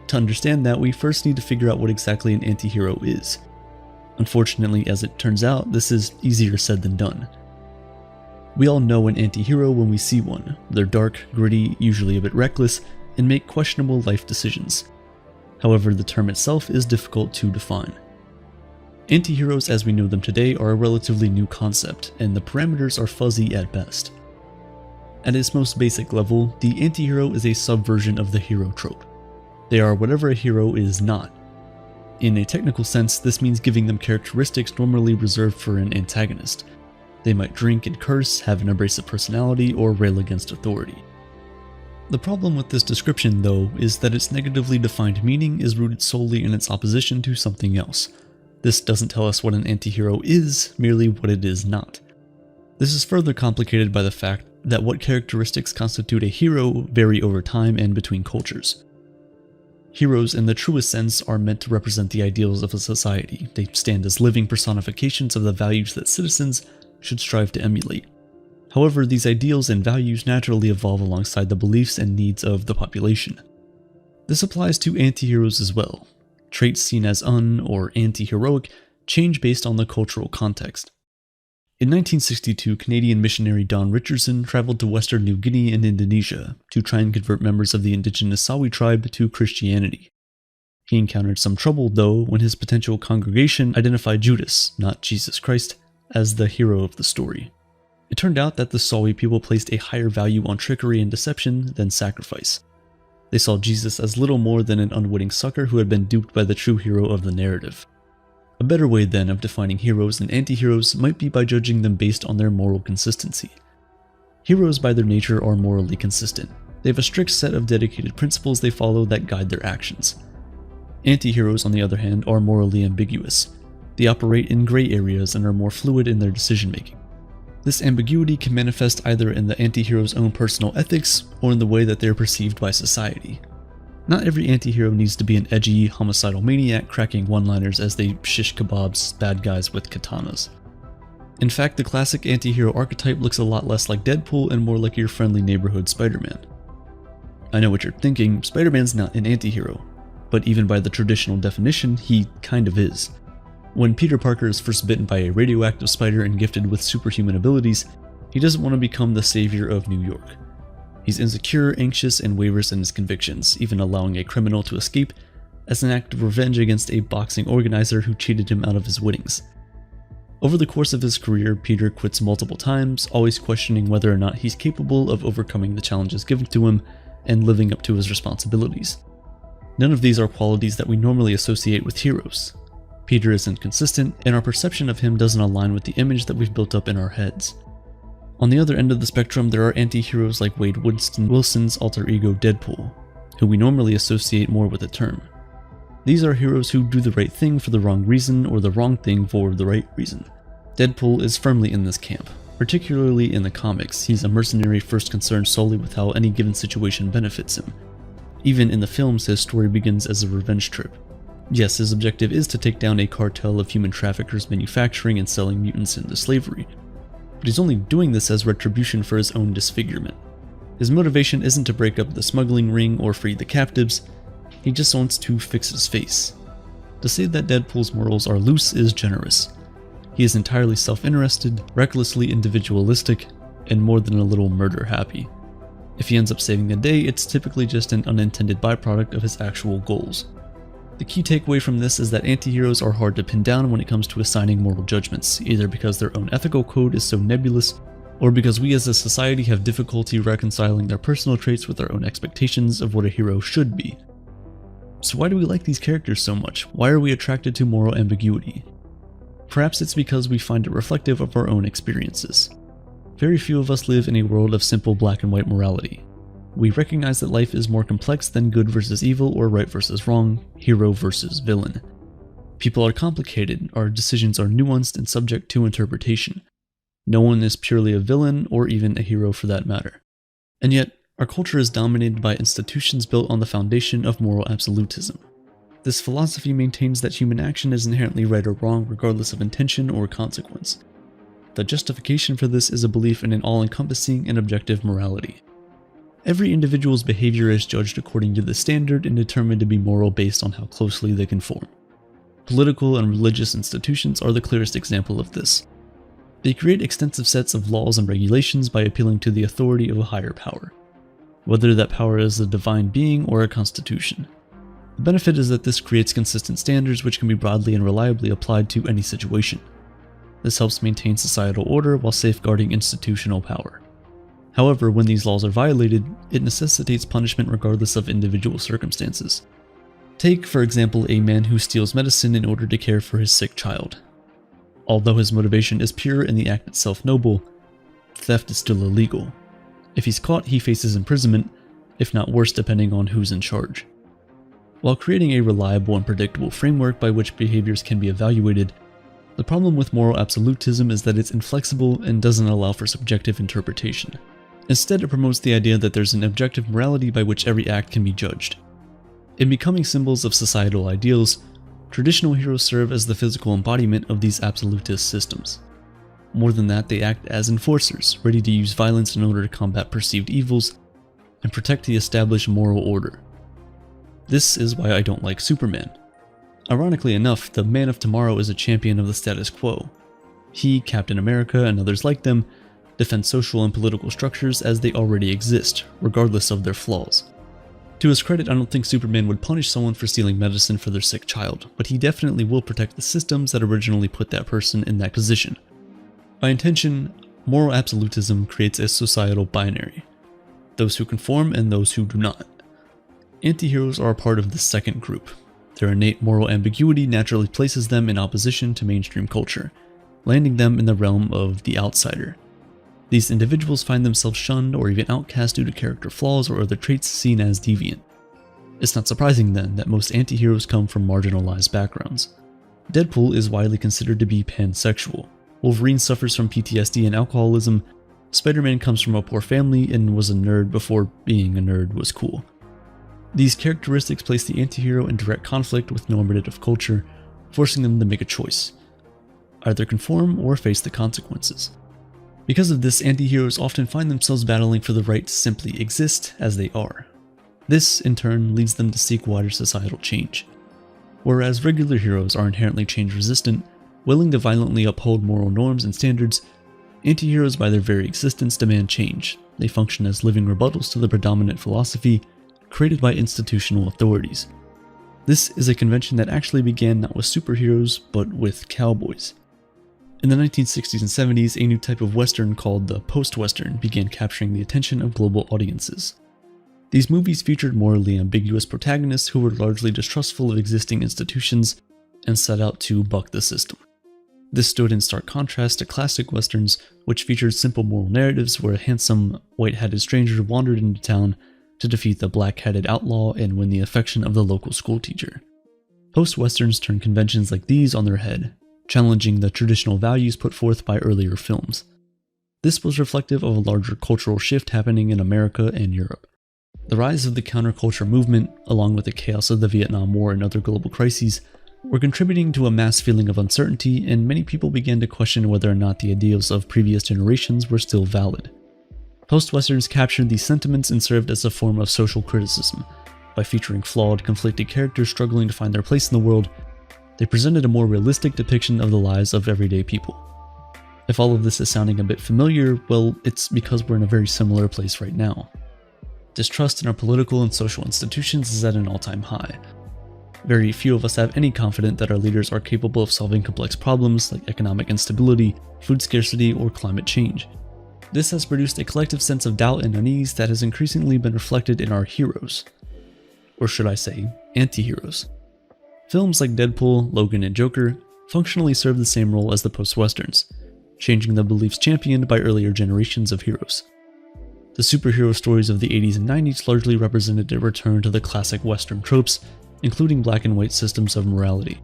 To understand that, we first need to figure out what exactly an anti-hero is. Unfortunately, as it turns out, this is easier said than done. We all know an anti-hero when we see one. They're dark, gritty, usually a bit reckless, and make questionable life decisions. However, the term itself is difficult to define. Anti-heroes as we know them today are a relatively new concept, and the parameters are fuzzy at best. At its most basic level, the anti-hero is a subversion of the hero trope. They are whatever a hero is not. In a technical sense, this means giving them characteristics normally reserved for an antagonist. They might drink and curse, have an abrasive personality, or rail against authority. The problem with this description, though, is that its negatively defined meaning is rooted solely in its opposition to something else. This doesn't tell us what an antihero is, merely what it is not. This is further complicated by the fact that what characteristics constitute a hero vary over time and between cultures. Heroes in the truest sense are meant to represent the ideals of a society. They stand as living personifications of the values that citizens should strive to emulate. However, these ideals and values naturally evolve alongside the beliefs and needs of the population. This applies to anti-heroes as well. Traits seen as or anti-heroic change based on the cultural context. In 1962, Canadian missionary Don Richardson traveled to Western New Guinea and Indonesia to try and convert members of the indigenous Sawi tribe to Christianity. He encountered some trouble, though, when his potential congregation identified Judas, not Jesus Christ, as the hero of the story. It turned out that the Sawi people placed a higher value on trickery and deception than sacrifice. They saw Jesus as little more than an unwitting sucker who had been duped by the true hero of the narrative. A better way then of defining heroes and anti-heroes might be by judging them based on their moral consistency. Heroes by their nature are morally consistent. They have a strict set of dedicated principles they follow that guide their actions. Anti-heroes, on the other hand, are morally ambiguous. They operate in gray areas and are more fluid in their decision-making. This ambiguity can manifest either in the anti-hero's own personal ethics or in the way that they are perceived by society. Not every anti-hero needs to be an edgy, homicidal maniac cracking one-liners as they shish kebabs bad guys with katanas. In fact, the classic anti-hero archetype looks a lot less like Deadpool and more like your friendly neighborhood Spider-Man. I know what you're thinking, Spider-Man's not an anti-hero, but even by the traditional definition, he kind of is. When Peter Parker is first bitten by a radioactive spider and gifted with superhuman abilities, he doesn't want to become the savior of New York. He's insecure, anxious, and wavers in his convictions, even allowing a criminal to escape as an act of revenge against a boxing organizer who cheated him out of his winnings. Over the course of his career, Peter quits multiple times, always questioning whether or not he's capable of overcoming the challenges given to him and living up to his responsibilities. None of these are qualities that we normally associate with heroes. Peter isn't consistent, and our perception of him doesn't align with the image that we've built up in our heads. On the other end of the spectrum, there are anti-heroes like Wade Wilson's alter ego Deadpool, who we normally associate more with the term. These are heroes who do the right thing for the wrong reason or the wrong thing for the right reason. Deadpool is firmly in this camp. Particularly in the comics, he's a mercenary first concerned solely with how any given situation benefits him. Even in the films, his story begins as a revenge trip. Yes, his objective is to take down a cartel of human traffickers manufacturing and selling mutants into slavery, but he's only doing this as retribution for his own disfigurement. His motivation isn't to break up the smuggling ring or free the captives, he just wants to fix his face. To say that Deadpool's morals are loose is generous. He is entirely self-interested, recklessly individualistic, and more than a little murder-happy. If he ends up saving the day, it's typically just an unintended byproduct of his actual goals. The key takeaway from this is that anti-heroes are hard to pin down when it comes to assigning moral judgments, either because their own ethical code is so nebulous, or because we as a society have difficulty reconciling their personal traits with our own expectations of what a hero should be. So why do we like these characters so much? Why are we attracted to moral ambiguity? Perhaps it's because we find it reflective of our own experiences. Very few of us live in a world of simple black and white morality. We recognize that life is more complex than good versus evil or right versus wrong, hero versus villain. People are complicated, our decisions are nuanced and subject to interpretation. No one is purely a villain or even a hero for that matter. And yet, our culture is dominated by institutions built on the foundation of moral absolutism. This philosophy maintains that human action is inherently right or wrong regardless of intention or consequence. The justification for this is a belief in an all-encompassing and objective morality. Every individual's behavior is judged according to the standard and determined to be moral based on how closely they conform. Political and religious institutions are the clearest example of this. They create extensive sets of laws and regulations by appealing to the authority of a higher power, whether that power is a divine being or a constitution. The benefit is that this creates consistent standards which can be broadly and reliably applied to any situation. This helps maintain societal order while safeguarding institutional power. However, when these laws are violated, it necessitates punishment regardless of individual circumstances. Take, for example, a man who steals medicine in order to care for his sick child. Although his motivation is pure and the act itself noble, theft is still illegal. If he's caught, he faces imprisonment, if not worse depending on who's in charge. While creating a reliable and predictable framework by which behaviors can be evaluated, the problem with moral absolutism is that it's inflexible and doesn't allow for subjective interpretation. Instead, it promotes the idea that there's an objective morality by which every act can be judged. In becoming symbols of societal ideals, traditional heroes serve as the physical embodiment of these absolutist systems. More than that, they act as enforcers, ready to use violence in order to combat perceived evils and protect the established moral order. This is why I don't like Superman. Ironically enough, the Man of Tomorrow is a champion of the status quo. He, Captain America, and others like them defend social and political structures as they already exist, regardless of their flaws. To his credit, I don't think Superman would punish someone for stealing medicine for their sick child, but he definitely will protect the systems that originally put that person in that position. By intention, moral absolutism creates a societal binary: those who conform and those who do not. Anti-heroes are a part of this second group. Their innate moral ambiguity naturally places them in opposition to mainstream culture, landing them in the realm of the outsider. These individuals find themselves shunned or even outcast due to character flaws or other traits seen as deviant. It's not surprising then that most anti-heroes come from marginalized backgrounds. Deadpool is widely considered to be pansexual. Wolverine suffers from PTSD and alcoholism. Spider-Man comes from a poor family and was a nerd before being a nerd was cool. These characteristics place the anti-hero in direct conflict with normative culture, forcing them to make a choice: either conform or face the consequences. Because of this, anti-heroes often find themselves battling for the right to simply exist as they are. This, in turn, leads them to seek wider societal change. Whereas regular heroes are inherently change-resistant, willing to violently uphold moral norms and standards, anti-heroes by their very existence demand change. They function as living rebuttals to the predominant philosophy created by institutional authorities. This is a convention that actually began not with superheroes, but with cowboys. In the 1960s and 70s, a new type of Western called the post-Western began capturing the attention of global audiences. These movies featured morally ambiguous protagonists who were largely distrustful of existing institutions and set out to buck the system. This stood in stark contrast to classic Westerns, which featured simple moral narratives where a handsome, white-hatted stranger wandered into town to defeat the black-hatted outlaw and win the affection of the local schoolteacher. Post-Westerns turned conventions like these on their head, challenging the traditional values put forth by earlier films. This was reflective of a larger cultural shift happening in America and Europe. The rise of the counterculture movement, along with the chaos of the Vietnam War and other global crises, were contributing to a mass feeling of uncertainty, and many people began to question whether or not the ideals of previous generations were still valid. Post-Westerns captured these sentiments and served as a form of social criticism. By featuring flawed, conflicted characters struggling to find their place in the world, they presented a more realistic depiction of the lives of everyday people. If all of this is sounding a bit familiar, well, it's because we're in a very similar place right now. Distrust in our political and social institutions is at an all-time high. Very few of us have any confidence that our leaders are capable of solving complex problems like economic instability, food scarcity, or climate change. This has produced a collective sense of doubt and unease that has increasingly been reflected in our heroes. Or should I say, anti-heroes. Films like Deadpool, Logan, and Joker functionally serve the same role as the post-Westerns, changing the beliefs championed by earlier generations of heroes. The superhero stories of the 80s and 90s largely represented a return to the classic Western tropes, including black and white systems of morality.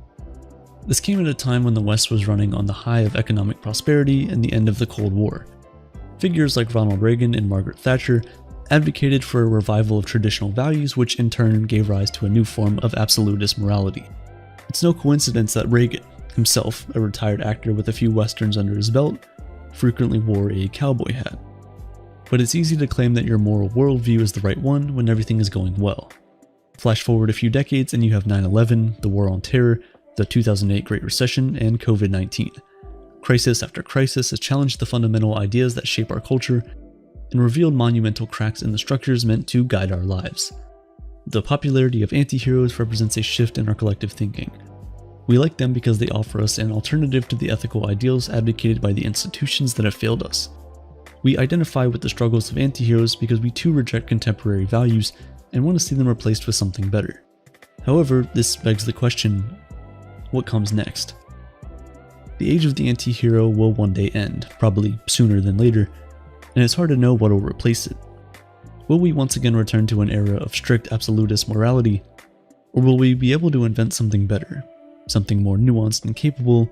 This came at a time when the West was running on the high of economic prosperity and the end of the Cold War. Figures like Ronald Reagan and Margaret Thatcher advocated for a revival of traditional values, which in turn gave rise to a new form of absolutist morality. It's no coincidence that Reagan, himself a retired actor with a few westerns under his belt, frequently wore a cowboy hat. But it's easy to claim that your moral worldview is the right one when everything is going well. Flash forward a few decades and you have 9/11, the War on Terror, the 2008 Great Recession, and COVID-19. Crisis after crisis has challenged the fundamental ideas that shape our culture and revealed monumental cracks in the structures meant to guide our lives. The popularity of anti-heroes represents a shift in our collective thinking. We like them because they offer us an alternative to the ethical ideals advocated by the institutions that have failed us. We identify with the struggles of anti-heroes because we too reject contemporary values and want to see them replaced with something better. However, this begs the question, what comes next? The age of the anti-hero will one day end, probably sooner than later, and it's hard to know what will replace it. Will we once again return to an era of strict absolutist morality, or will we be able to invent something better, something more nuanced and capable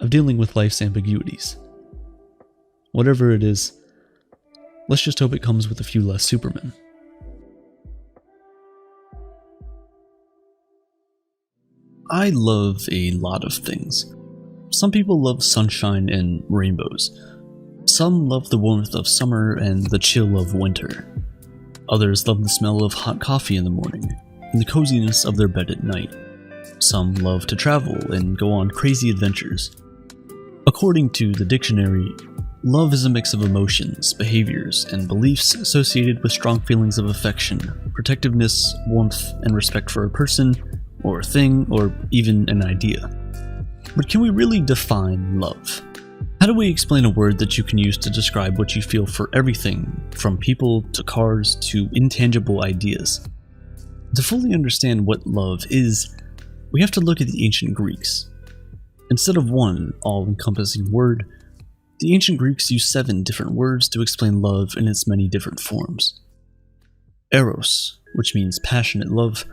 of dealing with life's ambiguities? Whatever it is, let's just hope it comes with a few less Supermen. I love a lot of things. Some people love sunshine and rainbows. Some love the warmth of summer and the chill of winter. Others love the smell of hot coffee in the morning and the coziness of their bed at night. Some love to travel and go on crazy adventures. According to the dictionary, love is a mix of emotions, behaviors, and beliefs associated with strong feelings of affection, protectiveness, warmth, and respect for a person, or a thing, or even an idea. But can we really define love? How do we explain a word that you can use to describe what you feel for everything, from people to cars to intangible ideas? To fully understand what love is, we have to look at the ancient Greeks. Instead of one all-encompassing word, the ancient Greeks used 7 different words to explain love in its many different forms. Eros, which means passionate love,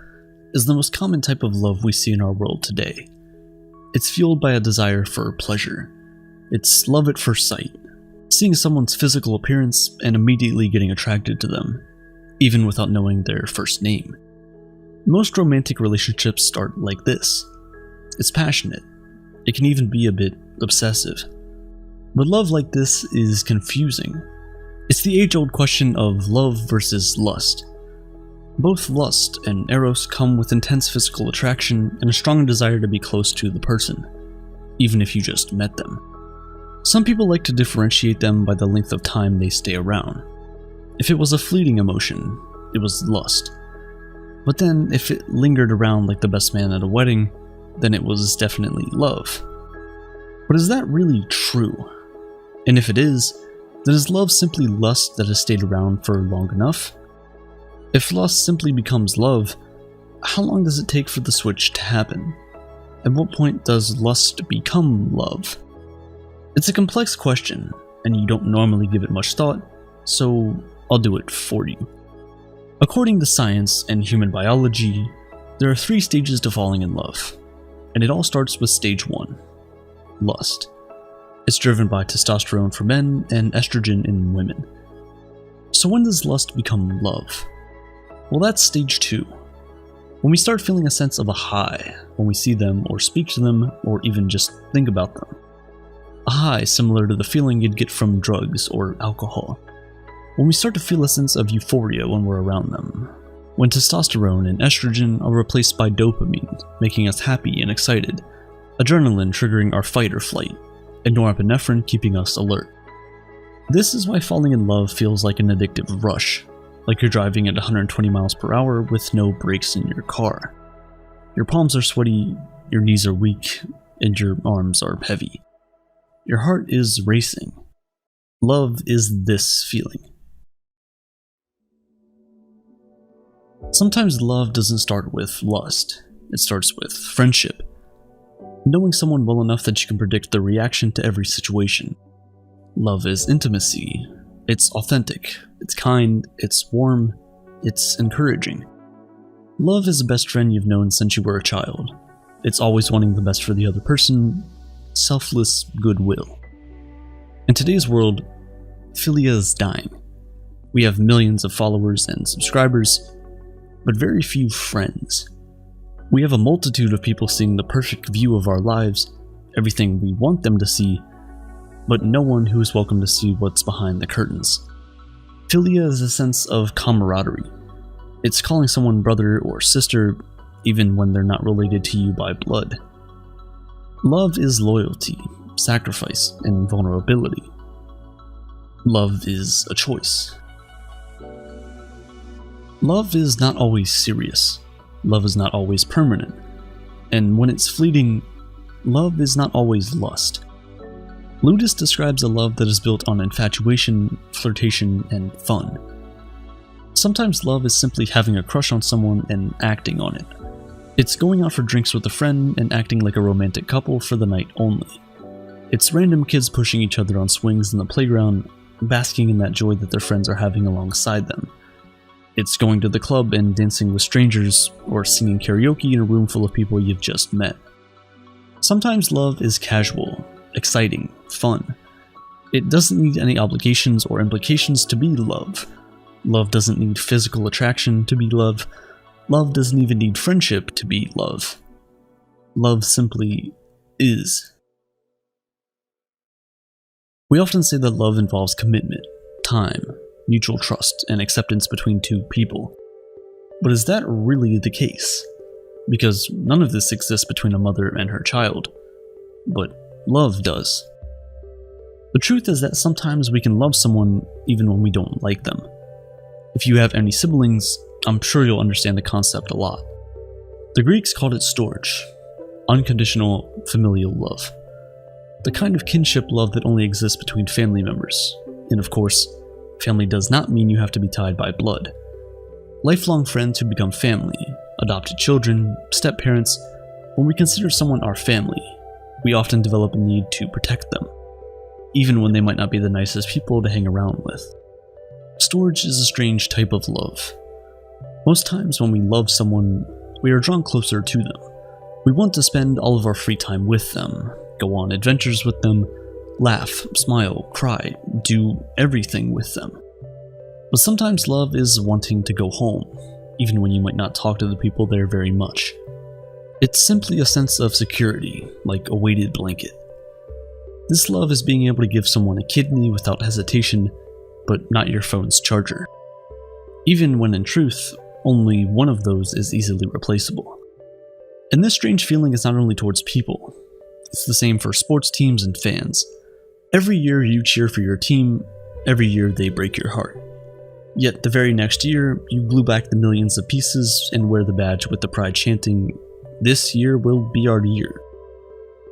is the most common type of love we see in our world today. It's fueled by a desire for pleasure. It's love at first sight, seeing someone's physical appearance and immediately getting attracted to them, even without knowing their first name. Most romantic relationships start like this. It's passionate. It can even be a bit obsessive. But love like this is confusing. It's the age-old question of love versus lust. Both lust and eros come with intense physical attraction and a strong desire to be close to the person, even if you just met them. Some people like to differentiate them by the length of time they stay around. If it was a fleeting emotion, it was lust. But then, if it lingered around like the best man at a wedding, then it was definitely love. But is that really true? And if it is, then is love simply lust that has stayed around for long enough? If lust simply becomes love, how long does it take for the switch to happen? At what point does lust become love? It's a complex question, and you don't normally give it much thought, so I'll do it for you. According to science and human biology, there are 3 stages to falling in love, and it all starts with stage 1, lust. It's driven by testosterone for men and estrogen in women. So when does lust become love? Well, that's stage 2. When we start feeling a sense of a high when we see them or speak to them or even just think about them. A high similar to the feeling you'd get from drugs or alcohol. When we start to feel a sense of euphoria when we're around them. When testosterone and estrogen are replaced by dopamine, making us happy and excited. Adrenaline triggering our fight or flight, and norepinephrine keeping us alert. This is why falling in love feels like an addictive rush. Like you're driving at 120 miles per hour with no brakes in your car. Your palms are sweaty, your knees are weak, and your arms are heavy. Your heart is racing. Love is this feeling. Sometimes love doesn't start with lust. It starts with friendship. Knowing someone well enough that you can predict their reaction to every situation. Love is intimacy. It's authentic, it's kind, it's warm, it's encouraging. Love is the best friend you've known since you were a child. It's always wanting the best for the other person, selfless goodwill. In today's world, philia is dying. We have millions of followers and subscribers, but very few friends. We have a multitude of people seeing the perfect view of our lives, everything we want them to see, but no one who is welcome to see what's behind the curtains. Philia is a sense of camaraderie. It's calling someone brother or sister, even when they're not related to you by blood. Love is loyalty, sacrifice, and vulnerability. Love is a choice. Love is not always serious. Love is not always permanent. And when it's fleeting, love is not always lust. Ludus describes a love that is built on infatuation, flirtation, and fun. Sometimes love is simply having a crush on someone and acting on it. It's going out for drinks with a friend and acting like a romantic couple for the night only. It's random kids pushing each other on swings in the playground, basking in that joy that their friends are having alongside them. It's going to the club and dancing with strangers, or singing karaoke in a room full of people you've just met. Sometimes love is casual, exciting, fun. It doesn't need any obligations or implications to be love. Love doesn't need physical attraction to be love. Love doesn't even need friendship to be love. Love simply is. We often say that love involves commitment, time, mutual trust, and acceptance between two people. But is that really the case? Because none of this exists between a mother and her child. But love does. The truth is that sometimes we can love someone even when we don't like them. If you have any siblings, I'm sure you'll understand the concept a lot. The Greeks called it storge, unconditional familial love. The kind of kinship love that only exists between family members. And of course, family does not mean you have to be tied by blood. Lifelong friends who become family, adopted children, step-parents, when we consider someone our family, we often develop a need to protect them, even when they might not be the nicest people to hang around with. Storge is a strange type of love. Most times when we love someone, we are drawn closer to them. We want to spend all of our free time with them, go on adventures with them, laugh, smile, cry, do everything with them. But sometimes love is wanting to go home, even when you might not talk to the people there very much. It's simply a sense of security, like a weighted blanket. This love is being able to give someone a kidney without hesitation, but not your phone's charger. Even when in truth, only one of those is easily replaceable. And this strange feeling is not only towards people, it's the same for sports teams and fans. Every year you cheer for your team, every year they break your heart. Yet the very next year, you glue back the millions of pieces and wear the badge with the pride chanting, "This year will be our year."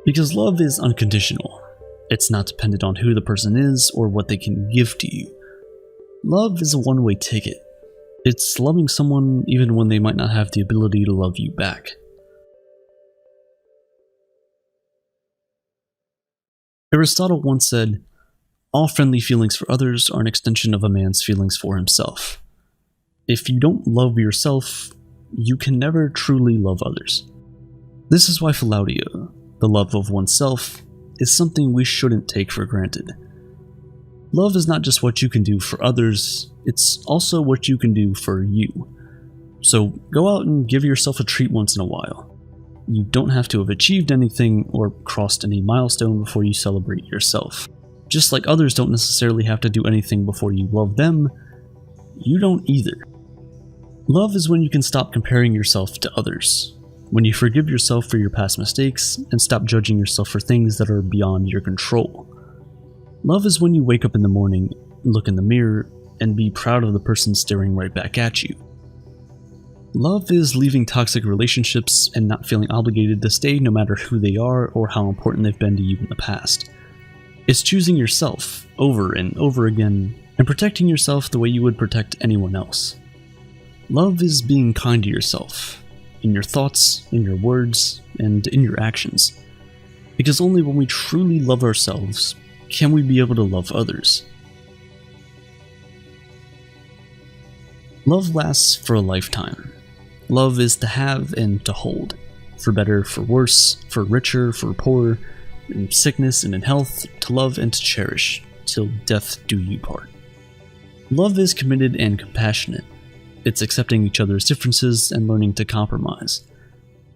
Because love is unconditional. It's not dependent on who the person is or what they can give to you. Love is a one-way ticket. It's loving someone even when they might not have the ability to love you back. Aristotle once said, "All friendly feelings for others are an extension of a man's feelings for himself." If you don't love yourself, you can never truly love others. This is why philautia, the love of oneself, is something we shouldn't take for granted. Love is not just what you can do for others, it's also what you can do for you. So go out and give yourself a treat once in a while. You don't have to have achieved anything or crossed any milestone before you celebrate yourself. Just like others don't necessarily have to do anything before you love them, you don't either. Love is when you can stop comparing yourself to others, when you forgive yourself for your past mistakes and stop judging yourself for things that are beyond your control. Love is when you wake up in the morning, look in the mirror, and be proud of the person staring right back at you. Love is leaving toxic relationships and not feeling obligated to stay no matter who they are or how important they've been to you in the past. It's choosing yourself over and over again and protecting yourself the way you would protect anyone else. Love is being kind to yourself, in your thoughts, in your words, and in your actions. Because only when we truly love ourselves can we be able to love others. Love lasts for a lifetime. Love is to have and to hold, for better, for worse, for richer, for poorer, in sickness and in health, to love and to cherish, till death do you part. Love is committed and compassionate. It's accepting each other's differences and learning to compromise.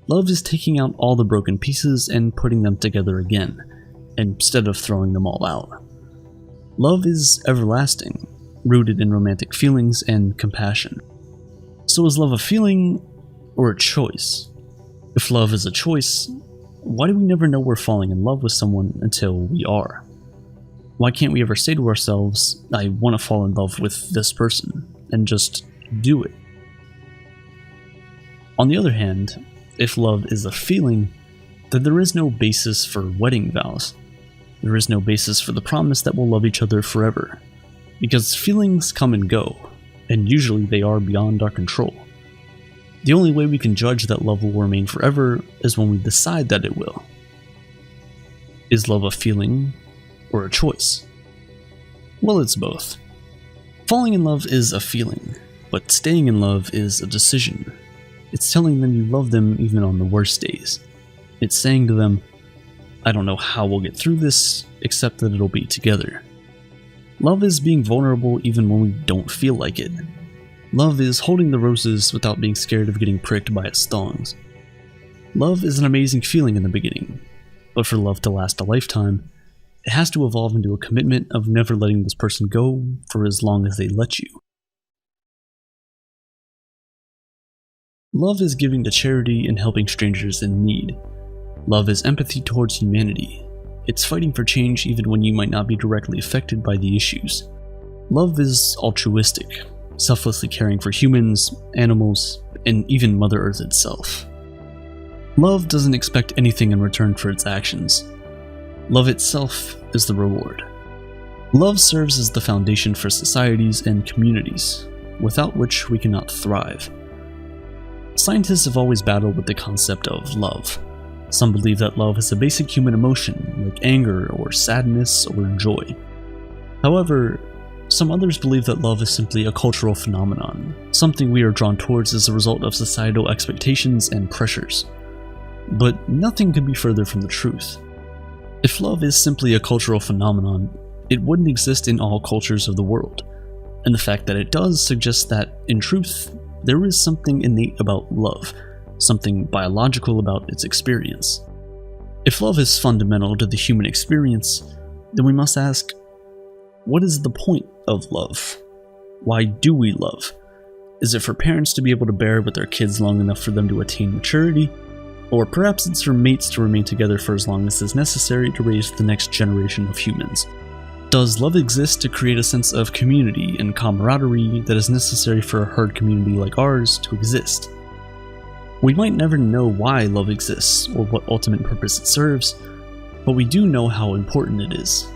Love is taking out all the broken pieces and putting them together again, instead of throwing them all out. Love is everlasting, rooted in romantic feelings and compassion. So is love a feeling or a choice? If love is a choice, why do we never know we're falling in love with someone until we are? Why can't we ever say to ourselves, "I want to fall in love with this person," and just do it? On the other hand, if love is a feeling, then there is no basis for wedding vows. There is no basis for the promise that we'll love each other forever. Because feelings come and go, and usually they are beyond our control. The only way we can judge that love will remain forever is when we decide that it will. Is love a feeling or a choice? Well, it's both. Falling in love is a feeling, but staying in love is a decision. It's telling them you love them even on the worst days. It's saying to them, I don't know how we'll get through this, except that it'll be together. Love is being vulnerable even when we don't feel like it. Love is holding the roses without being scared of getting pricked by its thorns. Love is an amazing feeling in the beginning, but for love to last a lifetime, it has to evolve into a commitment of never letting this person go for as long as they let you. Love is giving to charity and helping strangers in need. Love is empathy towards humanity. It's fighting for change even when you might not be directly affected by the issues. Love is altruistic, selflessly caring for humans, animals, and even Mother Earth itself. Love doesn't expect anything in return for its actions. Love itself is the reward. Love serves as the foundation for societies and communities, without which we cannot thrive. Scientists have always battled with the concept of love. Some believe that love is a basic human emotion, like anger or sadness or joy. However, some others believe that love is simply a cultural phenomenon, something we are drawn towards as a result of societal expectations and pressures. But nothing could be further from the truth. If love is simply a cultural phenomenon, it wouldn't exist in all cultures of the world, and the fact that it does suggests that, in truth, there is something innate about love, something biological about its experience. If love is fundamental to the human experience, then we must ask, what is the point of love? Why do we love? Is it for parents to be able to bear with their kids long enough for them to attain maturity? Or perhaps it's for mates to remain together for as long as is necessary to raise the next generation of humans. Does love exist to create a sense of community and camaraderie that is necessary for a herd community like ours to exist? We might never know why love exists or what ultimate purpose it serves, but we do know how important it is.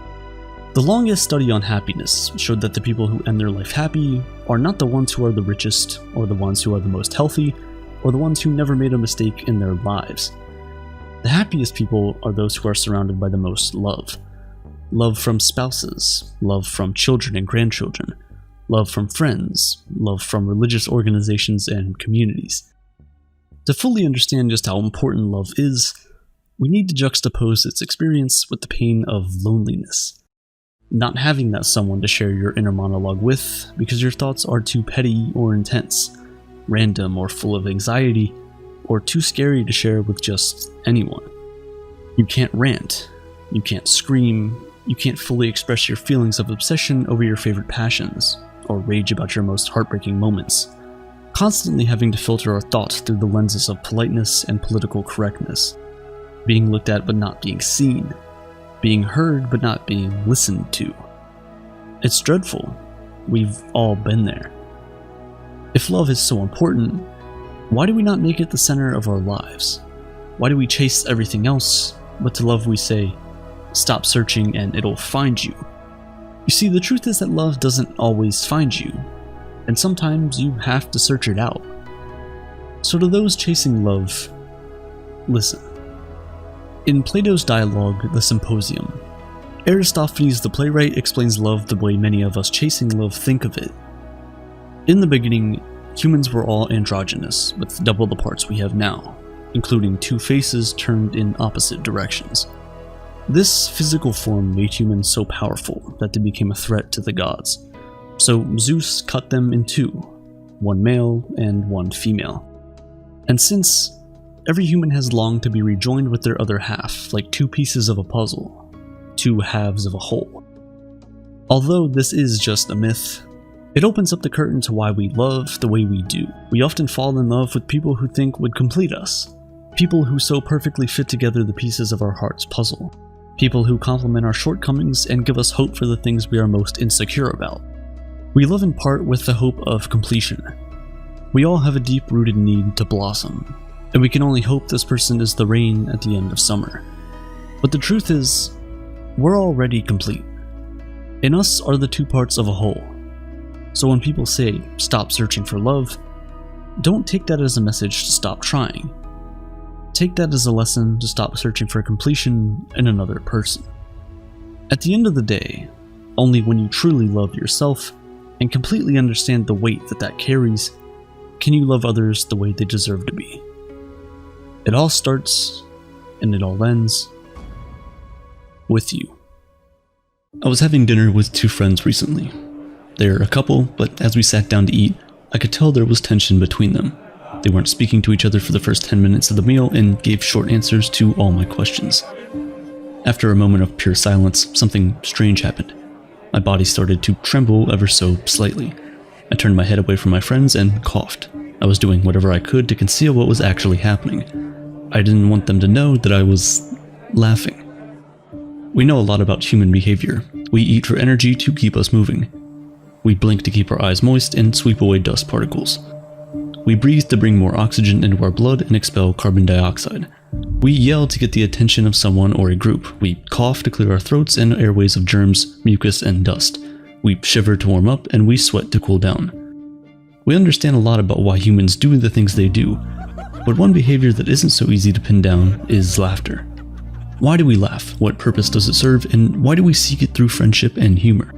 The longest study on happiness showed that the people who end their life happy are not the ones who are the richest, or the ones who are the most healthy, or the ones who never made a mistake in their lives. The happiest people are those who are surrounded by the most love. Love from spouses, love from children and grandchildren, love from friends, love from religious organizations and communities. To fully understand just how important love is, we need to juxtapose its experience with the pain of loneliness. Not having that someone to share your inner monologue with because your thoughts are too petty or intense, random or full of anxiety, or too scary to share with just anyone. You can't rant, you can't scream, you can't fully express your feelings of obsession over your favorite passions, or rage about your most heartbreaking moments. Constantly having to filter our thoughts through the lenses of politeness and political correctness. Being looked at but not being seen. Being heard but not being listened to. It's dreadful. We've all been there. If love is so important, why do we not make it the center of our lives? Why do we chase everything else, but to love we say, stop searching and it'll find you? You see, the truth is that love doesn't always find you, and sometimes you have to search it out. So to those chasing love, listen. In Plato's dialogue, The Symposium, Aristophanes the playwright explains love the way many of us chasing love think of it. In the beginning, humans were all androgynous, with double the parts we have now, including two faces turned in opposite directions. This physical form made humans so powerful that they became a threat to the gods. So Zeus cut them in two, one male and one female. And since every human has longed to be rejoined with their other half, like two pieces of a puzzle, two halves of a whole. Although this is just a myth, it opens up the curtain to why we love the way we do. We often fall in love with people who think would complete us, people who so perfectly fit together the pieces of our heart's puzzle, people who complement our shortcomings and give us hope for the things we are most insecure about. We love in part with the hope of completion. We all have a deep-rooted need to blossom, and we can only hope this person is the rain at the end of summer. But the truth is, we're already complete. In us are the two parts of a whole. So when people say, stop searching for love, don't take that as a message to stop trying. Take that as a lesson to stop searching for completion in another person. At the end of the day, only when you truly love yourself and completely understand the weight that carries, can you love others the way they deserve to be. It all starts, and it all ends, with you. I was having dinner with two friends recently. They're a couple, but as we sat down to eat, I could tell there was tension between them. They weren't speaking to each other for the first 10 minutes of the meal and gave short answers to all my questions. After a moment of pure silence, something strange happened. My body started to tremble ever so slightly. I turned my head away from my friends and coughed. I was doing whatever I could to conceal what was actually happening. I didn't want them to know that I was laughing. We know a lot about human behavior. We eat for energy to keep us moving. We blink to keep our eyes moist and sweep away dust particles. We breathe to bring more oxygen into our blood and expel carbon dioxide. We yell to get the attention of someone or a group. We cough to clear our throats and airways of germs, mucus, and dust. We shiver to warm up, and we sweat to cool down. We understand a lot about why humans do the things they do, but one behavior that isn't so easy to pin down is laughter. Why do we laugh? What purpose does it serve? And why do we seek it through friendship and humor?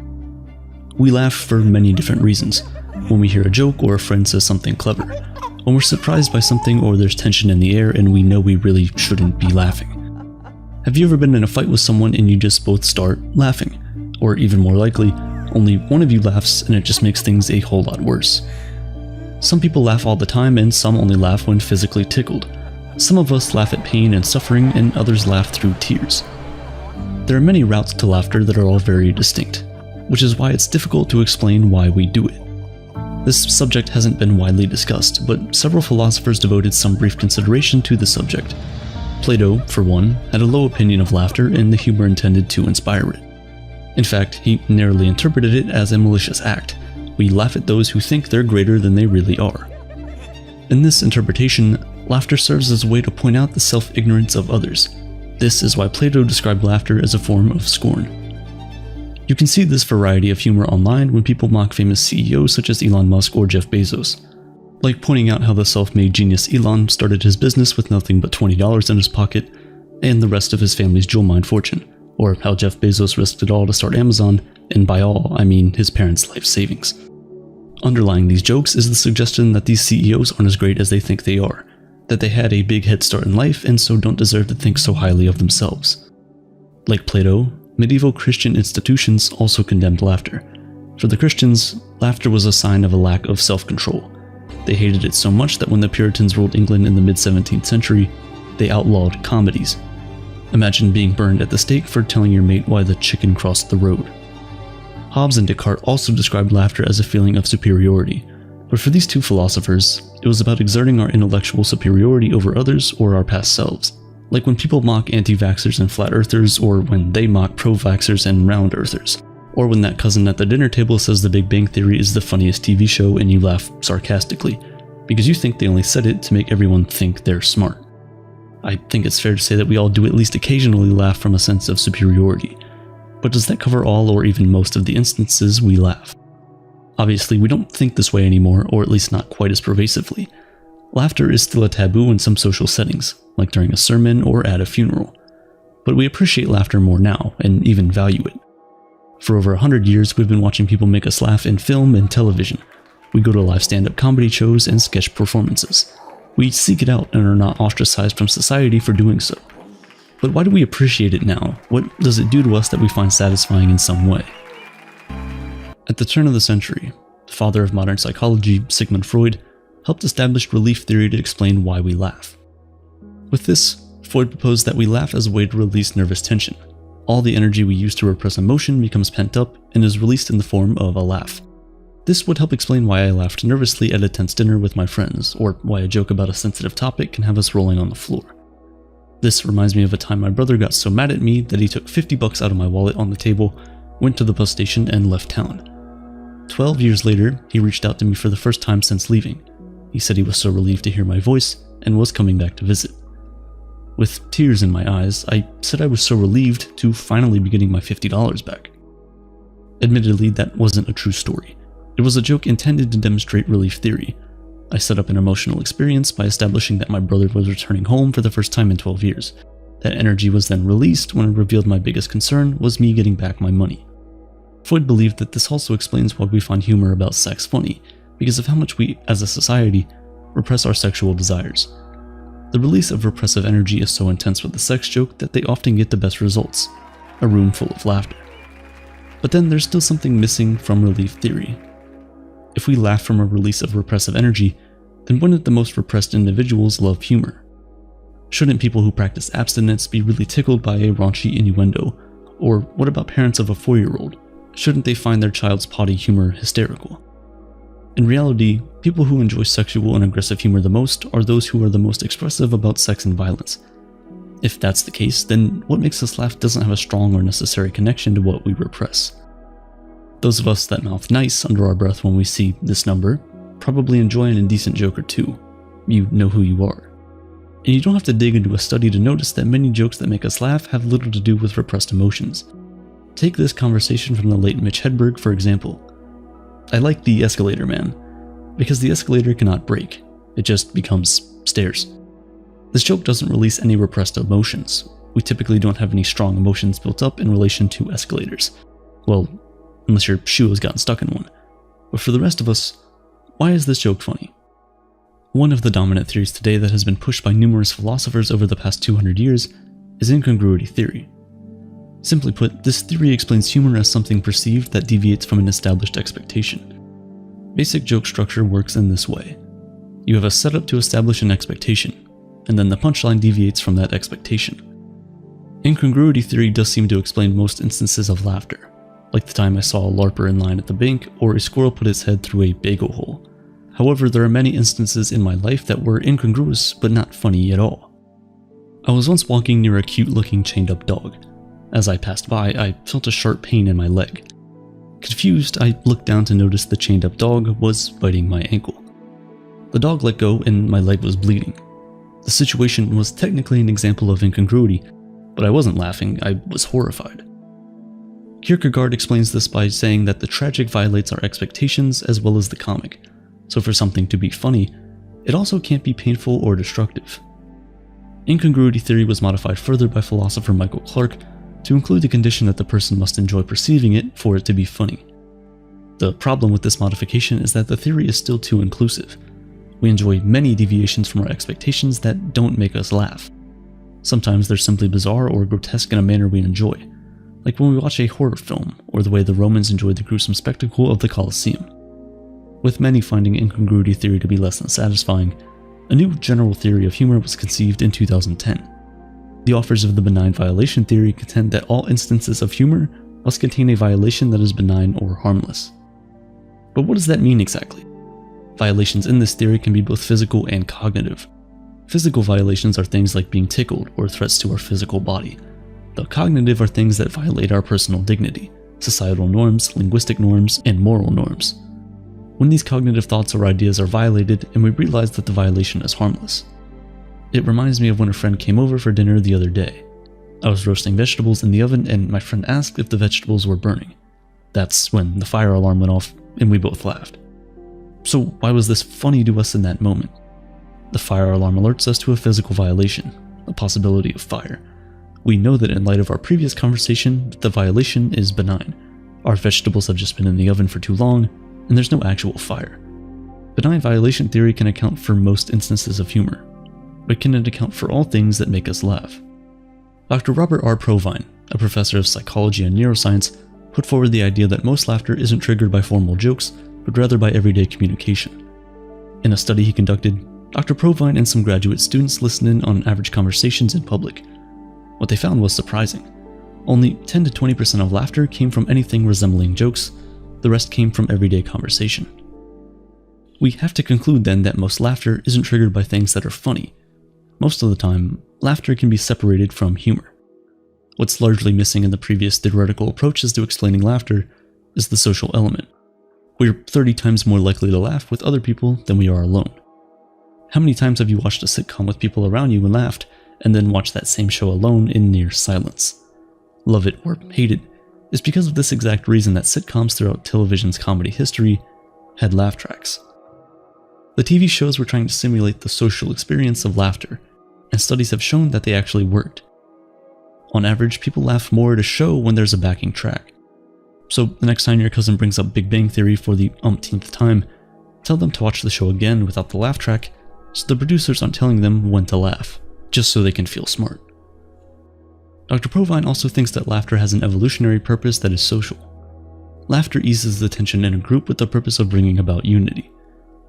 We laugh for many different reasons. When we hear a joke or a friend says something clever. When we're surprised by something or there's tension in the air and we know we really shouldn't be laughing. Have you ever been in a fight with someone and you just both start laughing? Or even more likely, only one of you laughs and it just makes things a whole lot worse. Some people laugh all the time and some only laugh when physically tickled. Some of us laugh at pain and suffering and others laugh through tears. There are many routes to laughter that are all very distinct, which is why it's difficult to explain why we do it. This subject hasn't been widely discussed, but several philosophers devoted some brief consideration to the subject. Plato, for one, had a low opinion of laughter and the humor intended to inspire it. In fact, he narrowly interpreted it as a malicious act. We laugh at those who think they're greater than they really are. In this interpretation, laughter serves as a way to point out the self-ignorance of others. This is why Plato described laughter as a form of scorn. You can see this variety of humor online when people mock famous CEOs such as Elon Musk or Jeff Bezos. Like pointing out how the self-made genius Elon started his business with nothing but $20 in his pocket and the rest of his family's jewel mine fortune, or how Jeff Bezos risked it all to start Amazon, and by all, I mean his parents' life savings. Underlying these jokes is the suggestion that these CEOs aren't as great as they think they are, that they had a big head start in life and so don't deserve to think so highly of themselves. Like Plato, medieval Christian institutions also condemned laughter. For the Christians, laughter was a sign of a lack of self-control. They hated it so much that when the Puritans ruled England in the mid-17th century, they outlawed comedies. Imagine being burned at the stake for telling your mate why the chicken crossed the road. Hobbes and Descartes also described laughter as a feeling of superiority, but for these two philosophers, it was about exerting our intellectual superiority over others or our past selves. Like when people mock anti-vaxxers and flat earthers, or when they mock pro-vaxxers and round earthers, or when that cousin at the dinner table says The Big Bang Theory is the funniest TV show and you laugh sarcastically, because you think they only said it to make everyone think they're smart. I think it's fair to say that we all do at least occasionally laugh from a sense of superiority, but does that cover all or even most of the instances we laugh? Obviously, we don't think this way anymore, or at least not quite as pervasively. Laughter is still a taboo in some social settings, like during a sermon or at a funeral. But we appreciate laughter more now, and even value it. For over 100 years, we've been watching people make us laugh in film and television. We go to live stand-up comedy shows and sketch performances. We seek it out and are not ostracized from society for doing so. But why do we appreciate it now? What does it do to us that we find satisfying in some way? At the turn of the century, the father of modern psychology, Sigmund Freud, helped establish relief theory to explain why we laugh. With this, Freud proposed that we laugh as a way to release nervous tension. All the energy we use to repress emotion becomes pent up and is released in the form of a laugh. This would help explain why I laughed nervously at a tense dinner with my friends, or why a joke about a sensitive topic can have us rolling on the floor. This reminds me of a time my brother got so mad at me that he took $50 out of my wallet on the table, went to the bus station, and left town. 12 years later, he reached out to me for the first time since leaving. He said he was so relieved to hear my voice and was coming back to visit. With tears in my eyes, I said I was so relieved to finally be getting my $50 back. Admittedly, that wasn't a true story. It was a joke intended to demonstrate relief theory. I set up an emotional experience by establishing that my brother was returning home for the first time in 12 years. That energy was then released when I revealed my biggest concern was me getting back my money. Freud believed that this also explains why we find humor about sex funny, because of how much we, as a society, repress our sexual desires. The release of repressive energy is so intense with the sex joke that they often get the best results, a room full of laughter. But then there's still something missing from relief theory. If we laugh from a release of repressive energy, then wouldn't the most repressed individuals love humor? Shouldn't people who practice abstinence be really tickled by a raunchy innuendo? Or what about parents of a 4-year-old? Shouldn't they find their child's potty humor hysterical? In reality, people who enjoy sexual and aggressive humor the most are those who are the most expressive about sex and violence. If that's the case, then what makes us laugh doesn't have a strong or necessary connection to what we repress. Those of us that mouth nice under our breath when we see this number probably enjoy an indecent joke or two. You know who you are. And you don't have to dig into a study to notice that many jokes that make us laugh have little to do with repressed emotions. Take this conversation from the late Mitch Hedberg, for example. I like the escalator man, because the escalator cannot break, it just becomes stairs. This joke doesn't release any repressed emotions. We typically don't have any strong emotions built up in relation to escalators. Well, unless your shoe has gotten stuck in one. But for the rest of us, why is this joke funny? One of the dominant theories today that has been pushed by numerous philosophers over the past 200 years is incongruity theory. Simply put, this theory explains humor as something perceived that deviates from an established expectation. Basic joke structure works in this way. You have a setup to establish an expectation, and then the punchline deviates from that expectation. Incongruity theory does seem to explain most instances of laughter, like the time I saw a LARPer in line at the bank or a squirrel put its head through a bagel hole. However, there are many instances in my life that were incongruous but not funny at all. I was once walking near a cute-looking chained-up dog. As I passed by, I felt a sharp pain in my leg. Confused, I looked down to notice the chained-up dog was biting my ankle. The dog let go and my leg was bleeding. The situation was technically an example of incongruity, but I wasn't laughing, I was horrified. Kierkegaard explains this by saying that the tragic violates our expectations as well as the comic, so for something to be funny, it also can't be painful or destructive. Incongruity theory was modified further by philosopher Michael Clark to include the condition that the person must enjoy perceiving it for it to be funny. The problem with this modification is that the theory is still too inclusive. We enjoy many deviations from our expectations that don't make us laugh. Sometimes they're simply bizarre or grotesque in a manner we enjoy, like when we watch a horror film or the way the Romans enjoyed the gruesome spectacle of the Colosseum. With many finding incongruity theory to be less than satisfying, a new general theory of humor was conceived in 2010. The authors of the benign violation theory contend that all instances of humor must contain a violation that is benign or harmless. But what does that mean exactly? Violations in this theory can be both physical and cognitive. Physical violations are things like being tickled or threats to our physical body. The cognitive are things that violate our personal dignity, societal norms, linguistic norms, and moral norms. When these cognitive thoughts or ideas are violated and we realize that the violation is harmless. It reminds me of when a friend came over for dinner the other day. I was roasting vegetables in the oven and my friend asked if the vegetables were burning. That's when the fire alarm went off and we both laughed. So why was this funny to us in that moment? The fire alarm alerts us to a physical violation, a possibility of fire. We know that in light of our previous conversation, the violation is benign. Our vegetables have just been in the oven for too long, and there's no actual fire. Benign violation theory can account for most instances of humor, but can it account for all things that make us laugh? Dr. Robert R. Provine, a professor of psychology and neuroscience, put forward the idea that most laughter isn't triggered by formal jokes, but rather by everyday communication. In a study he conducted, Dr. Provine and some graduate students listened in on average conversations in public. What they found was surprising. Only 10 to 20% of laughter came from anything resembling jokes, the rest came from everyday conversation. We have to conclude then that most laughter isn't triggered by things that are funny. Most of the time, laughter can be separated from humor. What's largely missing in the previous theoretical approaches to explaining laughter is the social element. We're 30 times more likely to laugh with other people than we are alone. How many times have you watched a sitcom with people around you and laughed, and then watched that same show alone in near silence? Love it or hate it, it's because of this exact reason that sitcoms throughout television's comedy history had laugh tracks. The TV shows were trying to simulate the social experience of laughter, and studies have shown that they actually worked. On average, people laugh more at a show when there's a backing track. So the next time your cousin brings up Big Bang Theory for the umpteenth time, tell them to watch the show again without the laugh track, so the producers aren't telling them when to laugh, just so they can feel smart. Dr. Provine also thinks that laughter has an evolutionary purpose that is social. Laughter eases the tension in a group with the purpose of bringing about unity.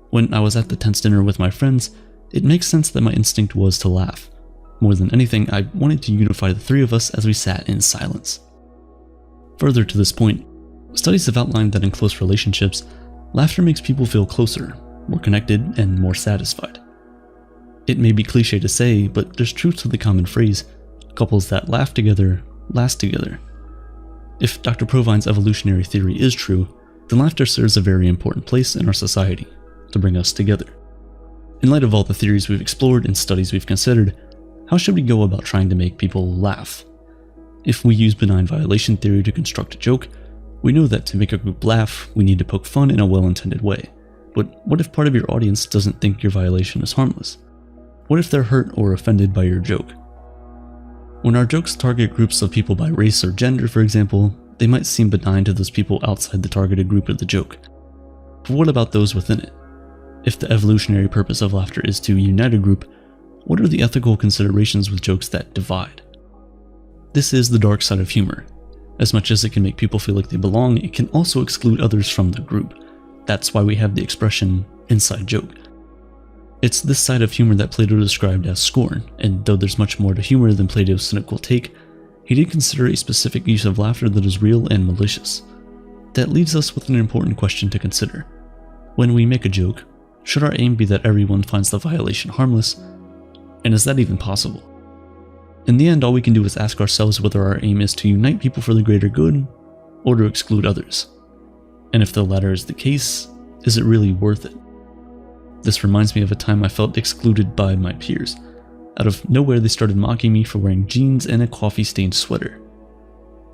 When I was at the tense dinner with my friends, it makes sense that my instinct was to laugh. More than anything, I wanted to unify the three of us as we sat in silence. Further to this point, studies have outlined that in close relationships, laughter makes people feel closer, more connected, and more satisfied. It may be cliche to say, but there's truth to the common phrase, couples that laugh together, last together. If Dr. Provine's evolutionary theory is true, then laughter serves a very important place in our society, to bring us together. In light of all the theories we've explored and studies we've considered, how should we go about trying to make people laugh? If we use benign violation theory to construct a joke, we know that to make a group laugh, we need to poke fun in a well-intended way. But what if part of your audience doesn't think your violation is harmless? What if they're hurt or offended by your joke? When our jokes target groups of people by race or gender, for example, they might seem benign to those people outside the targeted group of the joke. But what about those within it? If the evolutionary purpose of laughter is to unite a group, what are the ethical considerations with jokes that divide? This is the dark side of humor. As much as it can make people feel like they belong, it can also exclude others from the group. That's why we have the expression, inside joke. It's this side of humor that Plato described as scorn, and though there's much more to humor than Plato's cynical take, he did consider a specific use of laughter that is real and malicious. That leaves us with an important question to consider. When we make a joke, should our aim be that everyone finds the violation harmless? And is that even possible? In the end, all we can do is ask ourselves whether our aim is to unite people for the greater good, or to exclude others. And if the latter is the case, is it really worth it? This reminds me of a time I felt excluded by my peers. Out of nowhere, they started mocking me for wearing jeans and a coffee-stained sweater.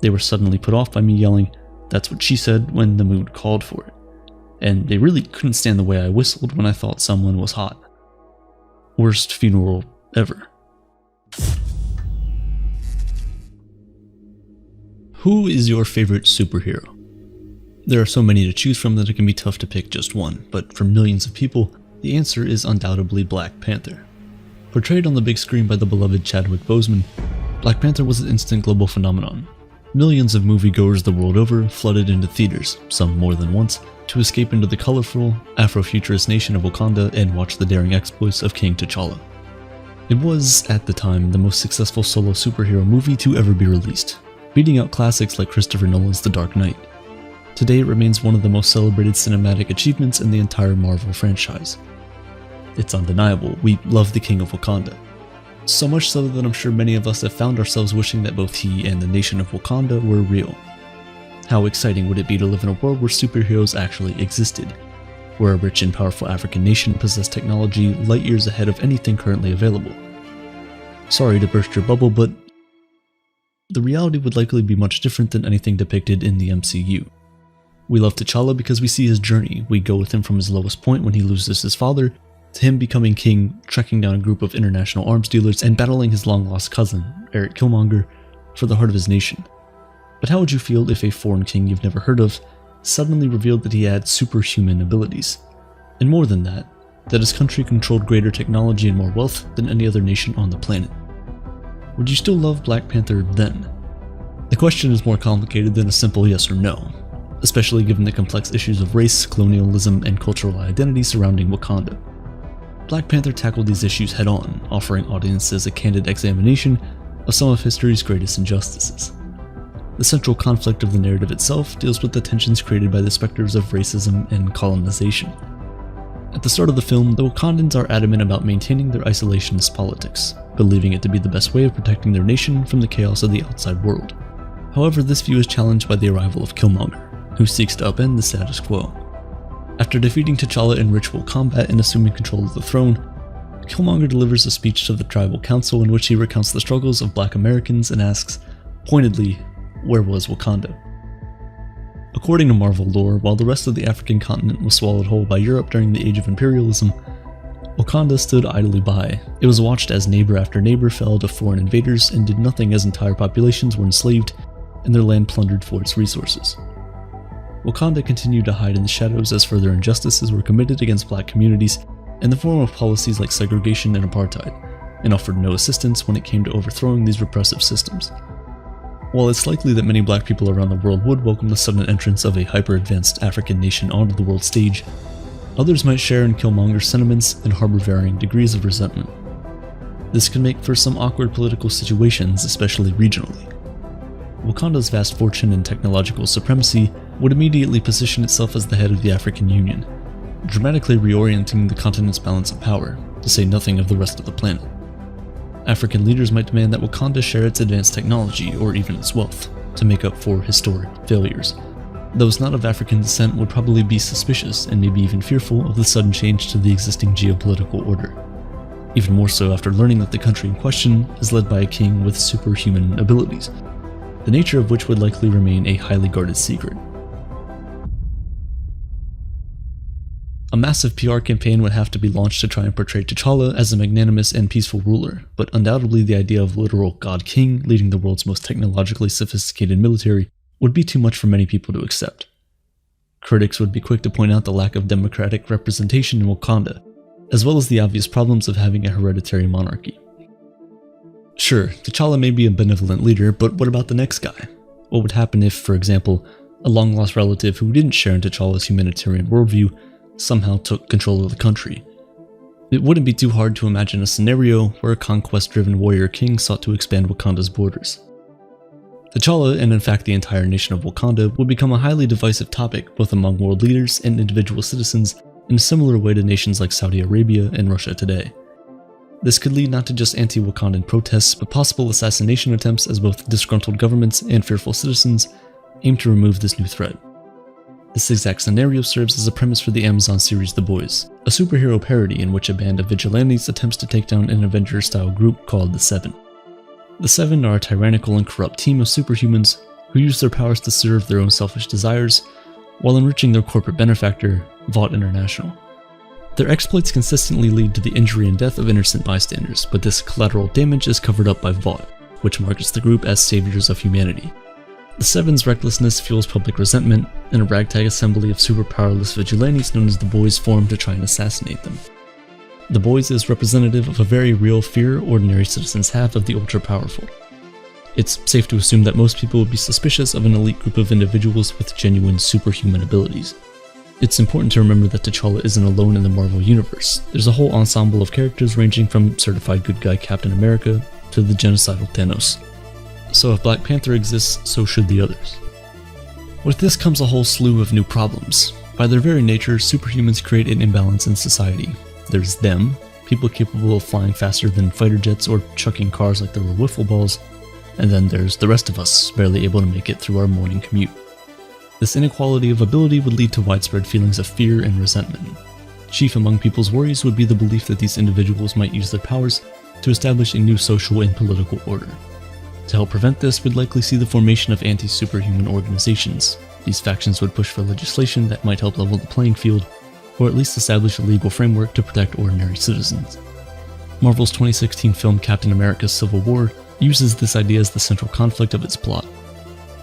They were suddenly put off by me yelling, "That's what she said," when the mood called for it. And they really couldn't stand the way I whistled when I thought someone was hot. Worst funeral ever. Who is your favorite superhero? There are so many to choose from that it can be tough to pick just one, but for millions of people, the answer is undoubtedly Black Panther. Portrayed on the big screen by the beloved Chadwick Boseman, Black Panther was an instant global phenomenon. Millions of moviegoers the world over flooded into theaters, some more than once, to escape into the colorful, Afrofuturist nation of Wakanda and watch the daring exploits of King T'Challa. It was, at the time, the most successful solo superhero movie to ever be released, beating out classics like Christopher Nolan's The Dark Knight. Today it remains one of the most celebrated cinematic achievements in the entire Marvel franchise. It's undeniable, we love the King of Wakanda. So much so that I'm sure many of us have found ourselves wishing that both he and the nation of Wakanda were real. How exciting would it be to live in a world where superheroes actually existed, where a rich and powerful African nation possessed technology light years ahead of anything currently available. Sorry to burst your bubble, but the reality would likely be much different than anything depicted in the MCU. We love T'Challa because we see his journey. We go with him from his lowest point when he loses his father, to him becoming king, tracking down a group of international arms dealers, and battling his long-lost cousin, Eric Killmonger, for the heart of his nation. But how would you feel if a foreign king you've never heard of suddenly revealed that he had superhuman abilities? And more than that, that his country controlled greater technology and more wealth than any other nation on the planet? Would you still love Black Panther then? The question is more complicated than a simple yes or no, especially given the complex issues of race, colonialism, and cultural identity surrounding Wakanda. Black Panther tackled these issues head-on, offering audiences a candid examination of some of history's greatest injustices. The central conflict of the narrative itself deals with the tensions created by the specters of racism and colonization. At the start of the film, the Wakandans are adamant about maintaining their isolationist politics, believing it to be the best way of protecting their nation from the chaos of the outside world. However, this view is challenged by the arrival of Killmonger, who seeks to upend the status quo. After defeating T'Challa in ritual combat and assuming control of the throne, Killmonger delivers a speech to the tribal council in which he recounts the struggles of Black Americans and asks, pointedly, where was Wakanda? According to Marvel lore, while the rest of the African continent was swallowed whole by Europe during the Age of Imperialism, Wakanda stood idly by. It was watched as neighbor after neighbor fell to foreign invaders and did nothing as entire populations were enslaved and their land plundered for its resources. Wakanda continued to hide in the shadows as further injustices were committed against black communities in the form of policies like segregation and apartheid, and offered no assistance when it came to overthrowing these repressive systems. While it's likely that many black people around the world would welcome the sudden entrance of a hyper-advanced African nation onto the world stage, others might share in Killmonger's sentiments and harbor varying degrees of resentment. This could make for some awkward political situations, especially regionally. Wakanda's vast fortune and technological supremacy would immediately position itself as the head of the African Union, dramatically reorienting the continent's balance of power, to say nothing of the rest of the planet. African leaders might demand that Wakanda share its advanced technology, or even its wealth, to make up for historic failures. Those not of African descent would probably be suspicious and maybe even fearful of the sudden change to the existing geopolitical order. Even more so after learning that the country in question is led by a king with superhuman abilities, the nature of which would likely remain a highly guarded secret. A massive PR campaign would have to be launched to try and portray T'Challa as a magnanimous and peaceful ruler, but undoubtedly the idea of literal God King leading the world's most technologically sophisticated military would be too much for many people to accept. Critics would be quick to point out the lack of democratic representation in Wakanda, as well as the obvious problems of having a hereditary monarchy. Sure, T'Challa may be a benevolent leader, but what about the next guy? What would happen if, for example, a long-lost relative who didn't share in T'Challa's humanitarian worldview somehow took control of the country? It wouldn't be too hard to imagine a scenario where a conquest-driven warrior king sought to expand Wakanda's borders. T'Challa, and in fact the entire nation of Wakanda, would become a highly divisive topic both among world leaders and individual citizens in a similar way to nations like Saudi Arabia and Russia today. This could lead not to just anti-Wakandan protests, but possible assassination attempts as both disgruntled governments and fearful citizens aim to remove this new threat. This exact scenario serves as a premise for the Amazon series The Boys, a superhero parody in which a band of vigilantes attempts to take down an Avengers-style group called the Seven. The Seven are a tyrannical and corrupt team of superhumans who use their powers to serve their own selfish desires while enriching their corporate benefactor, Vought International. Their exploits consistently lead to the injury and death of innocent bystanders, but this collateral damage is covered up by Vought, which markets the group as saviors of humanity. The Seven's recklessness fuels public resentment, and a ragtag assembly of super-powerless vigilantes known as the Boys form to try and assassinate them. The Boys is representative of a very real fear ordinary citizens have of the ultra-powerful. It's safe to assume that most people would be suspicious of an elite group of individuals with genuine superhuman abilities. It's important to remember that T'Challa isn't alone in the Marvel Universe. There's a whole ensemble of characters ranging from certified good guy Captain America to the genocidal Thanos. So if Black Panther exists, so should the others. With this comes a whole slew of new problems. By their very nature, superhumans create an imbalance in society. There's them, people capable of flying faster than fighter jets or chucking cars like they were wiffle balls, and then there's the rest of us, barely able to make it through our morning commute. This inequality of ability would lead to widespread feelings of fear and resentment. Chief among people's worries would be the belief that these individuals might use their powers to establish a new social and political order. To help prevent this, we'd likely see the formation of anti-superhuman organizations. These factions would push for legislation that might help level the playing field, or at least establish a legal framework to protect ordinary citizens. Marvel's 2016 film Captain America: Civil War uses this idea as the central conflict of its plot.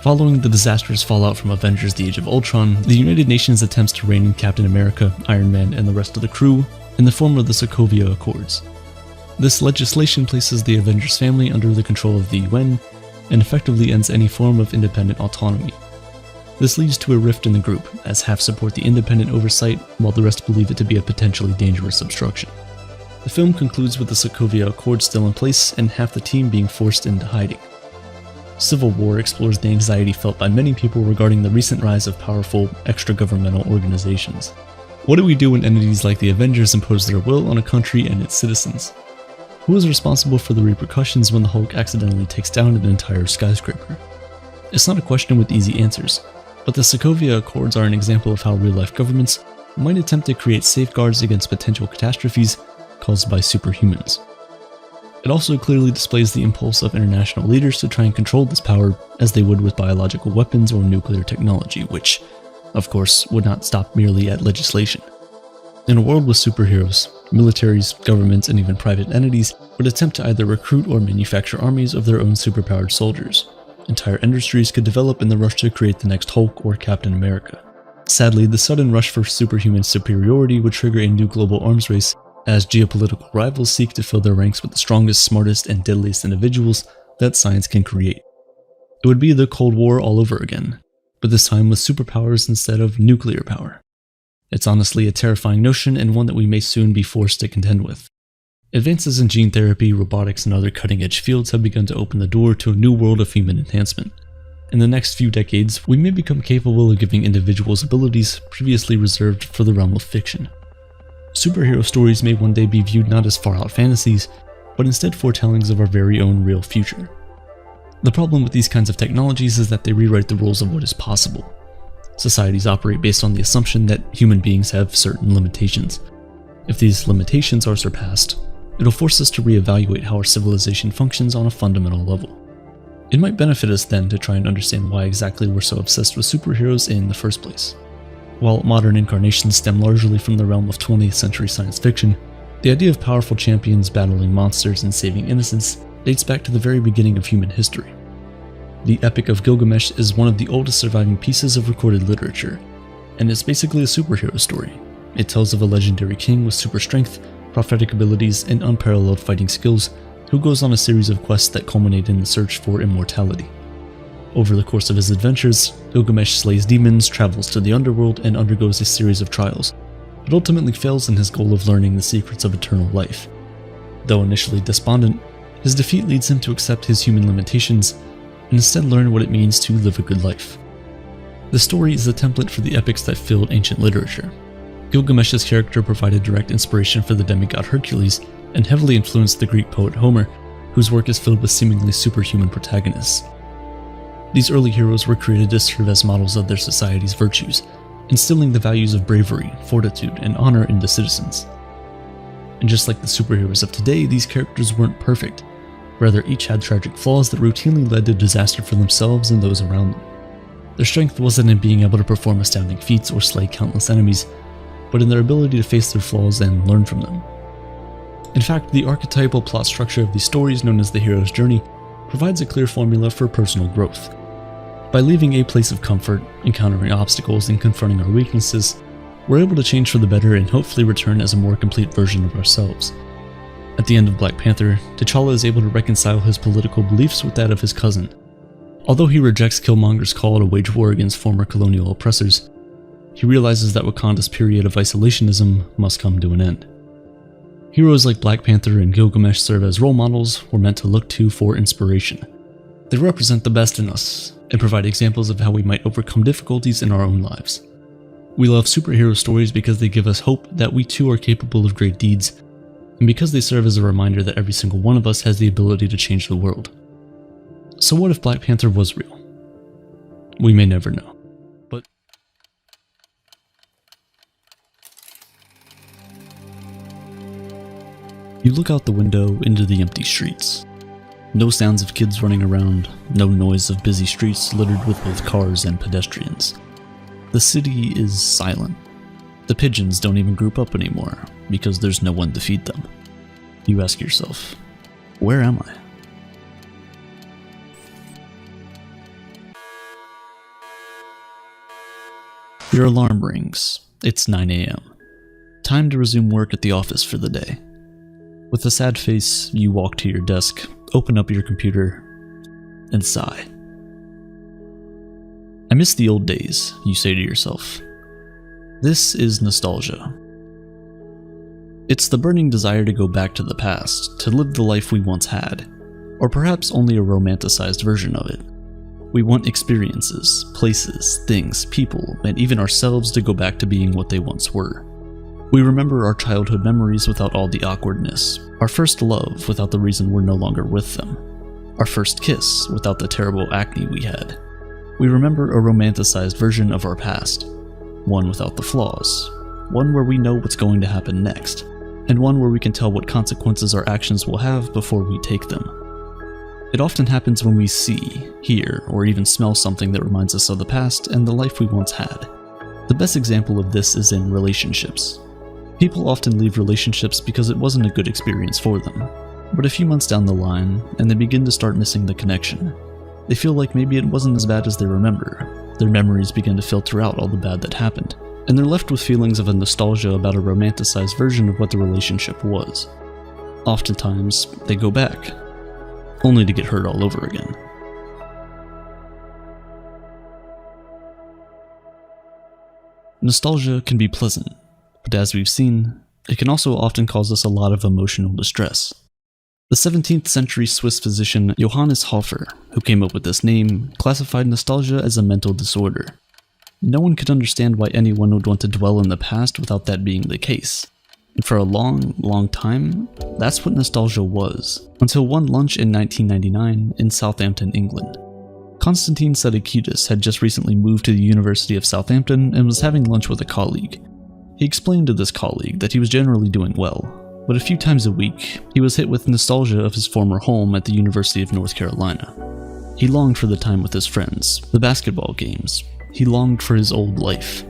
Following the disastrous fallout from Avengers: The Age of Ultron, the United Nations attempts to rein in Captain America, Iron Man, and the rest of the crew in the form of the Sokovia Accords. This legislation places the Avengers family under the control of the UN and effectively ends any form of independent autonomy. This leads to a rift in the group, as half support the independent oversight while the rest believe it to be a potentially dangerous obstruction. The film concludes with the Sokovia Accords still in place and half the team being forced into hiding. Civil War explores the anxiety felt by many people regarding the recent rise of powerful, extra-governmental organizations. What do we do when entities like the Avengers impose their will on a country and its citizens? Who is responsible for the repercussions when the Hulk accidentally takes down an entire skyscraper? It's not a question with easy answers, but the Sokovia Accords are an example of how real-life governments might attempt to create safeguards against potential catastrophes caused by superhumans. It also clearly displays the impulse of international leaders to try and control this power as they would with biological weapons or nuclear technology, which, of course, would not stop merely at legislation. In a world with superheroes, militaries, governments, and even private entities would attempt to either recruit or manufacture armies of their own superpowered soldiers. Entire industries could develop in the rush to create the next Hulk or Captain America. Sadly, the sudden rush for superhuman superiority would trigger a new global arms race as geopolitical rivals seek to fill their ranks with the strongest, smartest, and deadliest individuals that science can create. It would be the Cold War all over again, but this time with superpowers instead of nuclear power. It's honestly a terrifying notion and one that we may soon be forced to contend with. Advances in gene therapy, robotics, and other cutting-edge fields have begun to open the door to a new world of human enhancement. In the next few decades, we may become capable of giving individuals abilities previously reserved for the realm of fiction. Superhero stories may one day be viewed not as far-out fantasies, but instead foretellings of our very own real future. The problem with these kinds of technologies is that they rewrite the rules of what is possible. Societies operate based on the assumption that human beings have certain limitations. If these limitations are surpassed, it'll force us to reevaluate how our civilization functions on a fundamental level. It might benefit us then to try and understand why exactly we're so obsessed with superheroes in the first place. While modern incarnations stem largely from the realm of 20th century science fiction, the idea of powerful champions battling monsters and saving innocents dates back to the very beginning of human history. The Epic of Gilgamesh is one of the oldest surviving pieces of recorded literature, and it's basically a superhero story. It tells of a legendary king with super strength, prophetic abilities, and unparalleled fighting skills who goes on a series of quests that culminate in the search for immortality. Over the course of his adventures, Gilgamesh slays demons, travels to the underworld, and undergoes a series of trials, but ultimately fails in his goal of learning the secrets of eternal life. Though initially despondent, his defeat leads him to accept his human limitations and instead learn what it means to live a good life. The story is a template for the epics that filled ancient literature. Gilgamesh's character provided direct inspiration for the demigod Hercules and heavily influenced the Greek poet Homer, whose work is filled with seemingly superhuman protagonists. These early heroes were created to serve as models of their society's virtues, instilling the values of bravery, fortitude, and honor into citizens. And just like the superheroes of today, these characters weren't perfect. Rather, each had tragic flaws that routinely led to disaster for themselves and those around them. Their strength wasn't in being able to perform astounding feats or slay countless enemies, but in their ability to face their flaws and learn from them. In fact, the archetypal plot structure of these stories, known as the hero's journey, provides a clear formula for personal growth. By leaving a place of comfort, encountering obstacles, and confronting our weaknesses, we're able to change for the better and hopefully return as a more complete version of ourselves. At the end of Black Panther, T'Challa is able to reconcile his political beliefs with that of his cousin. Although he rejects Killmonger's call to wage war against former colonial oppressors, he realizes that Wakanda's period of isolationism must come to an end. Heroes like Black Panther and Gilgamesh serve as role models we're meant to look to for inspiration. They represent the best in us and provide examples of how we might overcome difficulties in our own lives. We love superhero stories because they give us hope that we too are capable of great deeds, and because they serve as a reminder that every single one of us has the ability to change the world. So what if Black Panther was real? We may never know. But you look out the window into the empty streets. No sounds of kids running around, no noise of busy streets littered with both cars and pedestrians. The city is silent. The pigeons don't even group up anymore, because there's no one to feed them. You ask yourself, where am I? Your alarm rings. It's 9 a.m. Time to resume work at the office for the day. With a sad face, you walk to your desk, open up your computer, and sigh. I miss the old days, you say to yourself. This is nostalgia. It's the burning desire to go back to the past, to live the life we once had, or perhaps only a romanticized version of it. We want experiences, places, things, people, and even ourselves to go back to being what they once were. We remember our childhood memories without all the awkwardness, our first love without the reason we're no longer with them, our first kiss without the terrible acne we had. We remember a romanticized version of our past, one without the flaws, one where we know what's going to happen next, and one where we can tell what consequences our actions will have before we take them. It often happens when we see, hear, or even smell something that reminds us of the past and the life we once had. The best example of this is in relationships. People often leave relationships because it wasn't a good experience for them. But a few months down the line, and they begin to start missing the connection. They feel like maybe it wasn't as bad as they remember. Their memories begin to filter out all the bad that happened, and they're left with feelings of a nostalgia about a romanticized version of what the relationship was. Oftentimes, they go back, only to get hurt all over again. Nostalgia can be pleasant, but as we've seen, it can also often cause us a lot of emotional distress. The 17th century Swiss physician Johannes Hofer, who came up with this name, classified nostalgia as a mental disorder. No one could understand why anyone would want to dwell in the past without that being the case. And for a long time, that's what nostalgia was, until one lunch in 1999 in Southampton, England. Konstantin Sedekidis had just recently moved to the University of Southampton and was having lunch with a colleague. He explained to this colleague that he was generally doing well, but a few times a week, he was hit with nostalgia of his former home at the University of North Carolina. He longed for the time with his friends, the basketball games. He longed for his old life.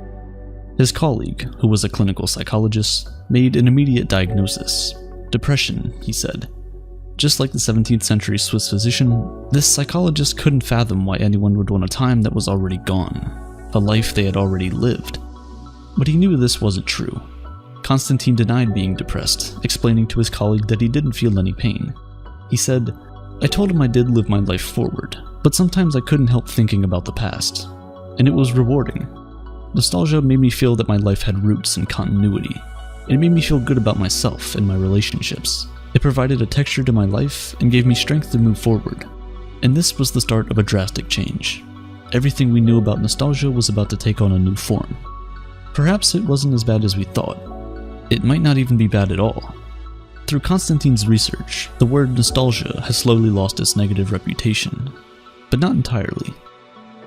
His colleague, who was a clinical psychologist, made an immediate diagnosis. Depression, he said. Just like the 17th century Swiss physician, this psychologist couldn't fathom why anyone would want a time that was already gone, a life they had already lived. But he knew this wasn't true. Konstantin denied being depressed, explaining to his colleague that he didn't feel any pain. He said, "I told him I did live my life forward, but sometimes I couldn't help thinking about the past. And it was rewarding. Nostalgia made me feel that my life had roots and continuity. It made me feel good about myself and my relationships. It provided a texture to my life and gave me strength to move forward. And this was the start of a drastic change. Everything we knew about nostalgia was about to take on a new form. Perhaps it wasn't as bad as we thought. It might not even be bad at all." Through Konstantin's research, the word nostalgia has slowly lost its negative reputation, but not entirely.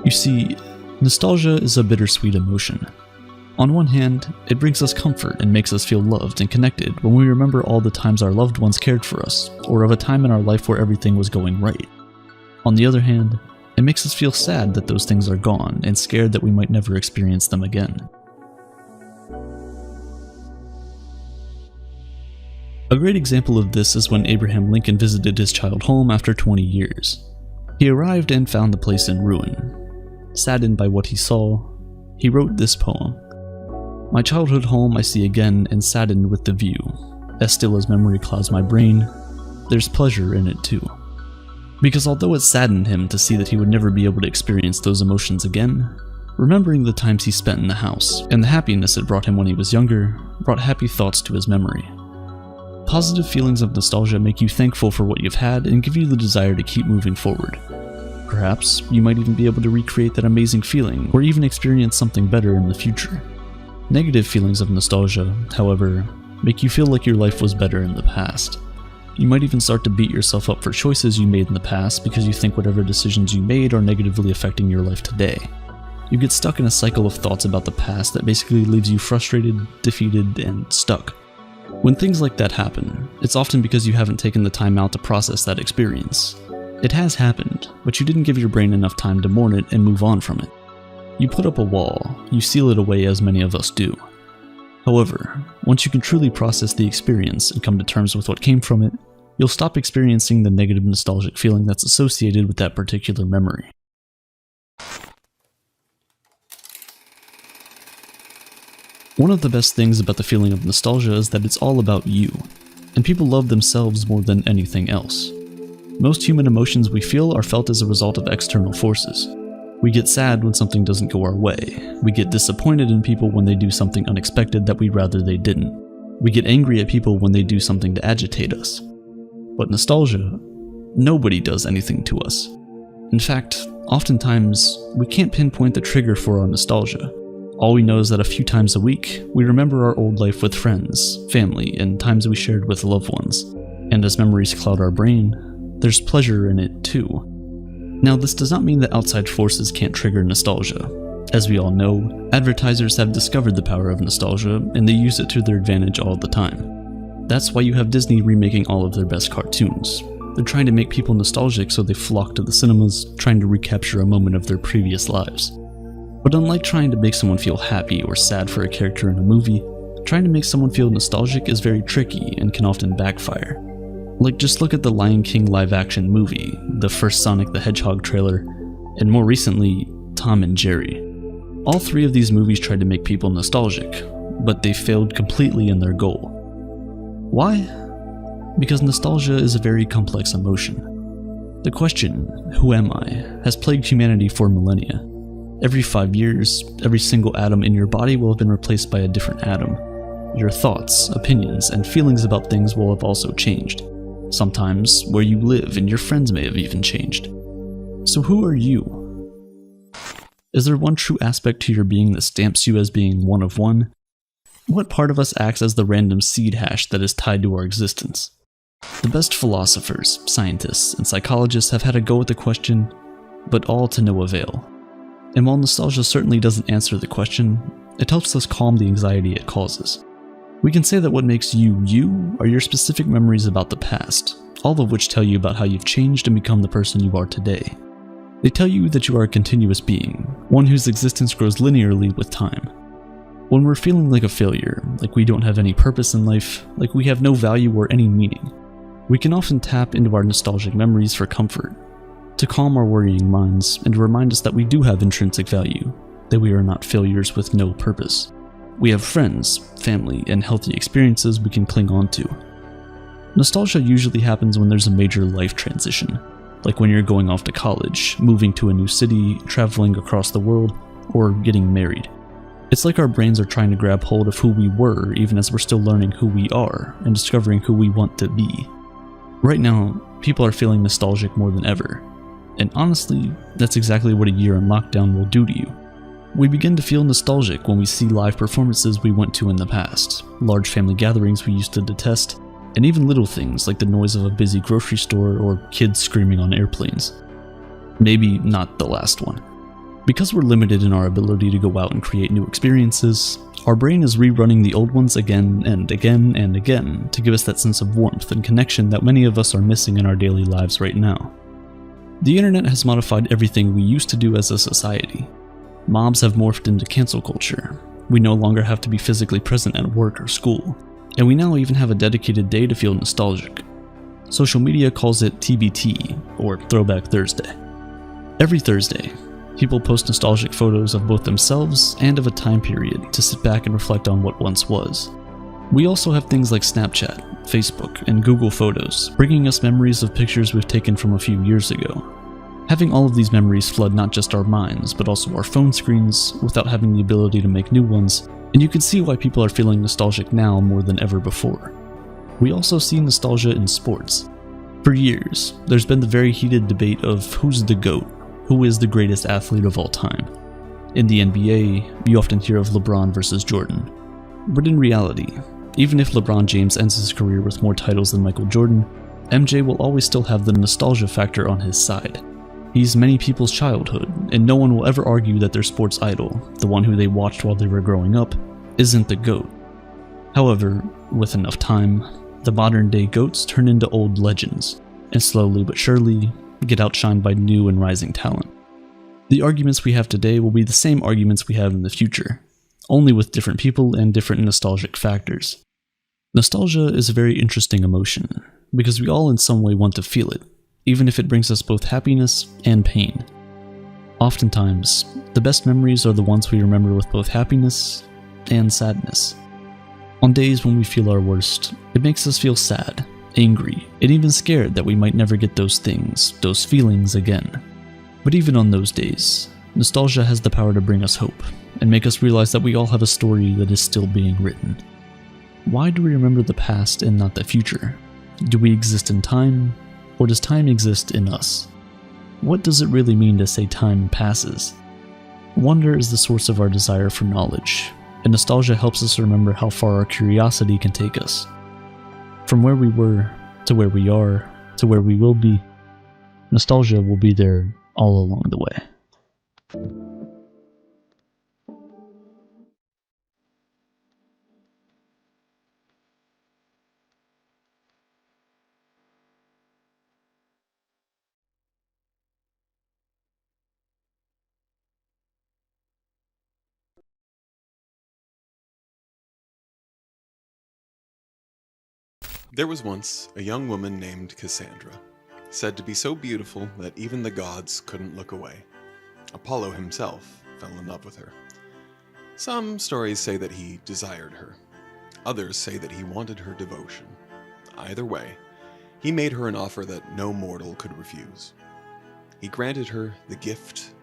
You see, nostalgia is a bittersweet emotion. On one hand, it brings us comfort and makes us feel loved and connected when we remember all the times our loved ones cared for us, or of a time in our life where everything was going right. On the other hand, it makes us feel sad that those things are gone and scared that we might never experience them again. A great example of this is when Abraham Lincoln visited his childhood home after 20 years. He arrived and found the place in ruin. Saddened by what he saw, he wrote this poem. "My childhood home I see again and saddened with the view. As still as memory clouds my brain, there's pleasure in it too." Because although it saddened him to see that he would never be able to experience those emotions again, remembering the times he spent in the house and the happiness it brought him when he was younger brought happy thoughts to his memory. Positive feelings of nostalgia make you thankful for what you've had and give you the desire to keep moving forward. Perhaps you might even be able to recreate that amazing feeling or even experience something better in the future. Negative feelings of nostalgia, however, make you feel like your life was better in the past. You might even start to beat yourself up for choices you made in the past because you think whatever decisions you made are negatively affecting your life today. You get stuck in a cycle of thoughts about the past that basically leaves you frustrated, defeated, and stuck. When things like that happen, it's often because you haven't taken the time out to process that experience. It has happened, but you didn't give your brain enough time to mourn it and move on from it. You put up a wall, you seal it away as many of us do. However, once you can truly process the experience and come to terms with what came from it, you'll stop experiencing the negative nostalgic feeling that's associated with that particular memory. One of the best things about the feeling of nostalgia is that it's all about you, and people love themselves more than anything else. Most human emotions we feel are felt as a result of external forces. We get sad when something doesn't go our way. We get disappointed in people when they do something unexpected that we'd rather they didn't. We get angry at people when they do something to agitate us. But nostalgia, nobody does anything to us. In fact, oftentimes, we can't pinpoint the trigger for our nostalgia. All we know is that a few times a week, we remember our old life with friends, family, and times we shared with loved ones. And as memories cloud our brain, there's pleasure in it too. Now, this does not mean that outside forces can't trigger nostalgia. As we all know, advertisers have discovered the power of nostalgia, and they use it to their advantage all the time. That's why you have Disney remaking all of their best cartoons. They're trying to make people nostalgic so they flock to the cinemas, trying to recapture a moment of their previous lives. But unlike trying to make someone feel happy or sad for a character in a movie, Trying to make someone feel nostalgic is very tricky and can often backfire. Like, just look at the Lion King live-action movie, the first Sonic the Hedgehog trailer, and more recently, Tom and Jerry. All three of these movies tried to make people nostalgic, but they failed completely in their goal. Why? Because nostalgia is a very complex emotion. The question, who am I, has plagued humanity for millennia. Every 5 years, every single atom in your body will have been replaced by a different atom. Your thoughts, opinions, and feelings about things will have also changed. Sometimes where you live and your friends may have even changed. So who are you? Is there one true aspect to your being that stamps you as being one of one? What part of us acts as the random seed hash that is tied to our existence? The best philosophers, scientists, and psychologists have had a go at the question, but all to no avail. And while nostalgia certainly doesn't answer the question, it helps us calm the anxiety it causes. We can say that what makes you you are your specific memories about the past, all of which tell you about how you've changed and become the person you are today. They tell you that you are a continuous being, one whose existence grows linearly with time. When we're feeling like a failure, like we don't have any purpose in life, like we have no value or any meaning, we can often tap into our nostalgic memories for comfort, to calm our worrying minds and to remind us that we do have intrinsic value, that we are not failures with no purpose. We have friends, family, and healthy experiences we can cling on to. Nostalgia usually happens when there's a major life transition, like when you're going off to college, moving to a new city, traveling across the world, or getting married. It's like our brains are trying to grab hold of who we were even as we're still learning who we are and discovering who we want to be. Right now, people are feeling nostalgic more than ever, and honestly, that's exactly what a year in lockdown will do to you. We begin to feel nostalgic when we see live performances we went to in the past, large family gatherings we used to detest, and even little things like the noise of a busy grocery store or kids screaming on airplanes. Maybe not the last one. Because we're limited in our ability to go out and create new experiences, our brain is rerunning the old ones again and again and again to give us that sense of warmth and connection that many of us are missing in our daily lives right now. The internet has modified everything we used to do as a society. Mobs have morphed into cancel culture. We no longer have to be physically present at work or school, and we now even have a dedicated day to feel nostalgic. Social media calls it TBT, or Throwback Thursday. Every Thursday, people post nostalgic photos of both themselves and of a time period to sit back and reflect on what once was. We also have things like Snapchat, Facebook, and Google Photos, bringing us memories of pictures we've taken from a few years ago. Having all of these memories flood not just our minds, but also our phone screens, without having the ability to make new ones, and you can see why people are feeling nostalgic now more than ever before. We also see nostalgia in sports. For years, there's been the very heated debate of who's the GOAT, who is the greatest athlete of all time. In the NBA, you often hear of LeBron versus Jordan. But in reality, even if LeBron James ends his career with more titles than Michael Jordan, MJ will always still have the nostalgia factor on his side. He's many people's childhood, and no one will ever argue that their sports idol, the one who they watched while they were growing up, isn't the GOAT. However, with enough time, the modern day GOATs turn into old legends, and slowly but surely get outshined by new and rising talent. The arguments we have today will be the same arguments we have in the future, only with different people and different nostalgic factors. Nostalgia is a very interesting emotion, because we all in some way want to feel it, even if it brings us both happiness and pain. Oftentimes, the best memories are the ones we remember with both happiness and sadness. On days when we feel our worst, it makes us feel sad, angry, and even scared that we might never get those things, those feelings again. But even on those days, nostalgia has the power to bring us hope, and make us realize that we all have a story that is still being written. Why do we remember the past and not the future? Do we exist in time, or does time exist in us? What does it really mean to say time passes? Wonder is the source of our desire for knowledge, and nostalgia helps us remember how far our curiosity can take us. From where we were, to where we are, to where we will be, nostalgia will be there all along the way. There was once a young woman named Cassandra, said to be so beautiful that even the gods couldn't look away. Apollo himself fell in love with her. Some stories say that he desired her. Others say that he wanted her devotion. Either way, he made her an offer that no mortal could refuse. He granted her the gift